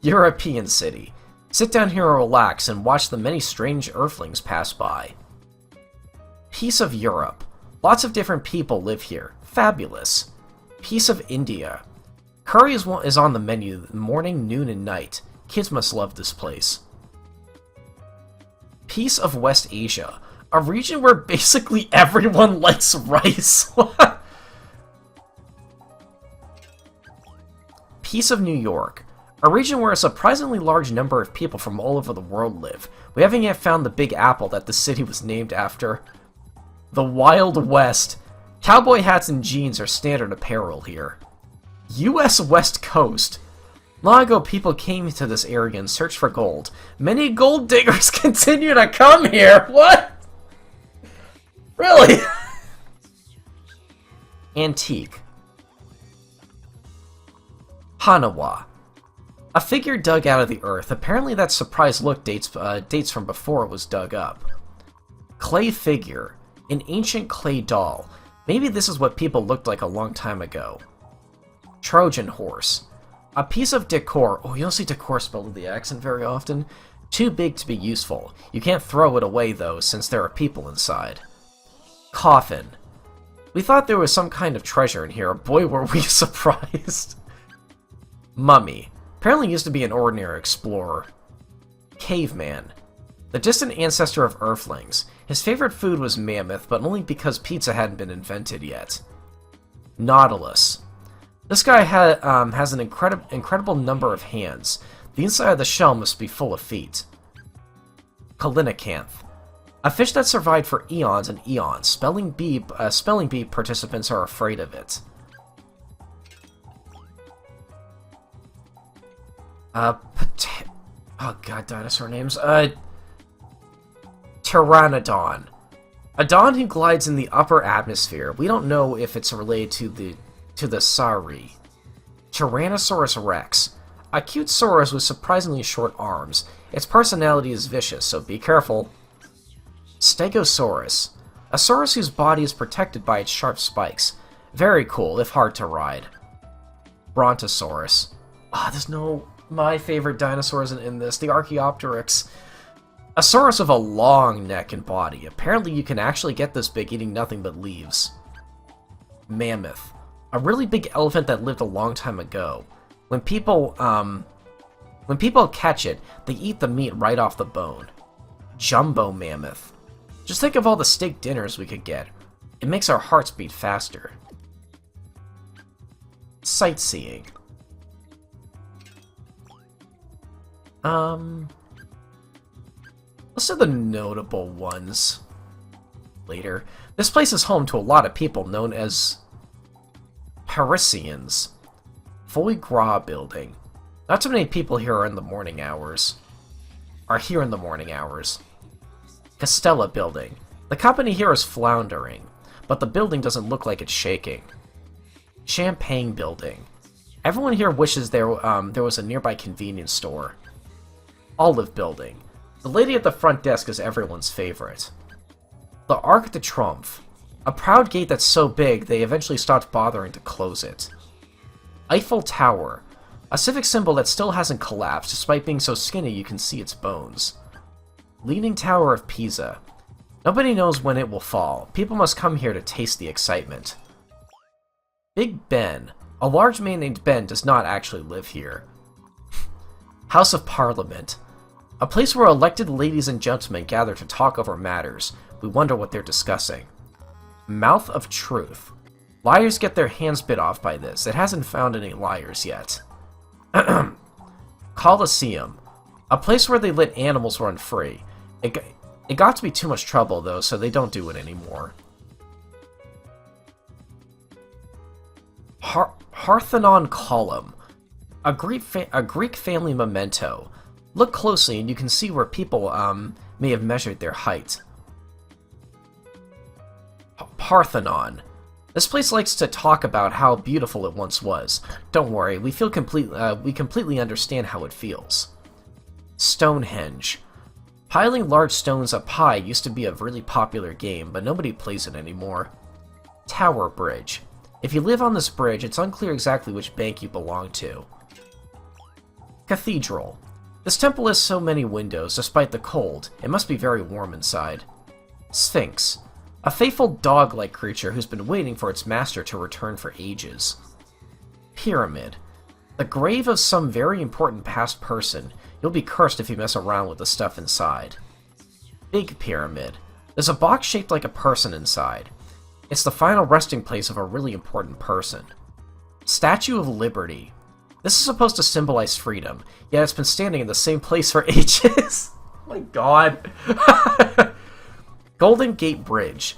European City. Sit down here and relax and watch the many strange earthlings pass by. Piece of Europe. Lots of different people live here. Fabulous. Piece of India. Curry is on the menu morning, noon, and night. Kids must love this place. Piece of West Asia. A region where basically everyone likes rice. Piece of New York. A region where a surprisingly large number of people from all over the world live. We haven't yet found the Big Apple that the city was named after. The Wild West. Cowboy hats and jeans are standard apparel here. U.S. West Coast. Long ago, people came to this area and searched for gold. Many gold diggers continue to come here. What? Really? Antique. Hanawa. A figure dug out of the earth. Apparently that surprised look dates from before it was dug up. Clay figure. An ancient clay doll. Maybe this is what people looked like a long time ago. Trojan horse. A piece of decor. Oh, you don't see decor spelled with the accent very often. Too big to be useful. You can't throw it away, though, since there are people inside. Coffin. We thought there was some kind of treasure in here. Boy, were we surprised. Mummy. Apparently used to be an ordinary explorer. Caveman. The distant ancestor of Earthlings. His favorite food was mammoth, but only because pizza hadn't been invented yet. Nautilus. This guy has an incredible number of hands. The inside of the shell must be full of feet. Kalinacanth. A fish that survived for eons and eons. Spelling bee participants are afraid of it. Oh god, dinosaur names. Pteranodon. A dawn who glides in the upper atmosphere. We don't know if it's related to the Sauri. Tyrannosaurus rex. A cute saurus with surprisingly short arms. Its personality is vicious, so be careful. Stegosaurus. A saurus whose body is protected by its sharp spikes. Very cool, if hard to ride. Brontosaurus. There's no... My favorite dinosaurs in this, the Archaeopteryx. A saurus with a long neck and body. Apparently you can actually get this big eating nothing but leaves. Mammoth. A really big elephant that lived a long time ago. When people catch it, they eat the meat right off the bone. Jumbo mammoth. Just think of all the steak dinners we could get. It makes our hearts beat faster. Sightseeing. Let's do the notable ones later. This place is home to a lot of people known as Parisians. Foie Gras building. Not too many people here are in the morning hours. Castella building. The company here is floundering, but the building doesn't look like it's shaking. Champagne building. Everyone here wishes there was a nearby convenience store. Olive building. The lady at the front desk is everyone's favorite. The Arc de Triomphe. A proud gate that's so big they eventually stopped bothering to close it. Eiffel Tower. A civic symbol that still hasn't collapsed despite being so skinny you can see its bones. Leaning Tower of Pisa. Nobody knows when it will fall. People must come here to taste the excitement. Big Ben. A large man named Ben does not actually live here. House of Parliament. A place where elected ladies and gentlemen gather to talk over matters. We wonder what they're discussing. Mouth of Truth. Liars get their hands bit off by this. It hasn't found any liars yet. Colosseum. A place where they let animals run free. It got to be too much trouble, though, so they don't do it anymore. Parthenon Column. A Greek family memento. Look closely and you can see where people may have measured their height. Parthenon. This place likes to talk about how beautiful it once was. Don't worry, we completely understand how it feels. Stonehenge. Piling large stones up high used to be a really popular game, but nobody plays it anymore. Tower Bridge. If you live on this bridge, it's unclear exactly which bank you belong to. Cathedral. This temple has so many windows, despite the cold. It must be very warm inside. Sphinx. A faithful dog-like creature who's been waiting for its master to return for ages. Pyramid. The grave of some very important past person. You'll be cursed if you mess around with the stuff inside. Big Pyramid. There's a box shaped like a person inside. It's the final resting place of a really important person. Statue of Liberty. This is supposed to symbolize freedom, yet it's been standing in the same place for ages. Oh my god. Golden Gate Bridge.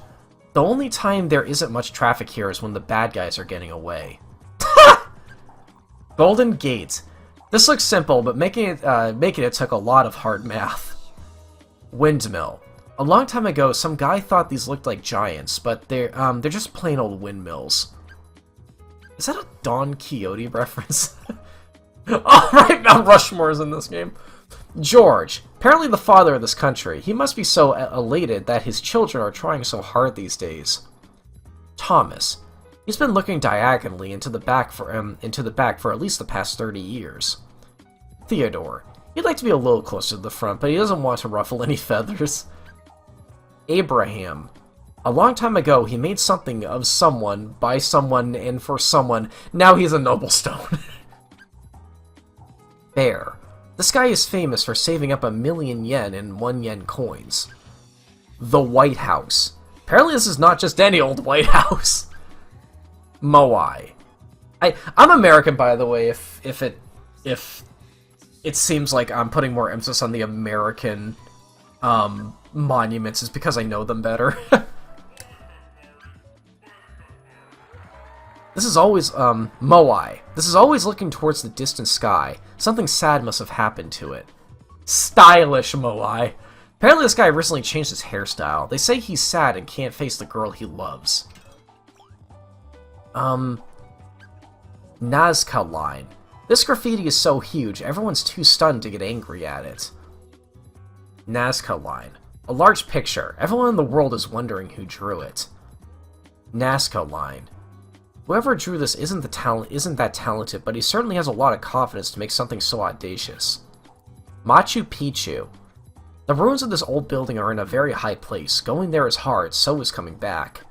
The only time there isn't much traffic here is when the bad guys are getting away. Golden Gate. This looks simple, but making it took a lot of hard math. Windmill. A long time ago, some guy thought these looked like giants, but they're just plain old windmills. Is that a Don Quixote reference? Alright, Mount Rushmore's in this game. George. Apparently the father of this country. He must be so elated that his children are trying so hard these days. Thomas. He's been looking diagonally into the back for at least the past 30 years. Theodore. He'd like to be a little closer to the front, but he doesn't want to ruffle any feathers. Abraham. A long time ago, he made something of someone, by someone, and for someone. Now he's a noble stone. Bear. This guy is famous for saving up 1,000,000 yen in 1 yen coins. The White House. Apparently this is not just any old White House. Moai. I'm American, by the way, if it seems like I'm putting more emphasis on the American monuments, is because I know them better. This is always, Moai. This is always looking towards the distant sky. Something sad must have happened to it. Stylish Moai. Apparently this guy recently changed his hairstyle. They say he's sad and can't face the girl he loves. Nazca line. This graffiti is so huge, everyone's too stunned to get angry at it. Nazca line. A large picture. Everyone in the world is wondering who drew it. Nazca line. Whoever drew this isn't that talented, but he certainly has a lot of confidence to make something so audacious. Machu Picchu. The ruins of this old building are in a very high place. Going there is hard, so is coming back.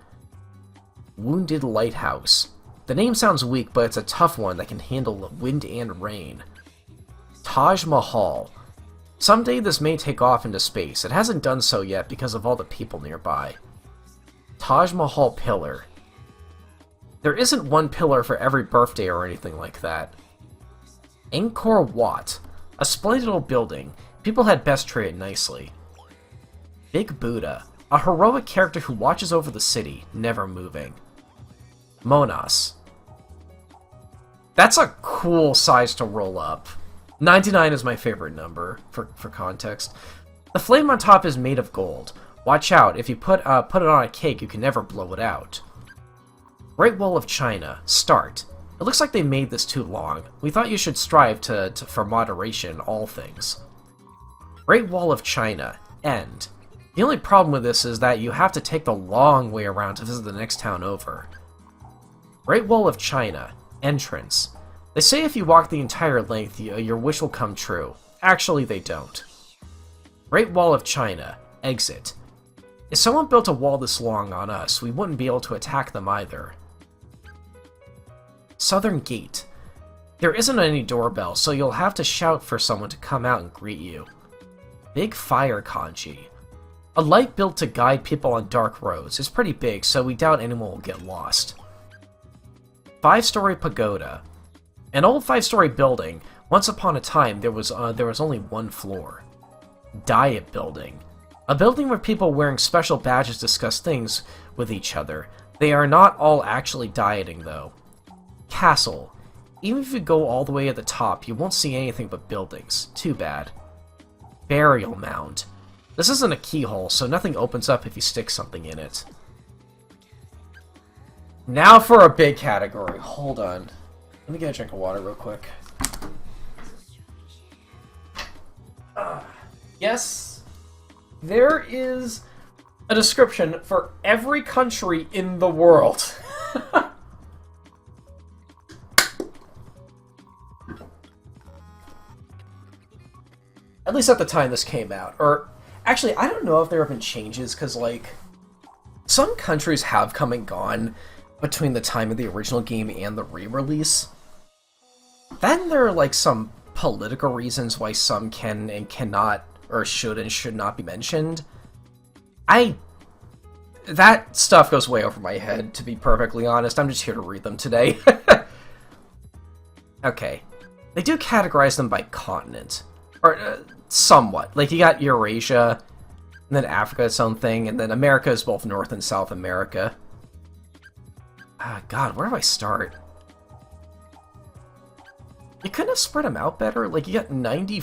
Wounded Lighthouse. The name sounds weak, but it's a tough one that can handle wind and rain. Taj Mahal. Someday this may take off into space. It hasn't done so yet because of all the people nearby. Taj Mahal Pillar. There isn't one pillar for every birthday or anything like that. Angkor Wat. A splendid old building. People had best treat it nicely. Big Buddha. A heroic character who watches over the city, never moving. Monas. That's a cool size to roll up. 99 is my favorite number, for context. The flame on top is made of gold. Watch out, if you put it on a cake, you can never blow it out. Great Wall of China. Start. It looks like they made this too long. We thought you should strive for moderation in all things. Great Wall of China. End. The only problem with this is that you have to take the long way around to visit the next town over. Great Wall of China. Entrance. They say if you walk the entire length, your wish will come true. Actually, they don't. Great Wall of China. Exit. If someone built a wall this long on us, we wouldn't be able to attack them either. Southern Gate. There isn't any doorbell, so you'll have to shout for someone to come out and greet you. Big Fire Kanji. A light built to guide people on dark roads. It's pretty big, so we doubt anyone will get lost. 5-story pagoda. An old 5-story building. Once upon a time, there was only one floor. Diet building. A building where people wearing special badges discuss things with each other. They are not all actually dieting, though. Castle. Even if you go all the way at the top, you won't see anything but buildings. Too bad. Burial mound. This isn't a keyhole, so nothing opens up if you stick something in it. Now for a big category. Hold on. Let me get a drink of water real quick. Yes, there is a description for every country in the world. At least at the time this came out. Or, actually, I don't know if there have been changes, because, like, some countries have come and gone between the time of the original game and the re-release. Then there are, like, some political reasons why some can and cannot, or should and should not be mentioned. That stuff goes way over my head, to be perfectly honest. I'm just here to read them today. Okay. They do categorize them by continent. Or, somewhat. Like, you got Eurasia, and then Africa, its own thing, and then America is both North and South America. God, where do I start? You couldn't have spread them out better? Like, you got 90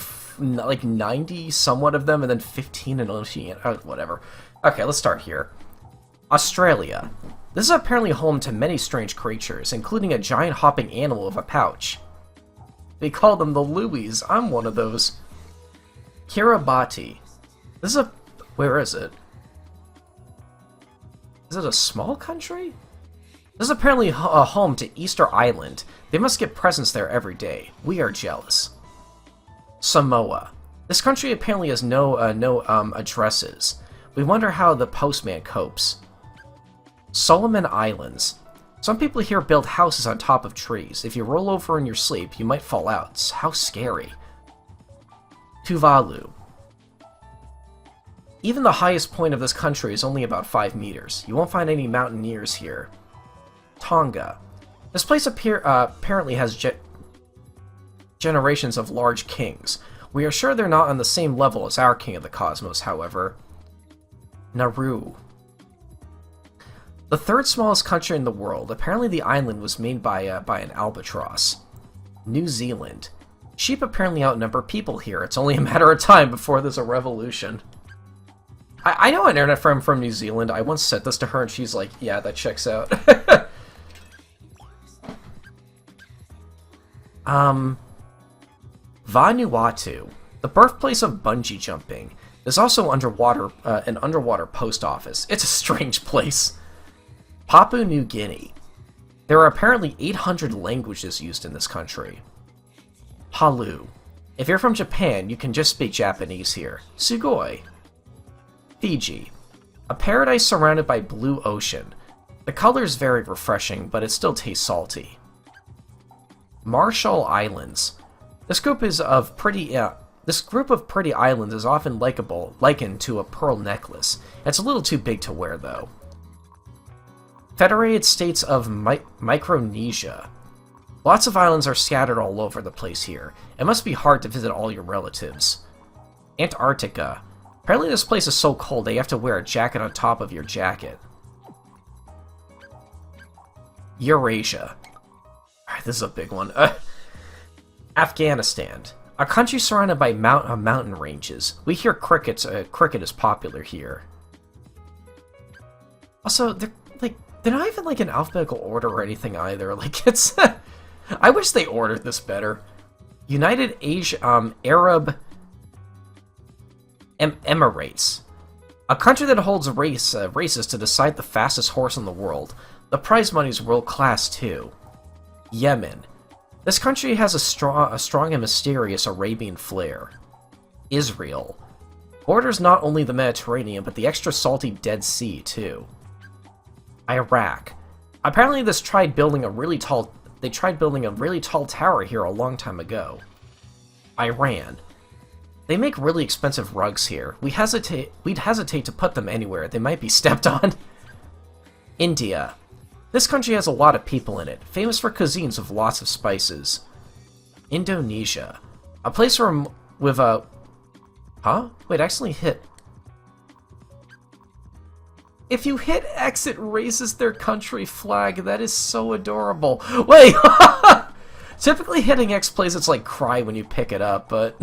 somewhat of them, and then 15 in Oceania. Whatever. Okay, let's start here. Australia. This is apparently home to many strange creatures, including a giant hopping animal with a pouch. They call them the Louis. I'm one of those. Kiribati. This is a... Where is it? Is it a small country? This is apparently a home to Easter Island. They must get presents there every day. We are jealous. Samoa. This country apparently has no addresses. We wonder how the postman copes. Solomon Islands. Some people here build houses on top of trees. If you roll over in your sleep, you might fall out. How scary. Tuvalu. Even the highest point of this country is only about 5 meters. You won't find any mountaineers here. Tonga. This place apparently has generations of large kings. We are sure they're not on the same level as our king of the cosmos, however. Nauru. The third smallest country in the world. Apparently the island was made by an albatross. New Zealand. Sheep apparently outnumber people here. It's only a matter of time before there's a revolution. I know an internet friend from New Zealand. I once said this to her and she's like, yeah, that checks out. Vanuatu. The birthplace of bungee jumping. There's also an underwater post office. It's a strange place. Papua New Guinea. There are apparently 800 languages used in this country. Palau. If you're from Japan, you can just speak Japanese here. Sugoi. Fiji. A paradise surrounded by blue ocean. The color is very refreshing, but it still tastes salty. Marshall Islands. This group of pretty islands is often likened to a pearl necklace. It's a little too big to wear, though. Federated States of Micronesia. Lots of islands are scattered all over the place here. It must be hard to visit all your relatives. Antarctica. Apparently this place is so cold that you have to wear a jacket on top of your jacket. Eurasia. This is a big one. Afghanistan. A country surrounded by mountain ranges. We hear cricket is popular here. Also, they're not even like in alphabetical order or anything either. Like, it's... I wish they ordered this better. United Arab Emirates. A country that holds races to decide the fastest horse in the world. The prize money is world class too. Yemen. This country has a strong and mysterious Arabian flair. Israel. Borders not only the Mediterranean, but the extra salty Dead Sea too. Iraq. Apparently they tried building a really tall tower here a long time ago. Iran. They make really expensive rugs here. We'd hesitate to put them anywhere. They might be stepped on. India. This country has a lot of people in it, famous for cuisines with lots of spices. Indonesia. A place with a... Huh? Wait, I accidentally hit... If you hit X, it raises their country flag. That is so adorable. Wait! Typically hitting X plays it's like cry when you pick it up, but...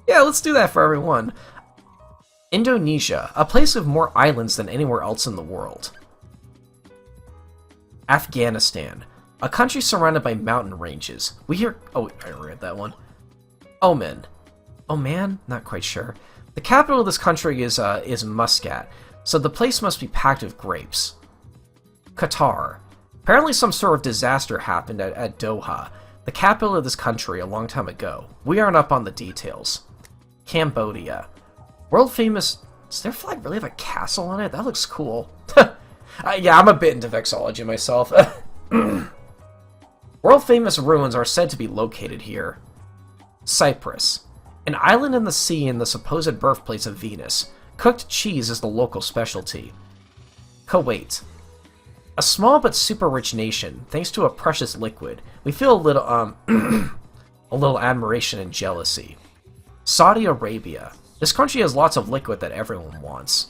yeah, let's do that for everyone. Indonesia, a place with more islands than anywhere else in the world. Afghanistan, a country surrounded by mountain ranges. We hear... Oh, I read that one. Oman. Oman? Not quite sure. The capital of this country is Muscat, so the place must be packed with grapes. Qatar. Apparently some sort of disaster happened at Doha, the capital of this country, a long time ago. We aren't up on the details. Cambodia. World famous... Does their flag really have a castle on it? That looks cool. Yeah, I'm a bit into vexology myself. World famous ruins are said to be located here. Cyprus. An island in the sea and the supposed birthplace of Venus. Cooked cheese is the local specialty. Kuwait. A small but super rich nation, thanks to a precious liquid. We feel a little, a little admiration and jealousy. Saudi Arabia. This country has lots of liquid that everyone wants.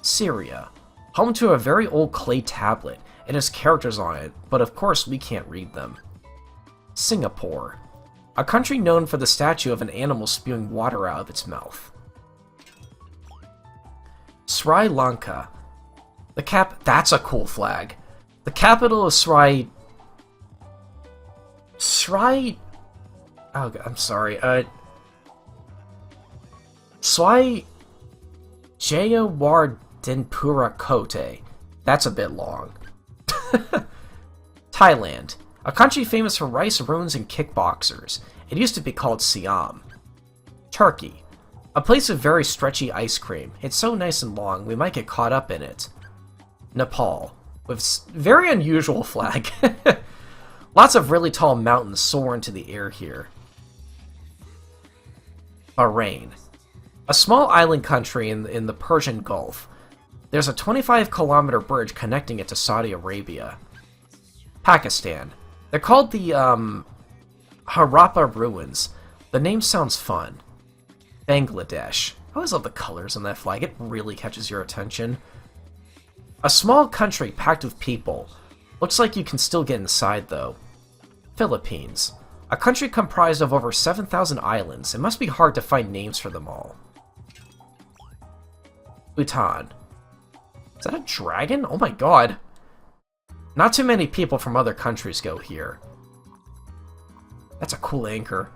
Syria. Home to a very old clay tablet. It has characters on it, but of course we can't read them. Singapore. A country known for the statue of an animal spewing water out of its mouth. Sri Lanka. That's a cool flag. The capital of Oh, I'm sorry. Swai Jayawardenepura Kotte. That's a bit long. Thailand. A country famous for rice, ruins, and kickboxers. It used to be called Siam. Turkey. A place with very stretchy ice cream. It's so nice and long, we might get caught up in it. Nepal. With very unusual flag. Lots of really tall mountains soar into the air here. Bahrain. A small island country in the Persian Gulf. There's a 25-kilometer bridge connecting it to Saudi Arabia. Pakistan. They're called the, Harappa Ruins. The name sounds fun. Bangladesh. I always love the colors on that flag. It really catches your attention. A small country packed with people. Looks like you can still get inside, though. Philippines. A country comprised of over 7,000 islands. It must be hard to find names for them all. Bhutan. Is that a dragon? Oh my god. Not too many people from other countries go here. That's a cool anchor.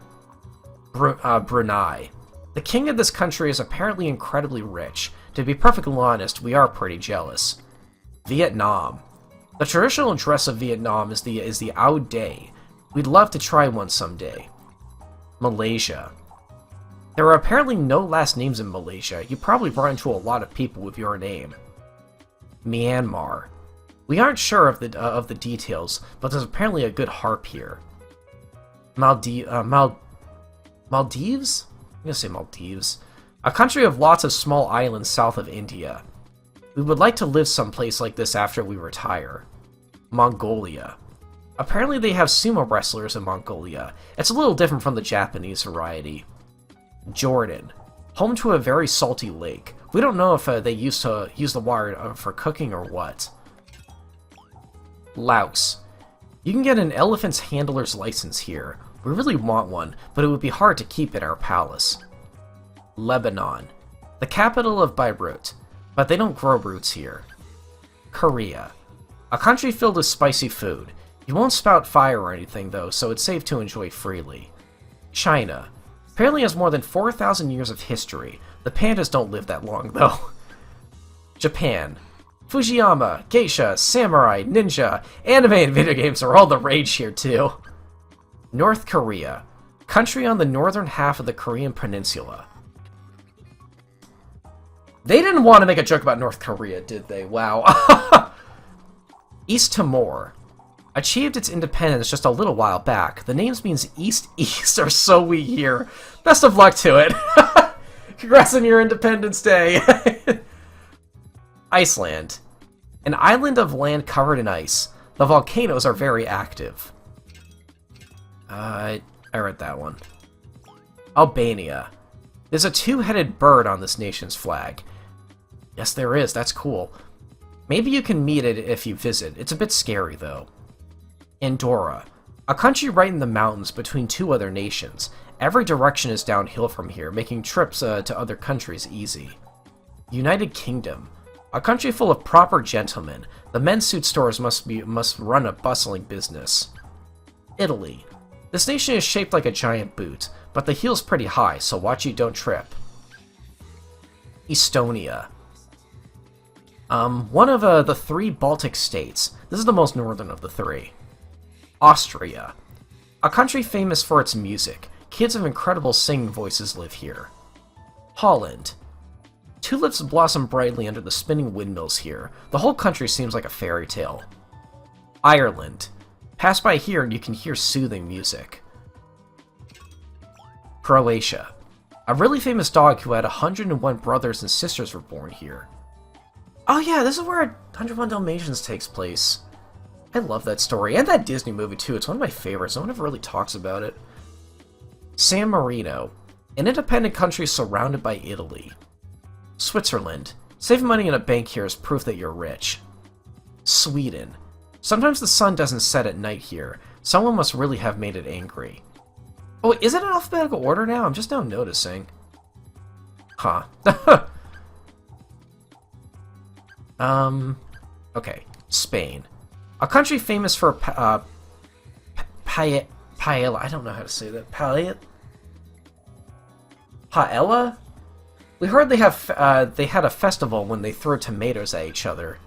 Brunei. The king of this country is apparently incredibly rich. To be perfectly honest, we are pretty jealous. Vietnam. The traditional dress of Vietnam is the Ao Day. We'd love to try one someday. Malaysia. There are apparently no last names in Malaysia. You probably run into a lot of people with your name. Myanmar. We aren't sure of the details, but there's apparently a good harp here. Maldives? I'm gonna say Maldives. A country of lots of small islands south of India. We would like to live someplace like this after we retire. Mongolia. Apparently they have sumo wrestlers in Mongolia. It's a little different from the Japanese variety. Jordan. Home to a very salty lake. We don't know if they used to use the water for cooking or what. Laos. You can get an elephant's handler's license here. We really want one, but it would be hard to keep at our palace. Lebanon. The capital of Beirut, but they don't grow roots here. Korea. A country filled with spicy food. You won't spout fire or anything though, so it's safe to enjoy freely. China. Apparently has more than 4,000 years of history. The pandas don't live that long though. Japan. Fujiyama, geisha, samurai, ninja, anime, and video games are all the rage here too. North Korea. Country on the northern half of the Korean peninsula. They didn't want to make a joke about North Korea, did they? Wow. East Timor. Achieved its independence just a little while back. The name means East, or so we hear. Best of luck to it. Congrats on your Independence Day. Iceland. An island of land covered in ice. The volcanoes are very active. I read that one. Albania. There's a two-headed bird on this nation's flag. Yes, there is. That's cool. Maybe you can meet it if you visit. It's a bit scary, though. Andorra. A country right in the mountains between two other nations. Every direction is downhill from here, making trips to other countries easy. United Kingdom. A country full of proper gentlemen. The men's suit stores must run a bustling business. Italy. This nation is shaped like a giant boot, but the heel's pretty high, so watch you don't trip. Estonia. One of the 3 Baltic states. This is the most northern of the 3. Austria. A country famous for its music. Kids of incredible singing voices live here. Holland. Tulips blossom brightly under the spinning windmills here. The whole country seems like a fairy tale. Ireland. Pass by here and you can hear soothing music. Croatia. A really famous dog who had 101 brothers and sisters were born here. Oh yeah, this is where 101 Dalmatians takes place. I love that story, and that Disney movie too. It's one of my favorites. No one ever really talks about it. San Marino. An independent country surrounded by Italy. Switzerland. Saving money in a bank here is proof that you're rich. Sweden. Sometimes the sun doesn't set at night here. Someone must really have made it angry. Oh, is it in alphabetical order now? I'm just now noticing. Huh. Okay. Spain. A country famous for paella. I don't know how to say that. Paella? We heard they had a festival when they throw tomatoes at each other.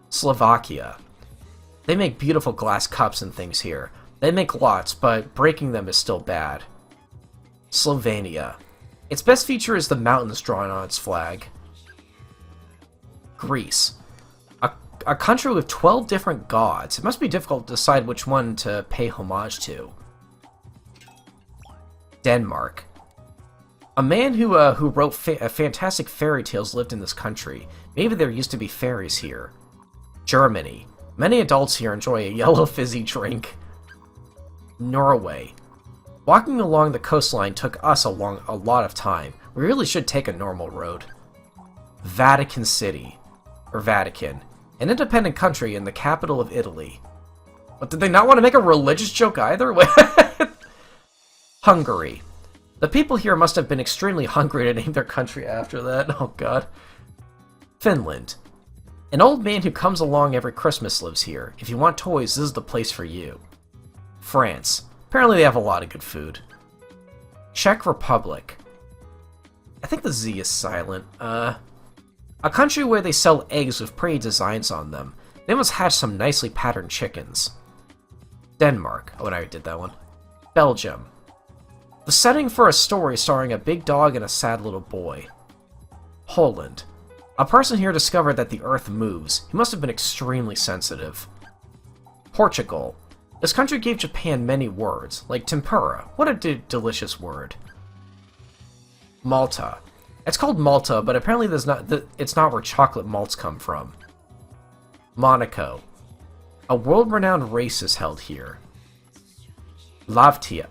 Slovakia. They make beautiful glass cups and things here. They make lots, but breaking them is still bad. Slovenia. Its best feature is the mountains drawn on its flag. Greece. A country with 12 different gods. It must be difficult to decide which one to pay homage to. Denmark. A man who wrote fantastic fairy tales lived in this country. Maybe there used to be fairies here. Germany. Many adults here enjoy a yellow fizzy drink. Norway. Walking along the coastline took us a lot of time. We really should take a normal road. Vatican City. Or Vatican. An independent country in the capital of Italy. But did they not want to make a religious joke either? Hungary. The people here must have been extremely hungry to name their country after that. Oh god. Finland. An old man who comes along every Christmas lives here. If you want toys, this is the place for you. France. Apparently they have a lot of good food. Czech Republic. I think the Z is silent. A country where they sell eggs with pretty designs on them. They must hatch some nicely patterned chickens. Denmark. Oh, and I already did that one. Belgium. The setting for a story starring a big dog and a sad little boy. Poland. A person here discovered that the earth moves. He must have been extremely sensitive. Portugal. This country gave Japan many words, like tempura. What a delicious word. Malta. It's called Malta, but apparently it's not where chocolate malts come from. Monaco. A world-renowned race is held here. Latvia.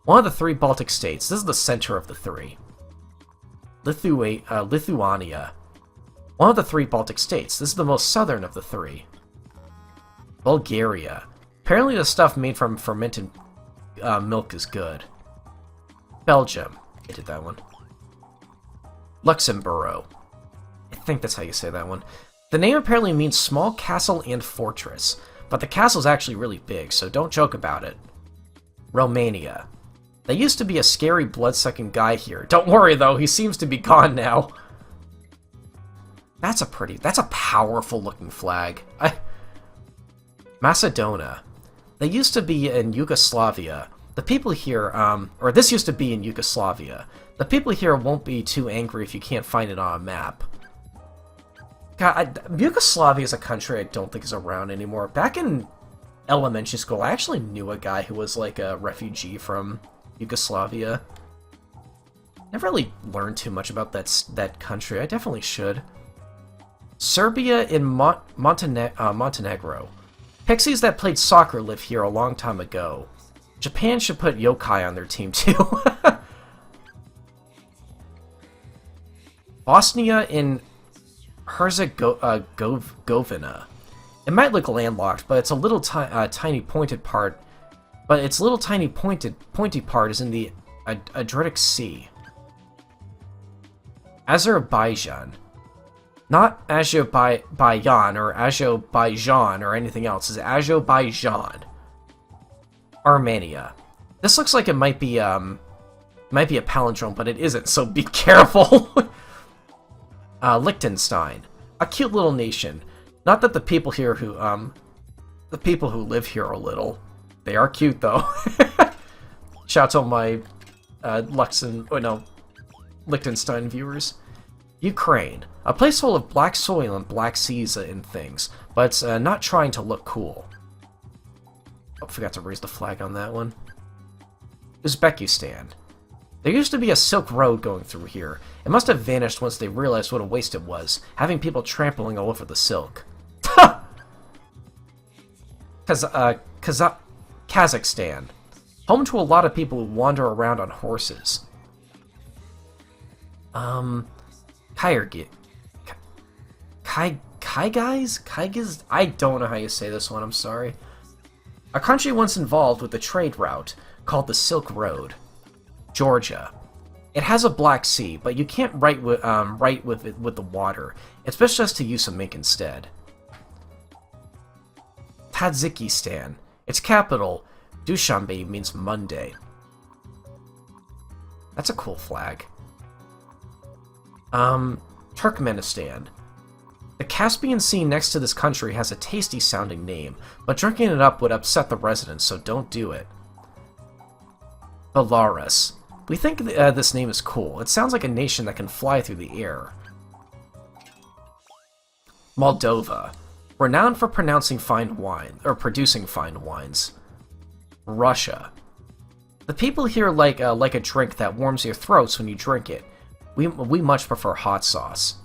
One of the 3 Baltic states. This is the center of the 3. Lithuania. One of the 3 Baltic states. This is the most southern of the 3. Bulgaria. Apparently the stuff made from fermented milk is good. Belgium. I did that one. Luxembourg. I think that's how you say that one. The name apparently means small castle and fortress, but the castle's actually really big, so don't joke about it. Romania. There used to be a scary blood-sucking guy here. Don't worry though, he seems to be gone now. That's a powerful looking flag. Macedonia. They used to be in Yugoslavia. The people here, or this used to be in Yugoslavia. The people here won't be too angry if you can't find it on a map. God, Yugoslavia is a country I don't think is around anymore. Back in elementary school, I actually knew a guy who was like a refugee from Yugoslavia. Never really learned too much about that country. I definitely should. Serbia and Montenegro. Pixies that played soccer lived here a long time ago. Japan should put yokai on their team too. Bosnia and Herzegovina. It might look landlocked, but it's a little tiny pointed part. But its little tiny pointy part is in the Adriatic Sea. Azerbaijan. Not Azerbaijan or Azerbaijan or anything else. It's Azerbaijan. Armenia. This looks like it might be a palindrome, but it isn't, so be careful. Liechtenstein. A cute little nation. Not that the people here who live here are little. They are cute, though. Shout out to all my Liechtenstein viewers. Ukraine. A place full of black soil and black seas and things, but not trying to look cool. Oh, forgot to raise the flag on that one. Uzbekistan. There used to be a silk road going through here. It must have vanished once they realized what a waste it was, having people trampling all over the silk. Kazakhstan. Home to a lot of people who wander around on horses. Kyrgyz. Kyrgyz? I don't know how you say this one, I'm sorry. A country once involved with the trade route, called the Silk Road. Georgia. It has a Black Sea, but you can't write with the water. It's best just to use some ink instead. Tajikistan. Its capital, Dushanbe, means Monday. That's a cool flag. Turkmenistan. The Caspian Sea next to this country has a tasty-sounding name, but drinking it up would upset the residents, so don't do it. Belarus. We think this name is cool. It sounds like a nation that can fly through the air. Moldova. Renowned for producing fine wines. Russia. The people here like a drink that warms your throats when you drink it. We much prefer hot sauce.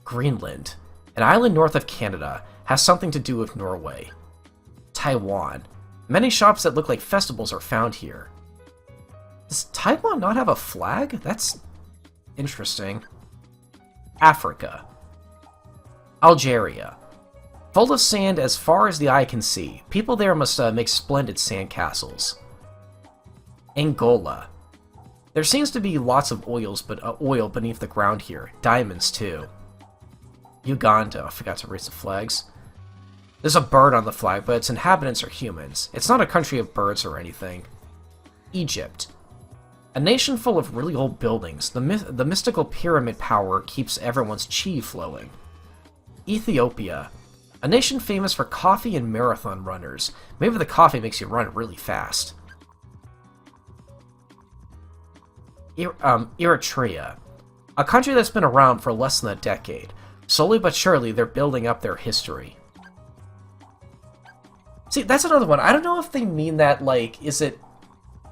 Greenland. An island north of Canada, has something to do with Norway. Taiwan. Many shops that look like festivals are found here. Does Taiwan not have a flag? That's interesting. Africa. Algeria. Full of sand as far as the eye can see. People there must make splendid sand castles. Angola. There seems to be lots of oil beneath the ground here. Diamonds, too. Uganda. I forgot to raise the flags. There's a bird on the flag, but its inhabitants are humans. It's not a country of birds or anything. Egypt. A nation full of really old buildings. The mystical pyramid power keeps everyone's chi flowing. Ethiopia. A nation famous for coffee and marathon runners. Maybe the coffee makes you run really fast. Eritrea. A country that's been around for less than a decade. Slowly but surely, they're building up their history. See, that's another one. I don't know if they mean that, like, is it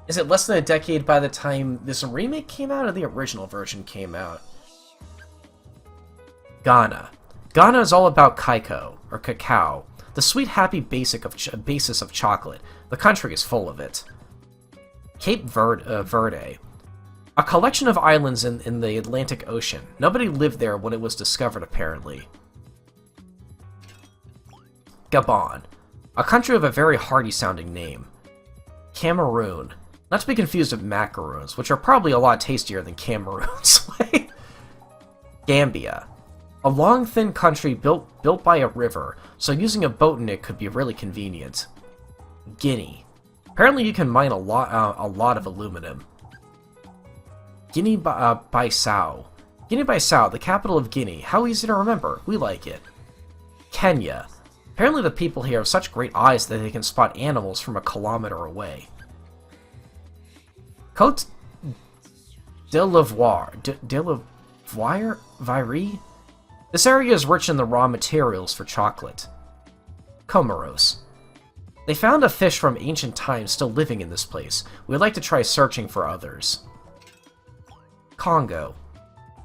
less than a decade by the time this remake came out or the original version came out? Ghana. Ghana is all about cacao, the sweet, happy basis of chocolate. The country is full of it. Cape Verde. A collection of islands in the Atlantic Ocean. Nobody lived there when it was discovered, apparently. Gabon. A country with a very hearty-sounding name. Cameroon. Not to be confused with macaroons, which are probably a lot tastier than Cameroons. Gambia. A long, thin country built by a river, so using a boat in it could be really convenient. Guinea. Apparently you can mine a lot of aluminum. Guinea-Bissau. Guinea-Bissau, the capital of Guinea. How easy to remember. We like it. Kenya. Apparently the people here have such great eyes that they can spot animals from a kilometer away. Côte d'Ivoire. This area is rich in the raw materials for chocolate. Comoros. They found a fish from ancient times still living in this place. We'd like to try searching for others. Congo.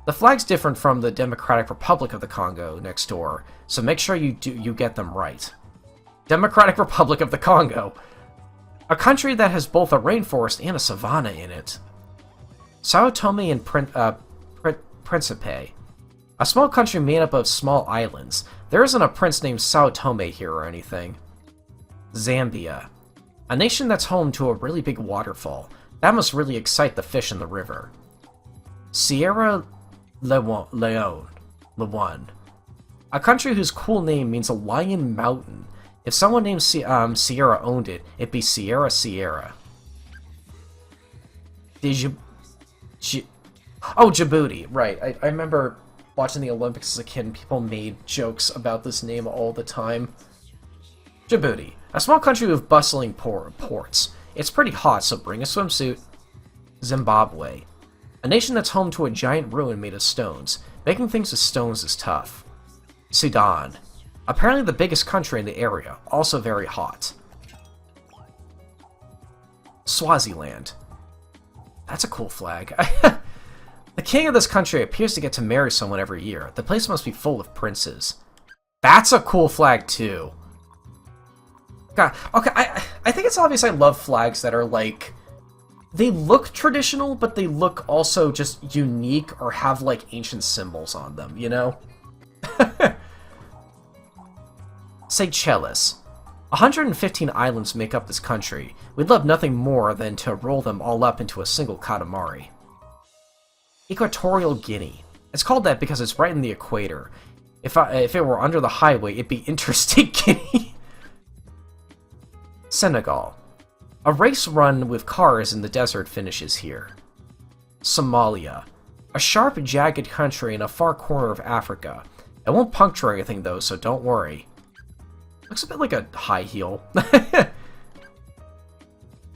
The flag's different from the Democratic Republic of the Congo next door, so make sure you get them right. Democratic Republic of the Congo. A country that has both a rainforest and a savanna in it. Sao Tome and Principe. A small country made up of small islands. There isn't a prince named Sao Tome here or anything. Zambia. A nation that's home to a really big waterfall. That must really excite the fish in the river. Sierra Leone. A country whose cool name means a lion mountain. If someone named Sierra owned it, it'd be Sierra. Oh, Djibouti, right. I remember watching the Olympics as a kid and people made jokes about this name all the time. Djibouti, a small country with bustling ports. It's pretty hot, so bring a swimsuit. Zimbabwe, a nation that's home to a giant ruin made of stones. Making things with stones is tough. Sudan, apparently the biggest country in the area, also very hot. Swaziland, that's a cool flag. The king of this country appears to get to marry someone every year. The place must be full of princes. That's a cool flag, too. God, okay, I think it's obvious I love flags that are, like... They look traditional, but they look also just unique or have, like, ancient symbols on them, you know? Seychelles. 115 islands make up this country. We'd love nothing more than to roll them all up into a single Katamari. Equatorial Guinea. It's called that because it's right in the equator. If it were under the highway, it'd be Interstate Guinea. Senegal. A race run with cars in the desert finishes here. Somalia. A sharp, jagged country in a far corner of Africa. It won't puncture anything though, so don't worry. Looks a bit like a high heel.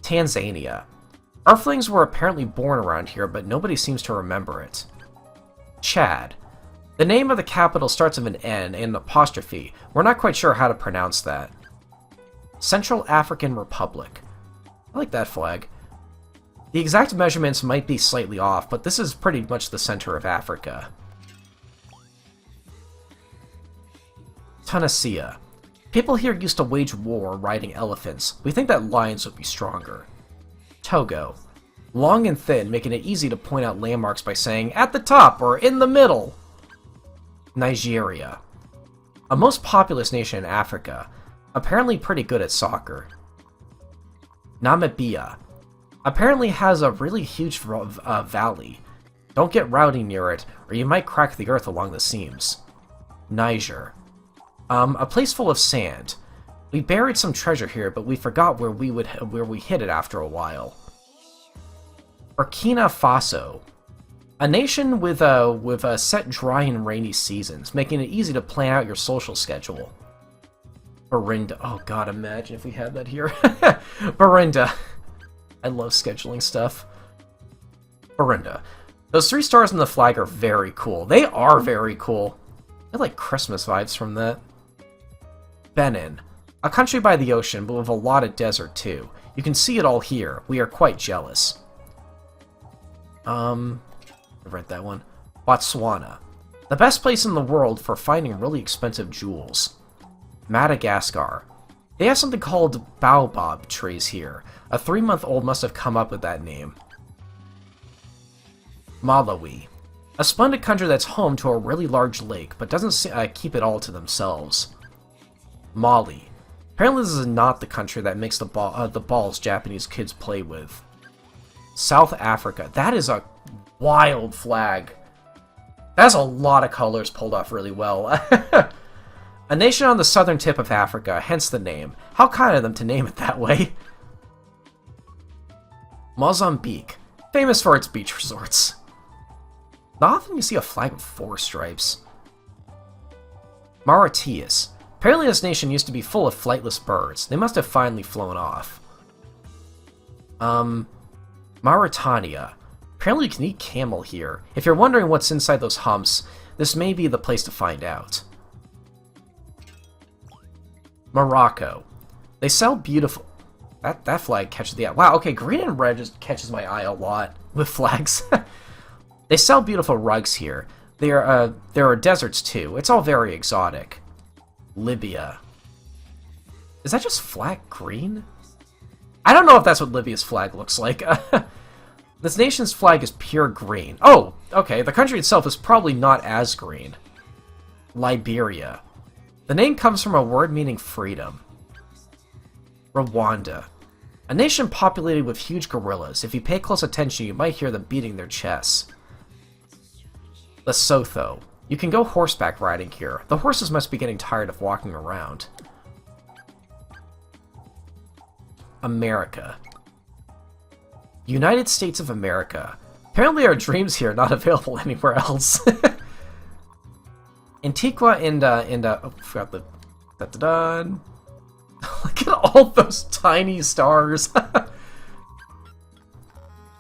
Tanzania. Earthlings were apparently born around here, but nobody seems to remember it. Chad. The name of the capital starts with an N and an apostrophe. We're not quite sure how to pronounce that. Central African Republic. I like that flag. The exact measurements might be slightly off, but this is pretty much the center of Africa. Tunisia. People here used to wage war riding elephants. We think that lions would be stronger. Togo. Long and thin, making it easy to point out landmarks by saying, at the top or in the middle. Nigeria. A most populous nation in Africa. Apparently pretty good at soccer. Namibia. Apparently has a really huge valley. Don't get rowdy near it, or you might crack the earth along the seams. Niger. A place full of sand. We buried some treasure here, but we forgot where we hid it after a while. Burkina Faso. A nation with set dry and rainy seasons, making it easy to plan out your social schedule. Burundi. Oh god, imagine if we had that here. Burundi. I love scheduling stuff. Burundi. Those 3 stars in the flag are very cool. They are very cool. I like Christmas vibes from that. Benin. A country by the ocean, but with a lot of desert too. You can see it all here. We are quite jealous. I read that one. Botswana. The best place in the world for finding really expensive jewels. Madagascar. They have something called baobab trees here. A 3-month-old must have come up with that name. Malawi. A splendid country that's home to a really large lake, but doesn't keep it all to themselves. Mali. Apparently this is not the country that makes the balls Japanese kids play with. South Africa. That is a wild flag. That's a lot of colors pulled off really well. A nation on the southern tip of Africa, hence the name. How kind of them to name it that way. Mozambique. Famous for its beach resorts. Not often you see a flag with 4 stripes. Mauritius. Apparently this nation used to be full of flightless birds. They must have finally flown off. Mauritania. Apparently you can eat camel here. If you're wondering what's inside those humps, this may be the place to find out. Morocco. They sell beautiful... That flag catches the eye. Wow, okay, green and red just catches my eye a lot with flags. They sell beautiful rugs here. There are deserts too. It's all very exotic. Libya. Is that just flat green? I don't know if that's what Libya's flag looks like. This nation's flag is pure green. Oh, okay, the country itself is probably not as green. Liberia. The name comes from a word meaning freedom. Rwanda. A nation populated with huge gorillas. If you pay close attention, you might hear them beating their chests. Lesotho. You can go horseback riding here. The horses must be getting tired of walking around. America. United States of America. Apparently our dreams here are not available anywhere else. Antigua and oh, forgot the... Da-da-dun. Look at all those tiny stars.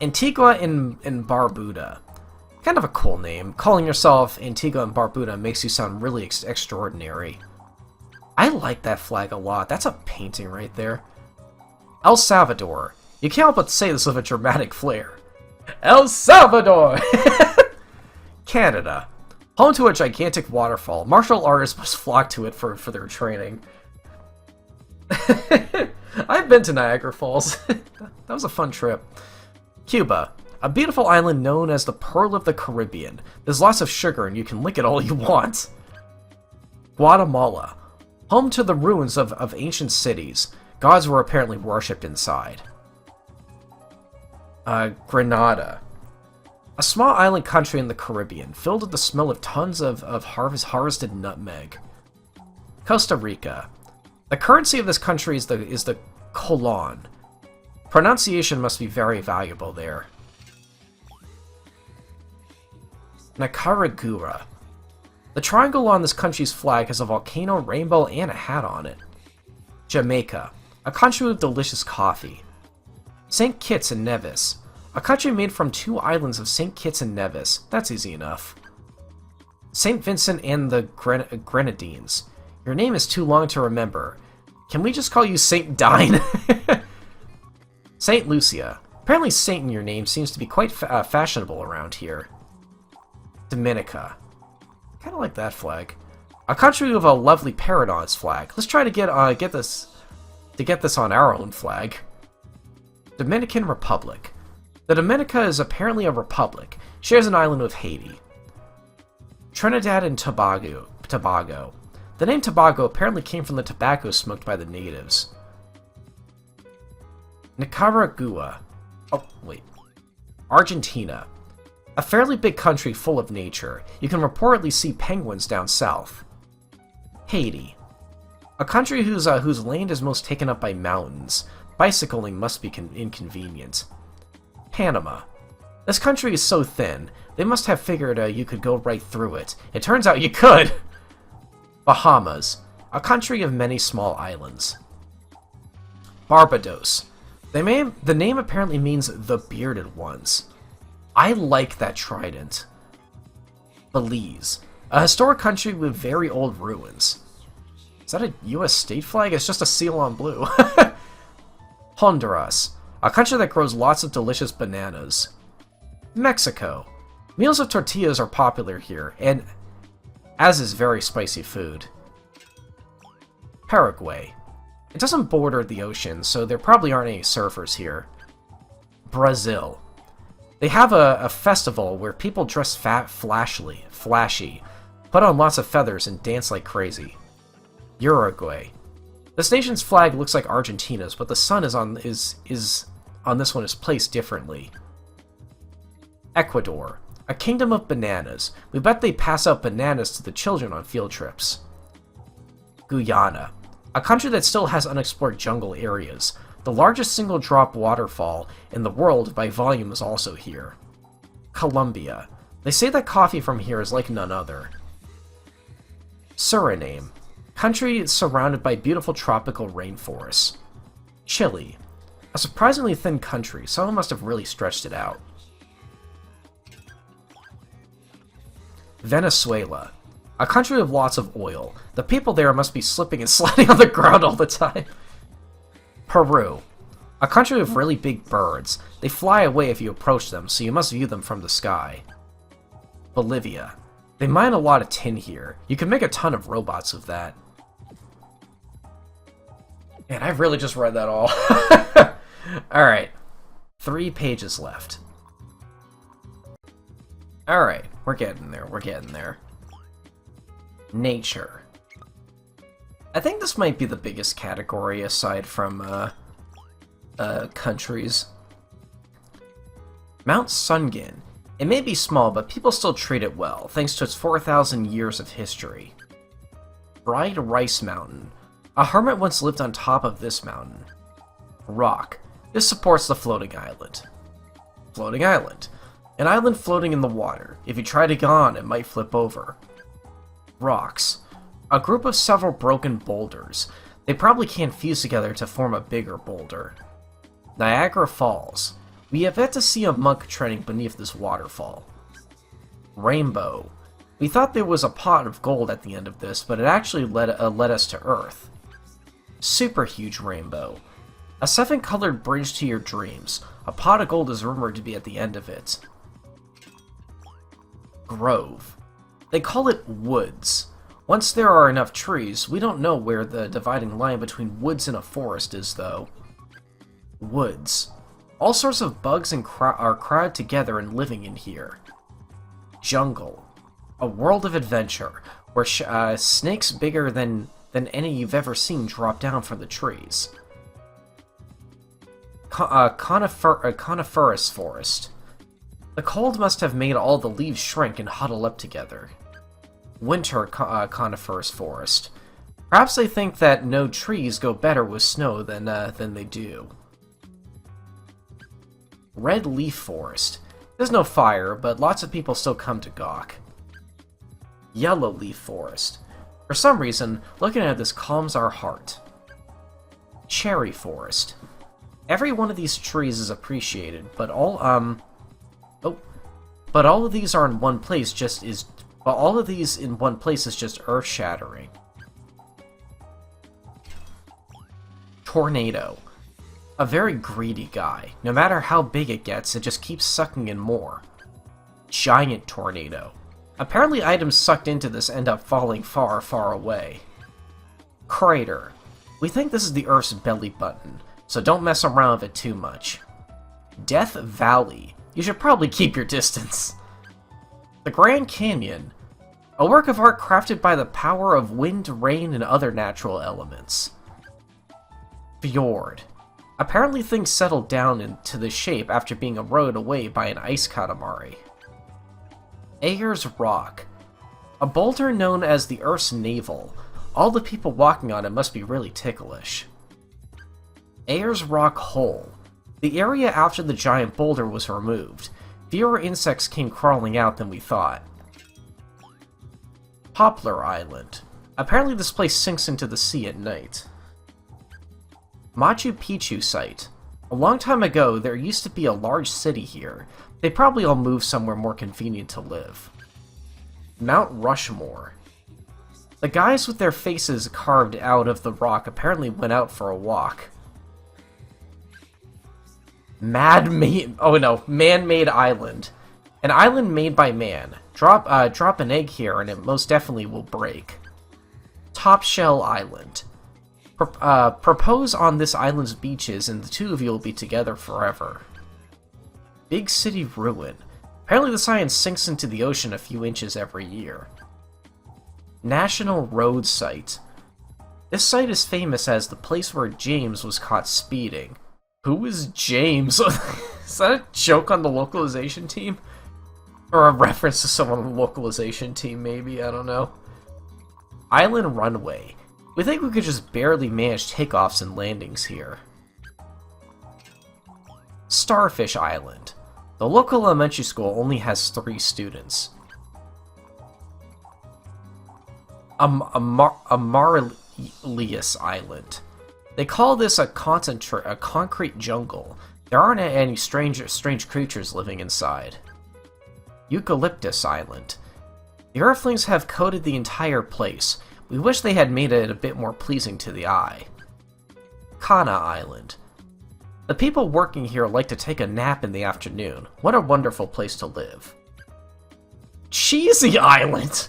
Antigua and Barbuda. Kind of a cool name. Calling yourself Antigua and Barbuda makes you sound really extraordinary. I like that flag a lot. That's a painting right there. El Salvador. You can't help but say this with a dramatic flair. El Salvador! Canada. Home to a gigantic waterfall. Martial artists must flock to it for their training. I've been to Niagara Falls. That was a fun trip. Cuba. A beautiful island known as the Pearl of the Caribbean. There's lots of sugar and you can lick it all you want. Guatemala. Home to the ruins of ancient cities. Gods were apparently worshipped inside. Grenada. A small island country in the Caribbean, filled with the smell of tons of harvested nutmeg. Costa Rica. The currency of this country is the colon. Pronunciation must be very valuable there. Nicaragua. The triangle on this country's flag has a volcano, rainbow, and a hat on it. Jamaica. A country with delicious coffee. St. Kitts and Nevis. A country made from 2 islands of St. Kitts and Nevis. That's easy enough. St. Vincent and the Grenadines. Your name is too long to remember. Can we just call you St. Dine? St. Lucia. Apparently Saint in your name seems to be quite fashionable around here. Dominica. Kind of like that flag. A country with a lovely parrot on its flag. Let's try to get this on our own flag. Dominican Republic. The Dominica is apparently a republic. Shares an island with Haiti. Trinidad and Tobago. The name Tobago apparently came from the tobacco smoked by the natives. Nicaragua. Oh, wait. Argentina. A fairly big country full of nature. You can reportedly see penguins down south. Haiti. A country whose land is most taken up by mountains. Bicycling must be inconvenient. Panama. This country is so thin, they must have figured you could go right through it. It turns out you could! Bahamas. A country of many small islands. Barbados. The name apparently means the bearded ones. I like that trident. Belize. A historic country with very old ruins. Is that a US state flag? It's just a seal on blue. Honduras. A country that grows lots of delicious bananas. Mexico. Meals of tortillas are popular here, and as is very spicy food. Paraguay. It doesn't border the ocean, so there probably aren't any surfers here. Brazil. They have a festival where people dress flashy, put on lots of feathers, and dance like crazy. Uruguay. This nation's flag looks like Argentina's, but the sun on this one is placed differently. Ecuador. A kingdom of bananas. We bet they pass out bananas to the children on field trips. Guyana. A country that still has unexplored jungle areas. The largest single drop waterfall in the world by volume is also here. Colombia. They say that coffee from here is like none other. Suriname. Country surrounded by beautiful tropical rainforests. Chile. A surprisingly thin country. Someone must have really stretched it out. Venezuela. A country with lots of oil. The people there must be slipping and sliding on the ground all the time. Peru. A country with really big birds. They fly away if you approach them, so you must view them from the sky. Bolivia. They mine a lot of tin here. You can make a ton of robots with that. Man, I've really just read that all. Alright. 3 pages left. Alright, we're getting there. Nature. I think this might be the biggest category aside from countries. Mount Sungin. It may be small, but people still treat it well, thanks to its 4,000 years of history. Fried Rice Mountain. A hermit once lived on top of this mountain. Rock. This supports the floating island. Floating island. An island floating in the water. If you try to go on, it might flip over. Rocks. A group of several broken boulders. They probably can't fuse together to form a bigger boulder. Niagara Falls. We have yet to see a monk treading beneath this waterfall. Rainbow. We thought there was a pot of gold at the end of this, but it actually led us to Earth. Super huge rainbow. A 7-colored bridge to your dreams. A pot of gold is rumored to be at the end of it. Grove. They call it woods. Once there are enough trees, we don't know where the dividing line between woods and a forest is, though. Woods. All sorts of bugs are crowded together and living in here. Jungle. A world of adventure, where snakes bigger than any you've ever seen drop down from the trees. Coniferous forest. The cold must have made all the leaves shrink and huddle up together. Winter coniferous forest. Perhaps they think that no trees go better with snow than they do. Red leaf forest. There's no fire, but lots of people still come to gawk. Yellow leaf forest. For some reason, looking at this calms our heart. Cherry forest. Every one of these trees is appreciated, but all of these are in one place all of these in one place is just earth-shattering. Tornado. A very greedy guy. No matter how big it gets, it just keeps sucking in more. Giant tornado. Apparently items sucked into this end up falling far, far away. Crater. We think this is the Earth's belly button, so don't mess around with it too much. Death Valley. You should probably keep your distance. The Grand Canyon. A work of art crafted by the power of wind, rain, and other natural elements. Fjord. Apparently things settled down into this shape after being eroded away by an ice Katamari. Ayers Rock. A boulder known as the Earth's navel. All the people walking on it must be really ticklish. Ayers Rock Hole. The area after the giant boulder was removed. Fewer insects came crawling out than we thought. Poplar Island. Apparently this place sinks into the sea at night. Machu Picchu site. A long time ago, there used to be a large city here. They probably all moved somewhere more convenient to live. Mount Rushmore. The guys with their faces carved out of the rock apparently went out for a walk. Man-made island. An island made by man. Drop an egg here and it most definitely will break. Top Shell Island. Propose on this island's beaches and the two of you will be together forever. Big City Ruin. Apparently the sign sinks into the ocean a few inches every year. National Road Site. This site is famous as the place where James was caught speeding. Who is James? Is that a joke on the localization team? Or a reference to someone on the localization team, maybe? I don't know. Island Runway. We think we could just barely manage takeoffs and landings here. Starfish Island. The local elementary school only has 3 students. Amarilius Island. They call this a concrete jungle. There aren't any strange creatures living inside. Eucalyptus Island. The Earthlings have coated the entire place. We wish they had made it a bit more pleasing to the eye. Kana Island. The people working here like to take a nap in the afternoon. What a wonderful place to live. Cheesy Island!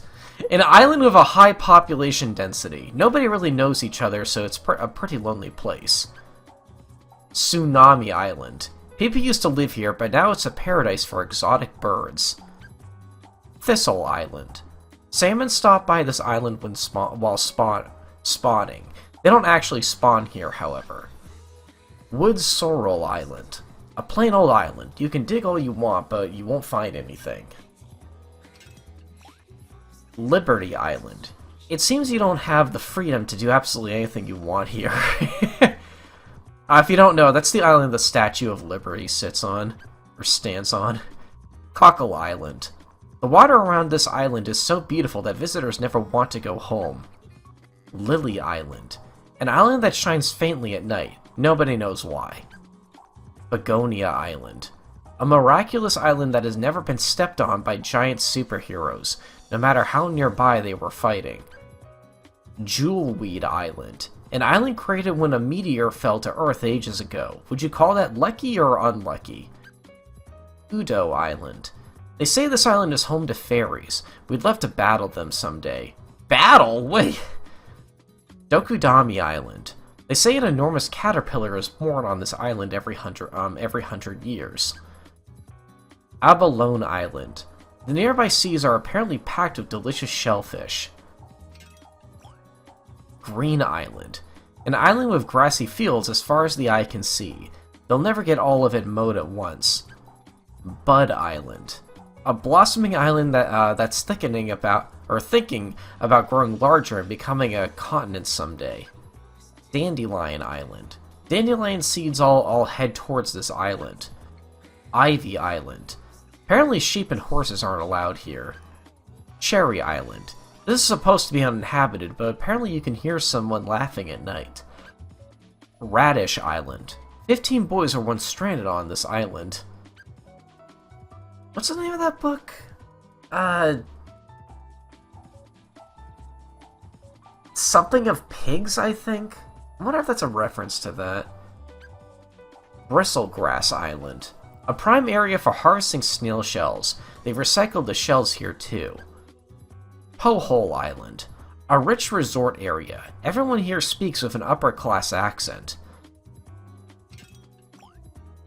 An island with a high population density. Nobody really knows each other, so it's a pretty lonely place. Tsunami Island. People used to live here, but now it's a paradise for exotic birds. Thistle Island. Salmon stop by this island while spawning. They don't actually spawn here, however. Wood Sorrel Island. A plain old island. You can dig all you want, but you won't find anything. Liberty Island. It seems you don't have the freedom to do absolutely anything you want here. If you don't know, that's the island the Statue of Liberty sits on, or stands on. Cockle Island. The water around this island is so beautiful that visitors never want to go home. Lily Island. An island that shines faintly at night. Nobody knows why. Begonia Island. A miraculous island that has never been stepped on by giant superheroes, no matter how nearby they were fighting. Jewelweed Island. An island created when a meteor fell to Earth ages ago. Would you call that lucky or unlucky? Udo Island. They say this island is home to fairies. We'd love to battle them someday. Battle? Wait! Dokudami Island. They say an enormous caterpillar is born on this island every 100 years. Abalone Island. The nearby seas are apparently packed with delicious shellfish. Green Island. An island with grassy fields as far as the eye can see. They'll never get all of it mowed at once. Bud Island. A blossoming island that's thinking about growing larger and becoming a continent someday. Dandelion Island. Dandelion seeds all head towards this island. Ivy Island. Apparently sheep and horses aren't allowed here. Cherry Island. This is supposed to be uninhabited, but apparently you can hear someone laughing at night. Radish Island. 15 boys were once stranded on this island. What's the name of that book? Something of Pigs, I think? I wonder if that's a reference to that. Bristlegrass Island. A prime area for harvesting snail shells. They've recycled the shells here too. Pohole Island. A rich resort area. Everyone here speaks with an upper-class accent.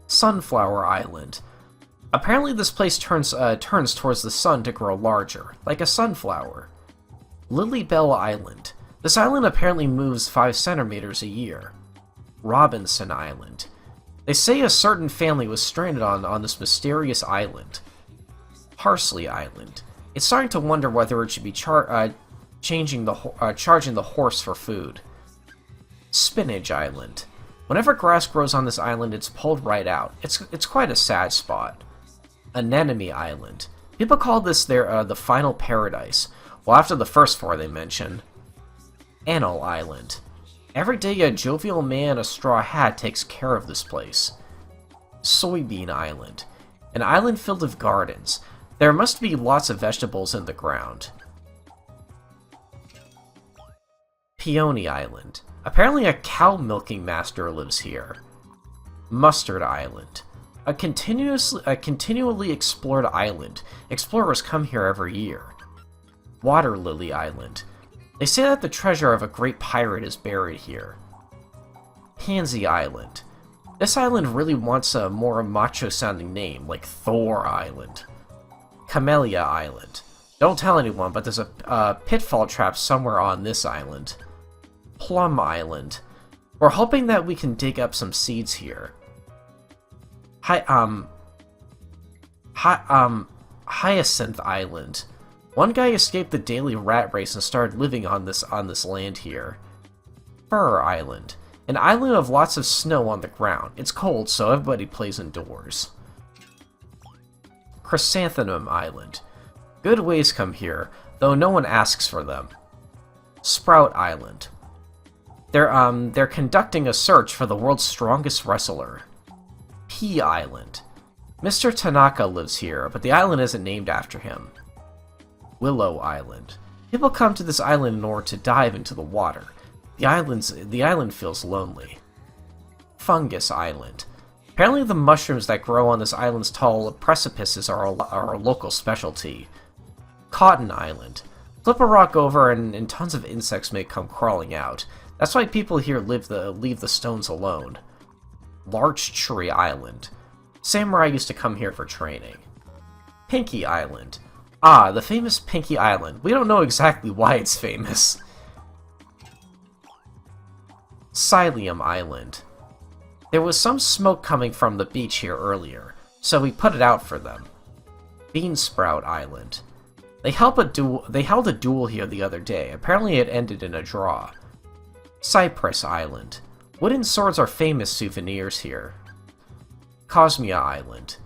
Sunflower Island. Apparently this place turns towards the sun to grow larger, like a sunflower. Lilybell Island. This island apparently moves 5 centimeters a year. Robinson Island. They say a certain family was stranded on this mysterious island. Parsley Island. It's starting to wonder whether it should be charging the horse for food. Spinach Island. Whenever grass grows on this island, it's pulled right out. It's quite a sad spot. Anemone Island. People call this the final paradise. Well, after the first 4 they mention. Anil Island. Every day a jovial man in a straw hat takes care of this place. Soybean Island. An island filled with gardens. There must be lots of vegetables in the ground. Peony Island. Apparently a cow milking master lives here. Mustard Island. A continually explored island. Explorers come here every year. Water Lily Island. They say that the treasure of a great pirate is buried here. Pansy Island. This island really wants a more macho-sounding name, like Thor Island. Camellia Island. Don't tell anyone, but there's a pitfall trap somewhere on this island. Plum Island. We're hoping that we can dig up some seeds here. Hyacinth Island. One guy escaped the daily rat race and started living on this land here. Fur Island. An island of lots of snow on the ground. It's cold, so everybody plays indoors. Chrysanthemum Island. Good ways come here, though no one asks for them. Sprout Island. They're conducting a search for the world's strongest wrestler. Pea Island. Mr. Tanaka lives here, but the island isn't named after him. Willow Island. People come to this island in order to dive into the water. The island feels lonely. Fungus Island. Apparently the mushrooms that grow on this island's tall precipices are a local specialty. Cotton Island. Flip a rock over and tons of insects may come crawling out. That's why people here leave the stones alone. Larch Tree Island. Samurai used to come here for training. Pinky Island. Ah, the famous Pinky Island. We don't know exactly why it's famous. Psyllium Island. There was some smoke coming from the beach here earlier, so we put it out for them. Beansprout Island. They held a duel here the other day. Apparently it ended in a draw. Cypress Island. Wooden swords are famous souvenirs here. Cosmia Island.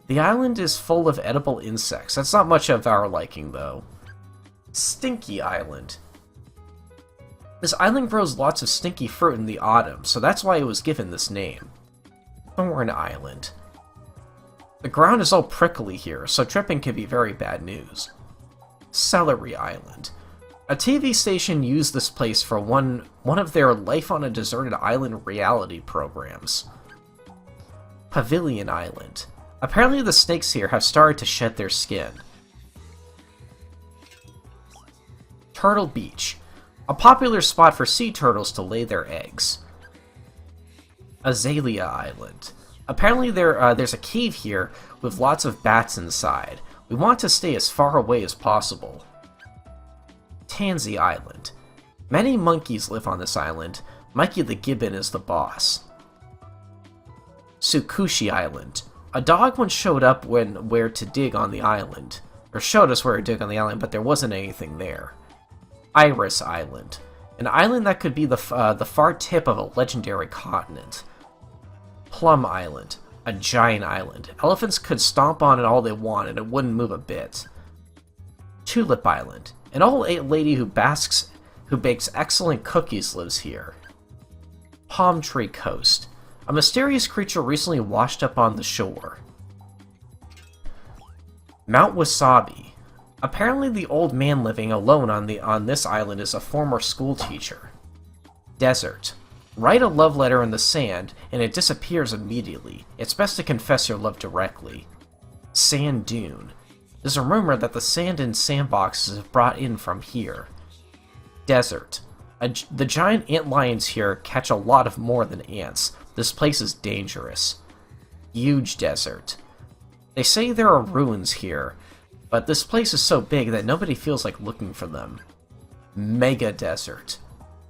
The island is full of edible insects. That's not much of our liking, though. Stinky Island. This island grows lots of stinky fruit in the autumn, so that's why it was given this name. Thorn Island. The ground is all prickly here, so tripping can be very bad news. Celery Island. A TV station used this place for one of their Life on a Deserted Island reality programs. Pavilion Island. Apparently the snakes here have started to shed their skin. Turtle Beach. A popular spot for sea turtles to lay their eggs. Azalea Island. Apparently there's a cave here with lots of bats inside. We want to stay as far away as possible. Tansy Island. Many monkeys live on this island. Mikey the Gibbon is the boss. Tsukushi Island. A dog once showed up where to dig on the island. Or showed us where to dig on the island, but there wasn't anything there. Iris Island. An island that could be the far tip of a legendary continent. Plum Island. A giant island. Elephants could stomp on it all they want and it wouldn't move a bit. Tulip Island. An old lady who bakes excellent cookies lives here. Palm Tree Coast. A mysterious creature recently washed up on the shore. Mount Wasabi. Apparently the old man living alone on this island is a former school teacher. Desert. Write a love letter in the sand, and it disappears immediately. It's best to confess your love directly. Sand Dune. There's a rumor that the sand in sandboxes is brought in from here. Desert. The giant antlions here catch a lot of more than ants. This place is dangerous. Huge desert. They say there are ruins here, but this place is so big that nobody feels like looking for them. Mega desert.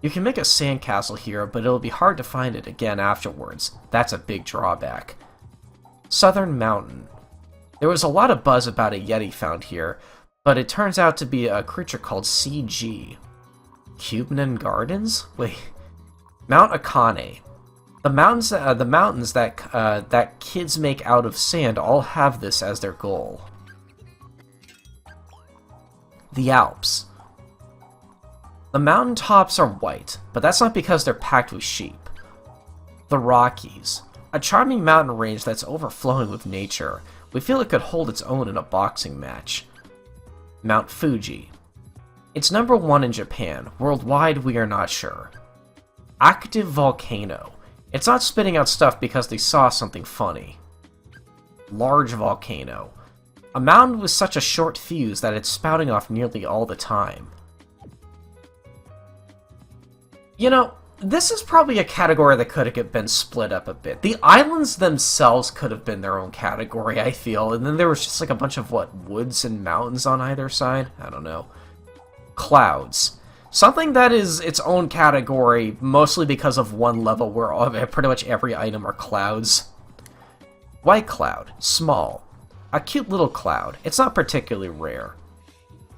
You can make a sandcastle here, but it'll be hard to find it again afterwards. That's a big drawback. Southern Mountain. There was a lot of buzz about a Yeti found here, but it turns out to be a creature called CG. Cubanan Gardens? Wait. Mount Akane. The mountains that kids make out of sand all have this as their goal. The Alps. The mountain tops are white, but that's not because they're packed with sheep. The Rockies. A charming mountain range that's overflowing with nature. We feel it could hold its own in a boxing match. Mount Fuji. It's number 1 in Japan. Worldwide, we are not sure. Active volcano. It's not spitting out stuff because they saw something funny. Large volcano. A mountain with such a short fuse that it's spouting off nearly all the time. You know, this is probably a category that could have been split up a bit. The islands themselves could have been their own category, I feel, and then there was just like a bunch of, woods and mountains on either side? I don't know. Clouds. Something that is its own category, mostly because of one level where pretty much every item are clouds. White cloud. Small. A cute little cloud. It's not particularly rare.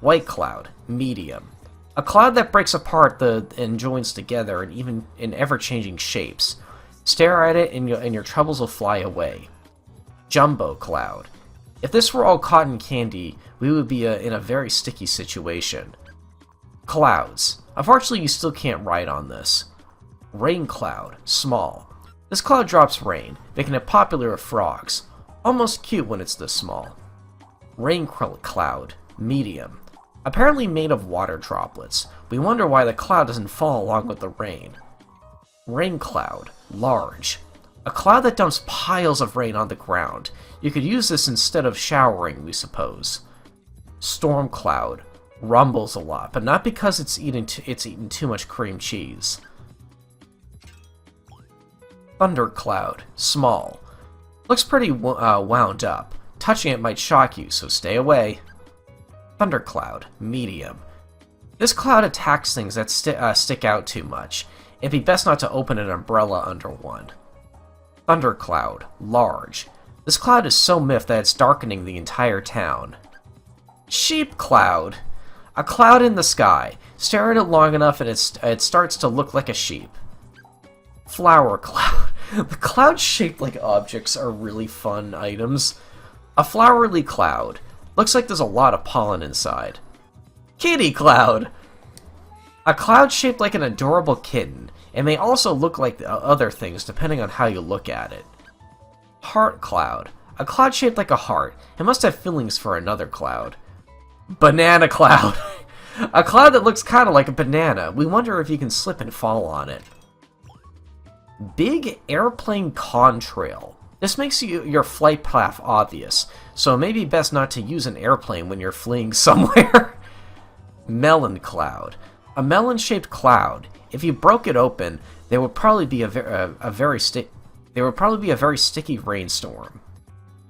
White cloud. Medium. A cloud that breaks apart and joins together in ever-changing shapes. Stare at it and your troubles will fly away. Jumbo cloud. If this were all cotton candy, we would be in a very sticky situation. Clouds. Unfortunately, you still can't write on this. Rain cloud. Small. This cloud drops rain, making it popular with frogs. Almost cute when it's this small. Rain cloud. Medium. Apparently made of water droplets. We wonder why the cloud doesn't fall along with the rain. Rain cloud. Large. A cloud that dumps piles of rain on the ground. You could use this instead of showering, we suppose. Storm cloud. Rumbles a lot, but not because it's eaten too much cream cheese. Thundercloud. Small. Looks pretty wound up. Touching it might shock you, so stay away. Thundercloud. Medium. This cloud attacks things that stick out too much. It'd be best not to open an umbrella under one. Thundercloud, large. This cloud is so miffed that it's darkening the entire town. Sheep Cloud, a cloud in the sky. Stare at it long enough and it starts to look like a sheep. Flower Cloud. The clouds shaped like objects are really fun items. A flowery cloud. Looks like there's a lot of pollen inside. Kitty Cloud. A cloud shaped like an adorable kitten. It may also look like other things depending on how you look at it. Heart Cloud. A cloud shaped like a heart. It must have feelings for another cloud. Banana Cloud. A cloud that looks kind of like a banana. We wonder if you can slip and fall on it. Big Airplane Contrail. This makes your flight path obvious, so it may be best not to use an airplane when you're fleeing somewhere. Melon Cloud. A melon-shaped cloud. If you broke it open, there would probably be a very sticky rainstorm.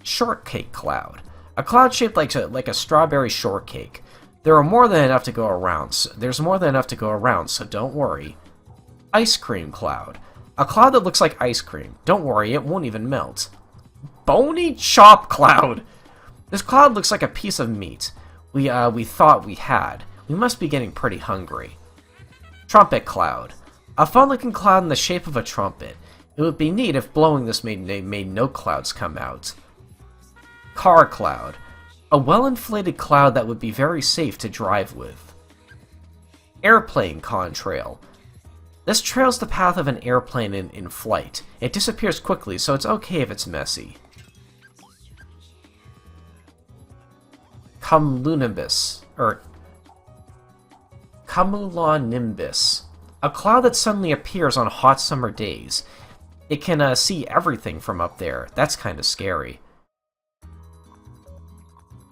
Shortcake Cloud. A cloud shaped like a strawberry shortcake. There's more than enough to go around, so don't worry. Ice Cream Cloud. A cloud that looks like ice cream. Don't worry, it won't even melt. Bony Chop Cloud. This cloud looks like a piece of meat we thought we had. We must be getting pretty hungry. Trumpet Cloud. A fun-looking cloud in the shape of a trumpet. It would be neat if blowing this made no clouds come out. Car Cloud. A well-inflated cloud that would be very safe to drive with. Airplane Contrail. This trails the path of an airplane in flight. It disappears quickly, so it's okay if it's messy. Cumulonimbus. A cloud that suddenly appears on hot summer days. It can see everything from up there. That's kind of scary.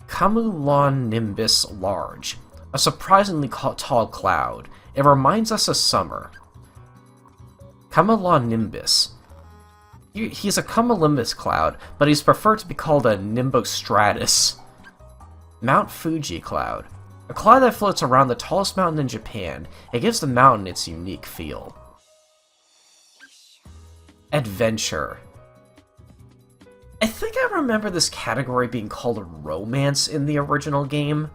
Cumulonimbus large. A surprisingly tall cloud. It reminds us of summer. Cumulonimbus. He's a cumulonimbus cloud, but he's preferred to be called a nimbostratus. Mount Fuji Cloud. A cloud that floats around the tallest mountain in Japan. It gives the mountain its unique feel. Adventure. I think I remember this category being called a romance in the original game.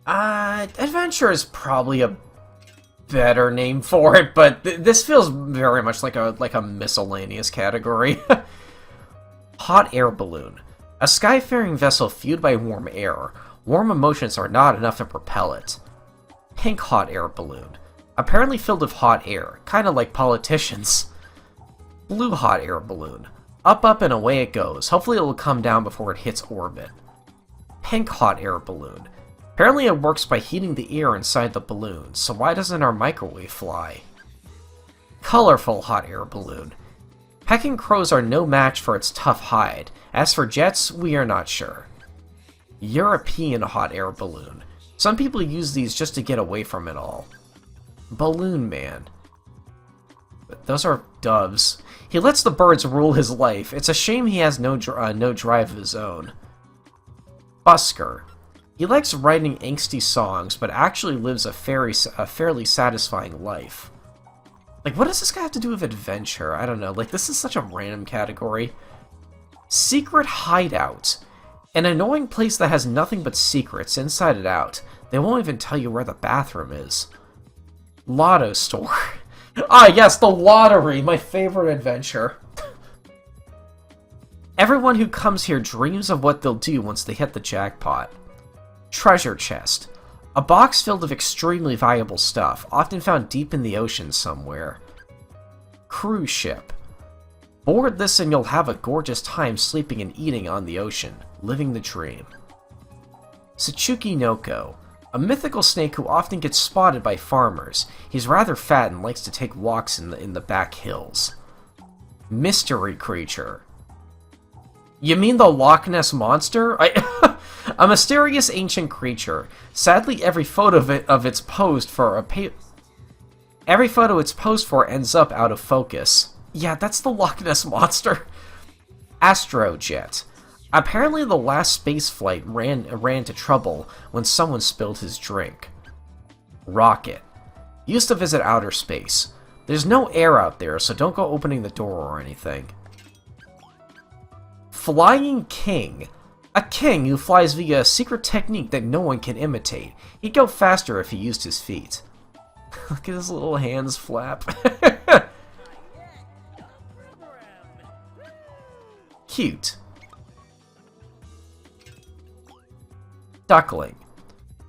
Adventure is probably a better name for it, but this feels very much like a miscellaneous category. Hot Air Balloon. A skyfaring vessel fueled by warm air. Warm emotions are not enough to propel it. Pink Hot Air Balloon. Apparently filled with hot air, kinda like politicians. Blue Hot Air Balloon. Up, up, and away it goes. Hopefully it will come down before it hits orbit. Pink Hot Air Balloon. Apparently it works by heating the air inside the balloon, so why doesn't our microwave fly? Colorful Hot Air Balloon. Pecking crows are no match for its tough hide. As for jets, we are not sure. European Hot Air Balloon. Some people use these just to get away from it all. Balloon Man. Those are doves. He lets the birds rule his life. It's a shame he has no drive of his own. Busker. He likes writing angsty songs, but actually lives a fairly satisfying life. Like, what does this guy have to do with adventure? I don't know. Like, this is such a random category. Secret Hideout. An annoying place that has nothing but secrets inside and out. They won't even tell you where the bathroom is. Lotto Store. Ah, yes, the lottery! My favorite adventure. Everyone who comes here dreams of what they'll do once they hit the jackpot. Treasure Chest. A box filled with extremely valuable stuff, often found deep in the ocean somewhere. Cruise Ship. Board this and you'll have a gorgeous time sleeping and eating on the ocean, living the dream. Tsuchuki Noko. A mythical snake who often gets spotted by farmers. He's rather fat and likes to take walks in the back hills. Mystery Creature. You mean the Loch Ness Monster? A mysterious ancient creature. Sadly, every photo it's posed for ends up out of focus. Yeah, that's the Loch Ness Monster. Astrojet. Apparently the last space flight ran into trouble when someone spilled his drink. Rocket. Used to visit outer space. There's no air out there, so don't go opening the door or anything. Flying King. A king who flies via a secret technique that no one can imitate. He'd go faster if he used his feet. Look at his little hands flap. Cute. Duckling.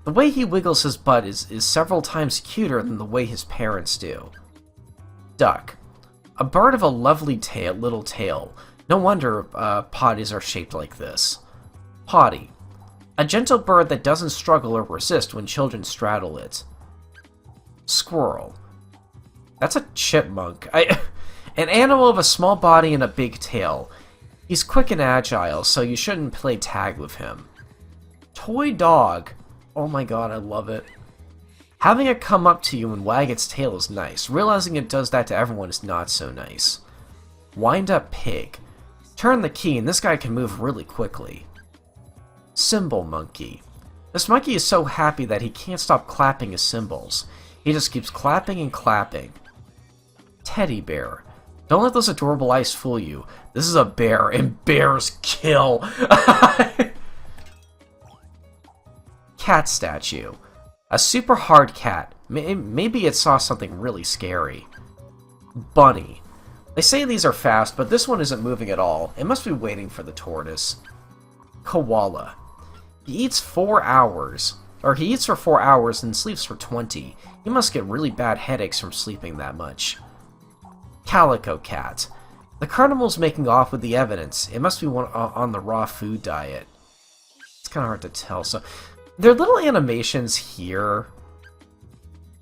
The way he wiggles his butt is several times cuter than the way his parents do. Duck. A bird of a lovely little tail. No wonder potties are shaped like this. Potty. A gentle bird that doesn't struggle or resist when children straddle it. Squirrel. That's a chipmunk. An animal of a small body and a big tail. He's quick and agile, so you shouldn't play tag with him. Toy dog. Oh my god, I love it. Having it come up to you and wag its tail is nice. Realizing it does that to everyone is not so nice. Wind-up pig. Turn the key and this guy can move really quickly. Cymbal monkey. This monkey is so happy that he can't stop clapping his cymbals. He just keeps clapping and clapping. Teddy bear. Don't let those adorable eyes fool you. This is a bear, and bears kill. Cat statue. A super hard cat. Maybe it saw something really scary. Bunny. They say these are fast, but this one isn't moving at all. It must be waiting for the tortoise. Koala. He eats 4 hours. Or he eats for 4 hours and sleeps for 20. He must get really bad headaches from sleeping that much. Calico cat. The carnival's making off with the evidence. It must be one on the raw food diet. It's kind of hard to tell. So, their little animations here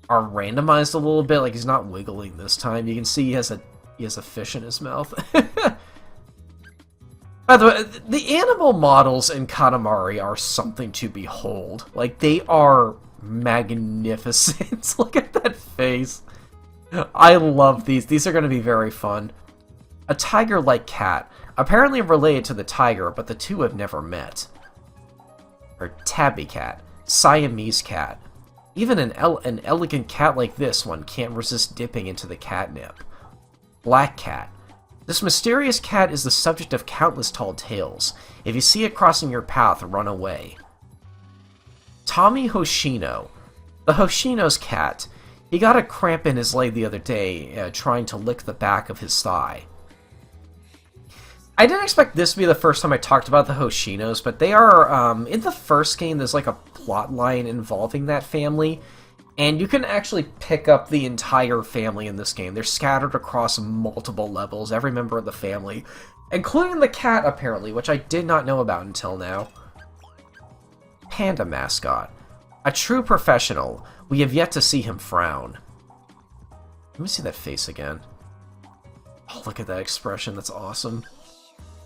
are randomized a little bit. Like he's not wiggling this time. You can see he has a fish in his mouth. By the way, the animal models in Katamari are something to behold. Like, they are magnificent. Look at that face. I love these. These are going to be very fun. A tiger-like cat. Apparently related to the tiger, but the two have never met. Or tabby cat. Siamese cat. Even an elegant cat like this one can't resist dipping into the catnip. Black cat. This mysterious cat is the subject of countless tall tales. If you see it crossing your path, run away. Tommy Hoshino. The Hoshino's cat. He got a cramp in his leg the other day, trying to lick the back of his thigh. I didn't expect this to be the first time I talked about the Hoshinos, but they are, in the first game, there's like a plot line involving that family, and you can actually pick up the entire family in this game. They're scattered across multiple levels, every member of the family, including the cat, apparently, which I did not know about until now. Panda mascot. A true professional. We have yet to see him frown. Let me see that face again. Oh, look at that expression. That's awesome.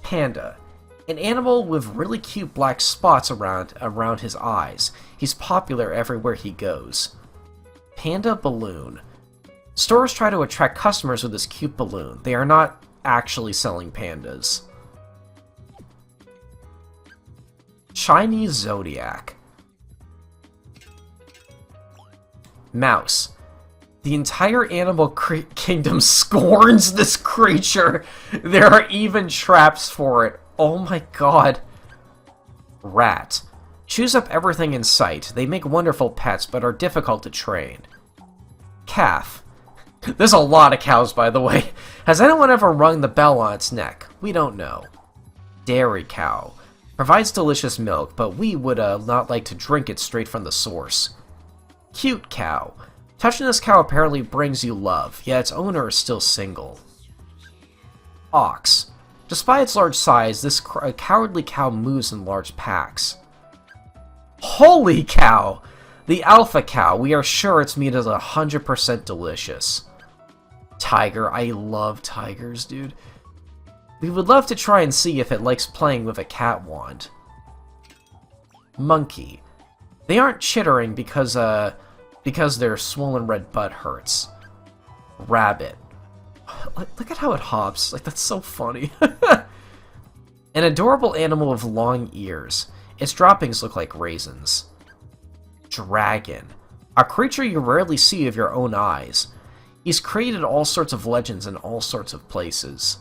Panda. An animal with really cute black spots around his eyes. He's popular everywhere he goes. Panda balloon. Stores try to attract customers with this cute balloon. They are not actually selling pandas. Chinese zodiac. Mouse. The entire animal kingdom scorns this creature. There are even traps for it. Oh my god. Rat. Chews up everything in sight. They make wonderful pets, but are difficult to train. Calf. There's a lot of cows, by the way. Has anyone ever rung the bell on its neck? We don't know. Dairy cow. Provides delicious milk, but we would not like to drink it straight from the source. Cute cow. Touching this cow apparently brings you love, yet its owner is still single. Ox. Despite its large size, this cowardly cow moves in large packs. Holy cow! The alpha cow. We are sure its meat is 100% delicious. Tiger. I love tigers, dude. We would love to try and see if it likes playing with a cat wand. Monkey. They aren't chittering because their swollen red butt hurts. Rabbit. Look at how it hops. Like, that's so funny. An adorable animal with long ears. Its droppings look like raisins. Dragon. A creature you rarely see with your own eyes. He's created all sorts of legends in all sorts of places.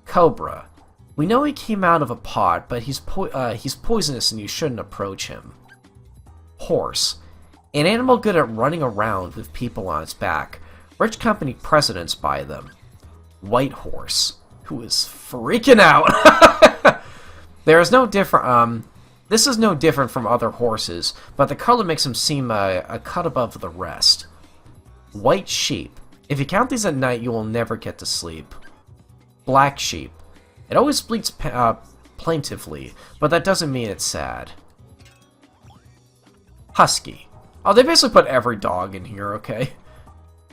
Cobra. We know he came out of a pod, but he's poisonous and you shouldn't approach him. Horse. An animal good at running around with people on its back. Rich company presidents buy them. White horse. Who is freaking out! There is no different, this is no different from other horses, but the color makes him seem a cut above the rest. White sheep. If you count these at night, you will never get to sleep. Black sheep. It always bleats plaintively, but that doesn't mean it's sad. Husky. Oh, they basically put every dog in here, okay?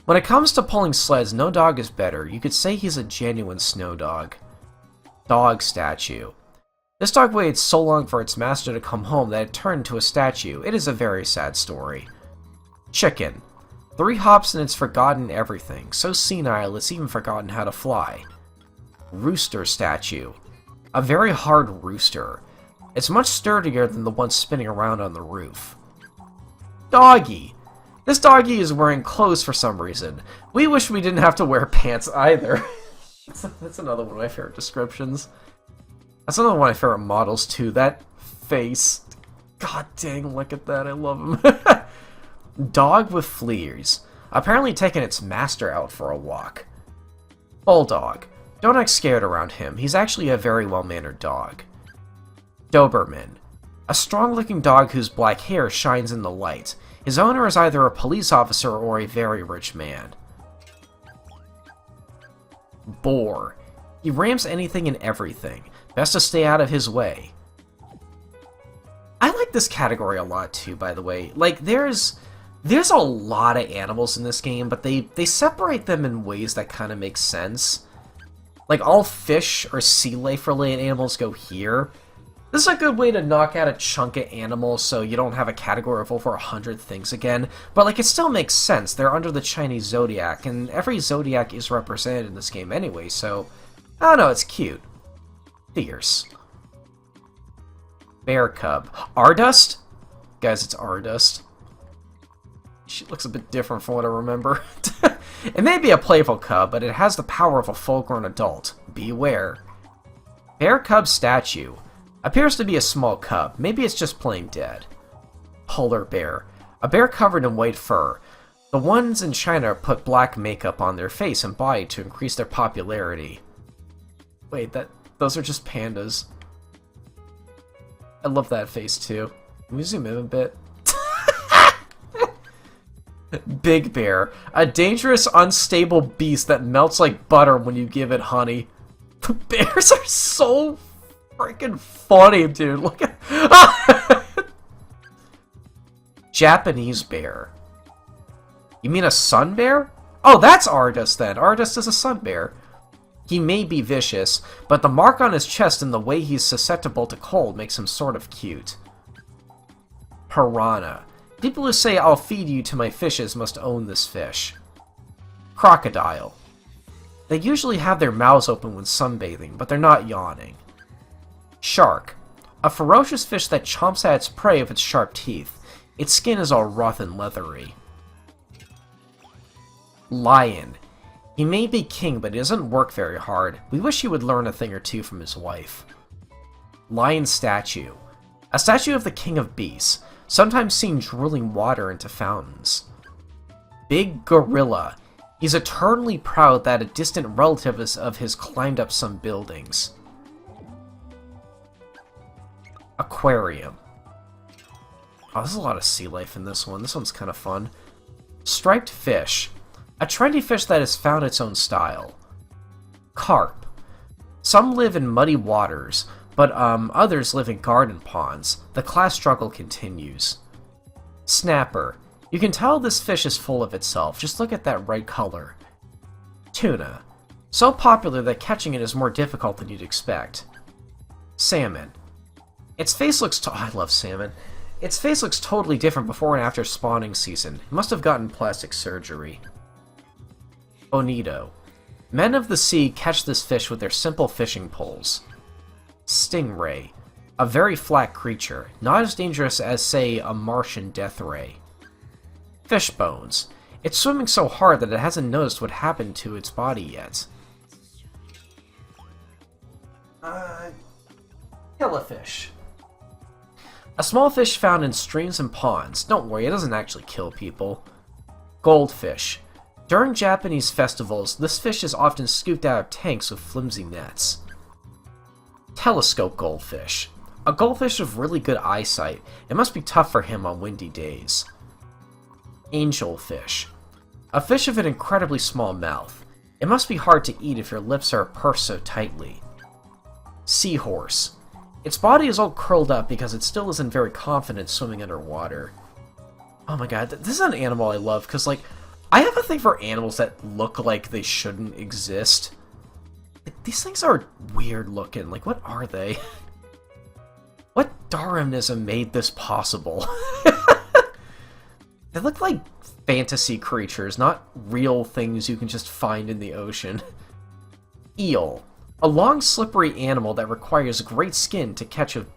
When it comes to pulling sleds, no dog is better. You could say he's a genuine snow dog. Dog statue. This dog waited so long for its master to come home that it turned into a statue. It is a very sad story. Chicken. 3 hops and it's forgotten everything. So senile, it's even forgotten how to fly. Rooster statue. A very hard rooster. It's much sturdier than the one spinning around on the roof. Doggy. This doggy is wearing clothes for some reason. We wish we didn't have to wear pants either. That's another one of my favorite descriptions. That's another one of my favorite models too. That face. God dang, look at that. I love him. Dog with fleas. Apparently taking its master out for a walk. Bulldog. Don't act scared around him. He's actually a very well-mannered dog. Doberman. A strong-looking dog whose black hair shines in the light. His owner is either a police officer or a very rich man. Boar. He rams anything and everything. Best to stay out of his way. I like this category a lot too, by the way. Like, there's a lot of animals in this game, but they separate them in ways that kind of make sense. Like, all fish or sea life-related animals go here. This is a good way to knock out a chunk of animals so you don't have a category of over 100 things again. But, like, it still makes sense. They're under the Chinese zodiac, and every zodiac is represented in this game anyway, so... I don't know, it's cute. Fierce. Bear cub. Ardust? Guys, it's Ardust. She looks a bit different from what I remember. It may be a playful cub, but it has the power of a full-grown adult. Beware. Bear cub statue. Appears to be a small cub. Maybe it's just plain dead. Polar bear. A bear covered in white fur. The ones in China put black makeup on their face and body to increase their popularity. Wait, those are just pandas. I love that face too. Can we zoom in a bit? Big bear. A dangerous, unstable beast that melts like butter when you give it honey. The bears are so freaking funny, dude. Look at... Japanese bear. You mean a sun bear? Oh, that's Ardust then. Ardust is a sun bear. He may be vicious, but the mark on his chest and the way he's susceptible to cold makes him sort of cute. Piranha. People who say, "I'll feed you to my fishes," must own this fish. Crocodile. They usually have their mouths open when sunbathing, but they're not yawning. Shark. A ferocious fish that chomps at its prey with its sharp teeth. Its skin is all rough and leathery. Lion. He may be king, but he doesn't work very hard. We wish he would learn a thing or two from his wife. Lion statue. A statue of the king of beasts, sometimes seen drooling water into fountains. Big gorilla. He's eternally proud that a distant relative of his climbed up some buildings. Aquarium. Oh, there's a lot of sea life in this one. This one's kind of fun. Striped fish. A trendy fish that has found its own style. Carp. Some live in muddy waters, but others live in garden ponds. The class struggle continues. Snapper. You can tell this fish is full of itself. Just look at that red color. Tuna. So popular that catching it is more difficult than you'd expect. Salmon. Its face looks I love salmon. Its face looks totally different before and after spawning season. It must have gotten plastic surgery. Bonito. Men of the sea catch this fish with their simple fishing poles. Stingray. A very flat creature, not as dangerous as, say, a Martian death ray. Fish bones. It's swimming so hard that it hasn't noticed what happened to its body yet. Killifish. A small fish found in streams and ponds. Don't worry, it doesn't actually kill people. Goldfish. During Japanese festivals, this fish is often scooped out of tanks with flimsy nets. Telescope goldfish. A goldfish with really good eyesight. It must be tough for him on windy days. Angelfish. A fish with an incredibly small mouth. It must be hard to eat if your lips are pursed so tightly. Seahorse. Its body is all curled up because it still isn't very confident swimming underwater. Oh my god, this is an animal I love, because, like, I have a thing for animals that look like they shouldn't exist. Like, these things are weird looking. Like, what are they? What Darwinism made this possible? They look like fantasy creatures, not real things you can just find in the ocean. Eel. A long, slippery animal that requires great skill to catch with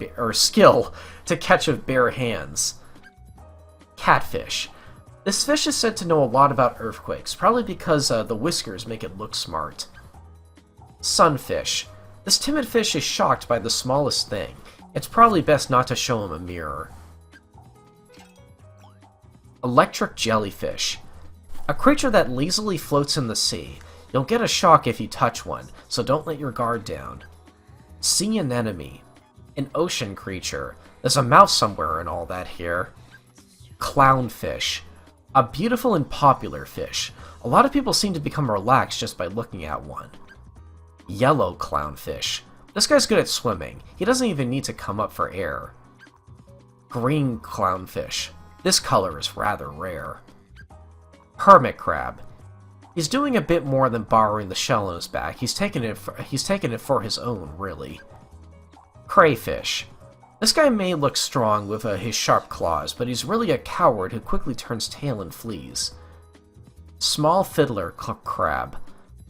bare hands. Catfish. This fish is said to know a lot about earthquakes, probably because the whiskers make it look smart. Sunfish. This timid fish is shocked by the smallest thing. It's probably best not to show him a mirror. Electric jellyfish. A creature that lazily floats in the sea. You'll get a shock if you touch one, so don't let your guard down. Sea anemone. An ocean creature. There's a mouse somewhere in all that here. Clownfish. A beautiful and popular fish. A lot of people seem to become relaxed just by looking at one. Yellow clownfish. This guy's good at swimming. He doesn't even need to come up for air. Green clownfish. This color is rather rare. Hermit crab. He's doing a bit more than borrowing the shell on his back. He's taken it for his own, really. Crayfish. This guy may look strong with his sharp claws, but he's really a coward who quickly turns tail and flees. Small fiddler crab.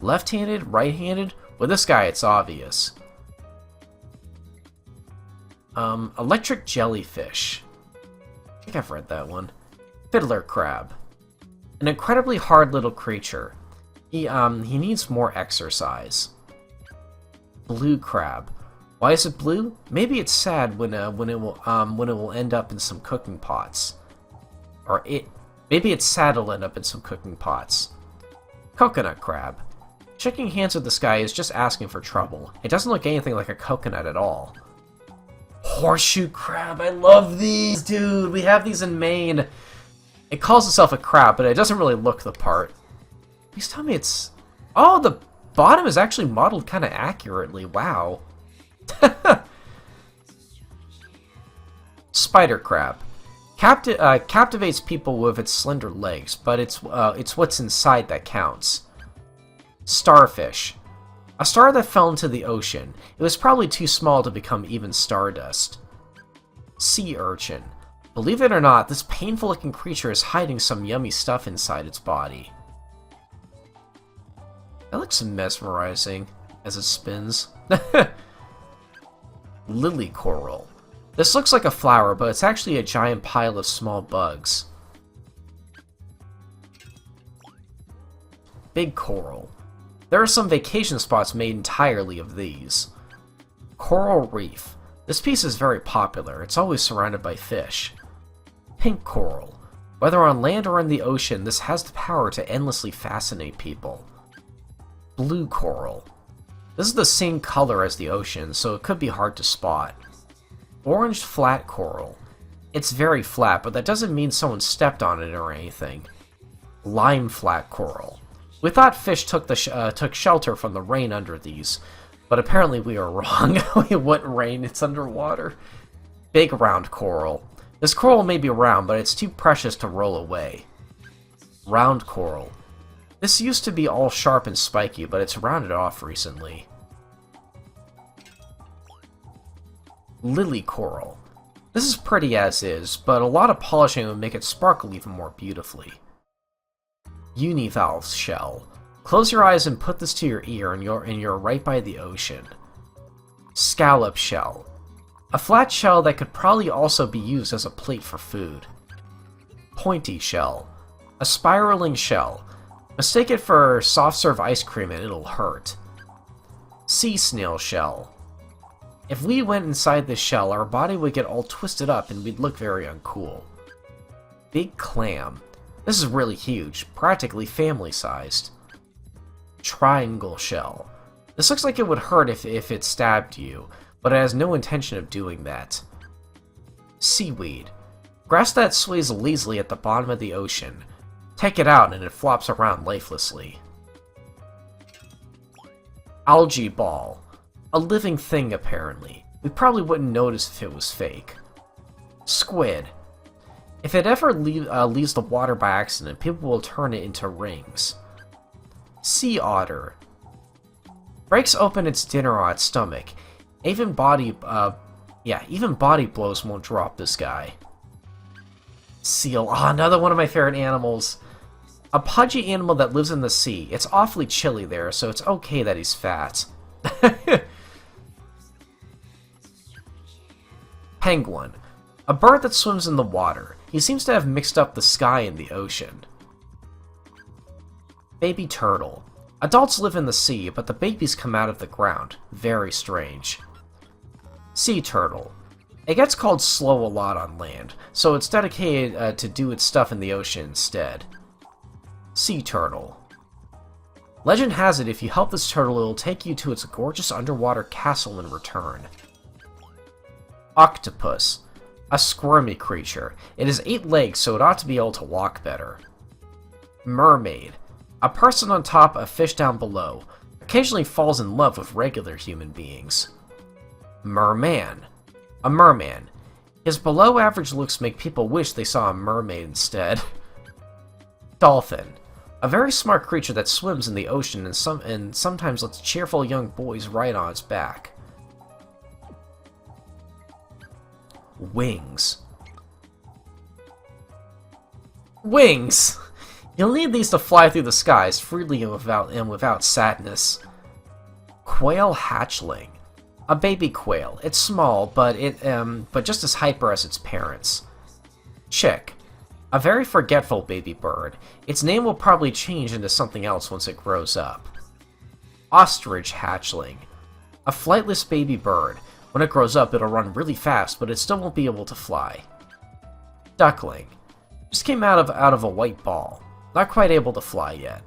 Left-handed, right-handed? With this guy, it's obvious. Electric jellyfish. I think I've read that one. Fiddler crab. An incredibly hard little creature. He needs more exercise. Blue crab. Why is it blue? Maybe it's sad when it will end up in some cooking pots. Maybe it's sad it'll end up in some cooking pots. Coconut crab. Shaking hands with this guy is just asking for trouble. It doesn't look anything like a coconut at all. Horseshoe crab. I love these, dude. We have these in Maine. It calls itself a crab, but it doesn't really look the part. Please tell me it's... Oh, the bottom is actually modeled kind of accurately. Wow. Spider crab. Captivates people with its slender legs, but it's what's inside that counts. Starfish. A star that fell into the ocean. It was probably too small to become even stardust. Sea urchin. Believe it or not, this painful-looking creature is hiding some yummy stuff inside its body. That looks mesmerizing as it spins. Lily coral. This looks like a flower, but it's actually a giant pile of small bugs. Big coral. There are some vacation spots made entirely of these. Coral reef. This piece is very popular. It's always surrounded by fish. Pink coral. Whether on land or in the ocean, this has the power to endlessly fascinate people. Blue coral. This is the same color as the ocean, so it could be hard to spot. Orange flat coral. It's very flat, but that doesn't mean someone stepped on it or anything. Lime flat coral. We thought fish took shelter from the rain under these, but apparently we are wrong. It wouldn't rain, it's underwater. Big round coral. This coral may be round, but it's too precious to roll away. Round coral. This used to be all sharp and spiky, but it's rounded off recently. Lily coral. This is pretty as is, but a lot of polishing would make it sparkle even more beautifully. Univalve shell. Close your eyes and put this to your ear, and you're right by the ocean. Scallop shell. A flat shell that could probably also be used as a plate for food. Pointy shell. A spiraling shell. Mistake it for soft serve ice cream and it'll hurt. Sea snail shell. If we went inside this shell, our body would get all twisted up and we'd look very uncool. Big clam. This is really huge, practically family-sized. Triangle shell. This looks like it would hurt if it stabbed you, but it has no intention of doing that. Seaweed. Grass that sways lazily at the bottom of the ocean. Take it out and it flops around lifelessly. Algae ball. A living thing, apparently. We probably wouldn't notice if it was fake. Squid. If it ever leaves the water by accident, people will turn it into rings. Sea otter. Breaks open its dinner on its stomach. Even body blows won't drop this guy. Seal. Ah, another one of my favorite animals. A pudgy animal that lives in the sea. It's awfully chilly there, so it's okay that he's fat. Penguin. A bird that swims in the water. He seems to have mixed up the sky and the ocean. Baby turtle. Adults live in the sea, but the babies come out of the ground. Very strange. Sea turtle. It gets called slow a lot on land, so it's dedicated to do its stuff in the ocean instead. Sea turtle. Legend has it if you help this turtle, it'll take you to its gorgeous underwater castle in return. Octopus. A squirmy creature. It has 8 legs, so it ought to be able to walk better. Mermaid. A person on top, a fish down below. Occasionally falls in love with regular human beings. Merman. A merman. His below-average looks make people wish they saw a mermaid instead. Dolphin. A very smart creature that swims in the ocean and sometimes lets cheerful young boys ride on its back. Wings. Wings! You'll need these to fly through the skies freely and without sadness. Quail hatchling. A baby quail. It's small, but just as hyper as its parents. Chick. A very forgetful baby bird. Its name will probably change into something else once it grows up. Ostrich hatchling. A flightless baby bird. When it grows up, it'll run really fast, but it still won't be able to fly. Duckling. Just came out of a white ball. Not quite able to fly yet.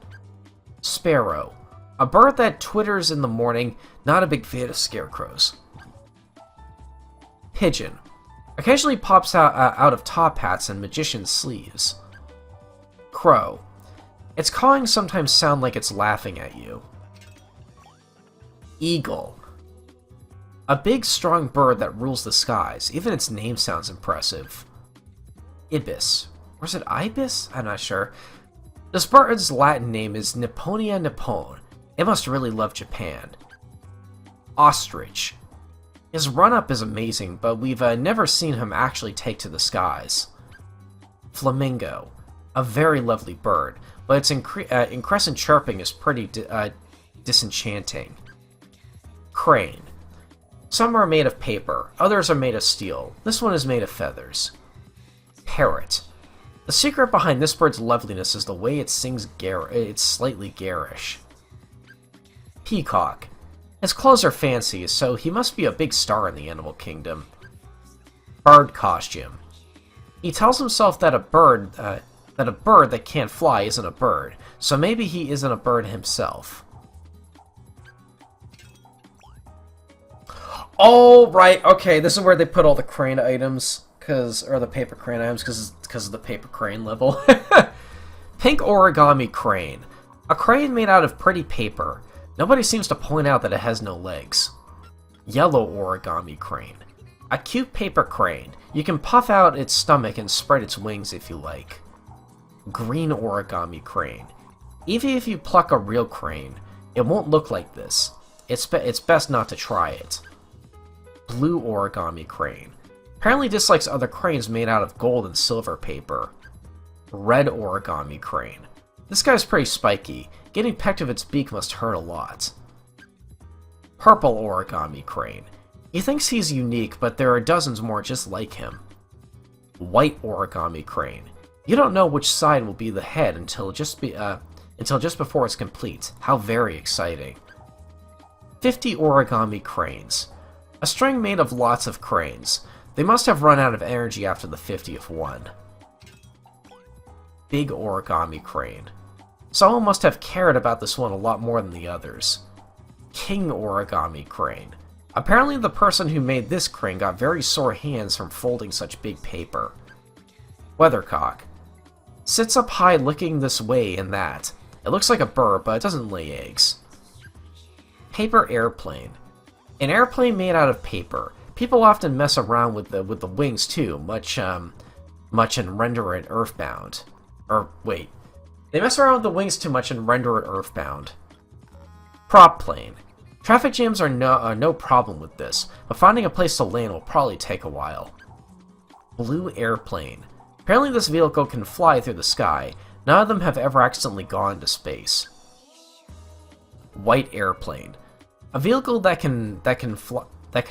Sparrow. A bird that twitters in the morning, not a big fan of scarecrows. Pigeon. Occasionally pops out of top hats and magician's sleeves. Crow. Its cawing sometimes sound like it's laughing at you. Eagle. A big, strong bird that rules the skies. Even its name sounds impressive. Ibis. Or is it ibis? I'm not sure. This bird's Latin name is Nipponia nippon. It must really love Japan. Ostrich. His run-up is amazing, but we've never seen him actually take to the skies. Flamingo. A very lovely bird, but its incessant chirping is pretty disenchanting. Crane. Some are made of paper, others are made of steel. This one is made of feathers. Parrot. The secret behind this bird's loveliness is the way it sings it's slightly garish. Peacock. His clothes are fancy, so he must be a big star in the animal kingdom. Bird costume. He tells himself that a bird that can't fly isn't a bird, so maybe he isn't a bird himself. Oh, right, okay, this is where they put all the crane items, or the paper crane items, because of the paper crane level. Pink origami crane. A crane made out of pretty paper. Nobody seems to point out that it has no legs. Yellow origami crane. A cute paper crane. You can puff out its stomach and spread its wings if you like. Green origami crane. Even if you pluck a real crane, it won't look like this. It's best not to try it. Blue origami crane. Apparently dislikes other cranes made out of gold and silver paper. Red origami crane. This guy's pretty spiky. Getting pecked with its beak must hurt a lot. Purple origami crane. He thinks he's unique, but there are dozens more just like him. White origami crane. You don't know which side will be the head until just before it's complete. How very exciting. 50 origami cranes. A string made of lots of cranes. They must have run out of energy after the 50th one. Big origami crane. Someone must have cared about this one a lot more than the others. King origami crane. Apparently the person who made this crane got very sore hands from folding such big paper. Weathercock. Sits up high looking this way and that. It looks like a bird, but it doesn't lay eggs. Paper airplane. An airplane made out of paper. People often mess around with the wings too, much in Render and Earthbound. Or wait. They mess around with the wings too much in Render and Earthbound. Prop plane. Traffic jams are no problem with this, but finding a place to land will probably take a while. Blue airplane. Apparently this vehicle can fly through the sky. None of them have ever accidentally gone into space. White airplane. A vehicle that can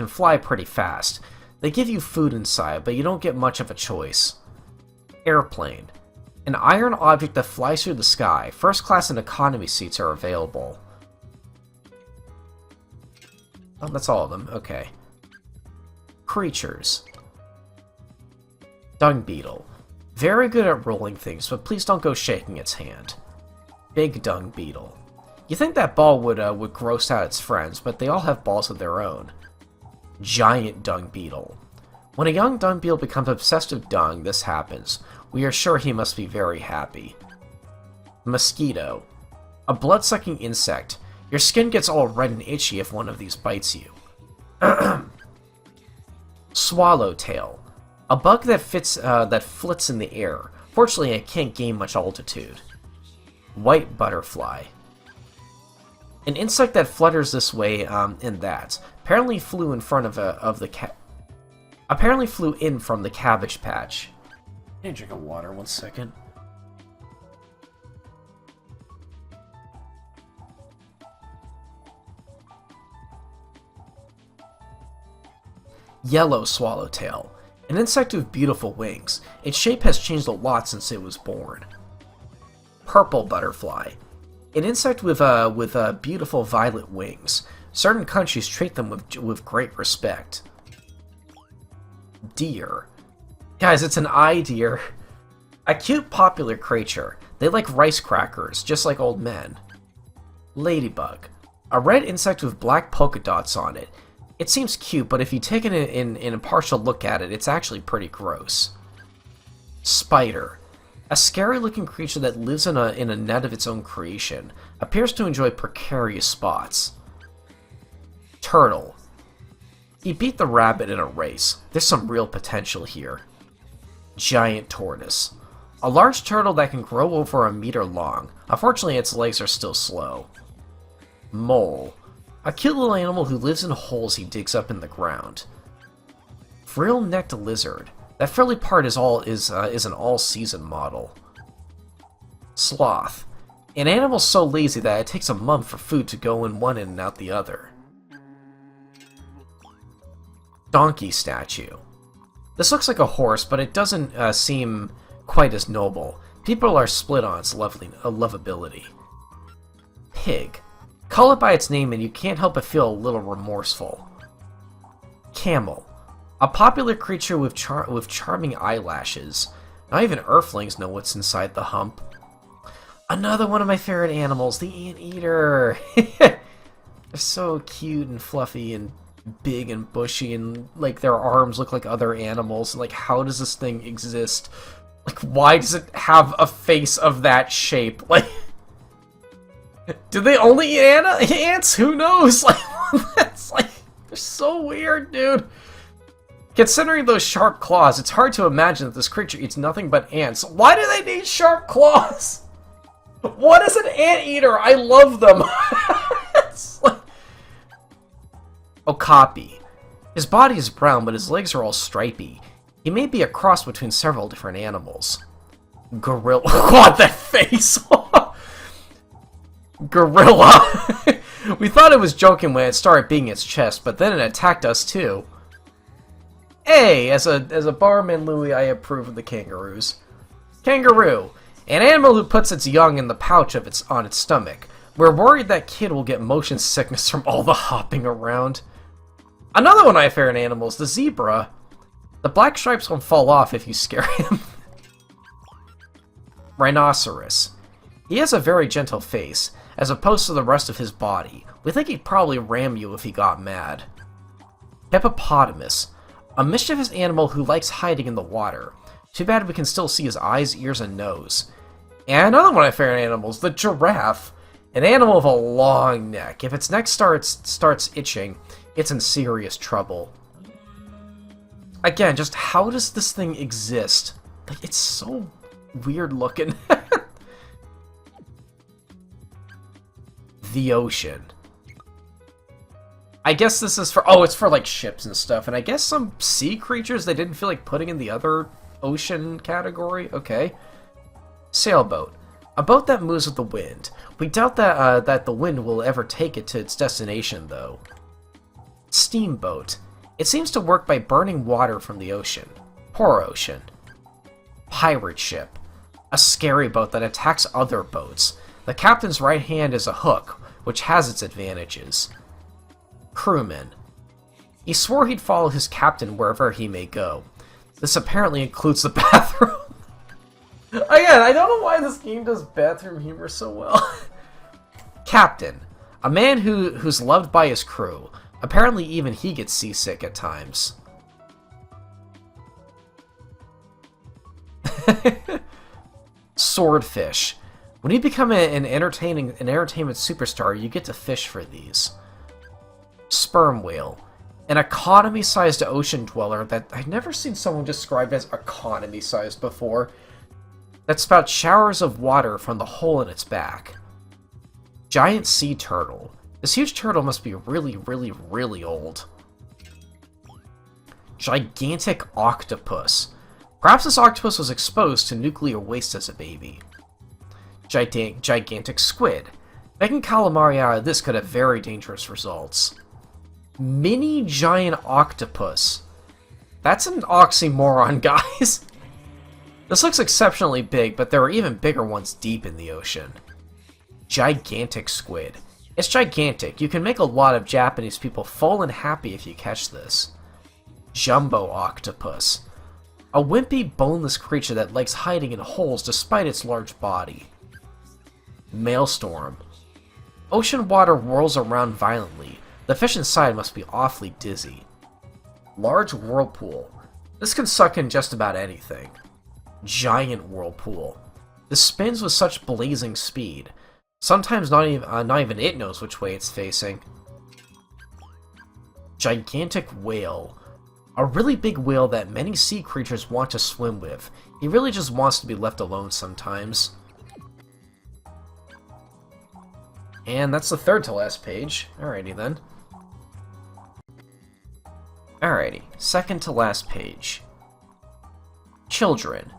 fly pretty fast. They give you food inside, but you don't get much of a choice. Airplane. An iron object that flies through the sky. First class and economy seats are available. Oh, that's all of them. Okay. Creatures. Dung beetle. Very good at rolling things, but please don't go shaking its hand. Big dung beetle. You think that ball would gross out its friends, but they all have balls of their own. Giant dung beetle. When a young dung beetle becomes obsessed with dung, this happens. We are sure he must be very happy. Mosquito. A blood-sucking insect. Your skin gets all red and itchy if one of these bites you. Swallowtail. A bug that flits in the air. Fortunately, it can't gain much altitude. White butterfly. An insect that flutters this way and that. Apparently flew in from the Cabbage Patch. I need a drink of water, 1 second. Yellow swallowtail. An insect with beautiful wings. Its shape has changed a lot since it was born. Purple butterfly. An insect with beautiful violet wings. Certain countries treat them with great respect. Deer. Guys, it's an eye deer. A cute popular creature. They like rice crackers, just like old men. Ladybug. A red insect with black polka dots on it. It seems cute, but if you take an impartial look at it, it's actually pretty gross. Spider. A scary-looking creature that lives in a net of its own creation. Appears to enjoy precarious spots. Turtle. He beat the rabbit in a race. There's some real potential here. Giant tortoise. A large turtle that can grow over 1 meter long. Unfortunately, its legs are still slow. Mole. A cute little animal who lives in holes he digs up in the ground. Frill-necked lizard. That frilly part is an all-season model. Sloth. An animal so lazy that it takes a month for food to go in one end and out the other. Donkey statue. This looks like a horse, but it doesn't seem quite as noble. People are split on its lovability. Pig. Call it by its name and you can't help but feel a little remorseful. Camel. A popular creature with charming eyelashes. Not even Earthlings know what's inside the hump. Another one of my favorite animals, the anteater. They're so cute and fluffy and big and bushy, and like their arms look like other animals. Like, how does this thing exist? Like, why does it have a face of that shape? Like, do they only eat ants? Who knows? Like, that's like, they're so weird, dude. Considering those sharp claws, it's hard to imagine that this creature eats nothing but ants. Why do they need sharp claws? What is an anteater? I love them. It's like... Okapi. His body is brown, but his legs are all stripy. He may be a cross between several different animals. Gorilla. God, that face! Gorilla! We thought it was joking when it started beating its chest, but then it attacked us too. Hey, as a barman Louie, I approve of the kangaroos. Kangaroo, an animal who puts its young in the pouch of on its stomach. We're worried that kid will get motion sickness from all the hopping around. Another one of my favorite animals, the zebra. The black stripes won't fall off if you scare him. Rhinoceros. He has a very gentle face, as opposed to the rest of his body. We think he'd probably ram you if he got mad. Hippopotamus. A mischievous animal who likes hiding in the water. Too bad we can still see his eyes, ears, and nose. And another one of my favorite animals, the giraffe. An animal with a long neck. If its neck starts itching, it's in serious trouble. Again, just how does this thing exist? Like, it's so weird looking. The ocean. I guess this is for... Oh, it's for, like, ships and stuff. And I guess some sea creatures they didn't feel like putting in the other ocean category. Okay. Sailboat. A boat that moves with the wind. We doubt that the wind will ever take it to its destination, though. Steamboat. It seems to work by burning water from the ocean. Poor ocean. Pirate ship. A scary boat that attacks other boats. The captain's right hand is a hook, which has its advantages. Crewman. He swore he'd follow his captain wherever he may go. This apparently includes the bathroom. Again, I don't know why this game does bathroom humor so well. Captain. A man who's loved by his crew. Apparently even he gets seasick at times. Swordfish. When you become an entertainment superstar, you get to fish for these. Sperm whale. An economy-sized ocean dweller that I've never seen someone described as economy-sized before. That spouts showers of water from the hole in its back. Giant sea turtle. This huge turtle must be really, really, really old. Gigantic octopus. Perhaps this octopus was exposed to nuclear waste as a baby. Gigantic squid. Making calamari out of this could have very dangerous results. Mini giant octopus. That's an oxymoron, guys. This looks exceptionally big, but there are even bigger ones deep in the ocean. Gigantic squid. It's gigantic. You can make a lot of Japanese people full and happy if you catch this. Jumbo octopus. A wimpy, boneless creature that likes hiding in holes despite its large body. Maelstrom. Ocean water whirls around violently. The fish inside must be awfully dizzy. Large whirlpool. This can suck in just about anything. Giant whirlpool. This spins with such blazing speed. Sometimes not even it knows which way it's facing. Gigantic whale. A really big whale that many sea creatures want to swim with. He really just wants to be left alone sometimes. And that's the third to last page. Alrighty then. Alrighty, second to last page. Children.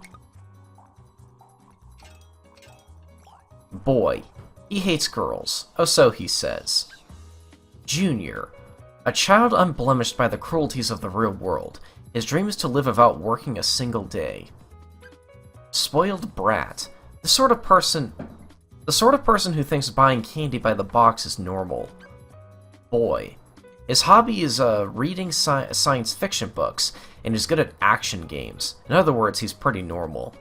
Boy. He hates girls. Oh, so he says. Junior. A child unblemished by the cruelties of the real world. His dream is to live without working a single day. Spoiled brat. The sort of person who thinks buying candy by the box is normal. Boy. His hobby is reading science fiction books, and he's good at action games. In other words, he's pretty normal.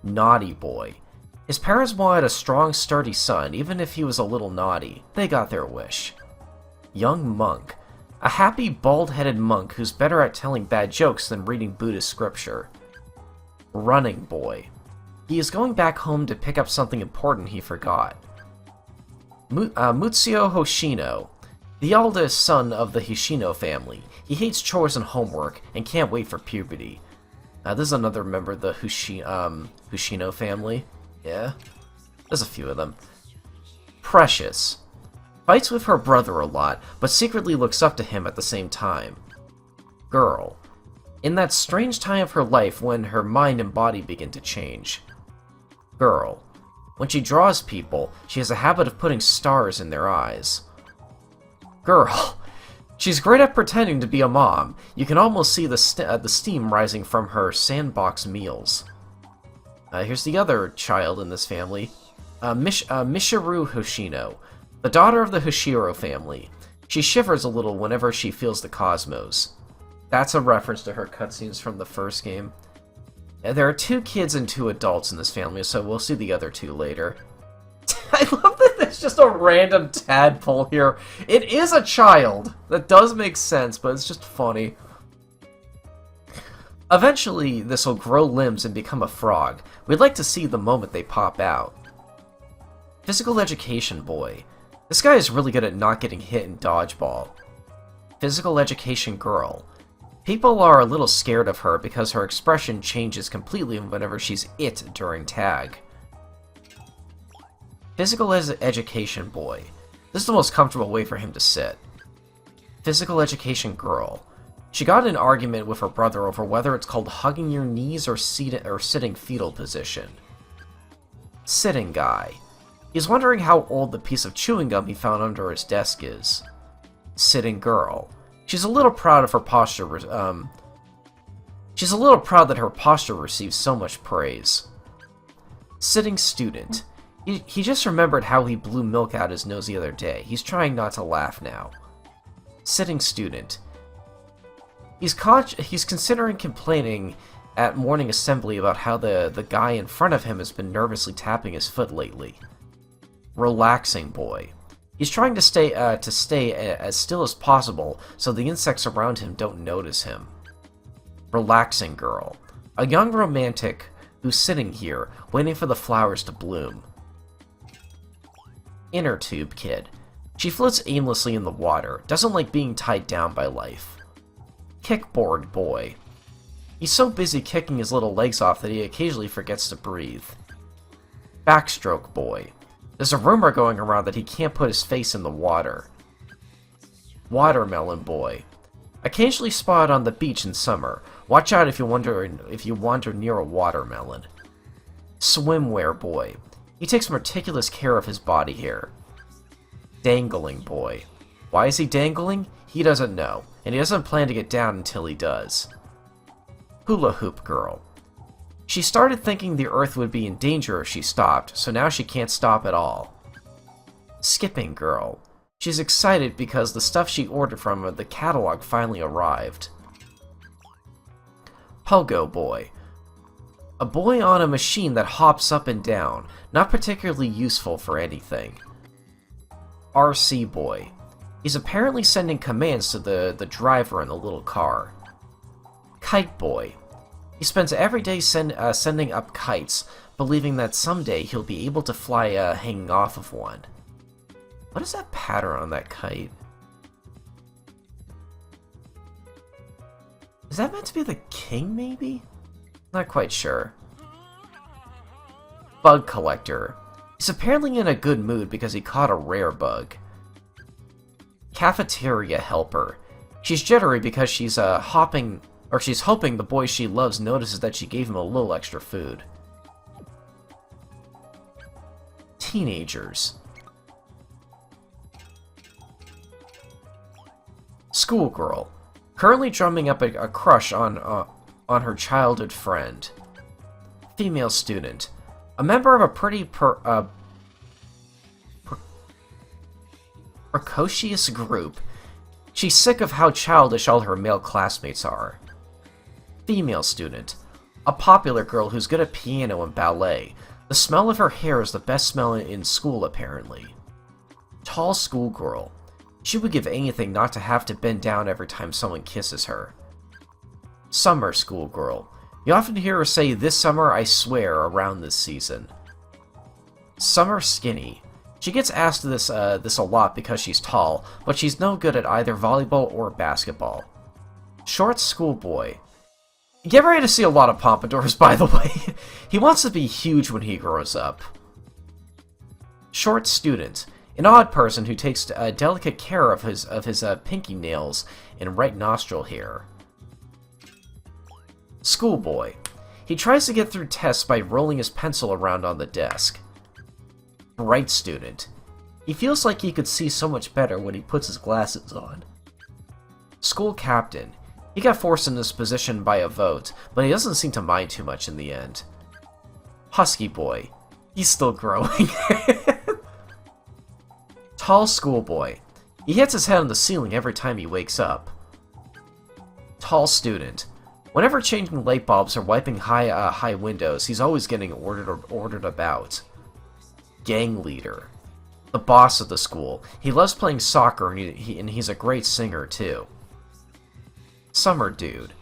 Naughty boy. His parents wanted a strong, sturdy son, even if he was a little naughty. They got their wish. Young monk. A happy, bald-headed monk who's better at telling bad jokes than reading Buddhist scripture. Running boy. He is going back home to pick up something important he forgot. Mutsuo Hoshino. The eldest son of the Hoshino family. He hates chores and homework, and can't wait for puberty. This is another member of the Hoshino family. Yeah? There's a few of them. Precious. Fights with her brother a lot, but secretly looks up to him at the same time. Girl. In that strange time of her life when her mind and body begin to change. Girl. When she draws people, she has a habit of putting stars in their eyes. Girl. She's great at pretending to be a mom. You can almost see the steam rising from her sandbox meals. Here's the other child in this family. Mishiru Hoshino, the daughter of the Hoshiro family. She shivers a little whenever she feels the cosmos. That's a reference to her cutscenes from the first game. There are 2 kids and 2 adults in this family, so we'll see the other 2 later. I love that there's just a random tadpole here. It is a child. That does make sense, but it's just funny. Eventually, this will grow limbs and become a frog. We'd like to see the moment they pop out. Physical education boy. This guy is really good at not getting hit in dodgeball. Physical education girl. People are a little scared of her because her expression changes completely whenever she's it during tag. Physical education boy. This is the most comfortable way for him to sit. Physical education girl. She got in an argument with her brother over whether it's called hugging your knees or sitting fetal position. Sitting guy. He's wondering how old the piece of chewing gum he found under his desk is. Sitting girl. She's a little proud of her posture. She's a little proud that her posture receives so much praise. Sitting student. He just remembered how he blew milk out his nose the other day. He's trying not to laugh now. Sitting student. He's considering complaining at morning assembly about how the guy in front of him has been nervously tapping his foot lately. Relaxing boy. He's trying to stay as still as possible so the insects around him don't notice him. Relaxing girl. A young romantic who's sitting here, waiting for the flowers to bloom. Inner tube kid. She floats aimlessly in the water, doesn't like being tied down by life. Kickboard boy. He's so busy kicking his little legs off that he occasionally forgets to breathe. Backstroke boy. There's a rumor going around that he can't put his face in the water. Watermelon boy. Occasionally spotted on the beach in summer. Watch out if you wander near a watermelon. Swimwear boy. He takes meticulous care of his body hair. Dangling boy. Why is he dangling? He doesn't know, and he doesn't plan to get down until he does. Hula hoop girl. She started thinking the Earth would be in danger if she stopped, so now she can't stop at all. Skipping girl. She's excited because the stuff she ordered from the catalog finally arrived. Pogo boy. A boy on a machine that hops up and down, not particularly useful for anything. RC boy. He's apparently sending commands to the driver in the little car. Kite boy. He spends every day sending up kites, believing that someday he'll be able to fly hanging off of one. What is that pattern on that kite? Is that meant to be the king, maybe? Not quite sure. Bug collector. He's apparently in a good mood because he caught a rare bug. Cafeteria helper. She's jittery because she's hoping the boy she loves notices that she gave him a little extra food. Teenagers. Schoolgirl. Currently drumming up a crush on her childhood friend. Female student. A member of a pretty precocious group. She's sick of how childish all her male classmates are. Female student. A popular girl who's good at piano and ballet. The smell of her hair is the best smell in school, apparently. Tall schoolgirl. She would give anything not to have to bend down every time someone kisses her. Summer schoolgirl. You often hear her say, "This summer, I swear," around this season. Summer skinny. She gets asked this a lot because she's tall, but she's no good at either volleyball or basketball. Short schoolboy. Get ready to see a lot of pompadours, by the way. He wants to be huge when he grows up. Short student. An odd person who takes delicate care of his pinky nails and right nostril hair. Schoolboy. He tries to get through tests by rolling his pencil around on the desk. Bright student. He feels like he could see so much better when he puts his glasses on. School captain. He got forced in this position by a vote, but he doesn't seem to mind too much in the end. Husky boy. He's still growing. Tall schoolboy. He hits his head on the ceiling every time he wakes up. Tall student. Whenever changing light bulbs or wiping high windows, he's always getting ordered about. Gang leader. The boss of the school. He loves playing soccer and he's a great singer too. Summer dude.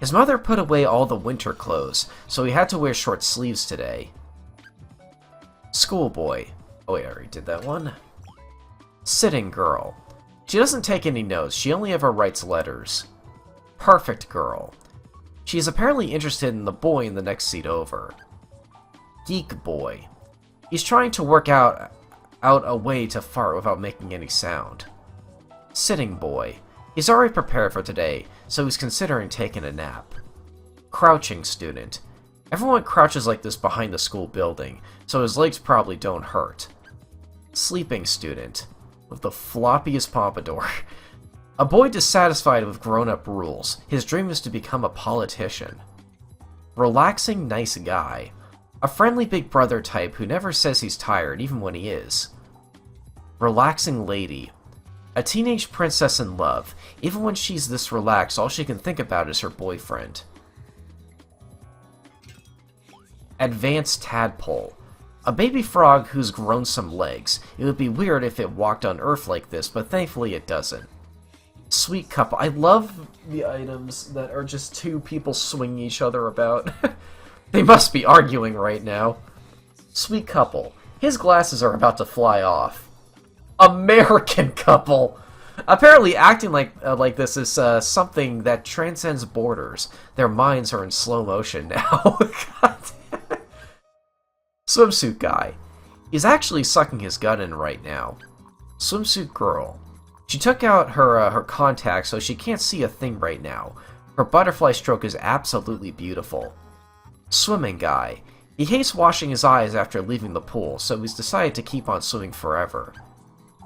His mother put away all the winter clothes, so he had to wear short sleeves today. Schoolboy. Oh wait, I already did that one. Sitting girl. She doesn't take any notes, she only ever writes letters. Perfect girl. She is apparently interested in the boy in the next seat over. Geek boy. He's trying to work out a way to fart without making any sound. Sitting boy. He's already prepared for today, so he's considering taking a nap. Crouching student. Everyone crouches like this behind the school building, so his legs probably don't hurt. Sleeping student. With the floppiest pompadour. A boy dissatisfied with grown-up rules. His dream is to become a politician. Relaxing nice guy. A friendly big brother type who never says he's tired, even when he is. Relaxing lady. A teenage princess in love. Even when she's this relaxed, all she can think about is her boyfriend. Advanced tadpole. A baby frog who's grown some legs. It would be weird if it walked on Earth like this, but thankfully it doesn't. Sweet couple. I love the items that are just two people swinging each other about. They must be arguing right now. Sweet couple. His glasses are about to fly off. American couple. Apparently, acting like this is something that transcends borders. Their minds are in slow motion now. God damn it. Swimsuit guy. He's actually sucking his gut in right now. Swimsuit girl. She took out her contacts, so she can't see a thing right now. Her butterfly stroke is absolutely beautiful. Swimming guy. He hates washing his eyes after leaving the pool, so he's decided to keep on swimming forever.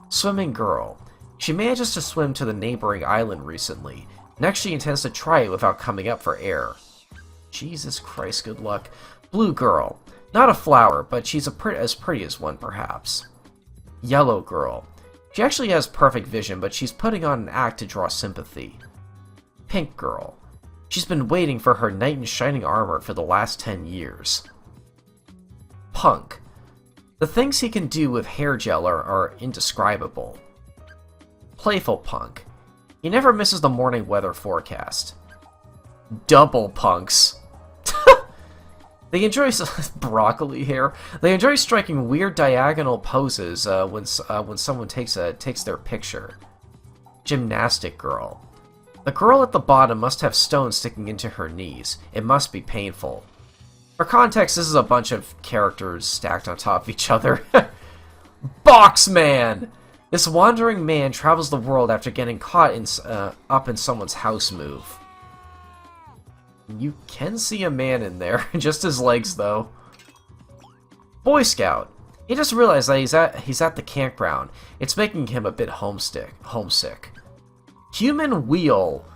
Swimming girl. She manages to swim to the neighboring island recently. Next she intends to try it without coming up for air. Jesus Christ, good luck. Blue girl. Not a flower, but she's as pretty as one, perhaps. Yellow girl. She actually has perfect vision, but she's putting on an act to draw sympathy. Pink girl. She's been waiting for her knight in shining armor for the last 10 years. Punk. The things he can do with hair gel are indescribable. Playful punk. He never misses the morning weather forecast. Double punks. They enjoy broccoli hair. They enjoy striking weird diagonal poses when someone takes their picture. Gymnastic girl. The girl at the bottom must have stones sticking into her knees. It must be painful. For context, this is a bunch of characters stacked on top of each other. Boxman! This wandering man travels the world after getting caught up in someone's house move. You can see a man in there, just his legs though. Boy Scout. He just realized that he's at the campground. It's making him a bit homesick. Human Wheel.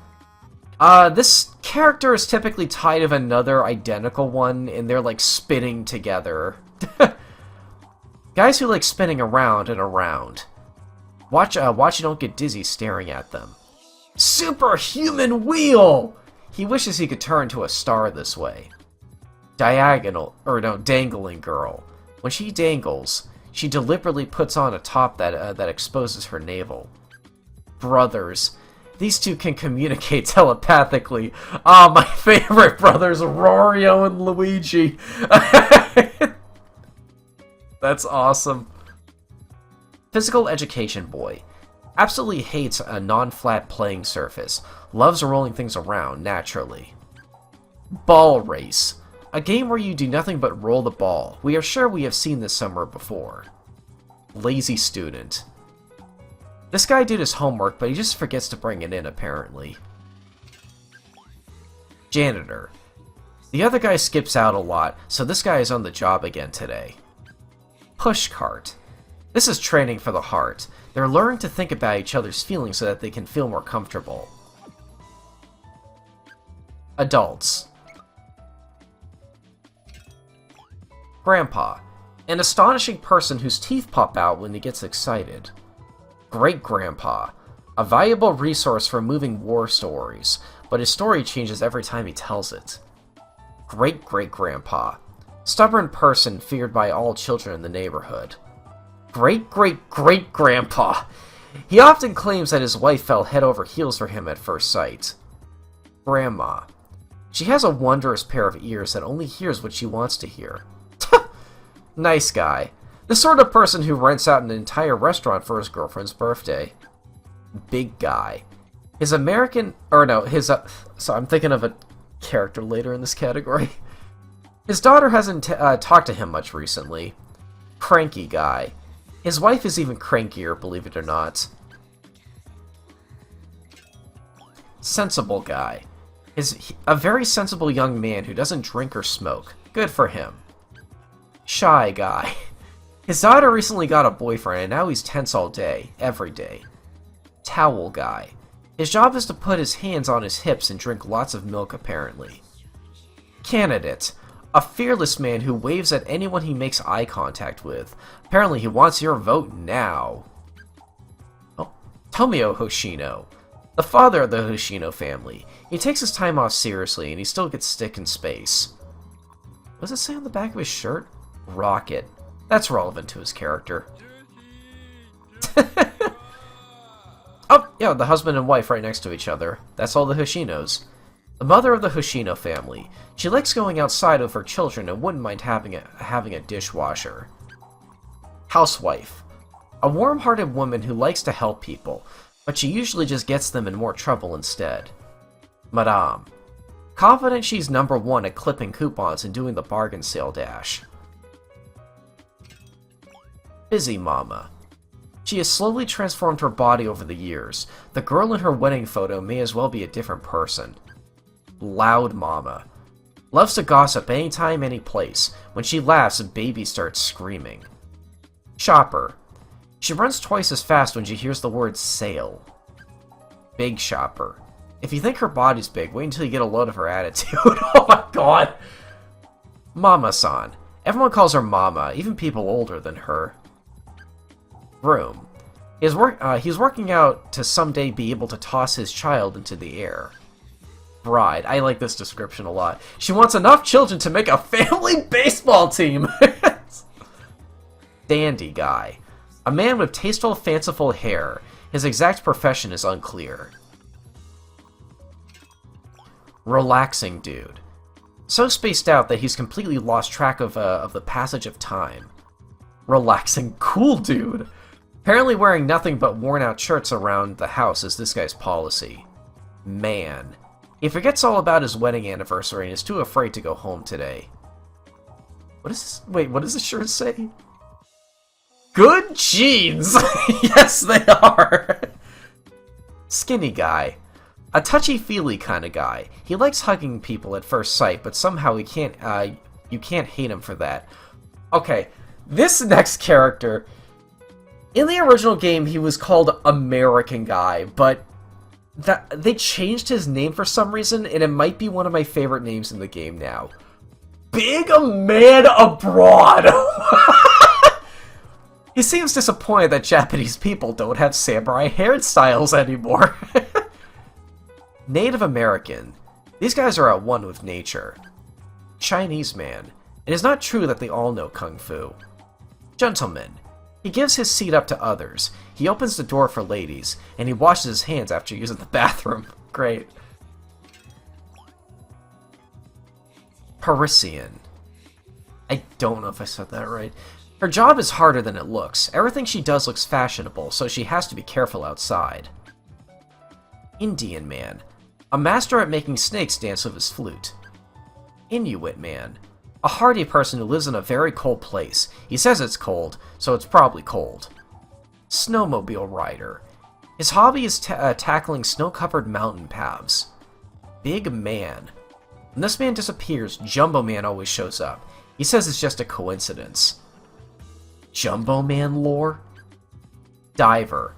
This character is typically tied of another identical one, and they're like spinning together. Guys who like spinning around and around. Watch you don't get dizzy staring at them. Superhuman Wheel! He wishes he could turn to a star this way. Dangling girl. When she dangles, she deliberately puts on a top that exposes her navel. Brothers. These two can communicate telepathically. Ah, my favorite brothers, Rorio and Luigi. That's awesome. Physical education boy. Absolutely hates a non-flat playing surface. Loves rolling things around, naturally. Ball race. A game where you do nothing but roll the ball. We are sure we have seen this somewhere before. Lazy student. This guy did his homework, but he just forgets to bring it in, apparently. Janitor. The other guy skips out a lot, so this guy is on the job again today. Pushcart. This is training for the heart. They're learning to think about each other's feelings so that they can feel more comfortable. Adults. Grandpa. An astonishing person whose teeth pop out when he gets excited. Great-grandpa. A valuable resource for moving war stories, but his story changes every time he tells it. Great-great-grandpa. Stubborn person feared by all children in the neighborhood. Great-great-great-grandpa. He often claims that his wife fell head over heels for him at first sight. Grandma. She has a wondrous pair of ears that only hears what she wants to hear. Nice guy. The sort of person who rents out an entire restaurant for his girlfriend's birthday. Big guy. His American... Or no, his... so I'm thinking of a character later in this category. His daughter hasn't talked to him much recently. Cranky guy. His wife is even crankier, believe it or not. Sensible guy. A very sensible young man who doesn't drink or smoke. Good for him. Shy guy. His daughter recently got a boyfriend and now he's tense all day, every day. Towel guy. His job is to put his hands on his hips and drink lots of milk apparently. Candidate. A fearless man who waves at anyone he makes eye contact with. Apparently he wants your vote now. Oh, Tomio Hoshino. The father of the Hoshino family. He takes his time off seriously and he still gets stick in space. What does it say on the back of his shirt? Rocket. That's relevant to his character. Oh, yeah, the husband and wife right next to each other. That's all the Hoshinos. The mother of the Hoshino family. She likes going outside with her children and wouldn't mind having a dishwasher. Housewife. A warm-hearted woman who likes to help people, but she usually just gets them in more trouble instead. Madame. Confident she's number one at clipping coupons and doing the bargain sale dash. Busy Mama. She has slowly transformed her body over the years. The girl in her wedding photo may as well be a different person. Loud Mama. Loves to gossip anytime, any place. When she laughs, a baby starts screaming. Shopper. She runs twice as fast when she hears the word sale. Big Shopper. If you think her body's big, wait until you get a load of her attitude. Oh my god! Mama-san. Everyone calls her Mama, even people older than her. Groom. He's working out to someday be able to toss his child into the air. Bride. I like this description a lot. She wants enough children to make a family baseball team! Dandy guy. A man with tasteful, fanciful hair. His exact profession is unclear. Relaxing dude. So spaced out that he's completely lost track of the passage of time. Relaxing cool dude. Apparently wearing nothing but worn-out shirts around the house is this guy's policy. Man. He forgets all about his wedding anniversary and is too afraid to go home today. What is this? Wait, what does the shirt say? Good jeans! Yes, they are! Skinny guy. A touchy-feely kind of guy. He likes hugging people at first sight, but somehow you can't hate him for that. Okay, this next character... In the original game, he was called American Guy, but they changed his name for some reason, and it might be one of my favorite names in the game now. Big Man Abroad! He seems disappointed that Japanese people don't have samurai hairstyles anymore. Native American. These guys are at one with nature. Chinese man. It is not true that they all know Kung Fu. Gentleman. He gives his seat up to others. He opens the door for ladies, and he washes his hands after using the bathroom. Great. Parisian. I don't know if I said that right. Her job is harder than it looks. Everything she does looks fashionable, so she has to be careful outside. Indian man. A master at making snakes dance with his flute. Inuit man. A hardy person who lives in a very cold place. He says it's cold, so it's probably cold. Snowmobile rider. His hobby is tackling snow-covered mountain paths. Big man. When this man disappears, Jumbo Man always shows up. He says it's just a coincidence. Jumbo Man lore? Diver.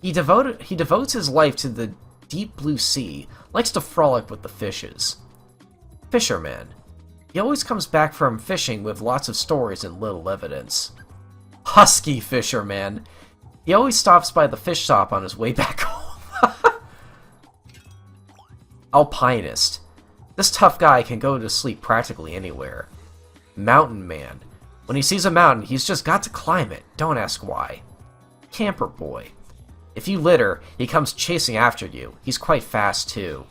He devotes his life to the deep blue sea, likes to frolic with the fishes. Fisherman. He always comes back from fishing with lots of stories and little evidence. Husky Fisherman. He always stops by the fish shop on his way back home. Alpinist. This tough guy can go to sleep practically anywhere. Mountain Man. When he sees a mountain, he's just got to climb it. Don't ask why. Camper Boy. If you litter, he comes chasing after you. He's quite fast, too.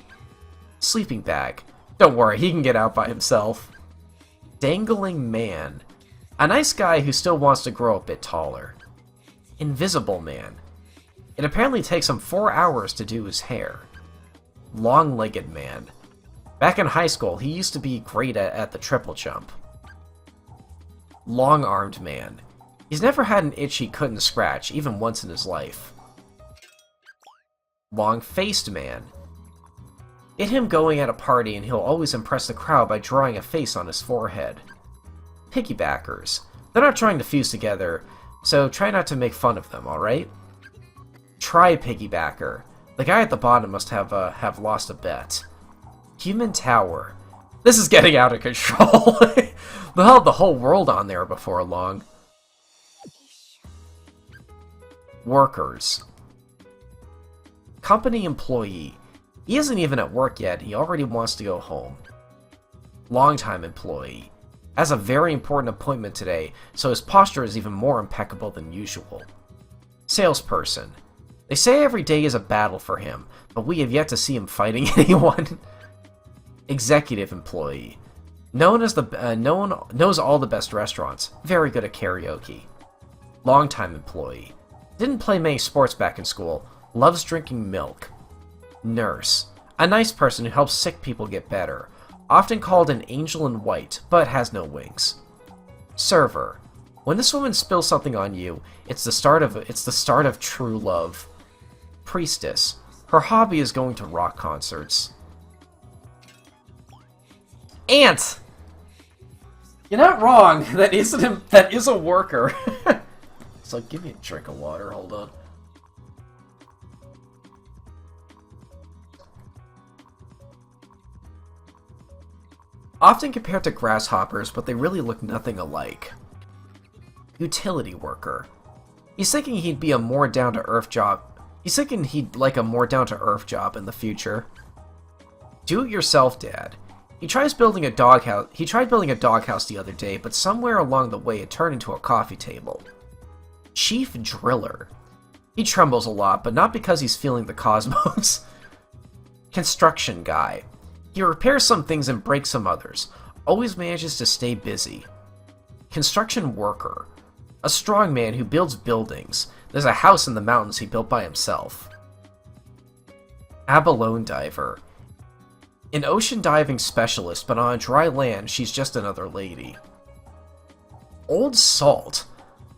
Sleeping Bag. Don't worry, he can get out by himself. Dangling Man. A nice guy who still wants to grow a bit taller. Invisible Man. It apparently takes him 4 hours to do his hair. Long-legged Man. Back in high school, he used to be great at the triple jump. Long-armed Man. He's never had an itch he couldn't scratch, even once in his life. Long-faced Man. Get him going at a party and he'll always impress the crowd by drawing a face on his forehead. Piggybackers. They're not trying to fuse together, so try not to make fun of them, alright? Tri-piggybacker. The guy at the bottom must have lost a bet. Human Tower. This is getting out of control. They'll have the whole world on there before long. Workers. Company employee. He isn't even at work yet, he already wants to go home. Longtime employee. Has a very important appointment today, so his posture is even more impeccable than usual. Salesperson. They say every day is a battle for him, but we have yet to see him fighting anyone. Executive employee. Knows all the best restaurants. Very good at karaoke. Longtime employee. Didn't play many sports back in school. Loves drinking milk. Nurse. A nice person who helps sick people get better. Often called an angel in white, but has no wings. Server. When this woman spills something on you, it's the start of true love. Priestess. Her hobby is going to rock concerts. Ant! You're not wrong. That is a worker. So give me a drink of water, hold on. Often compared to grasshoppers, but they really look nothing alike. Utility worker. He's thinking he'd be a more down-to-earth job. He's thinking he'd like a more down-to-earth job in the future. Do-it-yourself dad. He tried building a doghouse the other day, but somewhere along the way it turned into a coffee table. Chief Driller. He trembles a lot, but not because he's feeling the cosmos. Construction guy. He repairs some things and breaks some others. Always manages to stay busy. Construction worker. A strong man who builds buildings. There's a house in the mountains he built by himself. Abalone diver. An ocean diving specialist, but on dry land, she's just another lady. Old Salt.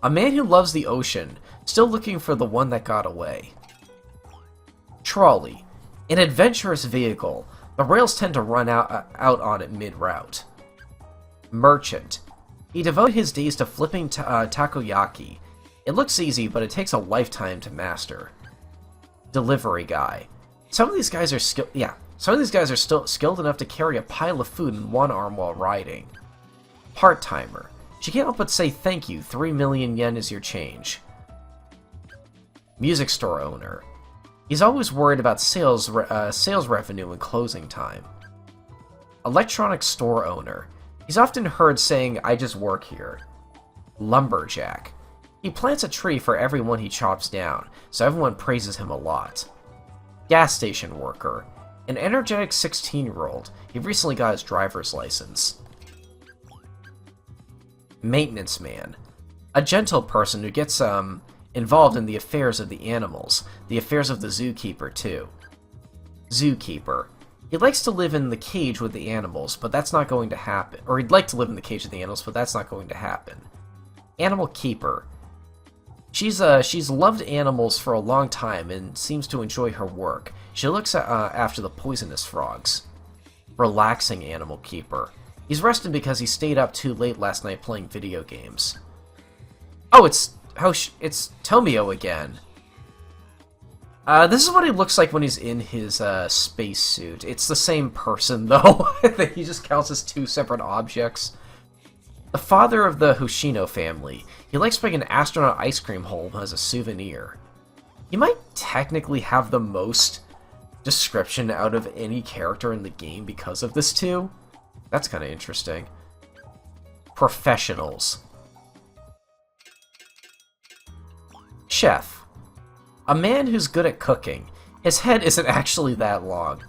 A man who loves the ocean, still looking for the one that got away. Trolley. An adventurous vehicle. The rails tend to run out on it mid-route. Merchant. He devoted his days to flipping takoyaki. It looks easy, but it takes a lifetime to master. Delivery guy. Some of these guys are still skilled enough to carry a pile of food in one arm while riding. Part-timer. She can't help but say thank you, 3 million yen is your change. Music store owner. He's always worried about sales revenue and closing time. Electronics store owner. He's often heard saying, I just work here. Lumberjack. He plants a tree for everyone he chops down, so everyone praises him a lot. Gas station worker. An energetic 16-year-old. He recently got his driver's license. Maintenance man. A gentle person who gets involved in the affairs of the animals, the affairs of the zookeeper too. Zookeeper. He likes to live in the cage with the animals, but that's not going to happen. Or he'd like to live in the cage with the animals, but that's not going to happen. Animal keeper. She's loved animals for a long time and seems to enjoy her work. She looks after the poisonous frogs. Relaxing animal keeper. He's resting because he stayed up too late last night playing video games. Oh, it's Tomio again. This is what he looks like when he's in his spacesuit. It's the same person, though. He just counts as two separate objects. The father of the Hoshino family. He likes putting an astronaut ice cream hole as a souvenir. He might technically have the most description out of any character in the game because of this too. That's kind of interesting. Professionals. Chef. A man who's good at cooking. His head isn't actually that long.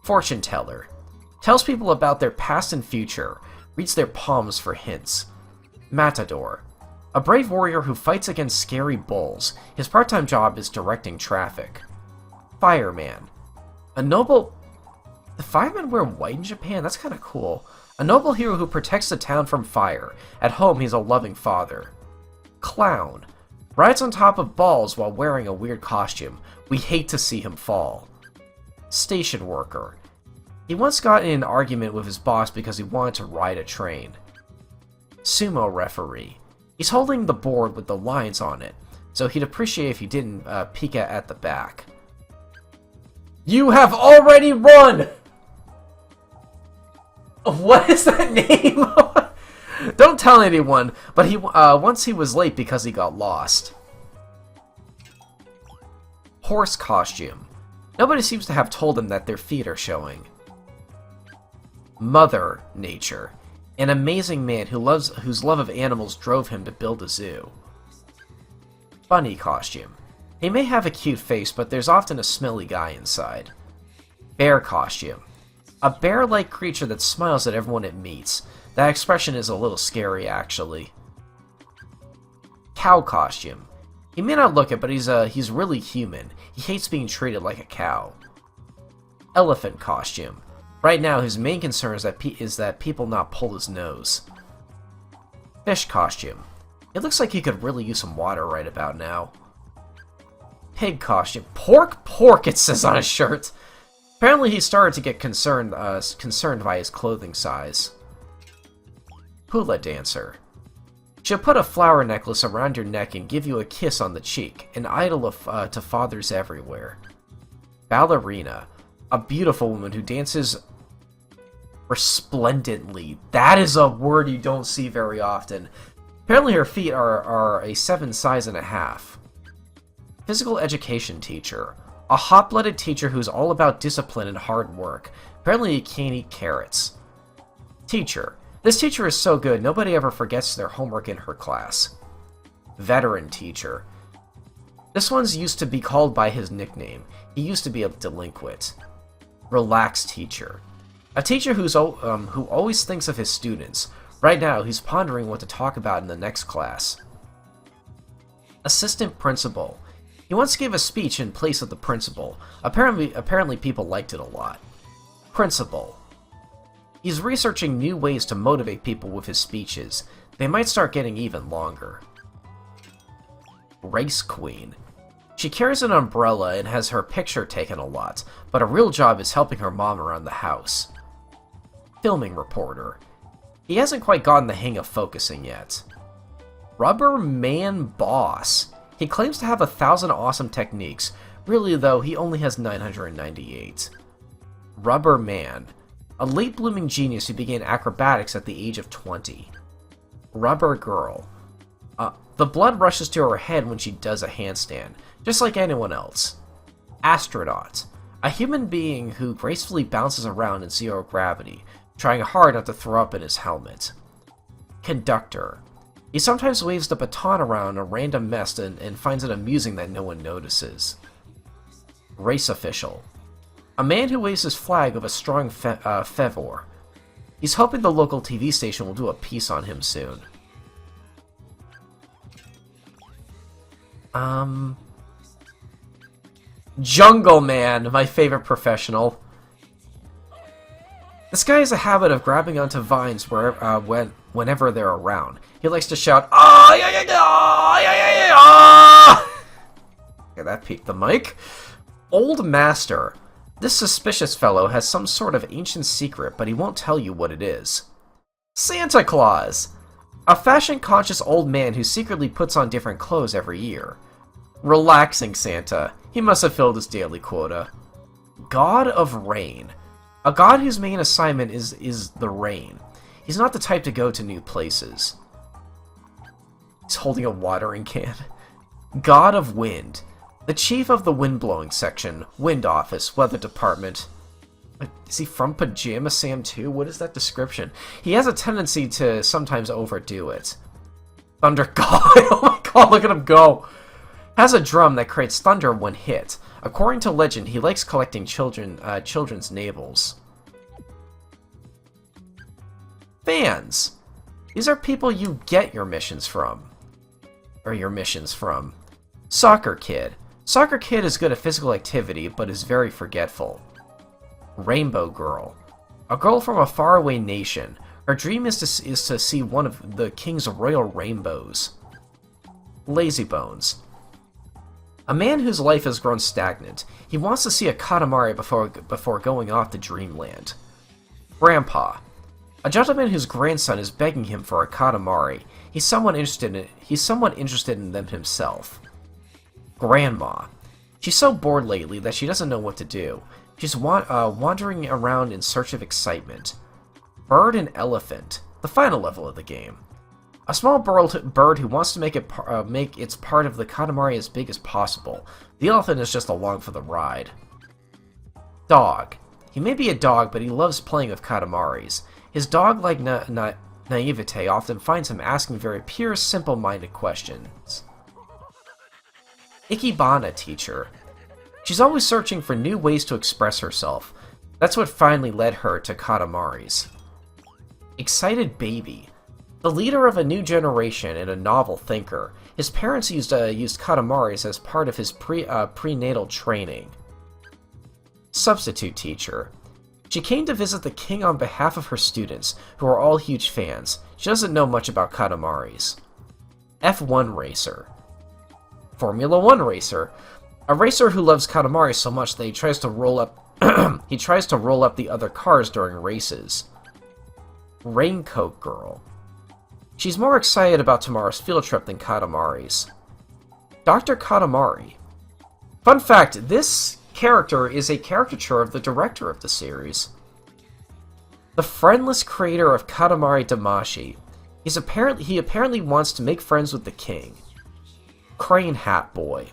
Fortune teller. Tells people about their past and future. Reads their palms for hints. Matador. A brave warrior who fights against scary bulls. His part-time job is directing traffic. Fireman. A noble... The firemen wear white in Japan? That's kind of cool. A noble hero who protects the town from fire. At home, he's a loving father. Clown. Rides on top of balls while wearing a weird costume. We hate to see him fall. Station worker. He once got in an argument with his boss because he wanted to ride a train. Sumo referee. He's holding the board with the lines on it, so he'd appreciate if you didn't peek at the back. You have already run! What is that name? Don't tell anyone, but he once he was late because he got lost. Horse costume. Nobody seems to have told him that their feet are showing. Mother Nature. An amazing man whose love of animals drove him to build a zoo. Bunny costume. He may have a cute face, but there's often a smelly guy inside. Bear costume. A bear-like creature that smiles at everyone it meets. That expression is a little scary, actually. Cow costume. He may not look it, but he's really human. He hates being treated like a cow. Elephant costume. Right now, his main concern is that people not pull his nose. Fish costume. It looks like he could really use some water right about now. Pig costume. Pork, it says on his shirt. Apparently he started to get concerned by his clothing size. Hula dancer. She'll put a flower necklace around your neck and give you a kiss on the cheek, an idol to fathers everywhere. Ballerina. A beautiful woman who dances resplendently. That is a word you don't see very often. Apparently her feet are a 7 size and a half. Physical education teacher. A hot-blooded teacher who's all about discipline and hard work. Apparently he can't eat carrots. Teacher. This teacher is so good, nobody ever forgets their homework in her class. Veteran teacher. This one's used to be called by his nickname. He used to be a delinquent. Relaxed teacher. A teacher who always thinks of his students. Right now, he's pondering what to talk about in the next class. Assistant principal. He once gave a speech in place of the principal. Apparently people liked it a lot. Principal. He's researching new ways to motivate people with his speeches. They might start getting even longer. Race queen. She carries an umbrella and has her picture taken a lot, but her real job is helping her mom around the house. Filming reporter. He hasn't quite gotten the hang of focusing yet. Rubber Man Boss. He claims to have 1,000 awesome techniques. Really, though, he only has 998. Rubber Man. A late-blooming genius who began acrobatics at the age of 20. Rubber Girl. The blood rushes to her head when she does a handstand, just like anyone else. Astronaut. A human being who gracefully bounces around in zero gravity, trying hard not to throw up in his helmet. Conductor. He sometimes waves the baton around a random mess and finds it amusing that no one notices. Race official. A man who waves his flag with a strong fervor. He's hoping the local TV station will do a piece on him soon. Jungle Man, my favorite professional. This guy has a habit of grabbing onto vines whenever they're around. He likes to shout, "Ah, yeah, yeah, yeah, yeah, yeah, yeah, ah!" Okay, that peaked the mic. Old Master. This suspicious fellow has some sort of ancient secret, but he won't tell you what it is. Santa Claus. A fashion-conscious old man who secretly puts on different clothes every year. Relaxing Santa. He must have filled his daily quota. God of Rain. A god whose main assignment is the rain. He's not the type to go to new places. He's holding a watering can. God of Wind. The chief of the wind-blowing section, wind office, weather department. Is he from Pajama Sam 2? What is that description? He has a tendency to sometimes overdo it. Thunder God. Oh my god, look at him go. Has a drum that creates thunder when hit. According to legend, he likes collecting children's navels. Fans. These are people you get your missions from. Soccer Kid. Soccer Kid is good at physical activity, but is very forgetful. Rainbow Girl. A girl from a faraway nation. Her dream is to see one of the king's royal rainbows. Lazybones. A man whose life has grown stagnant. He wants to see a Katamari before going off to dreamland. Grandpa. A gentleman whose grandson is begging him for a Katamari. He's somewhat interested in them himself. Grandma. She's so bored lately that she doesn't know what to do. She's wandering around in search of excitement. Bird and Elephant. The final level of the game. A small bird who wants to make its part of the Katamari as big as possible. The elephant is just along for the ride. Dog. He may be a dog, but he loves playing with Katamaris. His dog-like naivete often finds him asking very pure, simple-minded questions. Ikebana Teacher. She's always searching for new ways to express herself. That's what finally led her to Katamaris. Excited Baby. The leader of a new generation and a novel thinker. His parents used Katamaris as part of his prenatal training. Substitute Teacher. She came to visit the king on behalf of her students, who are all huge fans. She doesn't know much about Katamaris. F1 Racer. Formula 1 Racer. A racer who loves Katamari so much that he tries to roll up the other cars during races. Raincoat Girl. She's more excited about tomorrow's field trip than Katamari's. Dr. Katamari. Fun fact, this character is a caricature of the director of the series. The friendless creator of Katamari Damashi. He apparently wants to make friends with the king. Crane Hat Boy.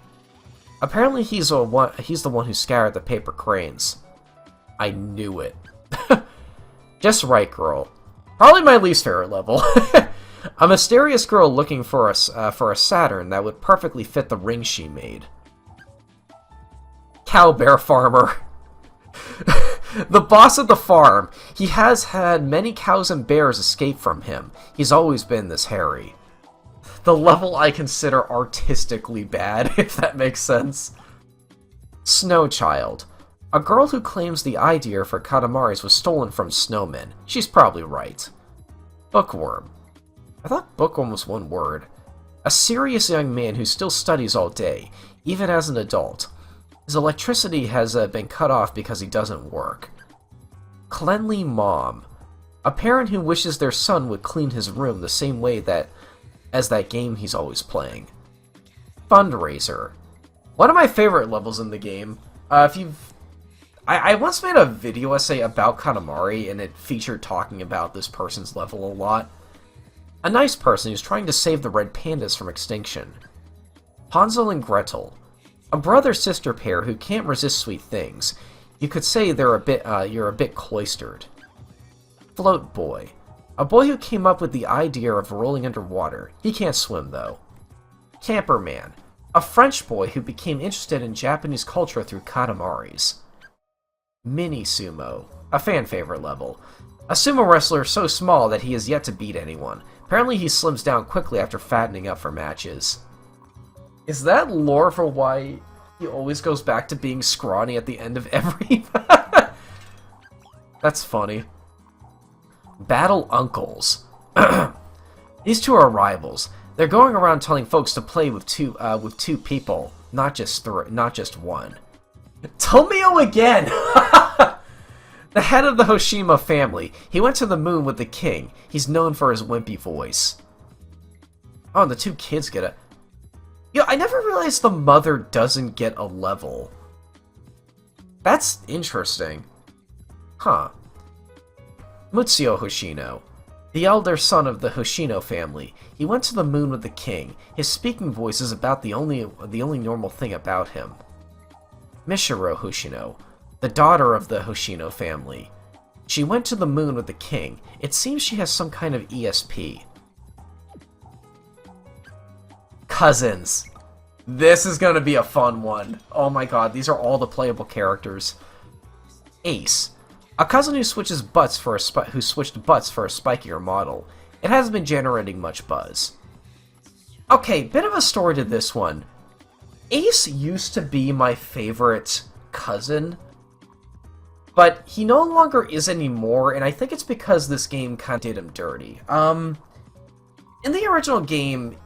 Apparently he's the one who scoured the paper cranes. I knew it. Just right, girl. Probably my least favorite level. A mysterious girl looking for a Saturn that would perfectly fit the ring she made. Cow Bear Farmer. The boss of the farm. He has had many cows and bears escape from him. He's always been this hairy. The level I consider artistically bad, if that makes sense. Snow Child. A girl who claims the idea for Katamaris was stolen from snowmen. She's probably right. Bookworm. I thought bookworm was one word. A serious young man who still studies all day, even as an adult. His electricity has been cut off because he doesn't work. Cleanly Mom. A parent who wishes their son would clean his room the same way as that game he's always playing. Fundraiser. One of my favorite levels in the game. I once made a video essay about Katamari, and it featured talking about this person's level a lot. A nice person who's trying to save the red pandas from extinction. Hansel and Gretel. A brother-sister pair who can't resist sweet things. You could say you're a bit cloistered. Float Boy. A boy who came up with the idea of rolling underwater. He can't swim, though. Camperman. A French boy who became interested in Japanese culture through Katamaris. Mini Sumo. A fan-favorite level. A sumo wrestler so small that he has yet to beat anyone. Apparently he slims down quickly after fattening up for matches. Is that lore for why he always goes back to being scrawny at the end of every... That's funny. Battle Uncles. These two are rivals. They're going around telling folks to play with two people, not just one. Tomio again! The head of the Hoshima family. He went to the moon with the king. He's known for his wimpy voice. Oh, and the two kids get a... Yo, I never realized the mother doesn't get a level. That's interesting. Huh. Mutsuo Hoshino. The elder son of the Hoshino family. He went to the moon with the king. His speaking voice is about the only normal thing about him. Mishiro Hoshino. The daughter of the Hoshino family. She went to the moon with the king. It seems she has some kind of ESP. Cousins. This is going to be a fun one. Oh my god, these are all the playable characters. Ace. A cousin who switched butts for a spikier model. It hasn't been generating much buzz. Okay, bit of a story to this one. Ace used to be my favorite cousin, but he no longer is anymore, and I think it's because this game kind of did him dirty. In the original game,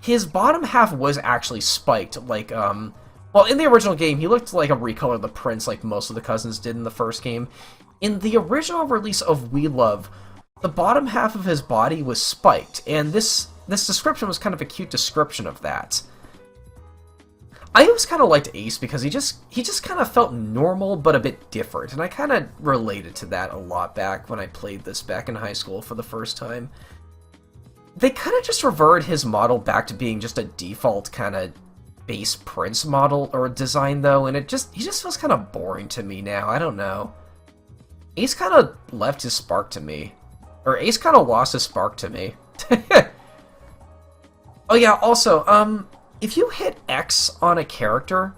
his bottom half was actually spiked, like, well, in the original game, he looked like a recolor of the prince like most of the cousins did in the first game. In the original release of We Love, the bottom half of his body was spiked, and this description was kind of a cute description of that. I always kind of liked Ace because he just kind of felt normal but a bit different, and I kind of related to that a lot back when I played this back in high school for the first time. They kind of just reverted his model back to being just a default kind of base prince model or design though, and he just feels kind of boring to me now. I don't know. Ace kind of left his spark to me, or Ace kind of lost his spark to me. Oh yeah, also, if you hit X on a character,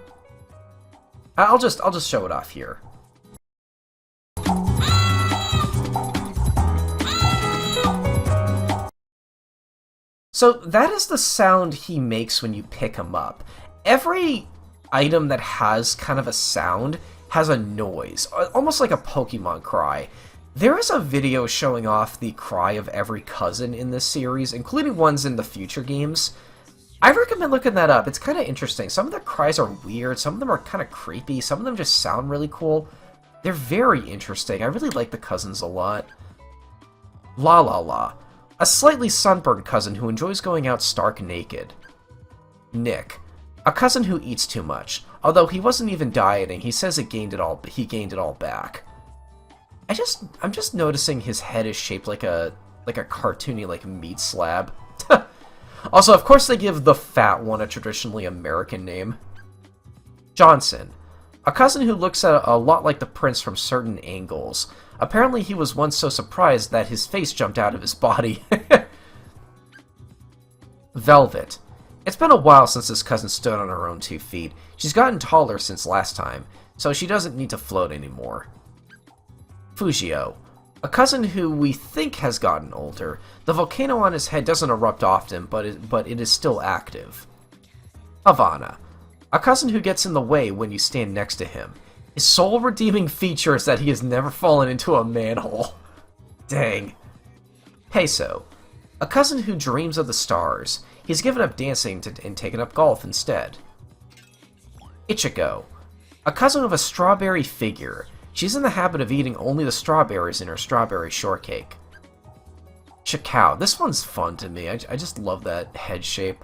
I'll just show it off here. So that is the sound he makes when you pick him up. Every item that has kind of a sound has a noise, almost like a Pokemon cry. There is a video showing off the cry of every cousin in this series, including ones in the future games. I recommend looking that up. It's kind of interesting. Some of their cries are weird, some of them are kind of creepy, some of them just sound really cool. They're very interesting. I really like the cousins a lot. La La La. A slightly sunburned cousin who enjoys going out stark naked. Nick. A cousin who eats too much. Although he wasn't even dieting, he says he gained it all back. I'm just noticing his head is shaped like a cartoony like meat slab. Also, of course they give the fat one a traditionally American name. Johnson. A cousin who looks a lot like the prince from certain angles. Apparently he was once so surprised that his face jumped out of his body. Velvet. It's been a while since this cousin stood on her own 2 feet. She's gotten taller since last time, so she doesn't need to float anymore. Fujio. A cousin who we think has gotten older. The volcano on his head doesn't erupt often, but it is still active. Havana. A cousin who gets in the way when you stand next to him. His sole redeeming feature is that he has never fallen into a manhole. Dang. Peso. A cousin who dreams of the stars. He's given up dancing and taken up golf instead. Ichigo. A cousin of a strawberry figure. She's in the habit of eating only the strawberries in her strawberry shortcake. Chikao. This one's fun to me. I just love that head shape.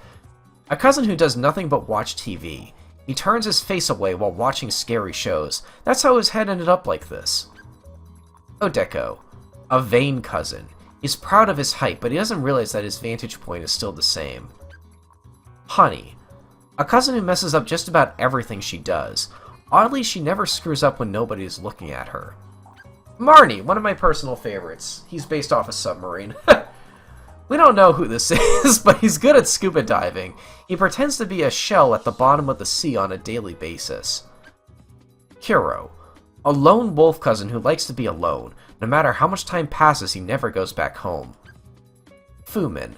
A cousin who does nothing but watch TV. He turns his face away while watching scary shows. That's how his head ended up like this. Odeko. A vain cousin. He's proud of his height, but he doesn't realize that his vantage point is still the same. Honey. A cousin who messes up just about everything she does. Oddly, she never screws up when nobody is looking at her. Marnie, one of my personal favorites. He's based off a submarine. We don't know who this is, but he's good at scuba diving. He pretends to be a shell at the bottom of the sea on a daily basis. Kuro. A lone wolf cousin who likes to be alone. No matter how much time passes, he never goes back home. Fumin.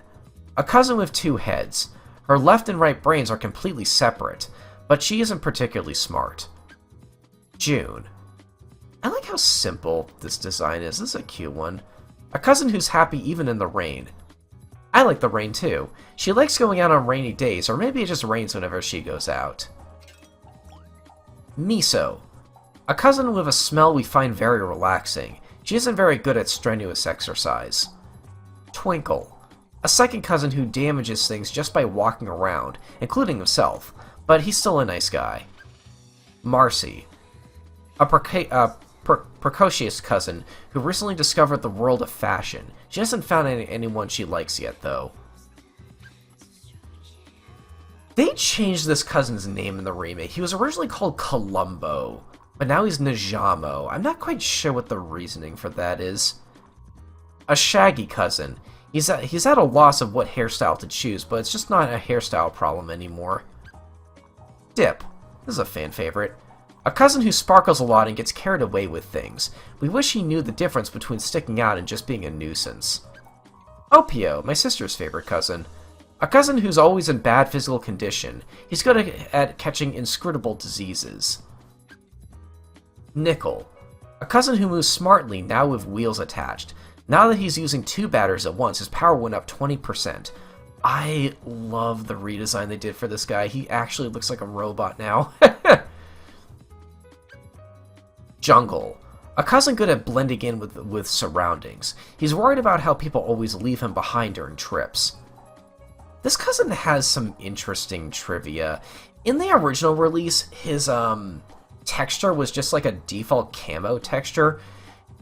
A cousin with 2 heads. Her left and right brains are completely separate, but she isn't particularly smart. June. I like how simple this design is. This is a cute one. A cousin who's happy even in the rain. I like the rain too. She likes going out on rainy days, or maybe it just rains whenever she goes out. Miso. A cousin with a smell we find very relaxing. She isn't very good at strenuous exercise. Twinkle. A second cousin who damages things just by walking around, including himself, but he's still a nice guy. Marcy. A precocious cousin who recently discovered the world of fashion. She hasn't found anyone she likes yet, though. They changed this cousin's name in the remake. He was originally called Columbo, but now he's Najamo. I'm not quite sure what the reasoning for that is. A shaggy cousin. He's at a loss of what hairstyle to choose, but it's just not a hairstyle problem anymore. Dip. This is a fan favorite. A cousin who sparkles a lot and gets carried away with things. We wish he knew the difference between sticking out and just being a nuisance. Opio, my sister's favorite cousin. A cousin who's always in bad physical condition. He's good at catching inscrutable diseases. Nickel. A cousin who moves smartly, now with wheels attached. Now that he's using 2 batters at once, his power went up 20%. I love the redesign they did for this guy. He actually looks like a robot now. Jungle. A cousin good at blending in with surroundings. He's worried about how people always leave him behind during trips. This cousin has some interesting trivia. In the original release, his texture was just like a default camo texture.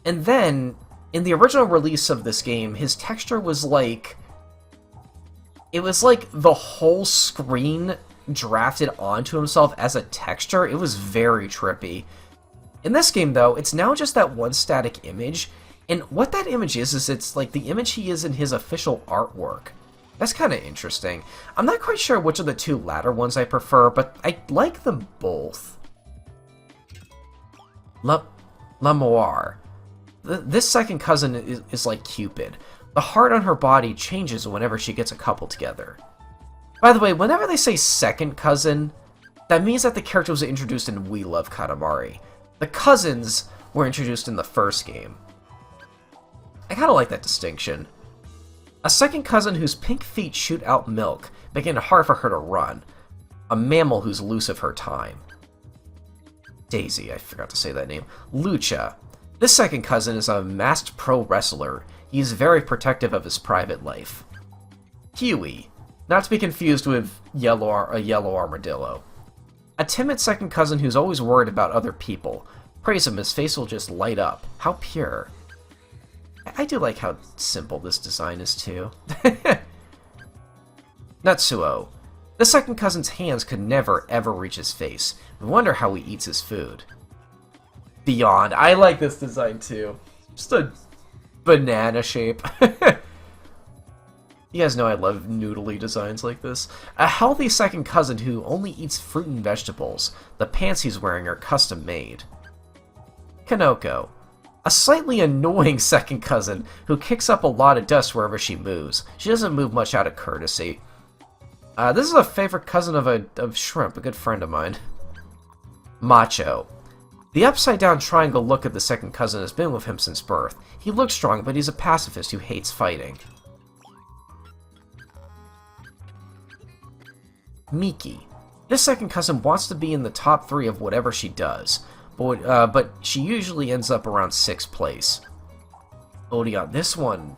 And then, in the original release of this game, his texture was like... It was like the whole screen drafted onto himself as a texture. It was very trippy. In this game, though, it's now just that one static image. And what that image is it's like the image he is in his official artwork. That's kind of interesting. I'm not quite sure which of the 2 latter ones I prefer, but I like them both. L'Amour. This second cousin is like Cupid. The heart on her body changes whenever she gets a couple together. By the way, whenever they say second cousin, that means that the character was introduced in We Love Katamari. The cousins were introduced in the first game. I kind of like that distinction. A second cousin whose pink feet shoot out milk, making it hard for her to run. A mammal who's loose of her time. Daisy, I forgot to say that name. Lucha. This second cousin is a masked pro wrestler. He is very protective of his private life. Huey. Not to be confused with a yellow armadillo. A timid second cousin who's always worried about other people. Praise him, his face will just light up. How pure. I do like how simple this design is, too. Natsuo. The second cousin's hands could never, ever reach his face. We wonder how he eats his food. Beyond. I like this design, too. Just a banana shape. You guys know I love noodly designs like this. A healthy second cousin who only eats fruit and vegetables. The pants he's wearing are custom made. Kanoko. A slightly annoying second cousin who kicks up a lot of dust wherever she moves. She doesn't move much out of courtesy. This is a favorite cousin of Shrimp, a good friend of mine. Macho. The upside-down triangle look of the second cousin has been with him since birth. He looks strong, but he's a pacifist who hates fighting. Miki. This second cousin wants to be in the top 3 of whatever she does, but she usually ends up around 6th place. Odion, this one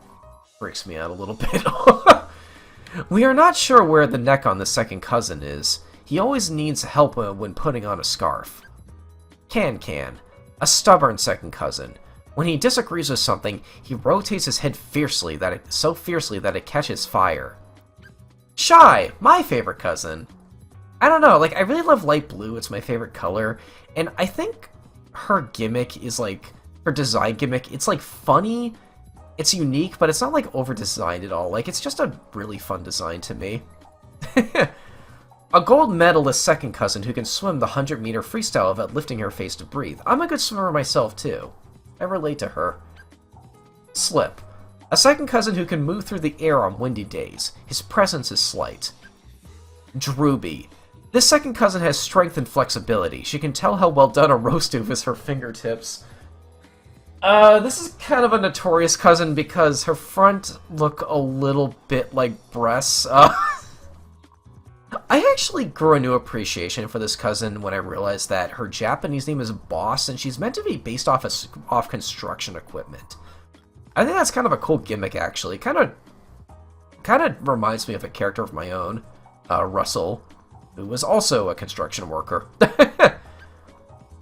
freaks me out a little bit. We are not sure where the neck on the second cousin is. He always needs help when putting on a scarf. Can. A stubborn second cousin. When he disagrees with something, he rotates his head so fiercely that it catches fire. Shy, my favorite cousin. I don't know, like, I really love light blue, it's my favorite color, and I think her gimmick is, like, her design gimmick, it's, like, funny, it's unique, but it's not, like, over-designed at all, like, it's just a really fun design to me. A gold medalist second cousin who can swim the 100-meter freestyle without lifting her face to breathe. I'm a good swimmer myself, too. I relate to her. Slip. A second cousin who can move through the air on windy days. His presence is slight. Drooby. This second cousin has strength and flexibility. She can tell how well done a roast beef is her fingertips. This is kind of a notorious cousin because her front look a little bit like breasts. I actually grew a new appreciation for this cousin when I realized that her Japanese name is Boss, and she's meant to be based off construction equipment. I think that's kind of a cool gimmick, actually. Kind kind of reminds me of a character of my own, Russell, who was also a construction worker.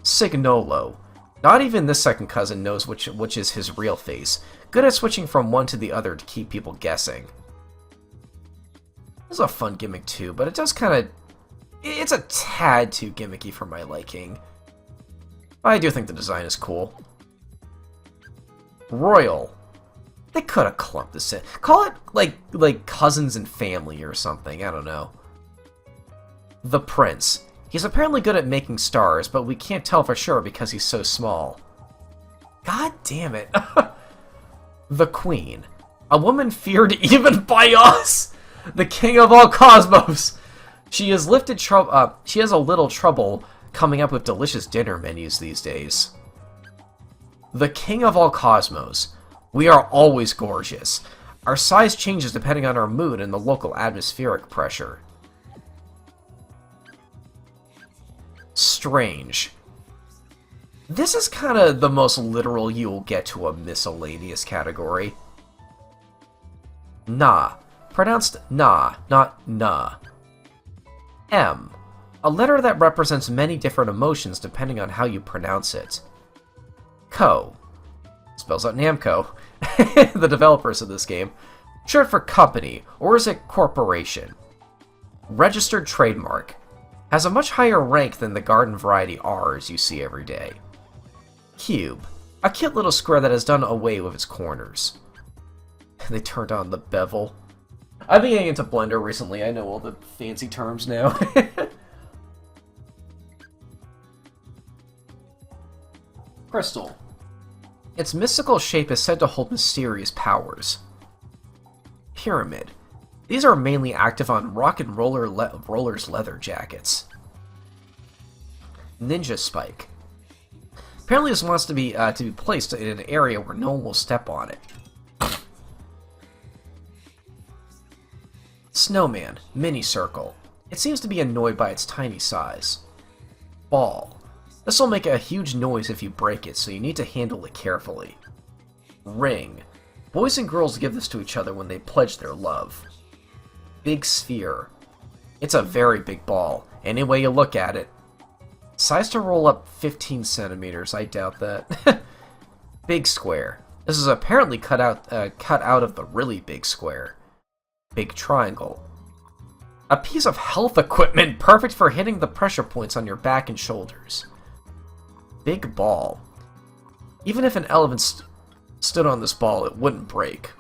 Signolo. Not even this second cousin knows which is his real face. Good at switching from one to the other to keep people guessing. This is a fun gimmick too, but it does kind of... It's a tad too gimmicky for my liking. I do think the design is cool. Royal. They could have clumped this in. Call it like cousins and family or something. I don't know. The Prince. He's apparently good at making stars, but we can't tell for sure because he's so small. God damn it. The Queen. A woman feared even by us! The king of all cosmos! She has she has a little trouble coming up with delicious dinner menus these days. The king of all cosmos. We are always gorgeous. Our size changes depending on our mood and the local atmospheric pressure. Strange. This is kind of the most literal you will get to a miscellaneous category. Nah. Pronounced nah, not nah. M. A letter that represents many different emotions depending on how you pronounce it. Co. Spells out Namco, the developers of this game. Short for company, or is it corporation? Registered trademark. Has a much higher rank than the garden variety R's you see every day. Cube. A cute little square that has done away with its corners. They turned on the bevel. I've been getting into Blender recently, I know all the fancy terms now. Crystal. Its mystical shape is said to hold mysterious powers. Pyramid. These are mainly active on rock and rollers leather jackets. Ninja Spike. Apparently this wants to be placed in an area where no one will step on it. Snowman. Mini circle. It seems to be annoyed by its tiny size. Ball. This will make a huge noise if you break it, so you need to handle it carefully. Ring. Boys and girls give this to each other when they pledge their love. Big sphere. It's a very big ball, any way you look at it. Size to roll up 15 centimeters, I doubt that. Big square. This is apparently cut out of the really big square. Big triangle. A piece of health equipment perfect for hitting the pressure points on your back and shoulders. Big ball. Even if an elephant stood on this ball, it wouldn't break.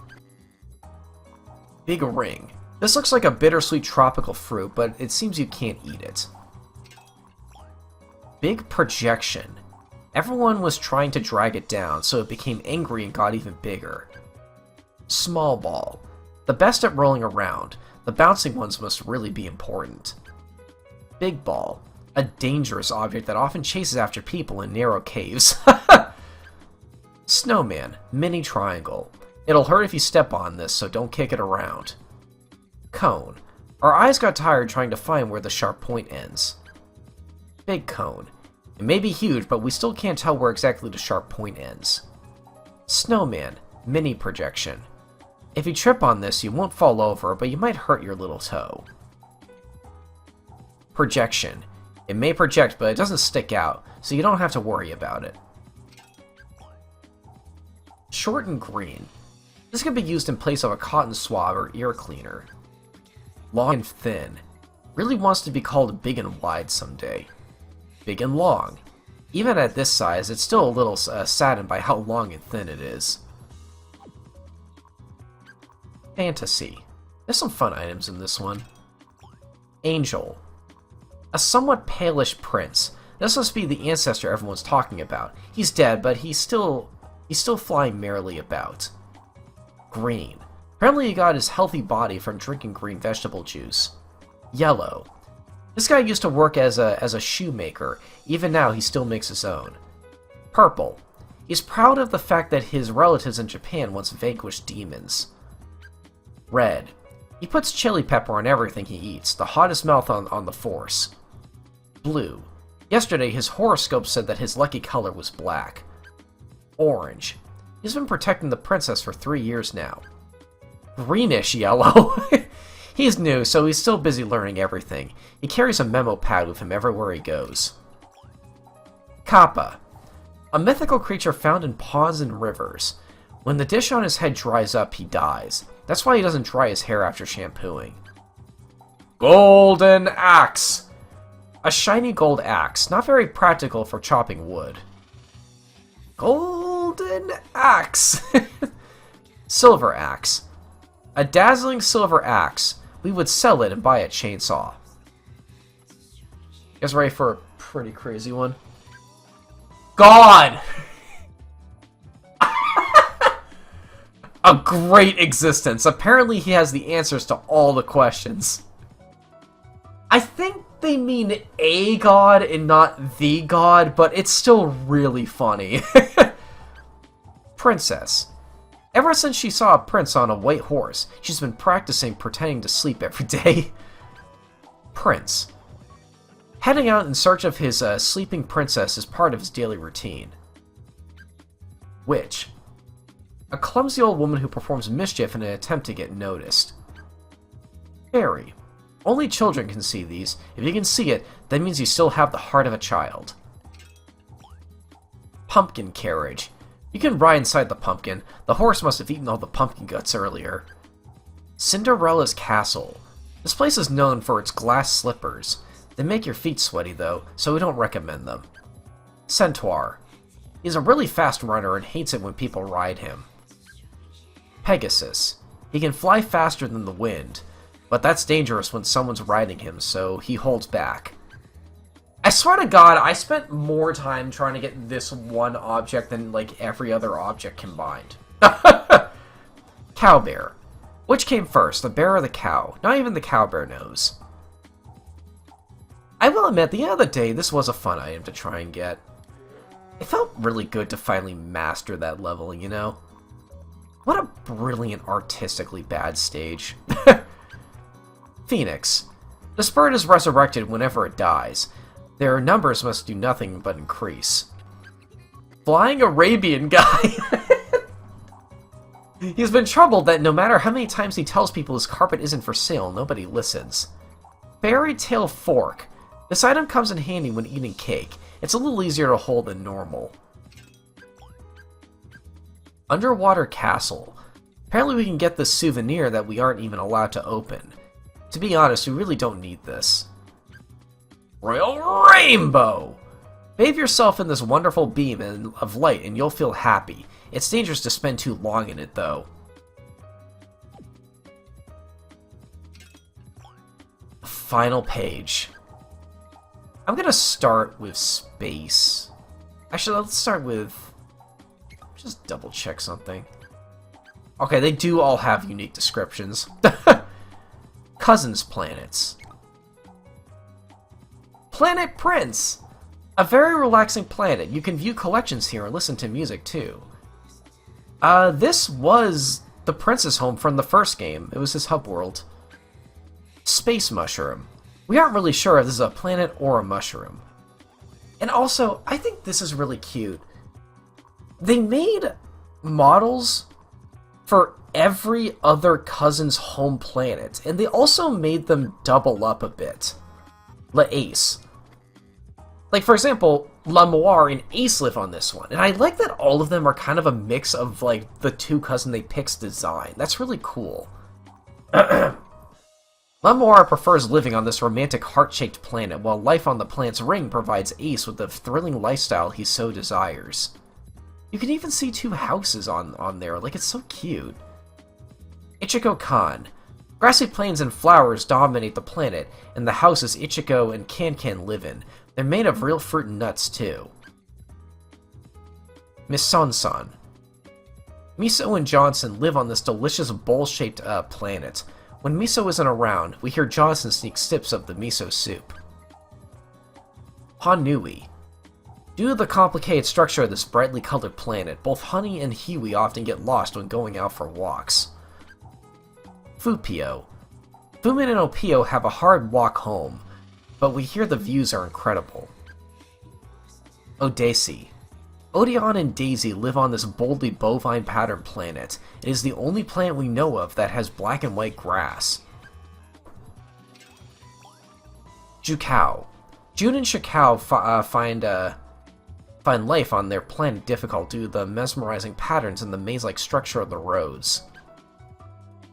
Big ring. This looks like a bittersweet tropical fruit, but it seems you can't eat it. Big projection. Everyone was trying to drag it down, so it became angry and got even bigger. Small ball. The best at rolling around. The bouncing ones must really be important. Big ball. A dangerous object that often chases after people in narrow caves. Snowman. Mini triangle. It'll hurt if you step on this, so don't kick it around. Cone. Our eyes got tired trying to find where the sharp point ends. Big cone. It may be huge, but we still can't tell where exactly the sharp point ends. Snowman. Mini projection. If you trip on this, you won't fall over, but you might hurt your little toe. Projection. It may project, but it doesn't stick out, so you don't have to worry about it. Short and green. This can be used in place of a cotton swab or ear cleaner. Long and thin. Really wants to be called big and wide someday. Big and long. Even at this size, it's still a little saddened by how long and thin it is. Fantasy. There's some fun items in this one. Angel. A somewhat palish prince. This must be the ancestor everyone's talking about. He's dead, but he's still flying merrily about. Green. Apparently he got his healthy body from drinking green vegetable juice. Yellow. This guy used to work as a shoemaker. Even now, he still makes his own. Purple. He's proud of the fact that his relatives in Japan once vanquished demons. Red. He puts chili pepper on everything he eats, the hottest mouth on the force. Blue. Yesterday, his horoscope said that his lucky color was black. Orange. He's been protecting the princess for 3 years now. Greenish yellow. He's new, so he's still busy learning everything. He carries a memo pad with him everywhere he goes. Kappa. A mythical creature found in ponds and rivers. When the dish on his head dries up, he dies. That's why he doesn't dry his hair after shampooing. Golden Axe. A shiny gold axe, not very practical for chopping wood. Golden Axe. Silver Axe. A dazzling silver axe. We would sell it and buy a chainsaw. You guys ready for a pretty crazy one? God! A great existence. Apparently he has the answers to all the questions. I think they mean a god and not the god, but it's still really funny. Princess. Ever since she saw a prince on a white horse, she's been practicing pretending to sleep every day. Prince. Heading out in search of his sleeping princess is part of his daily routine. Witch. A clumsy old woman who performs mischief in an attempt to get noticed. Fairy. Only children can see these. If you can see it, that means you still have the heart of a child. Pumpkin carriage. You can ride inside the pumpkin. The horse must have eaten all the pumpkin guts earlier. Cinderella's castle. This place is known for its glass slippers. They make your feet sweaty though, so we don't recommend them. Centaur. He's a really fast runner and hates it when people ride him. Pegasus. He can fly faster than the wind, but that's dangerous when someone's riding him, so he holds back. I swear to God, I spent more time trying to get this one object than, like, every other object combined. Cowbear. Which came first, the bear or the cow? Not even the cowbear knows. I will admit, the other day, this was a fun item to try and get. It felt really good to finally master that level, you know? What a brilliant, artistically bad stage. Phoenix. The spirit is resurrected whenever it dies. Their numbers must do nothing but increase. Flying Arabian guy. He's been troubled that no matter how many times he tells people his carpet isn't for sale, nobody listens. Fairy Tale Fork. This item comes in handy when eating cake. It's a little easier to hold than normal. Underwater Castle. Apparently we can get this souvenir that we aren't even allowed to open. To be honest, we really don't need this. Royal Rainbow! Bathe yourself in this wonderful beam of light and you'll feel happy. It's dangerous to spend too long in it, though. Final page. I'm gonna start with space. Actually, let's start with... just double check something. Okay, they do all have unique descriptions. Cousins planets. Planet Prince! A very relaxing planet. You can view collections here and listen to music too. This was the Prince's home from the first game. It was his hub world. Space Mushroom. We aren't really sure if this is a planet or a mushroom. And also, I think this is really cute. They made models for every other cousin's home planet, and they also made them double up a bit. La Ace. Like, for example, Lamoire and Ace live on this one, and I like that all of them are kind of a mix of, like, the two cousin they pick's design. That's really cool. Lamoire prefers living on this romantic heart-shaped planet, while life on the planet's ring provides Ace with the thrilling lifestyle he so desires. You can even see two houses on there, like, it's so cute. Ichigo Khan. Grassy plains and flowers dominate the planet, and the houses Ichigo and Can live in. They're made of real fruit and nuts, too. Miss Son. Miso and Johnson live on this delicious bowl-shaped planet. When Miso isn't around, we hear Johnson sneak sips of the miso soup. Hanui. Due to the complicated structure of this brightly colored planet, both Honey and Hiwi often get lost when going out for walks. Fupio. Fumin and Opio have a hard walk home, but we hear the views are incredible. Odesi. Odeon and Daisy live on this boldly bovine pattern planet. It is the only planet we know of that has black and white grass. Jukao. June and Shikao find life on their planet difficult due to the mesmerizing patterns and the maze-like structure of the roads.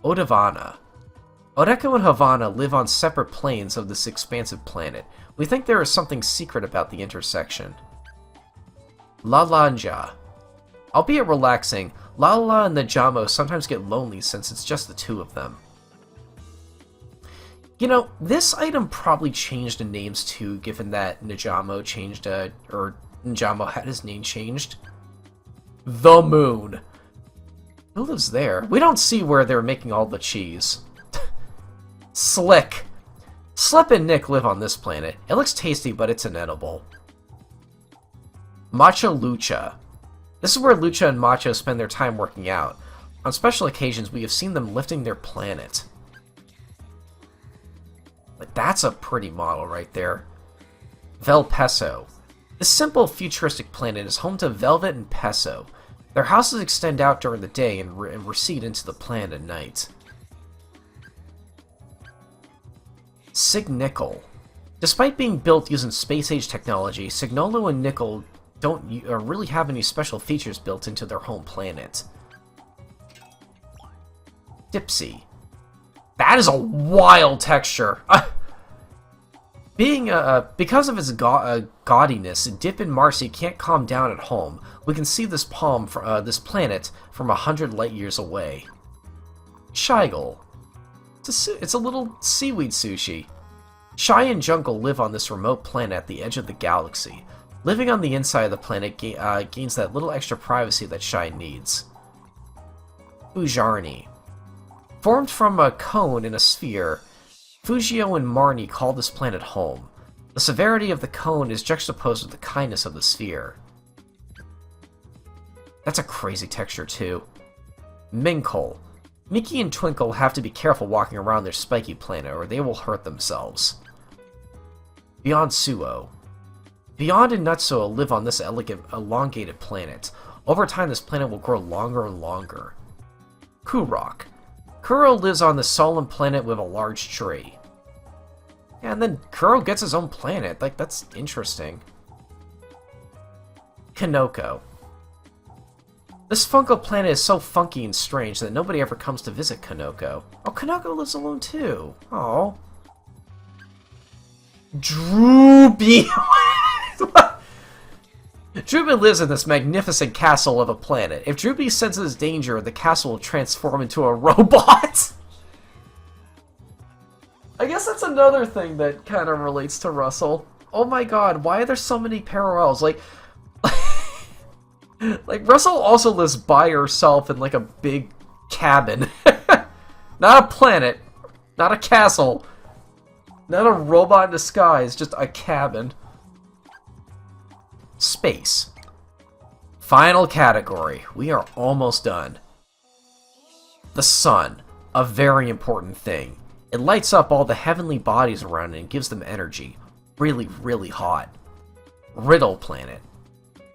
Odavana. Odeko and Havana live on separate planes of this expansive planet. We think there is something secret about the intersection. Lalanja. Albeit relaxing, Lala and the Jamo sometimes get lonely since it's just the two of them. You know, this item probably changed the names too, given that Najamo changed, or Najamo had his name changed. The Moon. Who lives there? We don't see where they're making all the cheese. Slick. Slip and Nick live on this planet. It looks tasty, but it's inedible. Macho Lucha. This is where Lucha and Macho spend their time working out. On special occasions, we have seen them lifting their planet. Like, that's a pretty model right there. Velpeso. This simple, futuristic planet is home to Velvet and Peso. Their houses extend out during the day and recede into the planet at night. Signickel. Despite being built using space-age technology, Signolo and Nickel don't really have any special features built into their home planet. Dipsy. That is a wild texture! Because of its gaudiness, Dip and Marcy can't calm down at home. We can see this planet from 100 light years away. Shigel. It's a little seaweed sushi. Shy and Jungle live on this remote planet at the edge of the galaxy. Living on the inside of the planet gains that little extra privacy that Shy needs. Ujarni. Formed from a cone in a sphere, Fujio and Marnie call this planet home. The severity of the cone is juxtaposed with the kindness of the sphere. That's a crazy texture too. Minkle. Mickey and Twinkle have to be careful walking around their spiky planet or they will hurt themselves. Beyond Suo. Beyond and Nutso live on this elongated planet. Over time this planet will grow longer and longer. Kurok. Kuro lives on the solemn planet with a large tree. Yeah, and then Kuro gets his own planet. Like, that's interesting. Kanoko. This Funko planet is so funky and strange that nobody ever comes to visit Kanoko. Oh, Kanoko lives alone too. Oh. Droopy. Droopy lives in this magnificent castle of a planet. If Droopy senses danger, the castle will transform into a robot. I guess that's another thing that kind of relates to Russell. Oh my god, why are there so many parallels? Like Russell also lives by herself in like a big cabin. Not a planet, not a castle, not a robot in disguise, just a cabin. Space. Final category. We are almost done. The sun. A very important thing. It lights up all the heavenly bodies around it and gives them energy. Really, really hot. Riddle planet.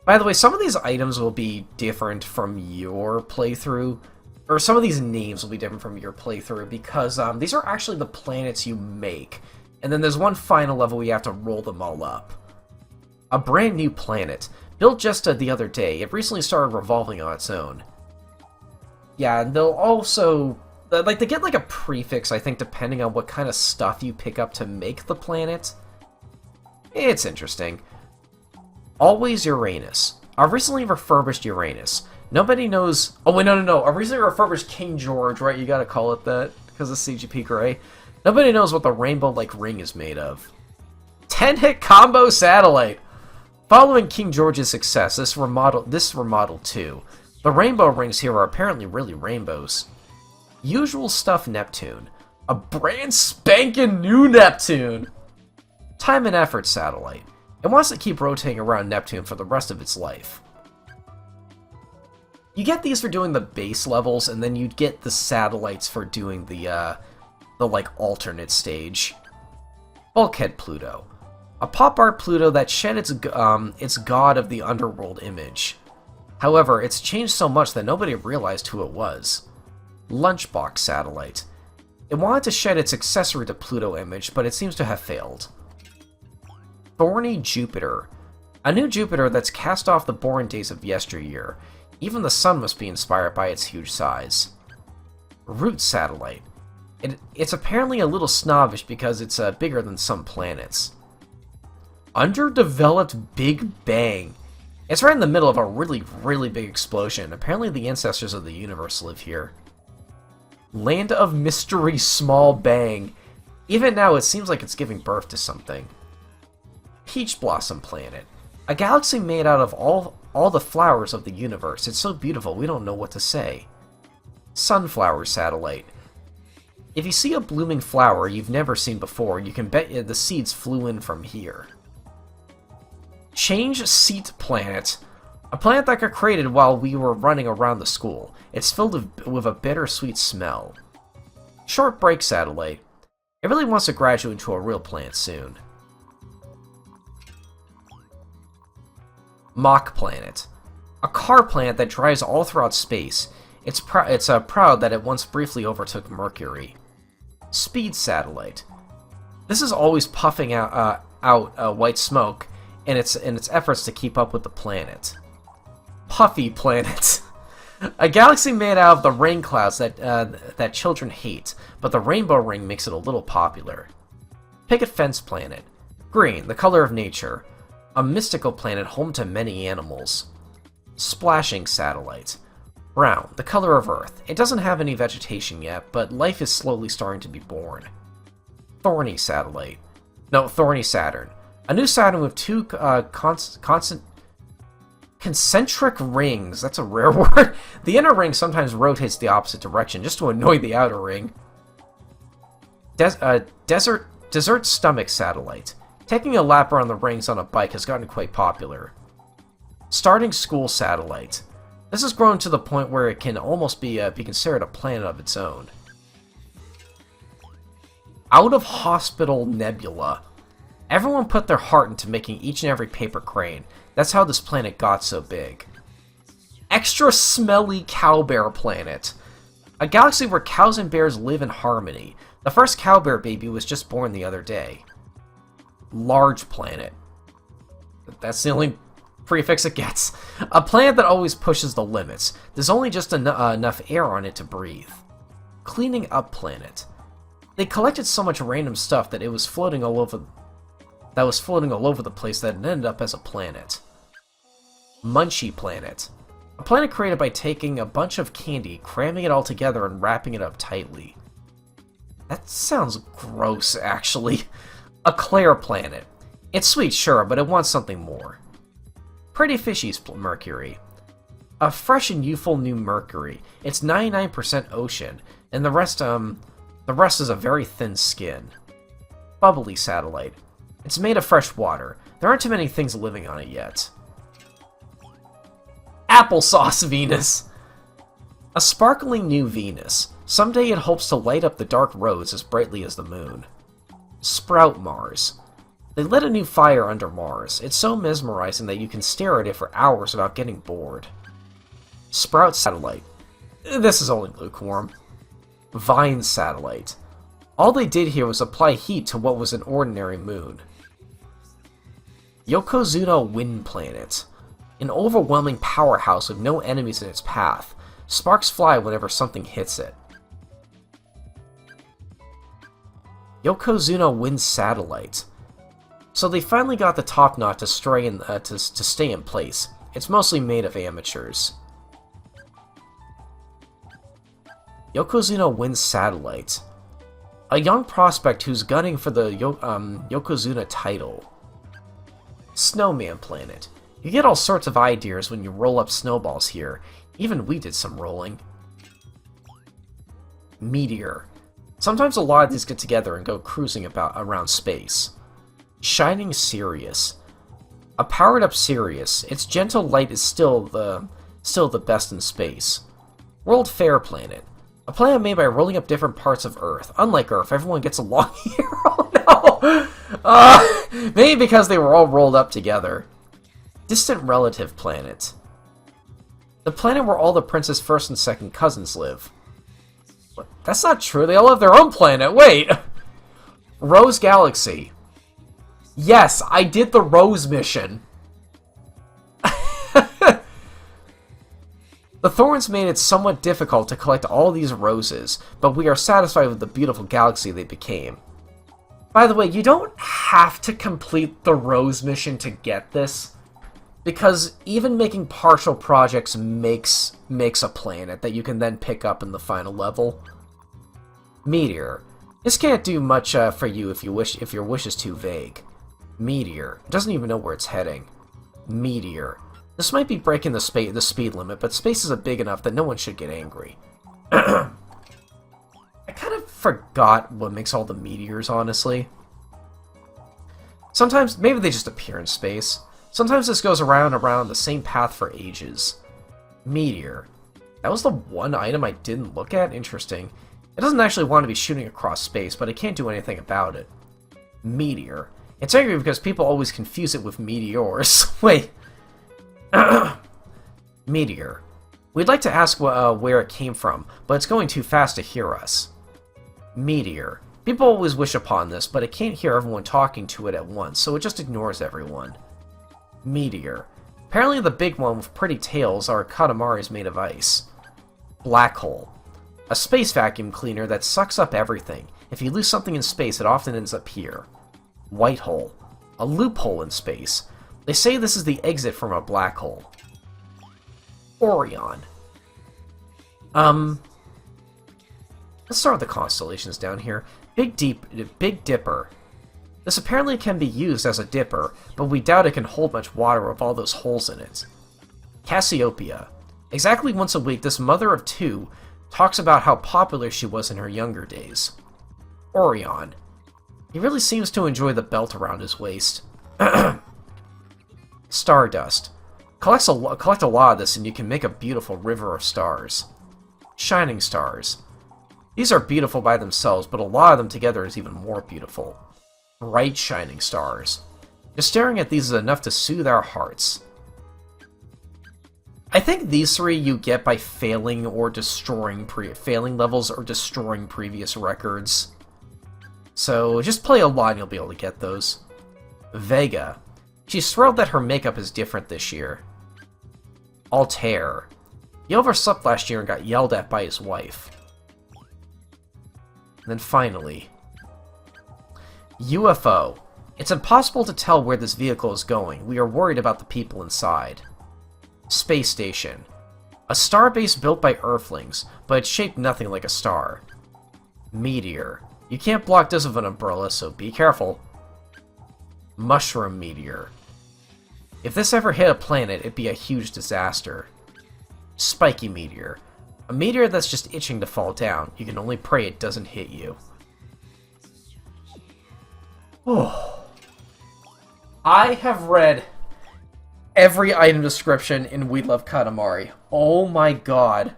By the way, some of these items will be different from your playthrough. Or some of these names will be different from your playthrough because these are actually the planets you make. And then there's one final level where you have to roll them all up. A brand new planet. Built just the other day, it recently started revolving on its own. Yeah, and they'll also... Like, they get like a prefix, I think, depending on what kind of stuff you pick up to make the planet. It's interesting. Always Uranus. A recently refurbished Uranus. Nobody knows... Oh, wait, no. A recently refurbished King George, right? You gotta call it that, because of CGP Grey. Nobody knows what the rainbow-like ring is made of. 10-hit combo satellite! Following King George's success, this remodeled too. The rainbow rings here are apparently really rainbows. Usual Stuff Neptune. A brand spanking new Neptune! Time and Effort satellite. It wants to keep rotating around Neptune for the rest of its life. You get these for doing the base levels, and then you'd get the satellites for doing the like, alternate stage. Bulkhead Pluto. A pop art Pluto that shed its god of the underworld image. However, it's changed so much that nobody realized who it was. Lunchbox satellite. It wanted to shed its accessory to Pluto image, but it seems to have failed. Thorny Jupiter. A new Jupiter that's cast off the boring days of yesteryear. Even the sun must be inspired by its huge size. Root satellite. It's apparently a little snobbish because it's bigger than some planets. Underdeveloped Big Bang. It's right in the middle of a really, really big explosion. Apparently the ancestors of the universe live here. Land of Mystery Small Bang. Even now it seems like it's giving birth to something. Peach Blossom Planet. A galaxy made out of all the flowers of the universe. It's so beautiful we don't know what to say. Sunflower Satellite. If you see a blooming flower you've never seen before, you can bet the seeds flew in from here. Change Seat Planet. A planet that got created while we were running around the school. It's filled with a bittersweet smell. Short Break Satellite. It really wants to graduate into a real planet soon. Mock Planet. A car planet that drives all throughout space. It's proud that it once briefly overtook Mercury. Speed Satellite. This is always puffing out white smoke in its efforts to keep up with the planet. Puffy Planet. A galaxy made out of the rain clouds that children hate, but the rainbow ring makes it a little popular. Picket Fence Planet. Green, the color of nature. A mystical planet home to many animals. Splashing Satellite. Brown, the color of Earth. It doesn't have any vegetation yet, but life is slowly starting to be born. Thorny Satellite. No, Thorny Saturn. A new Saturn with two concentric rings. That's a rare word. The inner ring sometimes rotates the opposite direction, just to annoy the outer ring. Desert Stomach Satellite. Taking a lap around the rings on a bike has gotten quite popular. Starting School Satellite. This has grown to the point where it can almost be considered a planet of its own. Out of Hospital Nebula. Everyone put their heart into making each and every paper crane. That's how this planet got so big. Extra Smelly Cowbear Planet. A galaxy where cows and bears live in harmony. The first cowbear baby was just born the other day. Large Planet. That's the only prefix it gets. A planet that always pushes the limits. There's only just enough air on it to breathe. Cleaning Up Planet. They collected so much random stuff that it was floating all over the place that it ended up as a planet. Munchie Planet. A planet created by taking a bunch of candy, cramming it all together, and wrapping it up tightly. That sounds gross, actually. Eclair Planet. It's sweet, sure, but it wants something more. Pretty Fishy's Mercury. A fresh and youthful new Mercury. It's 99% ocean, and the rest is a very thin skin. Bubbly Satellite. It's made of fresh water. There aren't too many things living on it yet. Applesauce Venus. A sparkling new Venus. Someday it hopes to light up the dark roads as brightly as the moon. Sprout Mars. They lit a new fire under Mars. It's so mesmerizing that you can stare at it for hours without getting bored. Sprout Satellite. This is only lukewarm. Vine Satellite. All they did here was apply heat to what was an ordinary moon. Yokozuna Wind Planet. An overwhelming powerhouse with no enemies in its path. Sparks fly whenever something hits it. Yokozuna Wind Satellite. So they finally got the top knot to stay in place. It's mostly made of amateurs. Yokozuna Wind Satellite. A young prospect who's gunning for the Yokozuna title. Snowman Planet. You get all sorts of ideas when you roll up snowballs here. Even we did some rolling. Meteor. Sometimes a lot of these get together and go cruising around space. Shining Sirius. A powered-up Sirius. Its gentle light is still the best in space. World Fair Planet. A planet made by rolling up different parts of Earth. Unlike Earth, everyone gets along here. Oh no! Maybe because they were all rolled up together. Distant relative planet. The planet where all the prince's first and second cousins live. What? That's not true. They all have their own planet. Wait! Rose Galaxy. Yes, I did the Rose mission. The Thorns made it somewhat difficult to collect all these roses, but we are satisfied with the beautiful galaxy they became. By the way, you don't have to complete the Rose mission to get this, because even making partial projects makes a planet that you can then pick up in the final level. Meteor. This can't do much for you if your wish is too vague. Meteor. It doesn't even know where it's heading. Meteor. This might be breaking the speed limit, but space is big enough that no one should get angry. I kind of forgot what makes all the meteors, honestly. Sometimes, maybe they just appear in space. Sometimes this goes around and around the same path for ages. Meteor. That was the one item I didn't look at? Interesting. It doesn't actually want to be shooting across space, but I can't do anything about it. Meteor. It's angry because people always confuse it with meteors. Wait. Meteor. We'd like to ask where it came from, but it's going too fast to hear us. Meteor. People always wish upon this, but it can't hear everyone talking to it at once, so it just ignores everyone. Meteor. Apparently the big one with pretty tails are Katamari's made of ice. Black hole. A space vacuum cleaner that sucks up everything. If you lose something in space, it often ends up here. White hole. A loophole in space. They say this is the exit from a black hole. Orion. Let's start with the constellations down here. Big Dipper. This apparently can be used as a dipper, but we doubt it can hold much water with all those holes in it. Cassiopeia. Exactly once a week, this mother of two talks about how popular she was in her younger days. Orion. He really seems to enjoy the belt around his waist. Stardust. Collect a lot of this and you can make a beautiful river of stars. Shining stars. These are beautiful by themselves, but a lot of them together is even more beautiful. Bright shining stars. Just staring at these is enough to soothe our hearts. I think these three you get by failing or destroying failing levels or destroying previous records. So just play a lot and you'll be able to get those. Vega. She's thrilled that her makeup is different this year. Altair. He overslept last year and got yelled at by his wife. And then finally, UFO. It's impossible to tell where this vehicle is going. We are worried about the people inside. Space Station. A starbase built by Earthlings, but it's shaped nothing like a star. Meteor. You can't block this with an umbrella, so be careful. Mushroom Meteor. If this ever hit a planet, it'd be a huge disaster. Spiky Meteor. A meteor that's just itching to fall down. You can only pray it doesn't hit you. Oh. I have read every item description in We Love Katamari. Oh my god.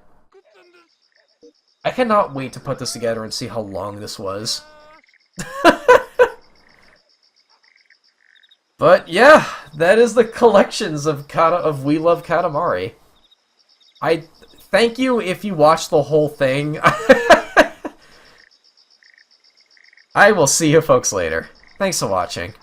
I cannot wait to put this together and see how long this was. But yeah, that is the collections of We Love Katamari. I thank you if you watched the whole thing. I will see you folks later. Thanks for watching.